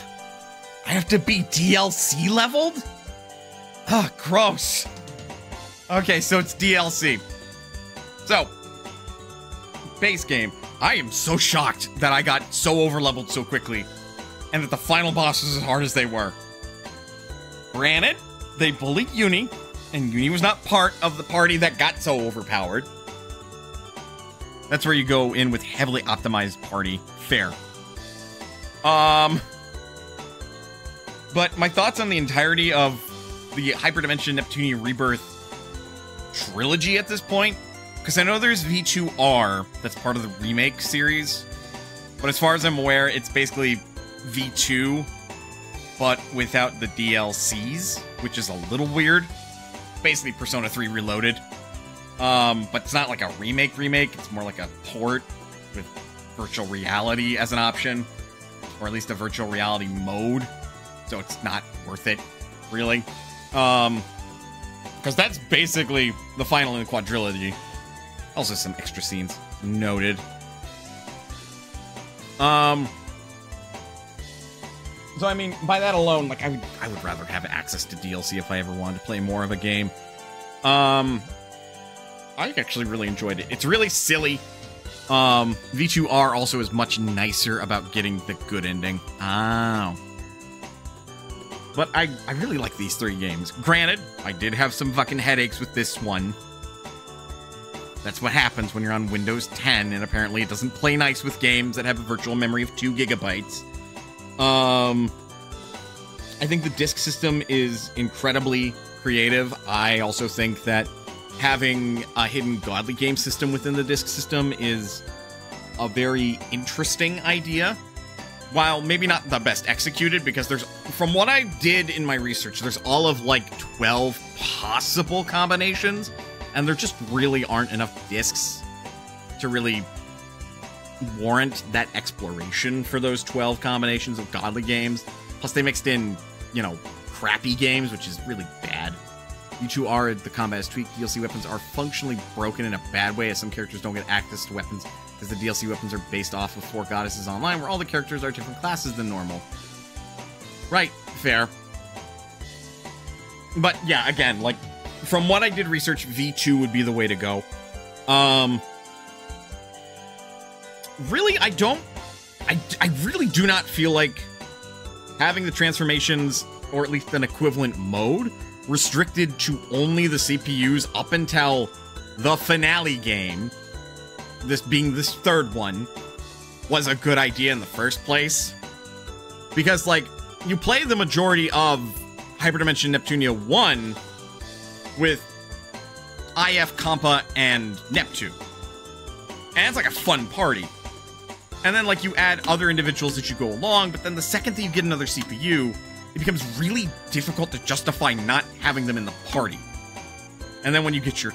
I have to be DLC leveled? Ugh, gross. Okay, so it's DLC. So, base game. I am so shocked that I got so overleveled so quickly, and that the final boss was as hard as they were. Granted, they bullied Uni, and Uni was not part of the party that got so overpowered. That's where you go in with heavily optimized party. Fair. But my thoughts on the entirety of the Hyperdimension Neptunia Rebirth trilogy at this point, because I know there's V2R that's part of the remake series, but as far as I'm aware, it's basically V2, but without the DLCs, which is a little weird. Basically Persona 3 Reloaded. But it's not like a remake, it's more like a port with virtual reality as an option, or at least a virtual reality mode, so it's not worth it, really. Because that's basically the final in the quadrilogy. Also some extra scenes noted. So I mean, by that alone, like I would rather have access to DLC if I ever wanted to play more of a game. I actually really enjoyed it. It's really silly. V2R also is much nicer about getting the good ending. Oh. But I really like these three games. Granted, I did have some fucking headaches with this one. That's what happens when you're on Windows 10, and apparently it doesn't play nice with games that have a virtual memory of 2 gigabytes. I think the disc system is incredibly creative. I also think that having a hidden godly game system within the disc system is a very interesting idea. While maybe not the best executed, because there's, from what I did in my research, there's all of like 12 possible combinations, and there just really aren't enough discs to really warrant that exploration for those 12 combinations of godly games. Plus they mixed in, you know, crappy games, which is really bad. V2R, the combat is tweaked. DLC weapons are functionally broken in a bad way, as some characters don't get access to weapons, because the DLC weapons are based off of 4 Goddesses Online, where all the characters are different classes than normal. Right, fair. But yeah, again, like, from what I did research, V2 would be the way to go. Really, I really do not feel like having the transformations, or at least an equivalent mode, restricted to only the CPUs up until the finale game, this being this third one, was a good idea in the first place. Because, like, you play the majority of Hyperdimension Neptunia 1 with IF, Compa, and Neptune. And it's like a fun party. And then, like, you add other individuals as you go along, but then the second that you get another CPU, it becomes really difficult to justify not having them in the party. And then when you get your,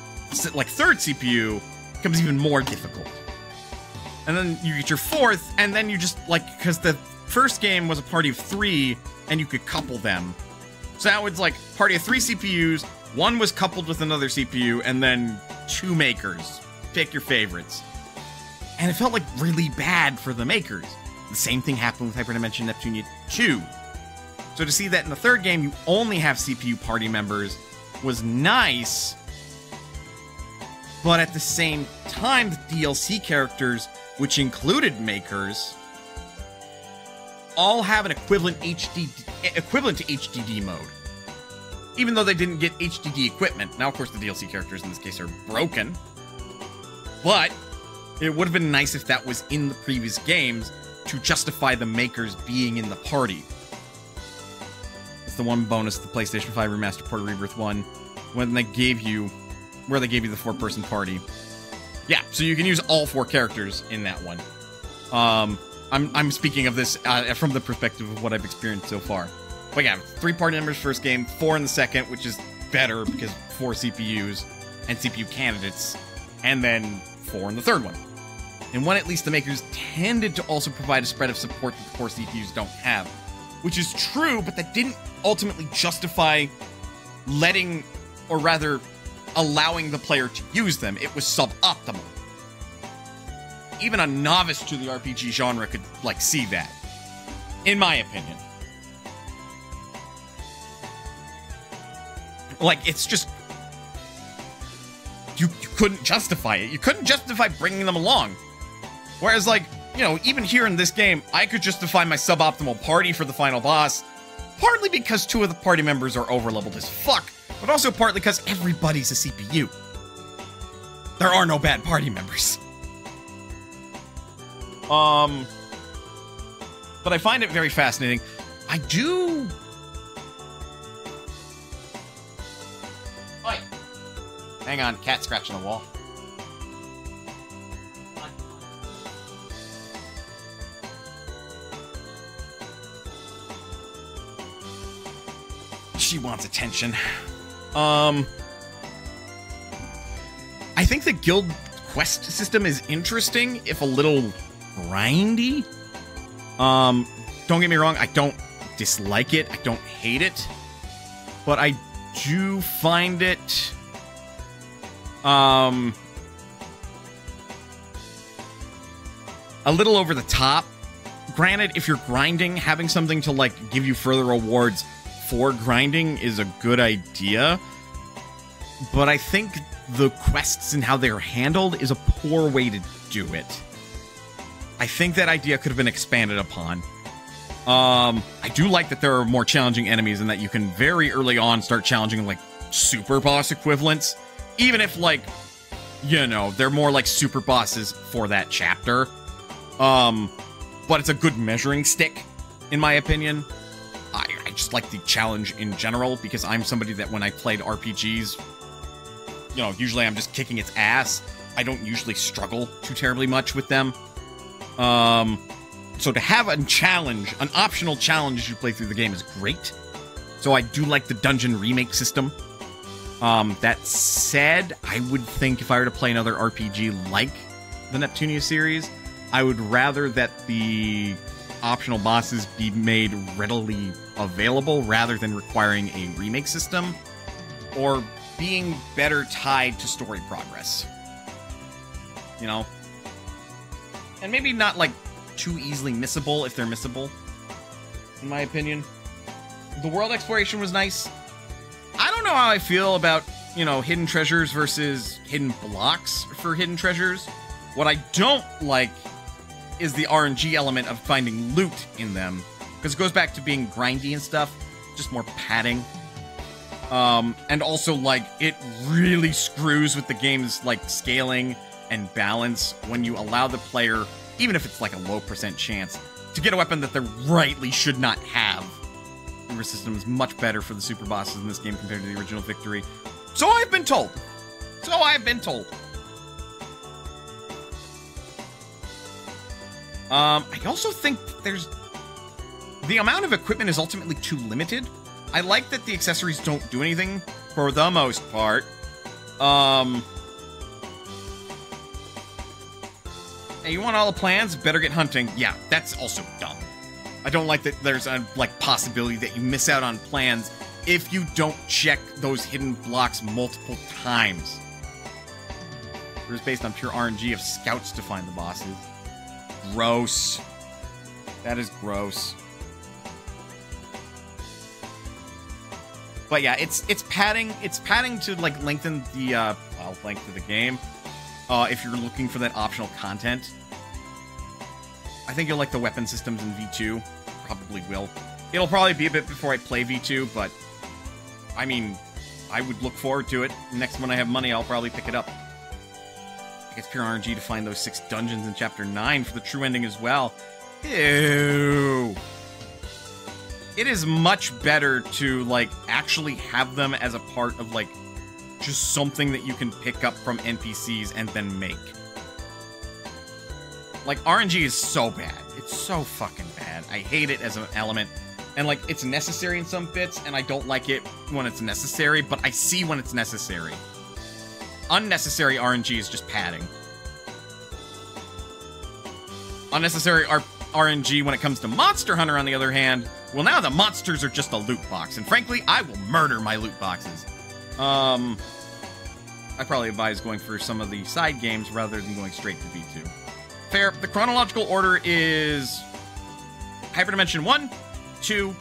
like, third CPU, it becomes even more difficult. And then you get your fourth, and then you just, like, because the first game was a party of 3, and you could couple them. So now it's like, party of 3 CPUs, 1 was coupled with another CPU, and then 2 makers. Pick your favorites. And it felt like really bad for the makers. The same thing happened with Hyperdimension Neptunia 2. So to see that in the third game you only have CPU party members was nice, but at the same time the DLC characters, which included makers, all have an equivalent to HDD mode. Even though they didn't get HDD equipment. Now, of course, the DLC characters in this case are broken. But it would have been nice if that was in the previous games to justify the makers being in the party. It's the one bonus the PlayStation 5 Remastered Port of Rebirth 1, when they gave you, where they gave you the 4-person party. Yeah, so you can use all 4 characters in that one. I'm speaking of this from the perspective of what I've experienced so far. But yeah, 3 party members first game, 4 in the second, which is better because 4 CPUs and CPU candidates, and then 4 in the third one. And one, at least the makers tended to also provide a spread of support that the 4 CPUs don't have. Which is true, but that didn't ultimately justify letting, or rather, allowing the player to use them. It was suboptimal. Even a novice to the RPG genre could, like, see that. In my opinion. Like, it's just... You couldn't justify it. You couldn't justify bringing them along. Whereas, like, you know, even here in this game, I could justify my suboptimal party for the final boss, partly because 2 of the party members are overleveled as fuck, but also partly because everybody's a CPU. There are no bad party members. But I find it very fascinating. I do... Oi. Hang on, cat scratching the wall. She wants attention. I think the guild quest system is interesting, if a little grindy. Don't get me wrong, I don't dislike it, I don't hate it, but I do find it a little over the top. Granted, if you're grinding, having something to, like, give you further rewards for grinding is a good idea, but I think the quests and how they're handled is a poor way to do it. I think that idea could have been expanded upon. I do like that there are more challenging enemies and that you can very early on start challenging, like, super boss equivalents, even if, like, you know, they're more like super bosses for that chapter. But it's a good measuring stick, in my opinion. I just like the challenge in general, because I'm somebody that when I played RPGs, you know, usually I'm just kicking its ass. I don't usually struggle too terribly much with them. So to have a challenge, an optional challenge as you play through the game is great. So I do like the dungeon remake system. That said, I would think if I were to play another RPG like the Neptunia series, I would rather that the optional bosses be made readily available rather than requiring a remake system or being better tied to story progress. You know? And maybe not, like, too easily missable if they're missable, in my opinion. The world exploration was nice. I don't know how I feel about, you know, hidden treasures versus hidden blocks for hidden treasures. What I don't like is the RNG element of finding loot in them, because it goes back to being grindy and stuff, just more padding. And also, like, it really screws with the game's, like, scaling and balance when you allow the player, even if it's like a low % chance, to get a weapon that they rightly should not have. The River system is much better for the super bosses in this game compared to the original Victory. So I've been told. So I've been told. I also think there's... the amount of equipment is ultimately too limited. I like that the accessories don't do anything for the most part. Hey, you want all the plans? Better get hunting. Yeah, that's also dumb. I don't like that there's a, like, possibility that you miss out on plans if you don't check those hidden blocks multiple times. It was based on pure RNG of scouts to find the bosses. Gross. That is gross. But yeah, it's padding to, like, lengthen the length of the game. If you're looking for that optional content. I think you'll like the weapon systems in V2. Probably will. It'll probably be a bit before I play V2, but I mean, I would look forward to it. Next when I have money, I'll probably pick it up. I guess pure RNG to find those 6 dungeons in Chapter 9 for the true ending as well. Ew. It is much better to, like, actually have them as a part of, like, just something that you can pick up from NPCs and then make. Like, RNG is so bad. It's so fucking bad. I hate it as an element. And, like, it's necessary in some bits, and I don't like it when it's necessary, but I see when it's necessary. Unnecessary RNG is just padding. Unnecessary RNG when it comes to Monster Hunter, on the other hand, well, now the monsters are just a loot box, and frankly, I will murder my loot boxes. I probably advise going for some of the side games rather than going straight to V2. Fair. The chronological order is Hyperdimension 1, 2,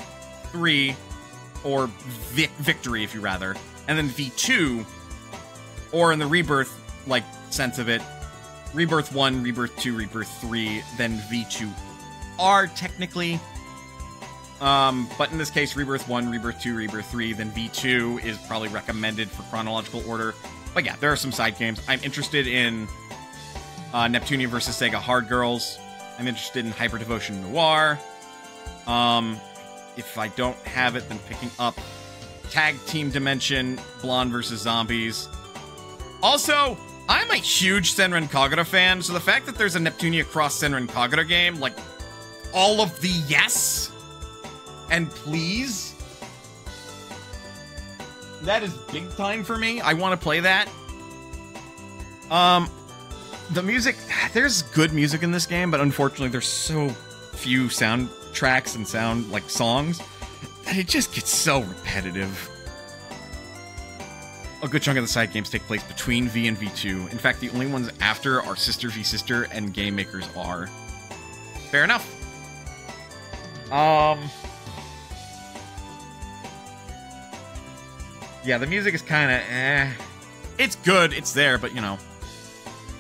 3, or Victory, if you rather, and then V2, or in the Rebirth, like, sense of it, Rebirth 1, Rebirth 2, Rebirth 3, then V2 are technically, but in this case, Rebirth 1, Rebirth 2, Rebirth 3, then V2 is probably recommended for chronological order. But yeah, there are some side games. I'm interested in Neptunia vs. Sega Hard Girls. I'm interested in Hyper Devotion Noir. If I don't have it, then picking up Tag Team Dimension, Blonde vs. Zombies. Also, I'm a huge Senran Kagura fan, so the fact that there's a Neptunia cross Senran Kagura game, like, all of the yes and please, that is big time for me. I want to play that. The music, there's good music in this game, but unfortunately there's so few soundtracks and songs that it just gets so repetitive. A good chunk of the side games take place between V and V2. In fact, the only ones after are Sister v Sister and Game Makers R. Fair enough. Yeah, the music is kind of It's good, it's there, but you know.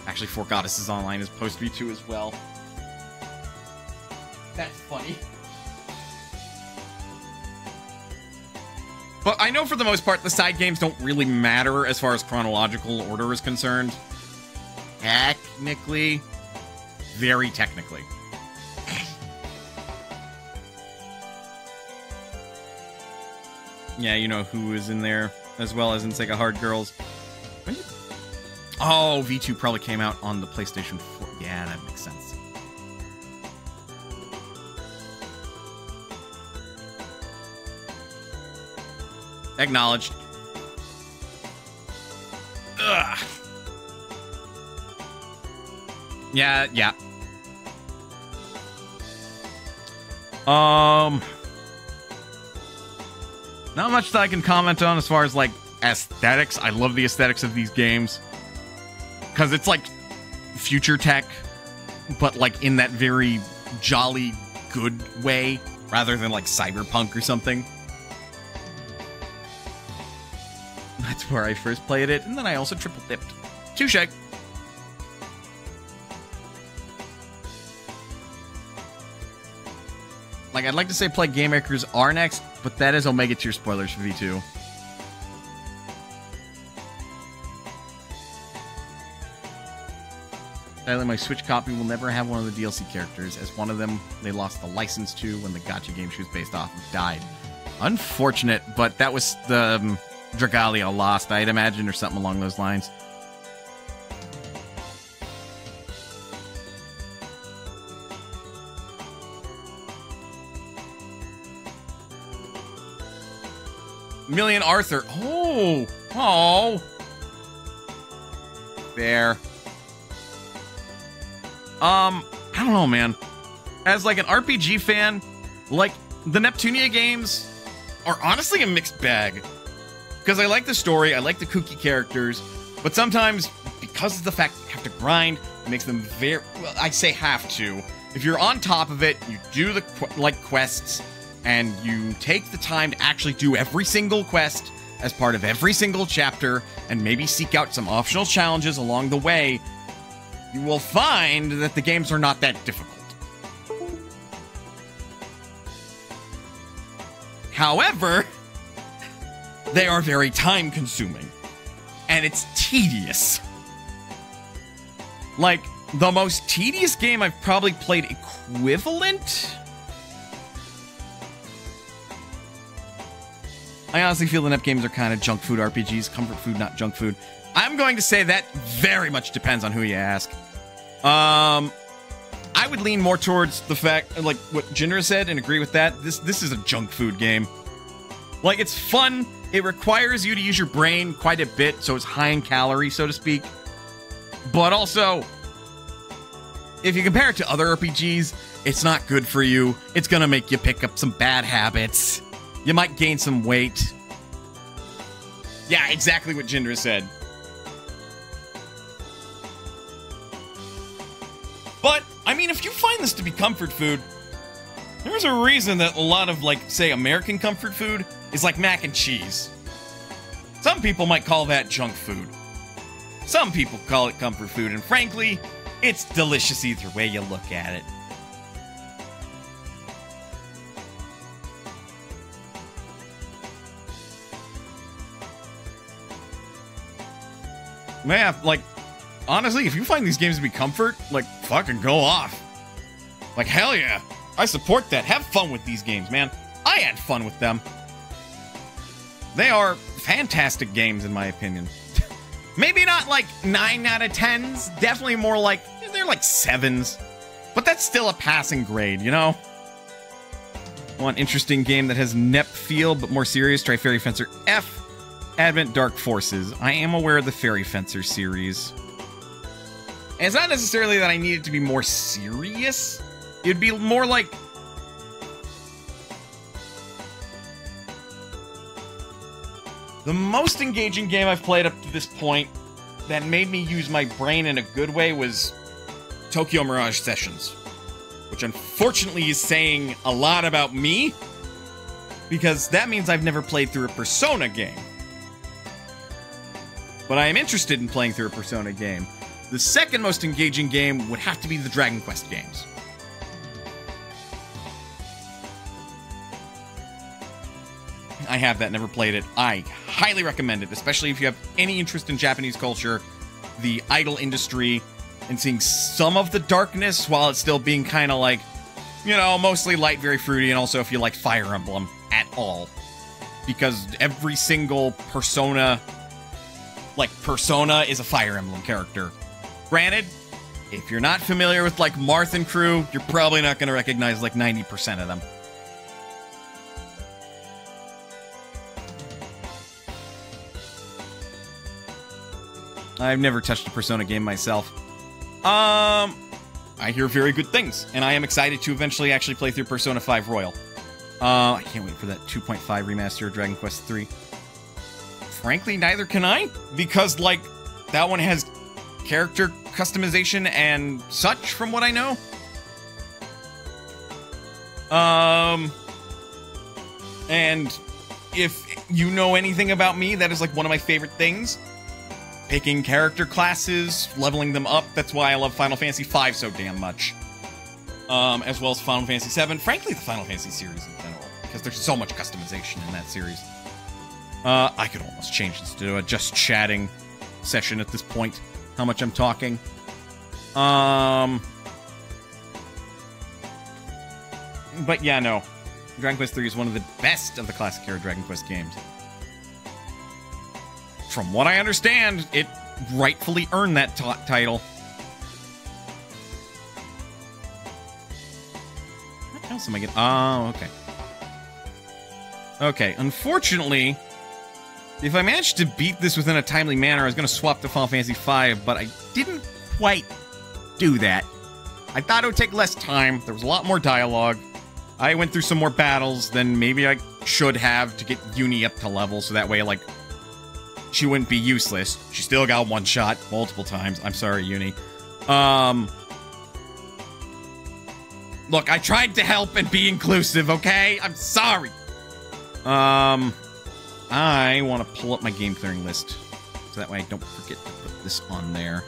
Actually, Four Goddesses Online is post V2 as well. That's funny. But I know for the most part, the side games don't really matter as far as chronological order is concerned. Technically. Very technically. Yeah, you know who is in there, as well as in Sega Hard Girls. Oh, V2 probably came out on the PlayStation 4. Yeah, that makes sense. Acknowledged. Ugh. Yeah. Not much that I can comment on as far as, like, aesthetics. I love the aesthetics of these games. Because it's, like, future tech, but, like, in that very jolly, good way, rather than, like, cyberpunk or something. That's where I first played it, and then I also triple dipped. Touche. Like, I'd like to say play Game Makers R next, but that is Omega tier spoilers for V2. Sadly, my Switch copy will never have one of the DLC characters, as one of them they lost the license to when the gacha game she was based off of died. Unfortunate, but that was the Dragalia lost, I'd imagine, or something along those lines. Million Arthur. Oh. There. I don't know, man. As, like, an RPG fan, like, the Neptunia games are honestly a mixed bag. Because I like the story, I like the kooky characters, but sometimes, because of the fact that you have to grind, it makes them very... Well, I say have to. If you're on top of it, you do the, quests, and you take the time to actually do every single quest as part of every single chapter, and maybe seek out some optional challenges along the way, you will find that the games are not that difficult. However, they are very time-consuming, and it's tedious. Like, the most tedious game I've probably played equivalent? I honestly feel the Nep games are kind of junk food RPGs. Comfort food, not junk food. I'm going to say that very much depends on who you ask. I would lean more towards the fact, like what Jinra said, and agree with that. This is a junk food game. Like, it's fun. It requires you to use your brain quite a bit, so it's high in calories, so to speak. But also, if you compare it to other RPGs, it's not good for you. It's gonna make you pick up some bad habits. You might gain some weight. Yeah, exactly what Jindra said. But, I mean, if you find this to be comfort food, there's a reason that a lot of, like, say, American comfort food is like mac and cheese. Some people might call that junk food. Some people call it comfort food, and frankly, it's delicious either way you look at it. Man, like, honestly, if you find these games to be comfort, like, fucking go off. Like, hell yeah. I support that. Have fun with these games, man. I had fun with them. They are fantastic games, in my opinion. Maybe not like 9 out of 10s. Definitely more like, they're like 7s. But that's still a passing grade, you know? One interesting game that has Nep feel, but more serious. Try Fairy Fencer F. Advent Dark Forces. I am aware of the Fairy Fencer series. And it's not necessarily that I need it to be more serious. It'd be more like... the most engaging game I've played up to this point that made me use my brain in a good way was Tokyo Mirage Sessions. Which unfortunately is saying a lot about me, because that means I've never played through a Persona game. But I am interested in playing through a Persona game. The second most engaging game would have to be the Dragon Quest games. I have that, never played it. I highly recommend it, especially if you have any interest in Japanese culture, the idol industry, and seeing some of the darkness while it's still being kind of like, you know, mostly light, very fruity, and also if you like Fire Emblem at all. Because every single Persona is a Fire Emblem character. Granted, if you're not familiar with, like, Marth and crew, you're probably not going to recognize, like, 90% of them. I've never touched a Persona game myself. I hear very good things, and I am excited to eventually actually play through Persona 5 Royal. I can't wait for that 2.5 remaster of Dragon Quest III. Frankly, neither can I, because, like, that one has character customization and such, from what I know. And if you know anything about me, that is, like, one of my favorite things. Picking character classes, leveling them up. That's why I love Final Fantasy V so damn much. As well as Final Fantasy VII. Frankly, the Final Fantasy series in general, because there's so much customization in that series. I could almost change this to a just chatting session at this point. How much I'm talking. But yeah, no. Dragon Quest III is one of the best of the classic era Dragon Quest games. From what I understand, it rightfully earned that title. What else am I getting? Oh, okay. Okay, unfortunately, if I managed to beat this within a timely manner, I was going to swap to Final Fantasy V, but I didn't quite do that. I thought it would take less time. There was a lot more dialogue. I went through some more battles than maybe I should have to get Uni up to level, so that way, like, she wouldn't be useless. She still got one shot multiple times. I'm sorry, Uni. Look, I tried to help and be inclusive, okay? I'm sorry. I want to pull up my game clearing list, so that way I don't forget to put this on there.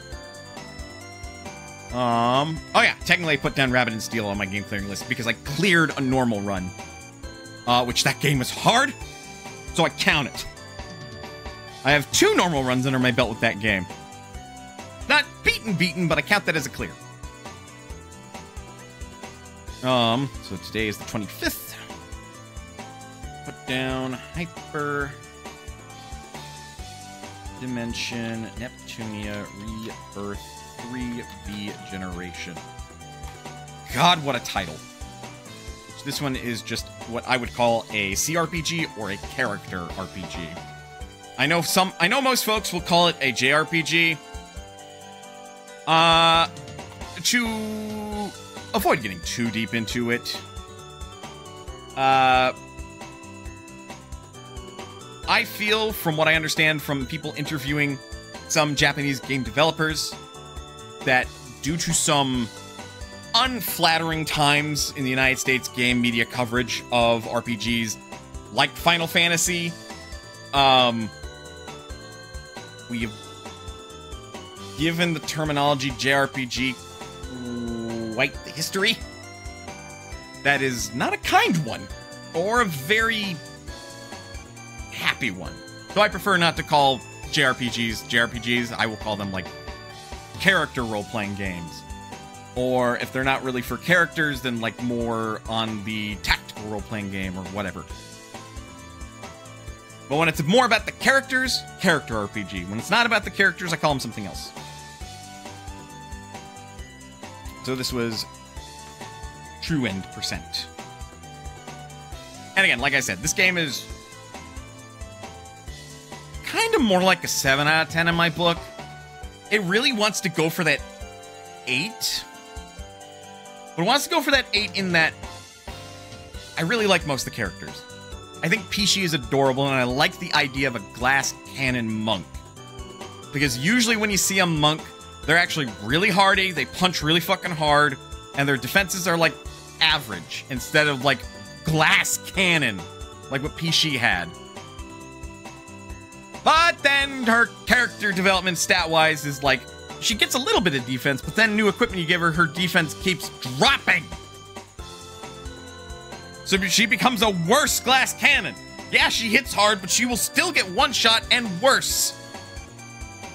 Oh yeah, technically I put down Rabbit and Steel on my game clearing list because I cleared a normal run. Which that game was hard, so I count it. I have 2 normal runs under my belt with that game. Not beaten, but I count that as a clear. So today is the 25th. Put down Hyperdimension Neptunia Re, Birth3 V Generation. God, what a title. So this one is just what I would call a CRPG or a character RPG. I know most folks will call it a JRPG. To avoid getting too deep into it, I feel, from what I understand from people interviewing some Japanese game developers, that due to some unflattering times in the United States game media coverage of RPGs like Final Fantasy, we have given the terminology JRPG quite the history. That is not a kind one, or a very happy one. So I prefer not to call JRPGs. I will call them, like, character role-playing games. Or if they're not really for characters, then, like, more on the tactical role-playing game or whatever. But when it's more about the characters, character RPG. When it's not about the characters, I call them something else. So this was True End %. And again, like I said, this game is kind of more like a 7 out of 10 in my book. It really wants to go for that 8. But it wants to go for that 8 in that I really like most of the characters. I think Pishi is adorable, and I like the idea of a glass cannon monk. Because usually when you see a monk, they're actually really hardy, they punch really fucking hard, and their defenses are, like, average, instead of, like, glass cannon, like what Pishi had. But then her character development stat-wise is, like, she gets a little bit of defense, but then new equipment you give her, her defense keeps dropping. So she becomes a worse glass cannon. Yeah, she hits hard, but she will still get one shot and worse.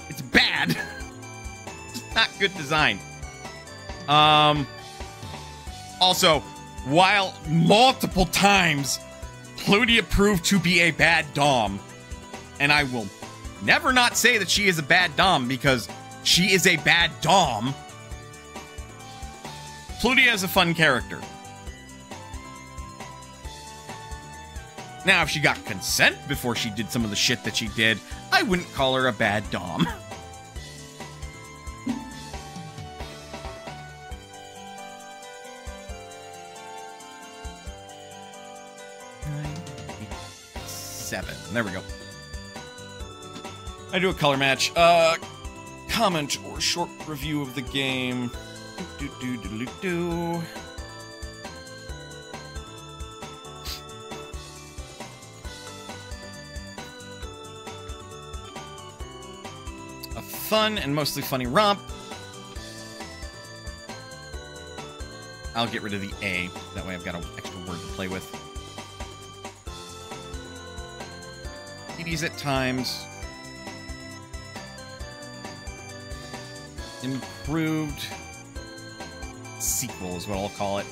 It's bad. It's not good design. Also, while multiple times Plutia proved to be a bad Dom, and I will never not say that she is a bad Dom because she is a bad Dom, Plutia is a fun character. Now, if she got consent before she did some of the shit that she did, I wouldn't call her a bad Dom. Seven. There we go. I do a color match. Comment or short review of the game. A fun and mostly funny romp. I'll get rid of the A. That way I've got an extra word to play with. TDs at times. Improved sequel is what I'll call it.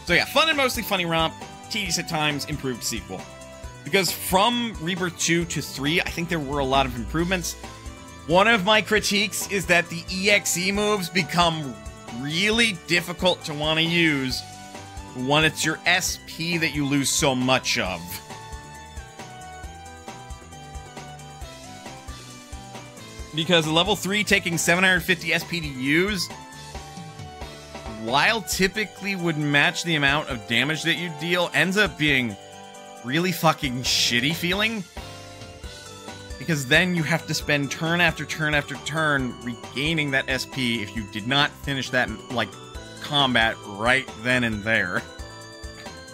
So yeah, fun and mostly funny romp. TDs at times, improved sequel. Because from Rebirth 2 to 3, I think there were a lot of improvements. One of my critiques is that the EXE moves become really difficult to want to use when it's your SP that you lose so much of. Because level 3 taking 750 SP to use, while typically would match the amount of damage that you deal, ends up being really fucking shitty feeling. Because then you have to spend turn after turn after turn regaining that SP if you did not finish that, like, combat right then and there.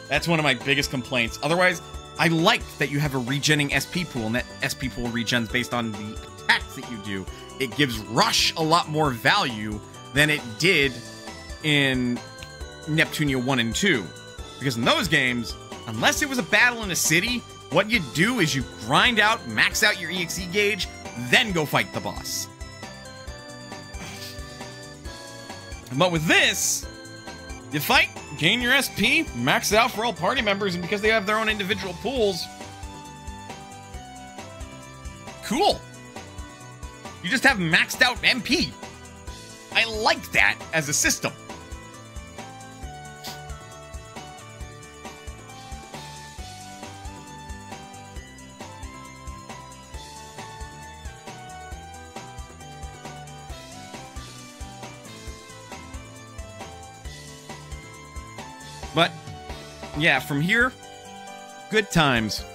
That's one of my biggest complaints. Otherwise, I like that you have a regenning SP pool, and that SP pool regens based on the attacks that you do. It gives Rush a lot more value than it did in Neptunia 1 and 2. Because in those games, unless it was a battle in a city, what you do is you grind out, max out your EXE gauge, then go fight the boss. But with this, you fight, gain your SP, max it out for all party members, and because they have their own individual pools, cool. You just have maxed out MP. I like that as a system. But, yeah, from here, good times.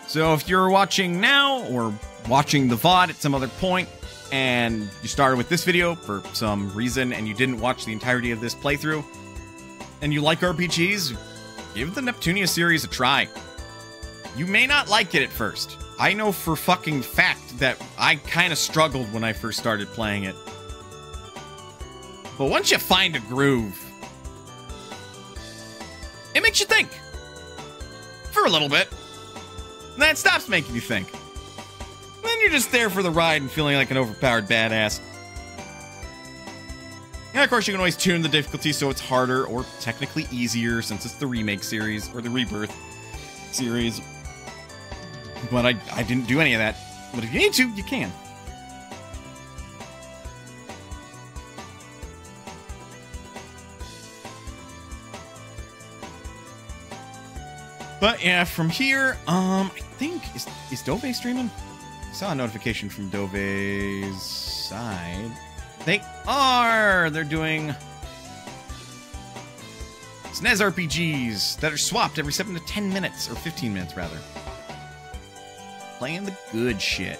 So if you're watching now, or watching the VOD at some other point, and you started with this video for some reason, and you didn't watch the entirety of this playthrough, and you like RPGs, give the Neptunia series a try. You may not like it at first. I know for fucking fact that I kind of struggled when I first started playing it. But once you find a groove, it makes you think. For a little bit. And then it stops making you think. And then you're just there for the ride and feeling like an overpowered badass. And of course you can always tune the difficulty so it's harder or technically easier since it's the remake series or the rebirth series. But I didn't do any of that. But if you need to, you can. But yeah, from here, I think, is Dove streaming? I saw a notification from Dove's side. They are! They're doing SNES RPGs that are swapped every 7 to 10 minutes, or 15 minutes rather. Playing the good shit.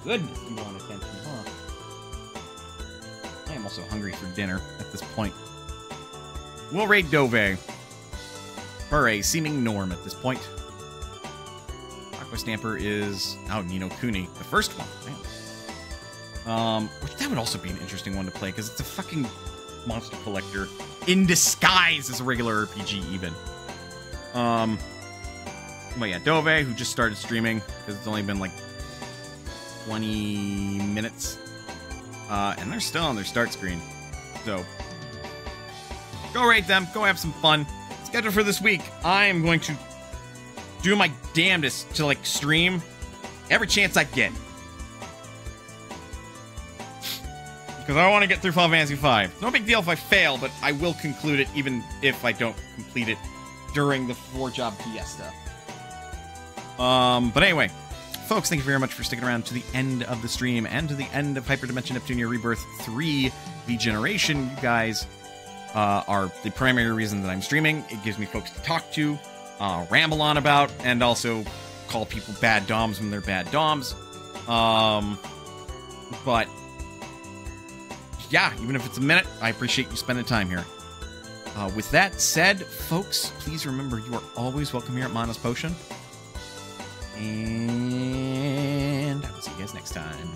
Goodness, you want attention, huh? I am also hungry for dinner at this point. We'll raid Dove for a seeming norm at this point. Aqua Stamper is Ni no Kuni, the first one. Man. Which that would also be an interesting one to play because it's a fucking monster collector in disguise as a regular RPG, even. But yeah, Dove, who just started streaming because it's only been like 20 minutes. And they're still on their start screen. So, go rate them. Go have some fun. Schedule for this week. I am going to do my damnedest to, like, stream every chance I get. Because I want to get through Final Fantasy V. No big deal if I fail, but I will conclude it even if I don't complete it during the 4-job fiesta. But anyway. Folks, thank you very much for sticking around to the end of the stream and to the end of Hyperdimension Neptunia Re Birth 3 V Generation. You guys are the primary reason that I'm streaming. It gives me folks to talk to, ramble on about, and also call people bad doms when they're bad doms. But yeah, even if it's a minute, I appreciate you spending time here. With that said, folks, please remember you are always welcome here at Mana's Potion. And I will see you guys next time.